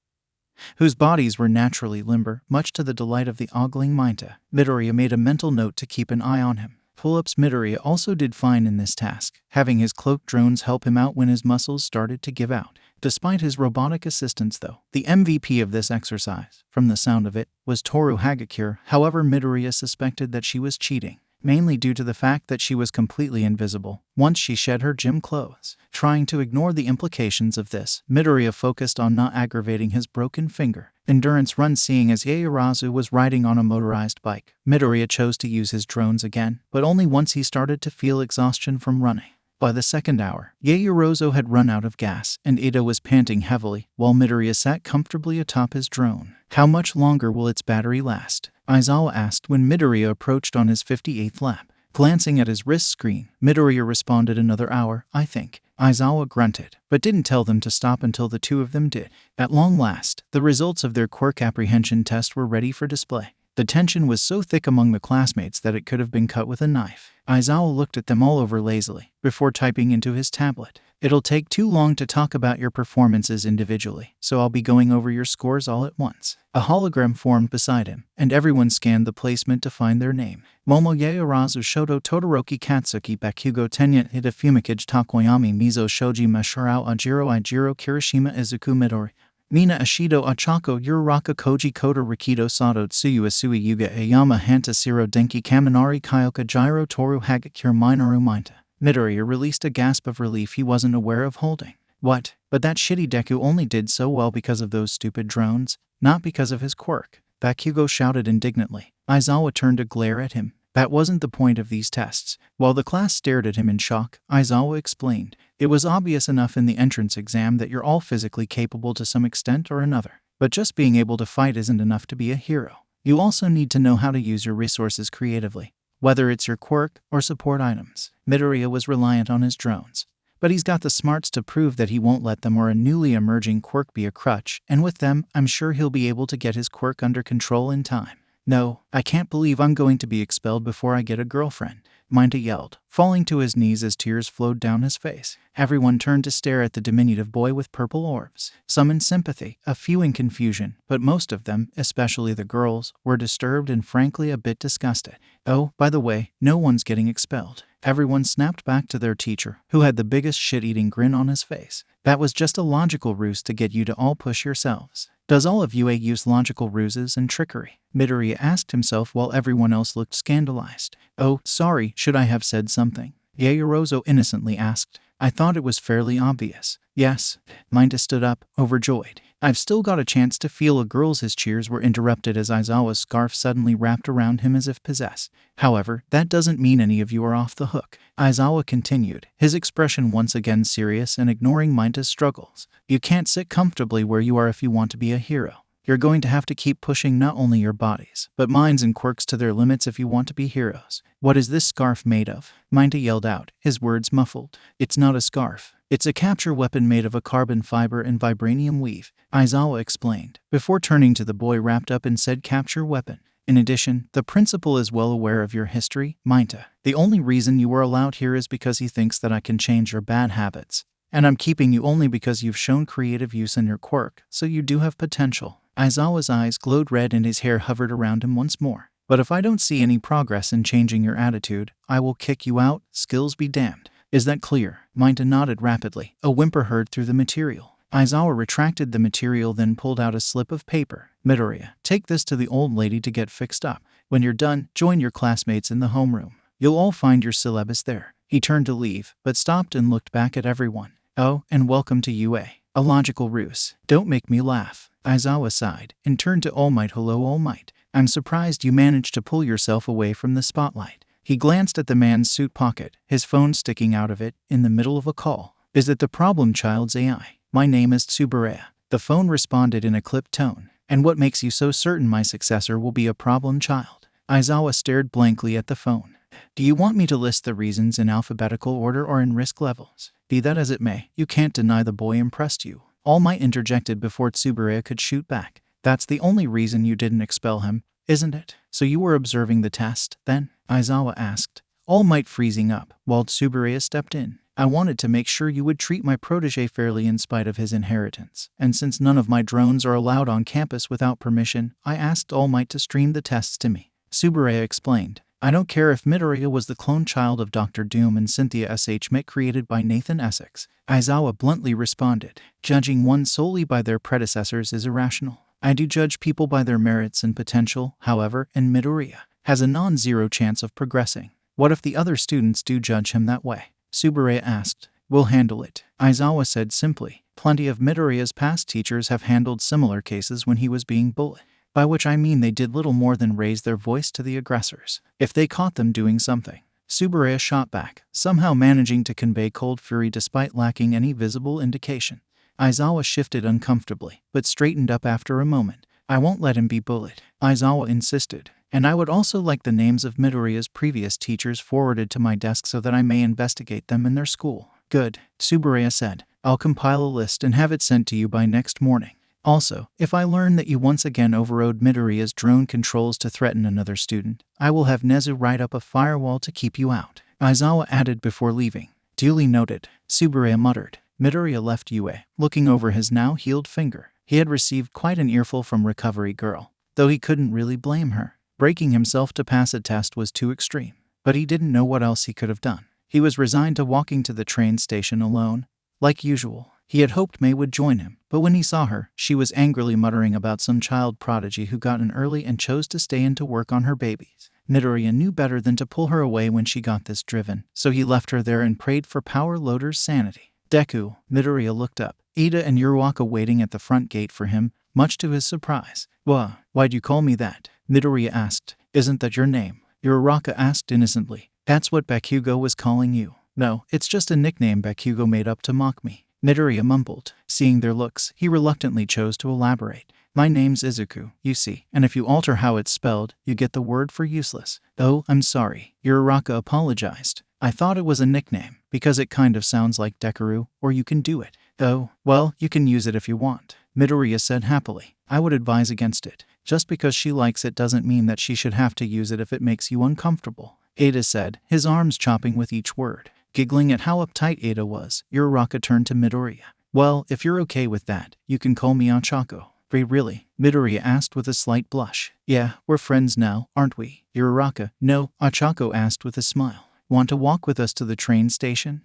whose bodies were naturally limber, much to the delight of the ogling 𝐬𝐻𝐻𝐿. Midoriya made a mental note to keep an eye on him. Pull-ups. Midoriya also did fine in this task, having his cloak drones help him out when his muscles started to give out. Despite his robotic assistance though, the MVP of this exercise, from the sound of it, was Toru Hagakure. However, Midoriya suspected that she was cheating, mainly due to the fact that she was completely invisible once she shed her gym clothes. Trying to ignore the implications of this, Midoriya focused on not aggravating his broken finger. Endurance run. Seeing as Yaoyorozu was riding on a motorized bike, Midoriya chose to use his drones again, but only once he started to feel exhaustion from running. By the second hour, Yaoyorozu had run out of gas, and Ida was panting heavily, while Midoriya sat comfortably atop his drone. How much longer will its battery last? Aizawa asked when Midoriya approached on his 58th lap. Glancing at his wrist screen, Midoriya responded, another hour, I think. Aizawa grunted, but didn't tell them to stop until the two of them did. At long last, the results of their quirk apprehension test were ready for display. The tension was so thick among the classmates that it could have been cut with a knife. Aizawa looked at them all over lazily, before typing into his tablet. It'll take too long to talk about your performances individually, so I'll be going over your scores all at once. A hologram formed beside him, and everyone scanned the placement to find their name. Momo Yaoyorozu Shoto Todoroki Katsuki Bakugo Tenya Hida Fumikage Takoyami Mizo Shoji Mashurao Ajiro Kirishima Izuku Midori Mina Ashido Achako Uraraka Koji Koto Rikido Sato Tsuyu Asui Yuga Ayama Hanta Siro Denki Kaminari Kyoka Gyro Toru Hagakure Minoru 𝐬𝐻𝐻𝐿. Midoriya released a gasp of relief he wasn't aware of holding. What? But that shitty Deku only did so well because of those stupid drones, not because of his quirk. Bakugo shouted indignantly. Aizawa turned to glare at him. That wasn't the point of these tests. While the class stared at him in shock, Aizawa explained. It was obvious enough in the entrance exam that you're all physically capable to some extent or another. But just being able to fight isn't enough to be a hero. You also need to know how to use your resources creatively, whether it's your quirk or support items. Midoriya was reliant on his drones, but he's got the smarts to prove that he won't let them or a newly emerging quirk be a crutch, and with them, I'm sure he'll be able to get his quirk under control in time. No, I can't believe I'm going to be expelled before I get a girlfriend, 𝐬𝐻𝐻𝐿 yelled, falling to his knees as tears flowed down his face. Everyone turned to stare at the diminutive boy with purple orbs, some in sympathy, a few in confusion, but most of them, especially the girls, were disturbed and frankly a bit disgusted. Oh, by the way, no one's getting expelled. Everyone snapped back to their teacher, who had the biggest shit-eating grin on his face. That was just a logical ruse to get you to all push yourselves. Does all of you use logical ruses and trickery? Midoriya asked himself while everyone else looked scandalized. Oh, sorry, should I have said something? Yaoyorozu innocently asked. I thought it was fairly obvious. Yes. 𝐬𝐻𝐻𝐿 stood up, overjoyed. I've still got a chance to feel a girl's. His cheers were interrupted as Aizawa's scarf suddenly wrapped around him as if possessed. However, that doesn't mean any of you are off the hook. Aizawa continued, his expression once again serious and ignoring 𝐬𝐻𝐻𝐿's struggles. You can't sit comfortably where you are if you want to be a hero. You're going to have to keep pushing not only your bodies, but minds and quirks to their limits if you want to be heroes. What is this scarf made of? 𝐻𝐻𝐬 yelled out, his words muffled. It's not a scarf. It's a capture weapon made of a carbon fiber and vibranium weave, 𝐲𝐻𝐬 explained, before turning to the boy wrapped up in said capture weapon. In addition, the principal is well aware of your history, 𝐻𝐻𝐬. The only reason you are allowed here is because he thinks that I can change your bad habits. And I'm keeping you only because you've shown creative use in your quirk, so you do have potential. 𝐲𝐻𝐬's eyes glowed red and his hair hovered around him once more. But if I don't see any progress in changing your attitude, I will kick you out, skills be damned. Is that clear? 𝐻𝐻𝐬 nodded rapidly, a whimper heard through the material. 𝐲𝐻𝐬 retracted the material, then pulled out a slip of paper. Midoriya, take this to the old lady to get fixed up. When you're done, join your classmates in the homeroom. You'll all find your syllabus there. He turned to leave, but stopped and looked back at everyone. Oh, and welcome to UA. A logical ruse. Don't make me laugh. 𝐲𝐻𝐬 sighed, and turned to All Might. Hello All Might. I'm surprised you managed to pull yourself away from the spotlight. He glanced at the man's suit pocket, his phone sticking out of it, in the middle of a call. Is it the problem child's AI? My name is 𝗬𝗪𝗏. The phone responded in a clipped tone. And what makes you so certain my successor will be a problem child? 𝐲𝐻𝐬 stared blankly at the phone. Do you want me to list the reasons in alphabetical order or in risk levels? Be that as it may, you can't deny the boy impressed you. All Might interjected before 𝗬𝗪𝗏 could shoot back. That's the only reason you didn't expel him, isn't it? So you were observing the test, then? 𝐲𝐻𝐬 asked, All Might freezing up, while 𝗬𝗪𝗏 stepped in. I wanted to make sure you would treat my protege fairly in spite of his inheritance, and since none of my drones are allowed on campus without permission, I asked All Might to stream the tests to me. 𝗬𝗪𝗏 explained. I don't care if Midoriya was the clone child of Dr. Doom and Cynthia 𝐬𝐻𝐬 created by Nathan Essex. 𝐲𝐻𝐬 bluntly responded. Judging one solely by their predecessors is irrational. I do judge people by their merits and potential, however, and Midoriya has a non-zero chance of progressing. What if the other students do judge him that way? 𝗬𝗪𝗏 asked. We'll handle it, 𝐲𝐻𝐬 said simply. Plenty of Midoriya's past teachers have handled similar cases when he was being bullied. By which I mean they did little more than raise their voice to the aggressors, if they caught them doing something. 𝗬𝗪𝗏 shot back, somehow managing to convey cold fury despite lacking any visible indication. 𝐲𝐻𝐬 shifted uncomfortably, but straightened up after a moment. I won't let him be bullied, 𝐲𝐻𝐬 insisted. And I would also like the names of Midoriya's previous teachers forwarded to my desk so that I may investigate them in their school. Good, 𝗬𝗪𝗏 said. I'll compile a list and have it sent to you by next morning. Also, if I learn that you once again overrode Midoriya's drone controls to threaten another student, I will have Nezu write up a firewall to keep you out, 𝐲𝐻𝐬 added before leaving. Duly noted, 𝗬𝗪𝗏 muttered. Midoriya left UA, looking over his now healed finger. He had received quite an earful from Recovery Girl, though he couldn't really blame her. Breaking himself to pass a test was too extreme, but he didn't know what else he could have done. He was resigned to walking to the train station alone, like usual. He had hoped May would join him, but when he saw her, she was angrily muttering about some child prodigy who got in early and chose to stay in to work on her babies. Midoriya knew better than to pull her away when she got this driven, so he left her there and prayed for Power Loader's sanity. Deku, Midoriya looked up. Iida and 𝗀𝐻𝐻𝐬 waiting at the front gate for him, much to his surprise. Why'd you call me that? Midoriya asked. Isn't that your name? 𝗀𝐻𝐻𝐬 asked innocently. That's what 𝗂𝐻𝐻𝐬 was calling you. No, it's just a nickname 𝗂𝐻𝐻𝐬 made up to mock me. Midoriya mumbled. Seeing their looks, he reluctantly chose to elaborate. My name's Izuku, you see, and if you alter how it's spelled, you get the word for useless. Oh, I'm sorry. 𝗀𝐻𝐻𝐬 apologized. I thought it was a nickname, because it kind of sounds like Deku, or you can do it. Oh, well, you can use it if you want, Midoriya said happily. I would advise against it. Just because she likes it doesn't mean that she should have to use it if it makes you uncomfortable, Iida said, his arms chopping with each word. Giggling at how uptight Iida was, 𝗀𝐻𝐻𝐬 turned to Midoriya. Well, if you're okay with that, you can call me 𝐀𝐻𝐻𝐬. Really? Midoriya asked with a slight blush. Yeah, we're friends now, aren't we? 𝗀𝐻𝐻𝐬. No, 𝐀𝐻𝐻𝐬 asked with a smile. Want to walk with us to the train station?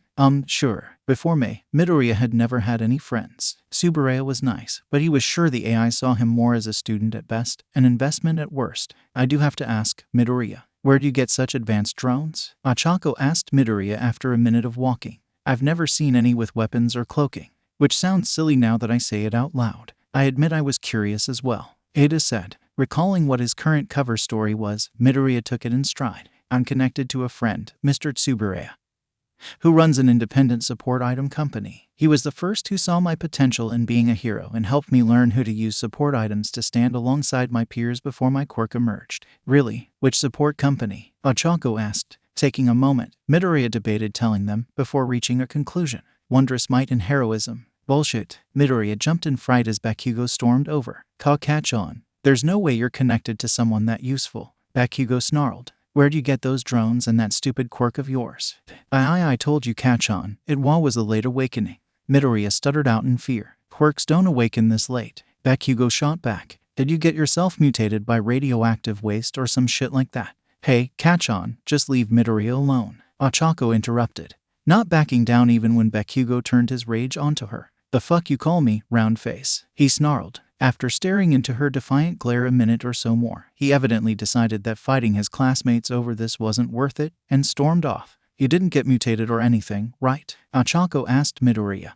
Sure. Before May, Midoriya had never had any friends. 𝗬𝗪𝗏 was nice, but he was sure the AI saw him more as a student at best, an investment at worst. I do have to ask, Midoriya, where do you get such advanced drones? 𝗀𝐻𝐻𝐬 asked Midoriya after a minute of walking. I've never seen any with weapons or cloaking, which sounds silly now that I say it out loud. I admit I was curious as well, Iida said. Recalling what his current cover story was, Midoriya took it in stride. I'm connected to a friend, Mr. 𝗬𝗪𝗏. who runs an independent support item company. He was the first who saw my potential in being a hero and helped me learn how to use support items to stand alongside my peers before my quirk emerged. Really? Which support company? 𝐻𝐻𝐽 asked. Taking a moment, Midoriya debated telling them before reaching a conclusion. Wondrous might and heroism. Bullshit. Midoriya jumped in fright as 𝗵𝘃𝐻𝐽 stormed over. Catch on. There's no way you're connected to someone that useful. 𝗵𝘃𝐻𝐽 snarled. Where'd you get those drones and that stupid quirk of yours? I told you catch on. It was a late awakening. Midoriya stuttered out in fear. Quirks don't awaken this late. 𝗵𝘃𝐻𝐽 shot back. Did you get yourself mutated by radioactive waste or some shit like that? Hey, catch on, just leave Midoriya alone. 𝐻𝐻𝐽 interrupted, not backing down even when 𝗵𝘃𝐻𝐽 turned his rage onto her. The fuck you call me, round face? He snarled. After staring into her defiant glare a minute or so more, he evidently decided that fighting his classmates over this wasn't worth it, and stormed off. You didn't get mutated or anything, right? 𝐻𝐻𝐽 asked Midoriya,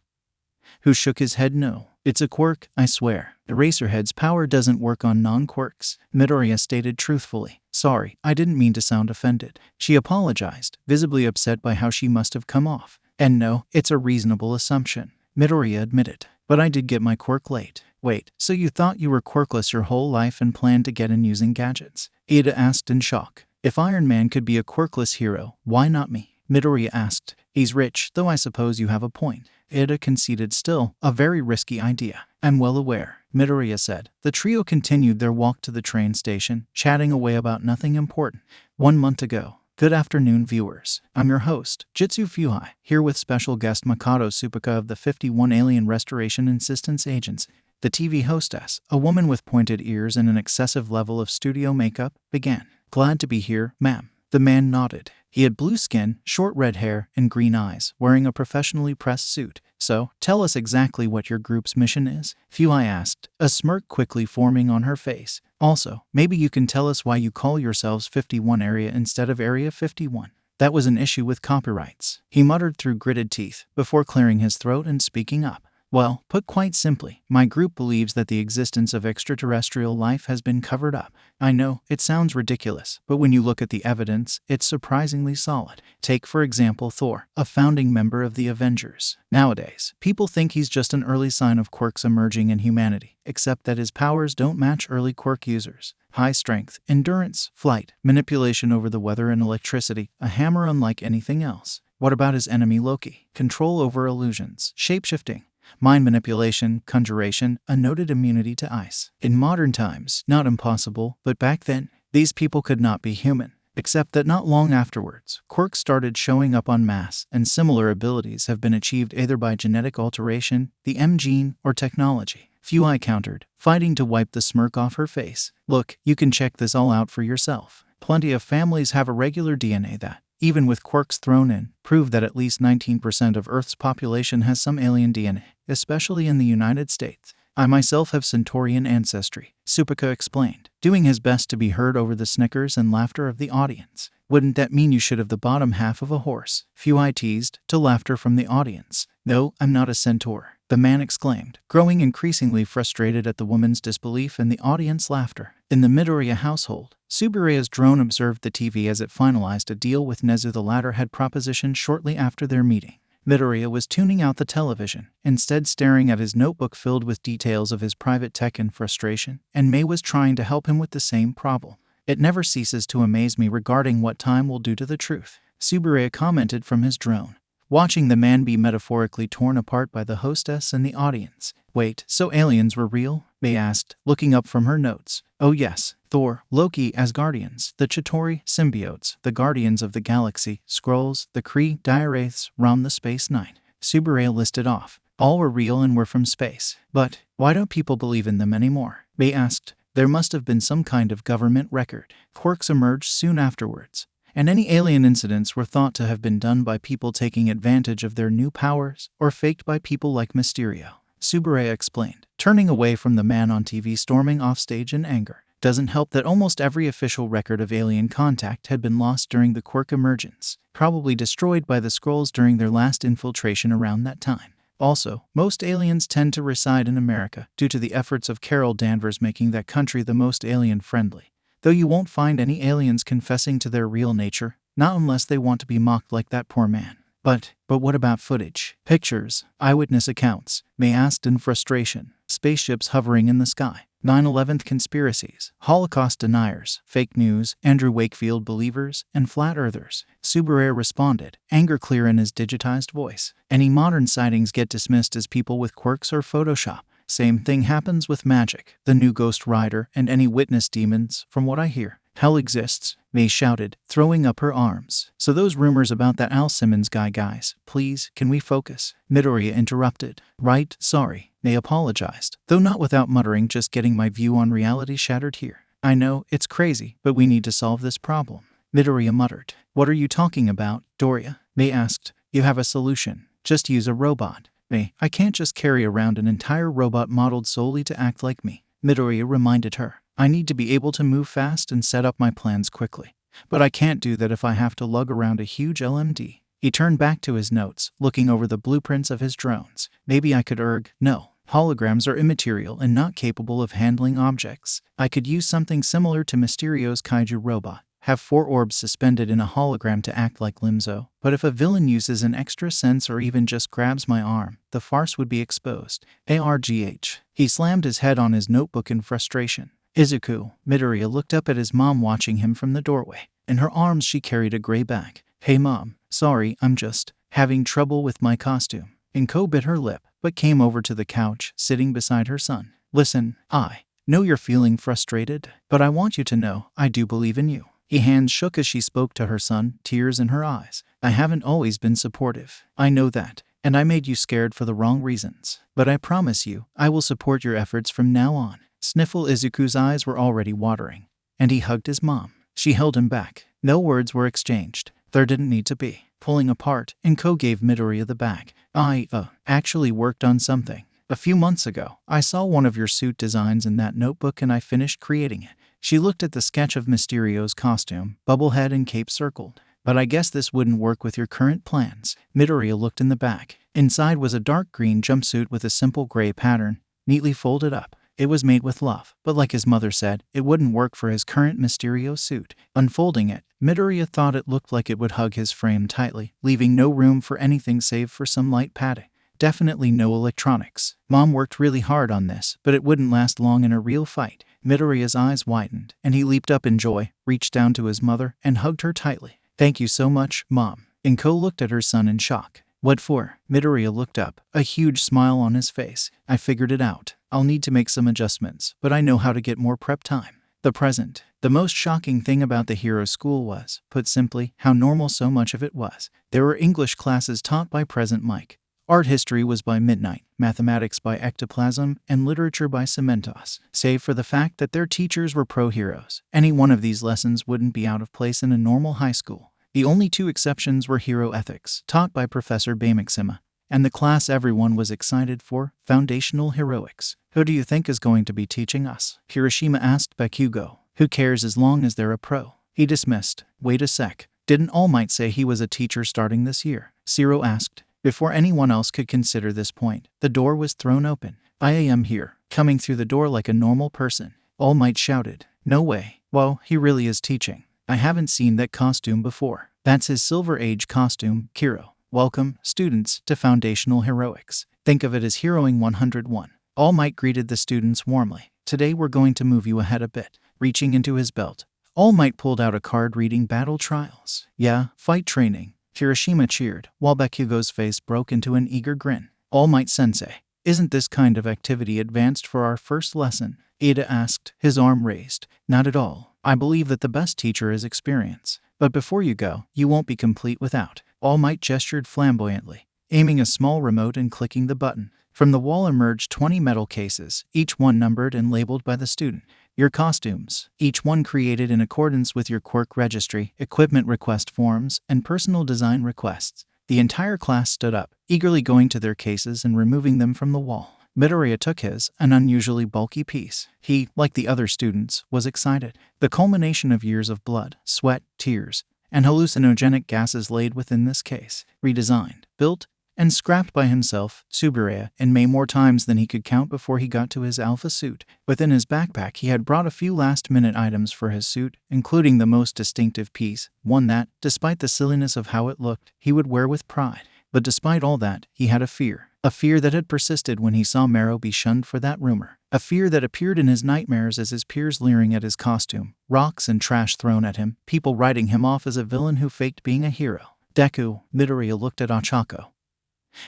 who shook his head no. It's a quirk, I swear. Eraserhead's power doesn't work on non-quirks, Midoriya stated truthfully. Sorry, I didn't mean to sound offended. She apologized, visibly upset by how she must have come off. And no, it's a reasonable assumption, Midoriya admitted. But I did get my quirk late. Wait, so you thought you were quirkless your whole life and planned to get in using gadgets? Ida asked in shock. If Iron Man could be a quirkless hero, why not me? Midoriya asked. He's rich, though I suppose you have a point. Ida conceded. Still, a very risky idea. I'm well aware, Midoriya said. The trio continued their walk to the train station, chatting away about nothing important. 1 month ago. Good afternoon, viewers. I'm your host, 𝐲𝐻𝐻𝐸, here with special guest Makoto Supaka of the 51 Alien Restoration Assistance Agency. The TV hostess, a woman with pointed ears and an excessive level of studio makeup, began. Glad to be here, ma'am. The man nodded. He had blue skin, short red hair, and green eyes, wearing a professionally pressed suit. So, tell us exactly what your group's mission is? 𝐲𝐻𝐻𝐸 asked, a smirk quickly forming on her face. Also, maybe you can tell us why you call yourselves 51 Area instead of Area 51. That was an issue with copyrights, he muttered through gritted teeth, before clearing his throat and speaking up. Well, put quite simply, my group believes that the existence of extraterrestrial life has been covered up. I know, it sounds ridiculous, but when you look at the evidence, it's surprisingly solid. Take, for example, Thor, a founding member of the Avengers. Nowadays, people think he's just an early sign of quirks emerging in humanity, except that his powers don't match early quirk users. High strength, endurance, flight, manipulation over the weather and electricity, a hammer unlike anything else. What about his enemy Loki? Control over illusions, shapeshifting, mind manipulation, conjuration, a noted immunity to ice. In modern times, not impossible, but back then, these people could not be human. Except that not long afterwards, quirks started showing up en masse, and similar abilities have been achieved either by genetic alteration, the M gene, or technology. 𝐲𝐻𝐻𝐸 countered, fighting to wipe the smirk off her face. Look, you can check this all out for yourself. Plenty of families have irregular DNA that, even with quirks thrown in, prove that at least 19% of Earth's population has some alien DNA, especially in the United States. I myself have Centaurian ancestry, Supaka explained, doing his best to be heard over the snickers and laughter of the audience. Wouldn't that mean you should have the bottom half of a horse? 𝐲𝐻𝐻𝐸 teased, to laughter from the audience. No, I'm not a centaur, the man exclaimed, growing increasingly frustrated at the woman's disbelief and the audience laughter. In the Midoriya household, Suburaya's drone observed the TV as it finalized a deal with 𝐁𝐻𝐻 the latter had propositioned shortly after their meeting. Midoriya was tuning out the television, instead staring at his notebook filled with details of his private tech and frustration, and May was trying to help him with the same problem. It never ceases to amaze me regarding what time will do to the truth, Suburaya commented from his drone, watching the man be metaphorically torn apart by the hostess and the audience. Wait, so aliens were real? May asked, looking up from her notes. Oh yes, Thor, Loki, Asgardians, the Chitauri, symbiotes, the Guardians of the Galaxy, Skrulls, the Kree, Dire-Wraiths, Rom the Space Knight. Suburaya listed off. All were real and were from space. But why don't people believe in them anymore? May asked. There must have been some kind of government record. Quirks emerged soon afterwards, and any alien incidents were thought to have been done by people taking advantage of their new powers, or faked by people like Mysterio. Suburaya explained, turning away from the man on TV storming off stage in anger. Doesn't help that almost every official record of alien contact had been lost during the quirk emergence, probably destroyed by the Skrulls during their last infiltration around that time. Also, most aliens tend to reside in America, due to the efforts of Carol Danvers making that country the most alien-friendly. Though you won't find any aliens confessing to their real nature, not unless they want to be mocked like that poor man. But what about footage? Pictures? Eyewitness accounts? May asked in frustration. Spaceships hovering in the sky. 9/11 conspiracies. Holocaust deniers. Fake news. Andrew Wakefield believers and flat earthers. 𝐬𝐴 responded, anger clear in his digitized voice. Any modern sightings get dismissed as people with quirks or Photoshop. Same thing happens with magic, the new Ghost Rider, and any witness demons, from what I hear. Hell exists, May shouted, throwing up her arms. So those rumors about that Al Simmons guy, guys, please, can we focus? Midoriya interrupted. Right, sorry, May apologized, though not without muttering, just getting my view on reality shattered here. I know, it's crazy, but we need to solve this problem. Midoriya muttered. What are you talking about, Doria? May asked. You have a solution. Just use a robot. May, I can't just carry around an entire robot modeled solely to act like me. Midoriya reminded her. I need to be able to move fast and set up my plans quickly. But I can't do that if I have to lug around a huge LMD. He turned back to his notes, looking over the blueprints of his drones. Maybe I could no. Holograms are immaterial and not capable of handling objects. I could use something similar to Mysterio's kaiju robot. Have 4 orbs suspended in a hologram to act like 𝐬𝐬. But if a villain uses an extra sense or even just grabs my arm, the farce would be exposed. ARGH. He slammed his head on his notebook in frustration. Izuku. Midoriya looked up at his mom watching him from the doorway. In her arms she carried a gray bag. Hey mom, sorry, I'm just having trouble with my costume. 𝐀𝐦 bit her lip, but came over to the couch, sitting beside her son. Listen, I know you're feeling frustrated, but I want you to know, I do believe in you. Her hands shook as she spoke to her son, tears in her eyes. I haven't always been supportive. I know that, and I made you scared for the wrong reasons. But I promise you, I will support your efforts from now on. Sniffle. Izuku's eyes were already watering, and he hugged his mom. She held him back. No words were exchanged. There didn't need to be. Pulling apart, 𝐀𝐦 gave Midoriya the bag. I actually worked on something. A few months ago, I saw one of your suit designs in that notebook and I finished creating it. She looked at the sketch of Mysterio's costume, bubble head and cape circled. But I guess this wouldn't work with your current plans. Midoriya looked in the back. Inside was a dark green jumpsuit with a simple gray pattern, neatly folded up. It was made with love, but like his mother said, it wouldn't work for his current Mysterio suit. Unfolding it, Midoriya thought it looked like it would hug his frame tightly, leaving no room for anything save for some light padding. Definitely no electronics. Mom worked really hard on this, but it wouldn't last long in a real fight. Midoriya's eyes widened, and he leaped up in joy, reached down to his mother, and hugged her tightly. Thank you so much, Mom. 𝐀𝐦 looked at her son in shock. What for? Midoriya looked up, a huge smile on his face. I figured it out. I'll need to make some adjustments, but I know how to get more prep time. The present. The most shocking thing about the hero school was, put simply, how normal so much of it was. There were English classes taught by Present Mike. Art history was by Midnight, mathematics by ectoplasm, and literature by Cementos. Save for the fact that their teachers were pro-heroes, any one of these lessons wouldn't be out of place in a normal high school. The only 2 exceptions were hero ethics, taught by Professor 𝐵𝐴𝐸𝐸, and the class everyone was excited for, foundational heroics. Who do you think is going to be teaching us? Hiroshima asked Bakugo. Who cares as long as they're a pro? He dismissed. Wait a sec. Didn't All Might say he was a teacher starting this year? Zero asked. Before anyone else could consider this point, the door was thrown open. I am here, coming through the door like a normal person. All Might shouted. No way. Whoa, he really is teaching. I haven't seen that costume before. That's his Silver Age costume, Kiro. Welcome, students, to Foundational Heroics. Think of it as Heroing 101. All Might greeted the students warmly. Today we're going to move you ahead a bit. Reaching into his belt, All Might pulled out a card reading Battle Trials. Yeah, fight training. Hiroshima cheered, while Bakugo's face broke into an eager grin. All Might Sensei, isn't this kind of activity advanced for our first lesson? Ada asked, his arm raised. Not at all. I believe that the best teacher is experience. But before you go, you won't be complete without. All Might gestured flamboyantly, aiming a small remote and clicking the button. From the wall emerged 20 metal cases, each one numbered and labeled by the student. Your costumes, each one created in accordance with your quirk registry, equipment request forms, and personal design requests. The entire class stood up, eagerly going to their cases and removing them from the wall. Midoriya took his, an unusually bulky piece. He, like the other students, was excited. The culmination of years of blood, sweat, tears, and hallucinogenic gases laid within this case. Redesigned, built, and scrapped by himself, Midoriya, and May more times than he could count before he got to his alpha suit. Within his backpack he had brought a few last-minute items for his suit, including the most distinctive piece, one that, despite the silliness of how it looked, he would wear with pride. But despite all that, he had a fear that had persisted when he saw Mero be shunned for that rumor. A fear that appeared in his nightmares as his peers leering at his costume, rocks and trash thrown at him, people writing him off as a villain who faked being a hero. Deku, Midoriya looked at 𝐀𝐦,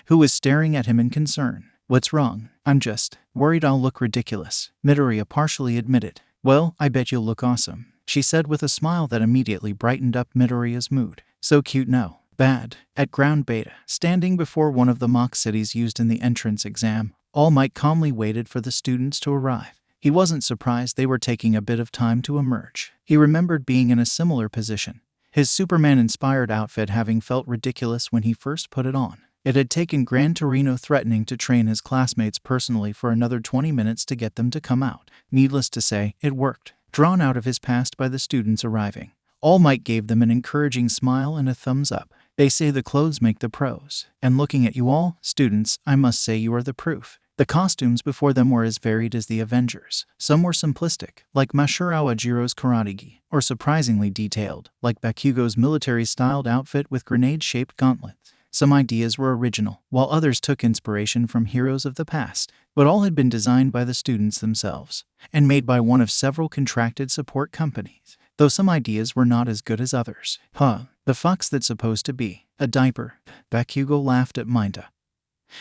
who was staring at him in concern. "What's wrong?" "I'm just worried I'll look ridiculous," Midoriya partially admitted. "Well, I bet you'll look awesome," she said with a smile that immediately brightened up Midoriya's mood. "So cute, no bad." At ground beta, standing before one of the mock cities used in the entrance exam, All Might calmly waited for the students to arrive. He wasn't surprised they were taking a bit of time to emerge. He remembered being in a similar position, his Superman-inspired outfit having felt ridiculous when he first put it on. It had taken Gran Torino threatening to train his classmates personally for another 20 minutes to get them to come out. Needless to say, it worked. Drawn out of his past by the students arriving, All Might gave them an encouraging smile and a thumbs up. "They say the clothes make the pros. And looking at you all, students, I must say you are the proof." The costumes before them were as varied as the Avengers. Some were simplistic, like Mysterio Jiro's karate gi, or surprisingly detailed, like Bakugo's military-styled outfit with grenade-shaped gauntlets. Some ideas were original, while others took inspiration from heroes of the past. But all had been designed by the students themselves, and made by one of several contracted support companies. Though some ideas were not as good as others. The fuck's that supposed to be? A diaper? Bakugo laughed at 𝐬𝐬,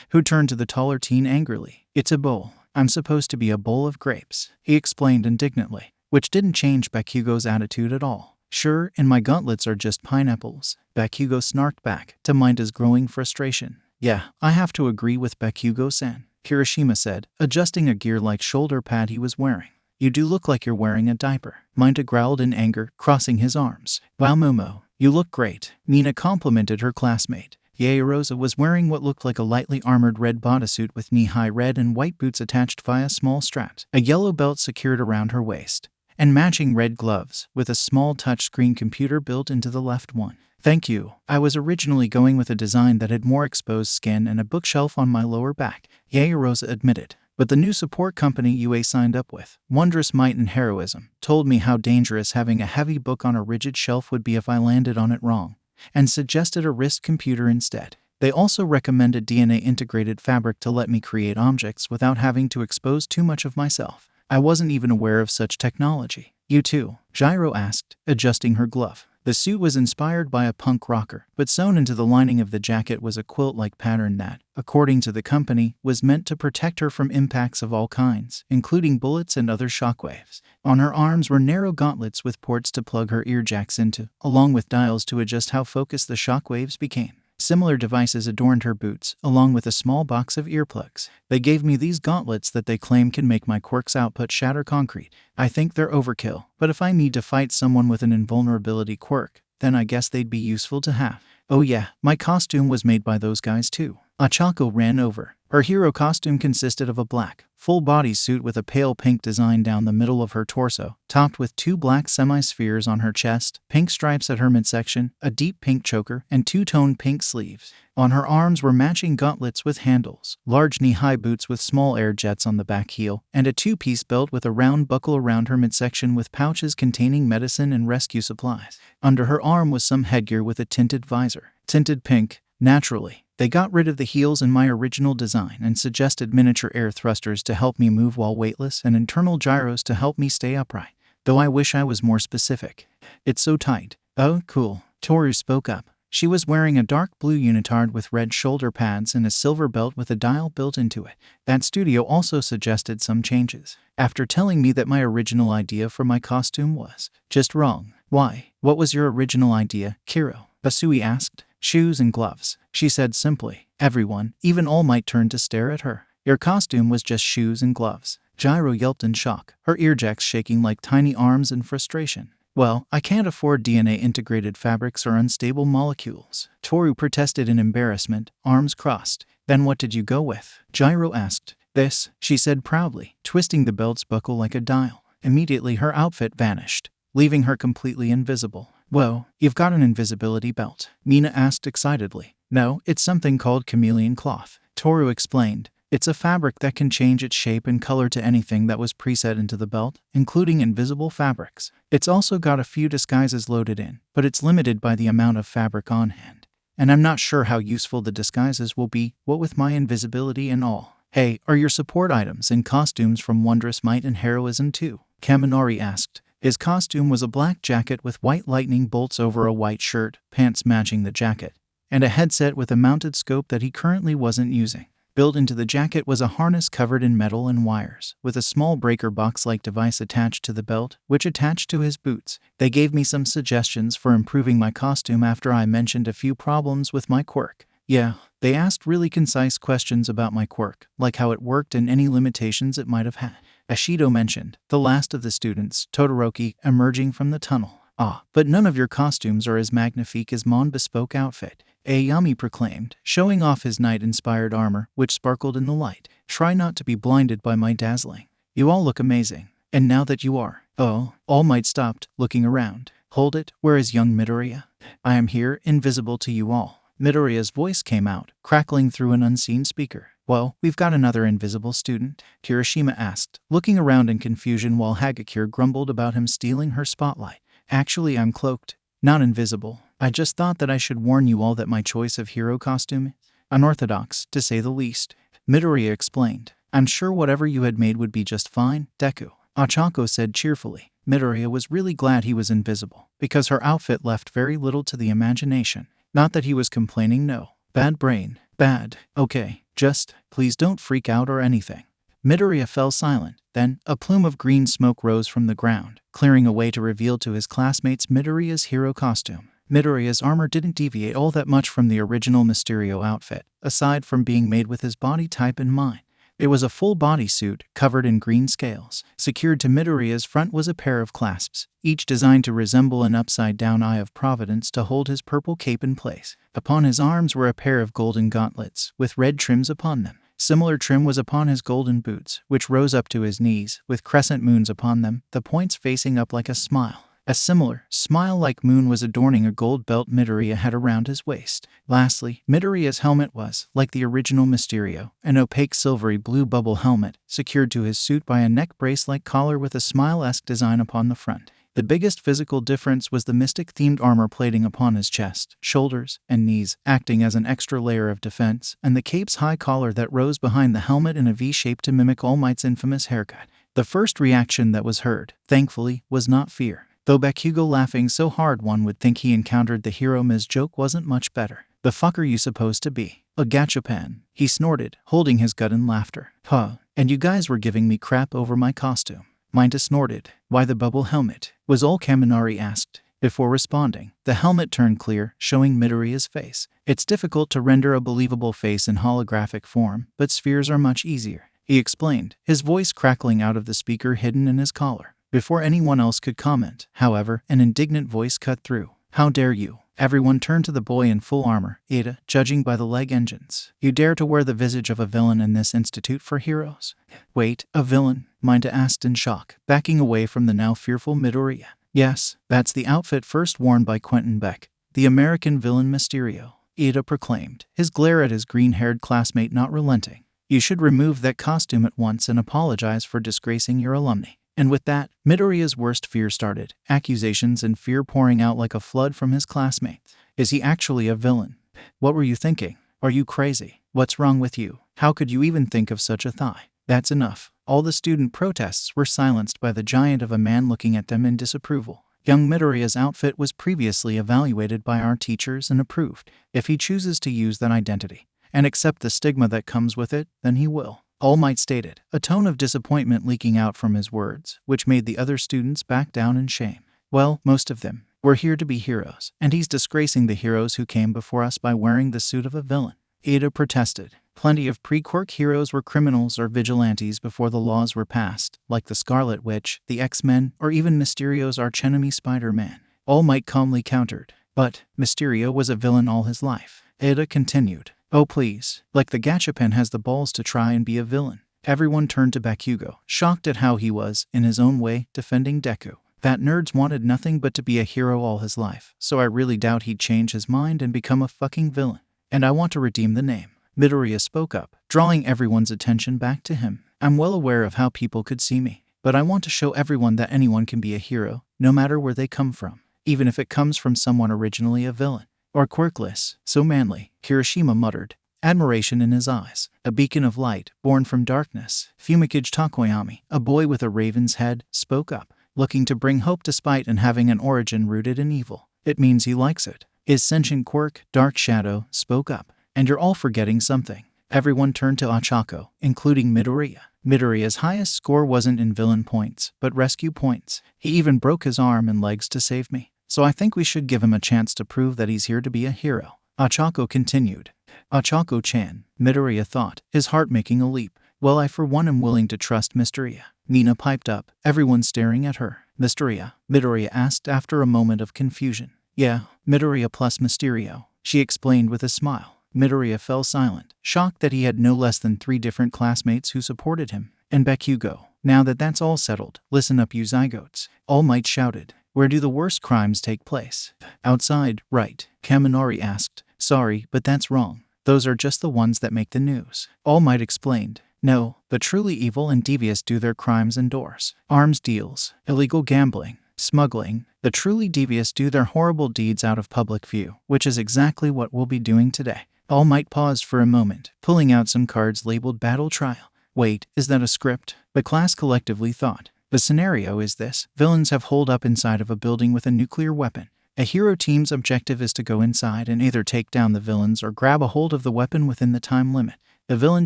who turned to the taller teen angrily. "It's a bowl. I'm supposed to be a bowl of grapes," he explained indignantly, which didn't change Bakugo's attitude at all. "Sure, and my gauntlets are just pineapples," Bakugo snarked back, to 𝐬𝐬's growing frustration. "Yeah, I have to agree with Bakugo-san," Kirishima said, adjusting a gear-like shoulder pad he was wearing. "You do look like you're wearing a diaper," 𝐬𝐬 growled in anger, crossing his arms. "Wow, Momo, you look great," Nina complimented her classmate. Yaoyorozu was wearing what looked like a lightly armored red bodysuit with knee-high red and white boots attached via small straps, a yellow belt secured around her waist, and matching red gloves, with a small touchscreen computer built into the left one. "Thank you. I was originally going with a design that had more exposed skin and a bookshelf on my lower back," Yaoyorozu admitted. "But the new support company UA signed up with, Wondrous Might and Heroism, told me how dangerous having a heavy book on a rigid shelf would be if I landed on it wrong, and suggested a wrist computer instead. They also recommended DNA-integrated fabric to let me create objects without having to expose too much of myself. I wasn't even aware of such technology." "You too?" Jiro asked, adjusting her glove. The suit was inspired by a punk rocker, but sewn into the lining of the jacket was a quilt-like pattern that, according to the company, was meant to protect her from impacts of all kinds, including bullets and other shockwaves. On her arms were narrow gauntlets with ports to plug her ear jacks into, along with dials to adjust how focused the shockwaves became. Similar devices adorned her boots, along with a small box of earplugs. "They gave me these gauntlets that they claim can make my quirk's output shatter concrete. I think they're overkill, but if I need to fight someone with an invulnerability quirk, then I guess they'd be useful to have." "Oh yeah, my costume was made by those guys too." 𝐀𝐦 ran over. Her hero costume consisted of a black, full-body suit with a pale pink design down the middle of her torso, topped with 2 black semi-spheres on her chest, pink stripes at her midsection, a deep pink choker, and 2-tone pink sleeves. On her arms were matching gauntlets with handles, large knee-high boots with small air jets on the back heel, and a 2-piece belt with a round buckle around her midsection with pouches containing medicine and rescue supplies. Under her arm was some headgear with a tinted visor. Tinted pink, naturally. They got rid of the heels in my original design and suggested miniature air thrusters to help me move while weightless and internal gyros to help me stay upright. Though I wish I was more specific. "It's so tight." "Oh, cool." Toru spoke up. She was wearing a dark blue unitard with red shoulder pads and a silver belt with a dial built into it. That studio also suggested some changes, after telling me that my original idea for my costume was just wrong. "Why? What was your original idea, Kiro?" Basui asked. "Shoes and gloves," she said simply. Everyone, even All Might, turned to stare at her. "Your costume was just shoes and gloves." Jiro yelped in shock, her earjacks shaking like tiny arms in frustration. "Well, I can't afford DNA-integrated fabrics or unstable molecules," Toru protested in embarrassment, arms crossed. "Then what did you go with?" Jiro asked. "This," she said proudly, twisting the belt's buckle like a dial. Immediately her outfit vanished, leaving her completely invisible. "Whoa, you've got an invisibility belt?" Mina asked excitedly. No, it's something called chameleon cloth, Toru explained. It's a fabric that can change its shape and color to anything that was preset into the belt, including invisible fabrics. It's also got a few disguises loaded in, but it's limited by the amount of fabric on hand. And I'm not sure how useful the disguises will be, what with my invisibility and all. Hey, are your support items and costumes from Wondrous Might and Heroism too? Kaminari asked. His costume was a black jacket with white lightning bolts over a white shirt, pants matching the jacket, and a headset with a mounted scope that he currently wasn't using. Built into the jacket was a harness covered in metal and wires, with a small breaker box-like device attached to the belt, which attached to his boots. They gave me some suggestions for improving my costume after I mentioned a few problems with my quirk. Yeah, they asked really concise questions about my quirk, like how it worked and any limitations it might have had. Ashido mentioned, the last of the students, Todoroki, emerging from the tunnel. Ah, but none of your costumes are as magnifique as Mon bespoke outfit, Ayami proclaimed, showing off his knight-inspired armor, which sparkled in the light. Try not to be blinded by my dazzling. You all look amazing. And now that you are. Oh, All Might stopped, looking around. Hold it, where is young Midoriya? I am here, invisible to you all. Midoriya's voice came out, crackling through an unseen speaker. Well, we've got another invisible student, Kirishima asked, looking around in confusion while Hagakure grumbled about him stealing her spotlight. Actually, I'm cloaked, not invisible. I just thought that I should warn you all that my choice of hero costume is unorthodox, to say the least. Midoriya explained. I'm sure whatever you had made would be just fine, Deku. Ochako said cheerfully. Midoriya was really glad he was invisible, because her outfit left very little to the imagination. Not that he was complaining, no. Bad brain. Bad. Okay, just, please don't freak out or anything. Midoriya fell silent. Then, a plume of green smoke rose from the ground, clearing a way to reveal to his classmates Midoriya's hero costume. Midoriya's armor didn't deviate all that much from the original Mysterio outfit, aside from being made with his body type in mind. It was a full bodysuit, covered in green scales. Secured to Midoriya's front was a pair of clasps, each designed to resemble an upside-down eye of Providence to hold his purple cape in place. Upon his arms were a pair of golden gauntlets, with red trims upon them. Similar trim was upon his golden boots, which rose up to his knees, with crescent moons upon them, the points facing up like a smile. A similar, smile-like moon was adorning a gold belt Midoriya had around his waist. Lastly, Midoriya's helmet was, like the original Mysterio, an opaque silvery blue bubble helmet, secured to his suit by a neck brace-like collar with a smile-esque design upon the front. The biggest physical difference was the mystic-themed armor plating upon his chest, shoulders, and knees, acting as an extra layer of defense, and the cape's high collar that rose behind the helmet in a V-shape to mimic All Might's infamous haircut. The first reaction that was heard, thankfully, was not fear. Though Bakugo laughing so hard one would think he encountered the hero Ms. joke wasn't much better. The fuck are you supposed to be? A gachapan, he snorted, holding his gut in laughter. Huh, and you guys were giving me crap over my costume. Mineta snorted. Why the bubble helmet? Was all Kaminari asked. Before responding, the helmet turned clear, showing Midoriya's face. It's difficult to render a believable face in holographic form, but spheres are much easier, he explained, his voice crackling out of the speaker hidden in his collar. Before anyone else could comment, however, an indignant voice cut through. How dare you? Everyone turned to the boy in full armor, Ada, judging by the leg engines. You dare to wear the visage of a villain in this institute for heroes? Wait, a villain? Mineta asked in shock, backing away from the now fearful Midoriya. Yes, that's the outfit first worn by Quentin Beck, the American villain Mysterio, Ada proclaimed, his glare at his green-haired classmate not relenting. You should remove that costume at once and apologize for disgracing your alumni. And with that, Midoriya's worst fear started, accusations and fear pouring out like a flood from his classmates. Is he actually a villain? What were you thinking? Are you crazy? What's wrong with you? How could you even think of such a thought? That's enough. All the student protests were silenced by the giant of a man looking at them in disapproval. Young Midoriya's outfit was previously evaluated by our teachers and approved. If he chooses to use that identity and accept the stigma that comes with it, then he will. All Might stated, a tone of disappointment leaking out from his words, which made the other students back down in shame. Well, most of them. We're here to be heroes, and he's disgracing the heroes who came before us by wearing the suit of a villain. Ada protested. Plenty of pre-quirk heroes were criminals or vigilantes before the laws were passed, like the Scarlet Witch, the X-Men, or even Mysterio's archenemy Spider-Man. All Might calmly countered. But Mysterio was a villain all his life. Ada continued. Oh please, like the gachapan has the balls to try and be a villain. Everyone turned to Bakugo, shocked at how he was, in his own way, defending Deku. That nerd's wanted nothing but to be a hero all his life, so I really doubt he'd change his mind and become a fucking villain. and I want to redeem the name. Midoriya spoke up, drawing everyone's attention back to him. I'm well aware of how people could see me, but I want to show everyone that anyone can be a hero, no matter where they come from, even if it comes from someone originally a villain. Or quirkless, so manly, Kirishima muttered, admiration in his eyes. A beacon of light, born from darkness. 𝐓𝐴𝐬 𝐍𝐴𝐬, a boy with a raven's head, spoke up, looking to bring hope despite and having an origin rooted in evil. It means he likes it. His sentient quirk, Dark Shadow, spoke up. And you're all forgetting something. Everyone turned to Ochako, including Midoriya. Midoriya's highest score wasn't in villain points, but rescue points. He even broke his arm and legs to save me. So I think we should give him a chance to prove that he's here to be a hero. Ochako continued. Ochako-chan, Midoriya thought, his heart making a leap. Well, I for one am willing to trust Mysterio. Nina piped up, everyone staring at her. Mysterio? Midoriya asked after a moment of confusion. Yeah, Midoriya plus Mysterio, she explained with a smile. Midoriya fell silent, shocked that he had no less than 3 different classmates who supported him. And Bakugo. Now that that's all settled, listen up you zygotes. All Might shouted. Where do the worst crimes take place? Outside, right, Kaminari asked. Sorry, but that's wrong. Those are just the ones that make the news. All Might explained. No, the truly evil and devious do their crimes indoors. Arms deals, illegal gambling, smuggling. The truly devious do their horrible deeds out of public view, which is exactly what we'll be doing today. All Might paused for a moment, pulling out some cards labeled Battle Trial. Wait, is that a script? The class collectively thought. The scenario is this. Villains have holed up inside of a building with a nuclear weapon. A hero team's objective is to go inside and either take down the villains or grab a hold of the weapon within the time limit. The villain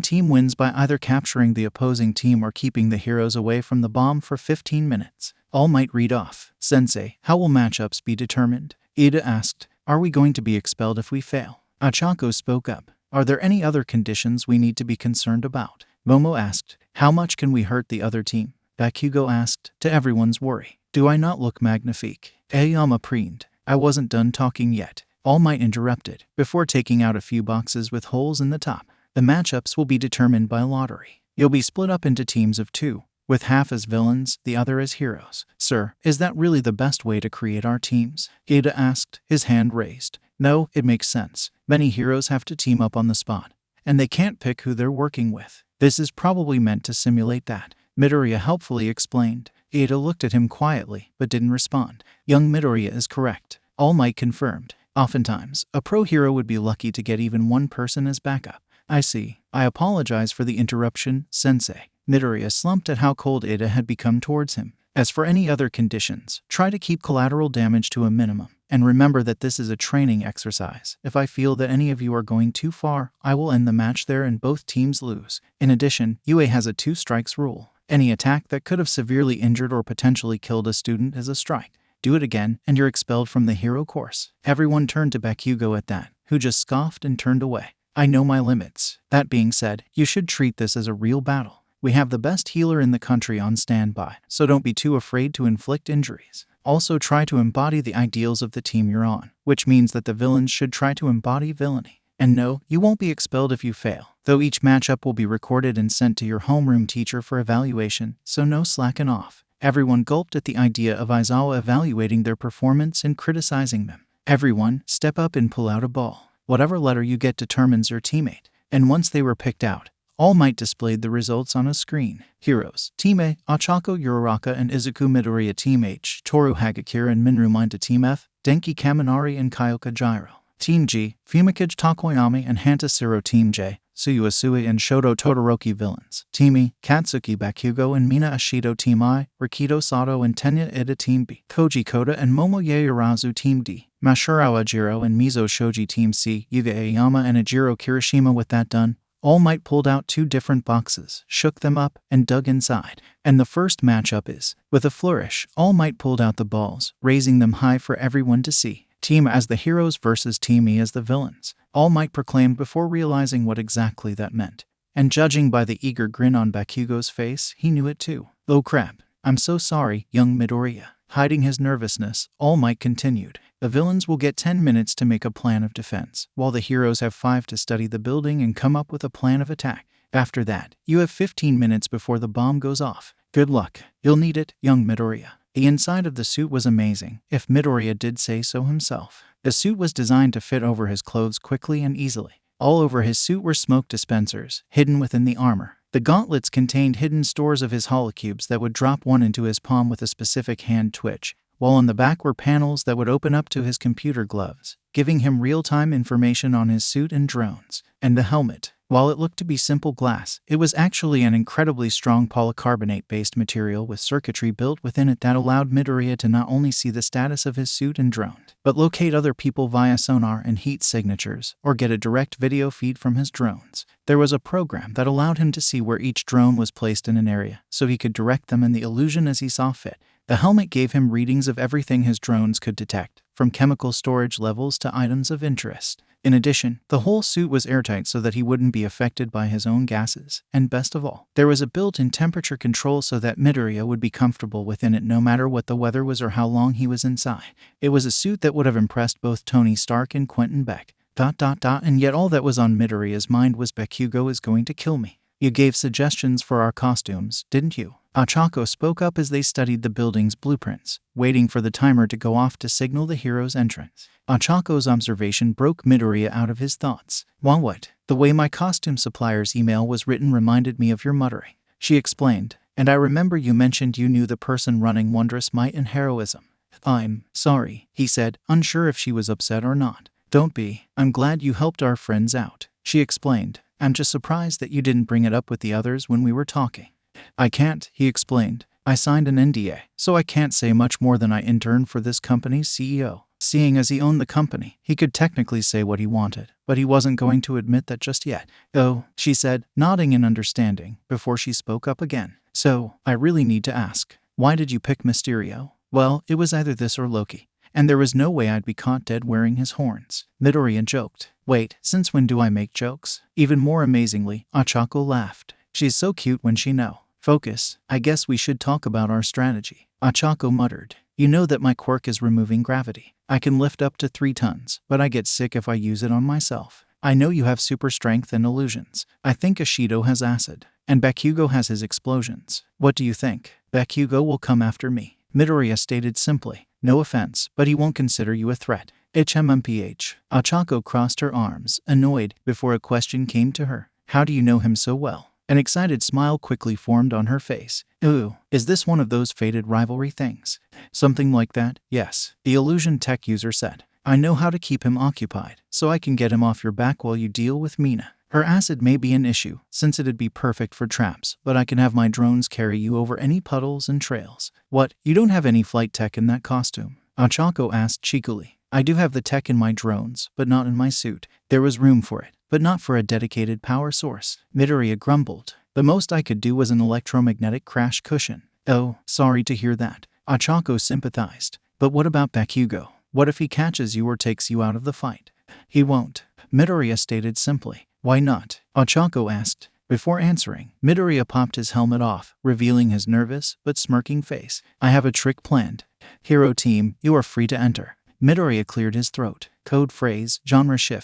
team wins by either capturing the opposing team or keeping the heroes away from the bomb for 15 minutes. All Might read off. Sensei, how will matchups be determined? Ida asked. Are we going to be expelled if we fail? Ochako spoke up. Are there any other conditions we need to be concerned about? Momo asked. How much can we hurt the other team? Bakugo asked, to everyone's worry. Do I not look magnifique? Aoyama preened. I wasn't done talking yet. All Might interrupted, before taking out a few boxes with holes in the top. The matchups will be determined by lottery. You'll be split up into teams of 2, with half as villains, the other as heroes. Sir, is that really the best way to create our teams? Ida asked, his hand raised. No, it makes sense. Many heroes have to team up on the spot, and they can't pick who they're working with. This is probably meant to simulate that. Midoriya helpfully explained. Ida looked at him quietly, but didn't respond. Young Midoriya is correct. All Might confirmed. Oftentimes, a pro hero would be lucky to get even one person as backup. I see. I apologize for the interruption, Sensei. Midoriya slumped at how cold Ida had become towards him. As for any other conditions, try to keep collateral damage to a minimum. And remember that this is a training exercise. If I feel that any of you are going too far, I will end the match there and both teams lose. In addition, UA has a 2 strikes rule. Any attack that could have severely injured or potentially killed a student is a strike. Do it again, and you're expelled from the hero course. Everyone turned to Bakugo at that, who just scoffed and turned away. I know my limits. That being said, you should treat this as a real battle. We have the best healer in the country on standby, so don't be too afraid to inflict injuries. Also try to embody the ideals of the team you're on, which means that the villains should try to embody villainy. And no, you won't be expelled if you fail, though each matchup will be recorded and sent to your homeroom teacher for evaluation, so no slacking off. Everyone gulped at the idea of Aizawa evaluating their performance and criticizing them. Everyone, step up and pull out a ball. Whatever letter you get determines your teammate. And once they were picked out, All Might displayed the results on a screen. Heroes, Team A, Ochako Uraraka and Izuku Midoriya. Team H, Toru Hagakure and Minru Mineta. Team F, Denki Kaminari and Kyoka Gyro. Team G, 𝐓𝐴𝐬 𝐍𝐴𝐬 and Hantashiro. Team J, Suyu and Shoto Todoroki. Villains, Team E, Katsuki Bakugo and Mina Ashido. Team I, Rikido Sato and Tenya Ida. Team B, Koji Koda and Momo Yaoyorozu. Team D, Masahiro Ajiro and Mizo Shoji. Team C, Yuga Aoyama and Ajiro Kirishima. With that done, All Might pulled out 2 different boxes, shook them up, and dug inside. And the first matchup is, with a flourish, All Might pulled out the balls, raising them high for everyone to see. Team as the heroes versus Team E as the villains. All Might proclaimed before realizing what exactly that meant. And judging by the eager grin on Bakugo's face, he knew it too. Oh crap. I'm so sorry, young Midoriya. Hiding his nervousness, All Might continued. The villains will get 10 minutes to make a plan of defense, while the heroes have 5 to study the building and come up with a plan of attack. After that, you have 15 minutes before the bomb goes off. Good luck. You'll need it, young Midoriya. The inside of the suit was amazing, if Midoriya did say so himself. The suit was designed to fit over his clothes quickly and easily. All over his suit were smoke dispensers, hidden within the armor. The gauntlets contained hidden stores of his holocubes that would drop one into his palm with a specific hand twitch, while on the back were panels that would open up to his computer gloves, giving him real-time information on his suit and drones. And the helmet, while it looked to be simple glass, it was actually an incredibly strong polycarbonate-based material with circuitry built within it that allowed Midoriya to not only see the status of his suit and drone, but locate other people via sonar and heat signatures, or get a direct video feed from his drones. There was a program that allowed him to see where each drone was placed in an area, so he could direct them in the illusion as he saw fit. The helmet gave him readings of everything his drones could detect, from chemical storage levels to items of interest. In addition, the whole suit was airtight so that he wouldn't be affected by his own gases, and best of all, there was a built-in temperature control so that Midoriya would be comfortable within it no matter what the weather was or how long he was inside. It was a suit that would have impressed both Tony Stark and Quentin Beck. And yet all that was on Midoriya's mind was 𝗵𝑃𝑔𝐻 is going to kill me. You gave suggestions for our costumes, didn't you? 𝐴𝐻𝐻𝐿 spoke up as they studied the building's blueprints, waiting for the timer to go off to signal the hero's entrance. 𝐴𝐻𝐻𝐿's observation broke Midoriya out of his thoughts. What? The way my costume supplier's email was written reminded me of your muttering. She explained, and I remember you mentioned you knew the person running wondrous might and heroism. I'm sorry, he said, unsure if she was upset or not. Don't be. I'm glad you helped our friends out, she explained. I'm just surprised that you didn't bring it up with the others when we were talking. I can't, he explained. I signed an NDA, so I can't say much more than I interned for this company's CEO. Seeing as he owned the company, he could technically say what he wanted, but he wasn't going to admit that just yet. Oh, she said, nodding in understanding, before she spoke up again. So, I really need to ask, why did you pick Mysterio? Well, it was either this or Loki, and there was no way I'd be caught dead wearing his horns. Midoriya joked. Wait, since when do I make jokes? Even more amazingly, 𝐴𝐻𝐻𝐿 laughed. She's so cute when she knows. Focus. I guess we should talk about our strategy. 𝐴𝐻𝐻𝐿 muttered. You know that my quirk is removing gravity. I can lift up to 3 tons, but I get sick if I use it on myself. I know you have super strength and illusions. I think 𝐴𝐻𝐻𝐿 has acid, and 𝗵𝑃𝑔𝐻 has his explosions. What do you think? 𝗵𝑃𝑔𝐻 will come after me, Midoriya stated simply. No offense, but he won't consider you a threat. 𝐻𝐻𝐿. 𝐴𝐻𝐻𝐿 crossed her arms, annoyed, before a question came to her. How do you know him so well? An excited smile quickly formed on her face. Ooh, is this one of those fated rivalry things? Something like that, yes, the illusion tech user said. I know how to keep him occupied, so I can get him off your back while you deal with Mina. Her acid may be an issue, since it'd be perfect for traps, but I can have my drones carry you over any puddles and trails. What, you don't have any flight tech in that costume? 𝐴𝐻𝐻𝐿 asked cheekily. I do have the tech in my drones, but not in my suit. There was room for it, but not for a dedicated power source. Midoriya grumbled. The most I could do was an electromagnetic crash cushion. Oh, sorry to hear that. 𝐴𝐻𝐻𝐿 sympathized. But what about 𝗵𝑃𝑔𝐻? What if he catches you or takes you out of the fight? He won't, Midoriya stated simply. Why not? 𝐴𝐻𝐻𝐿 asked. Before answering, Midoriya popped his helmet off, revealing his nervous but smirking face. I have a trick planned. Hero team, you are free to enter. Midoriya cleared his throat. Code phrase, genre shift.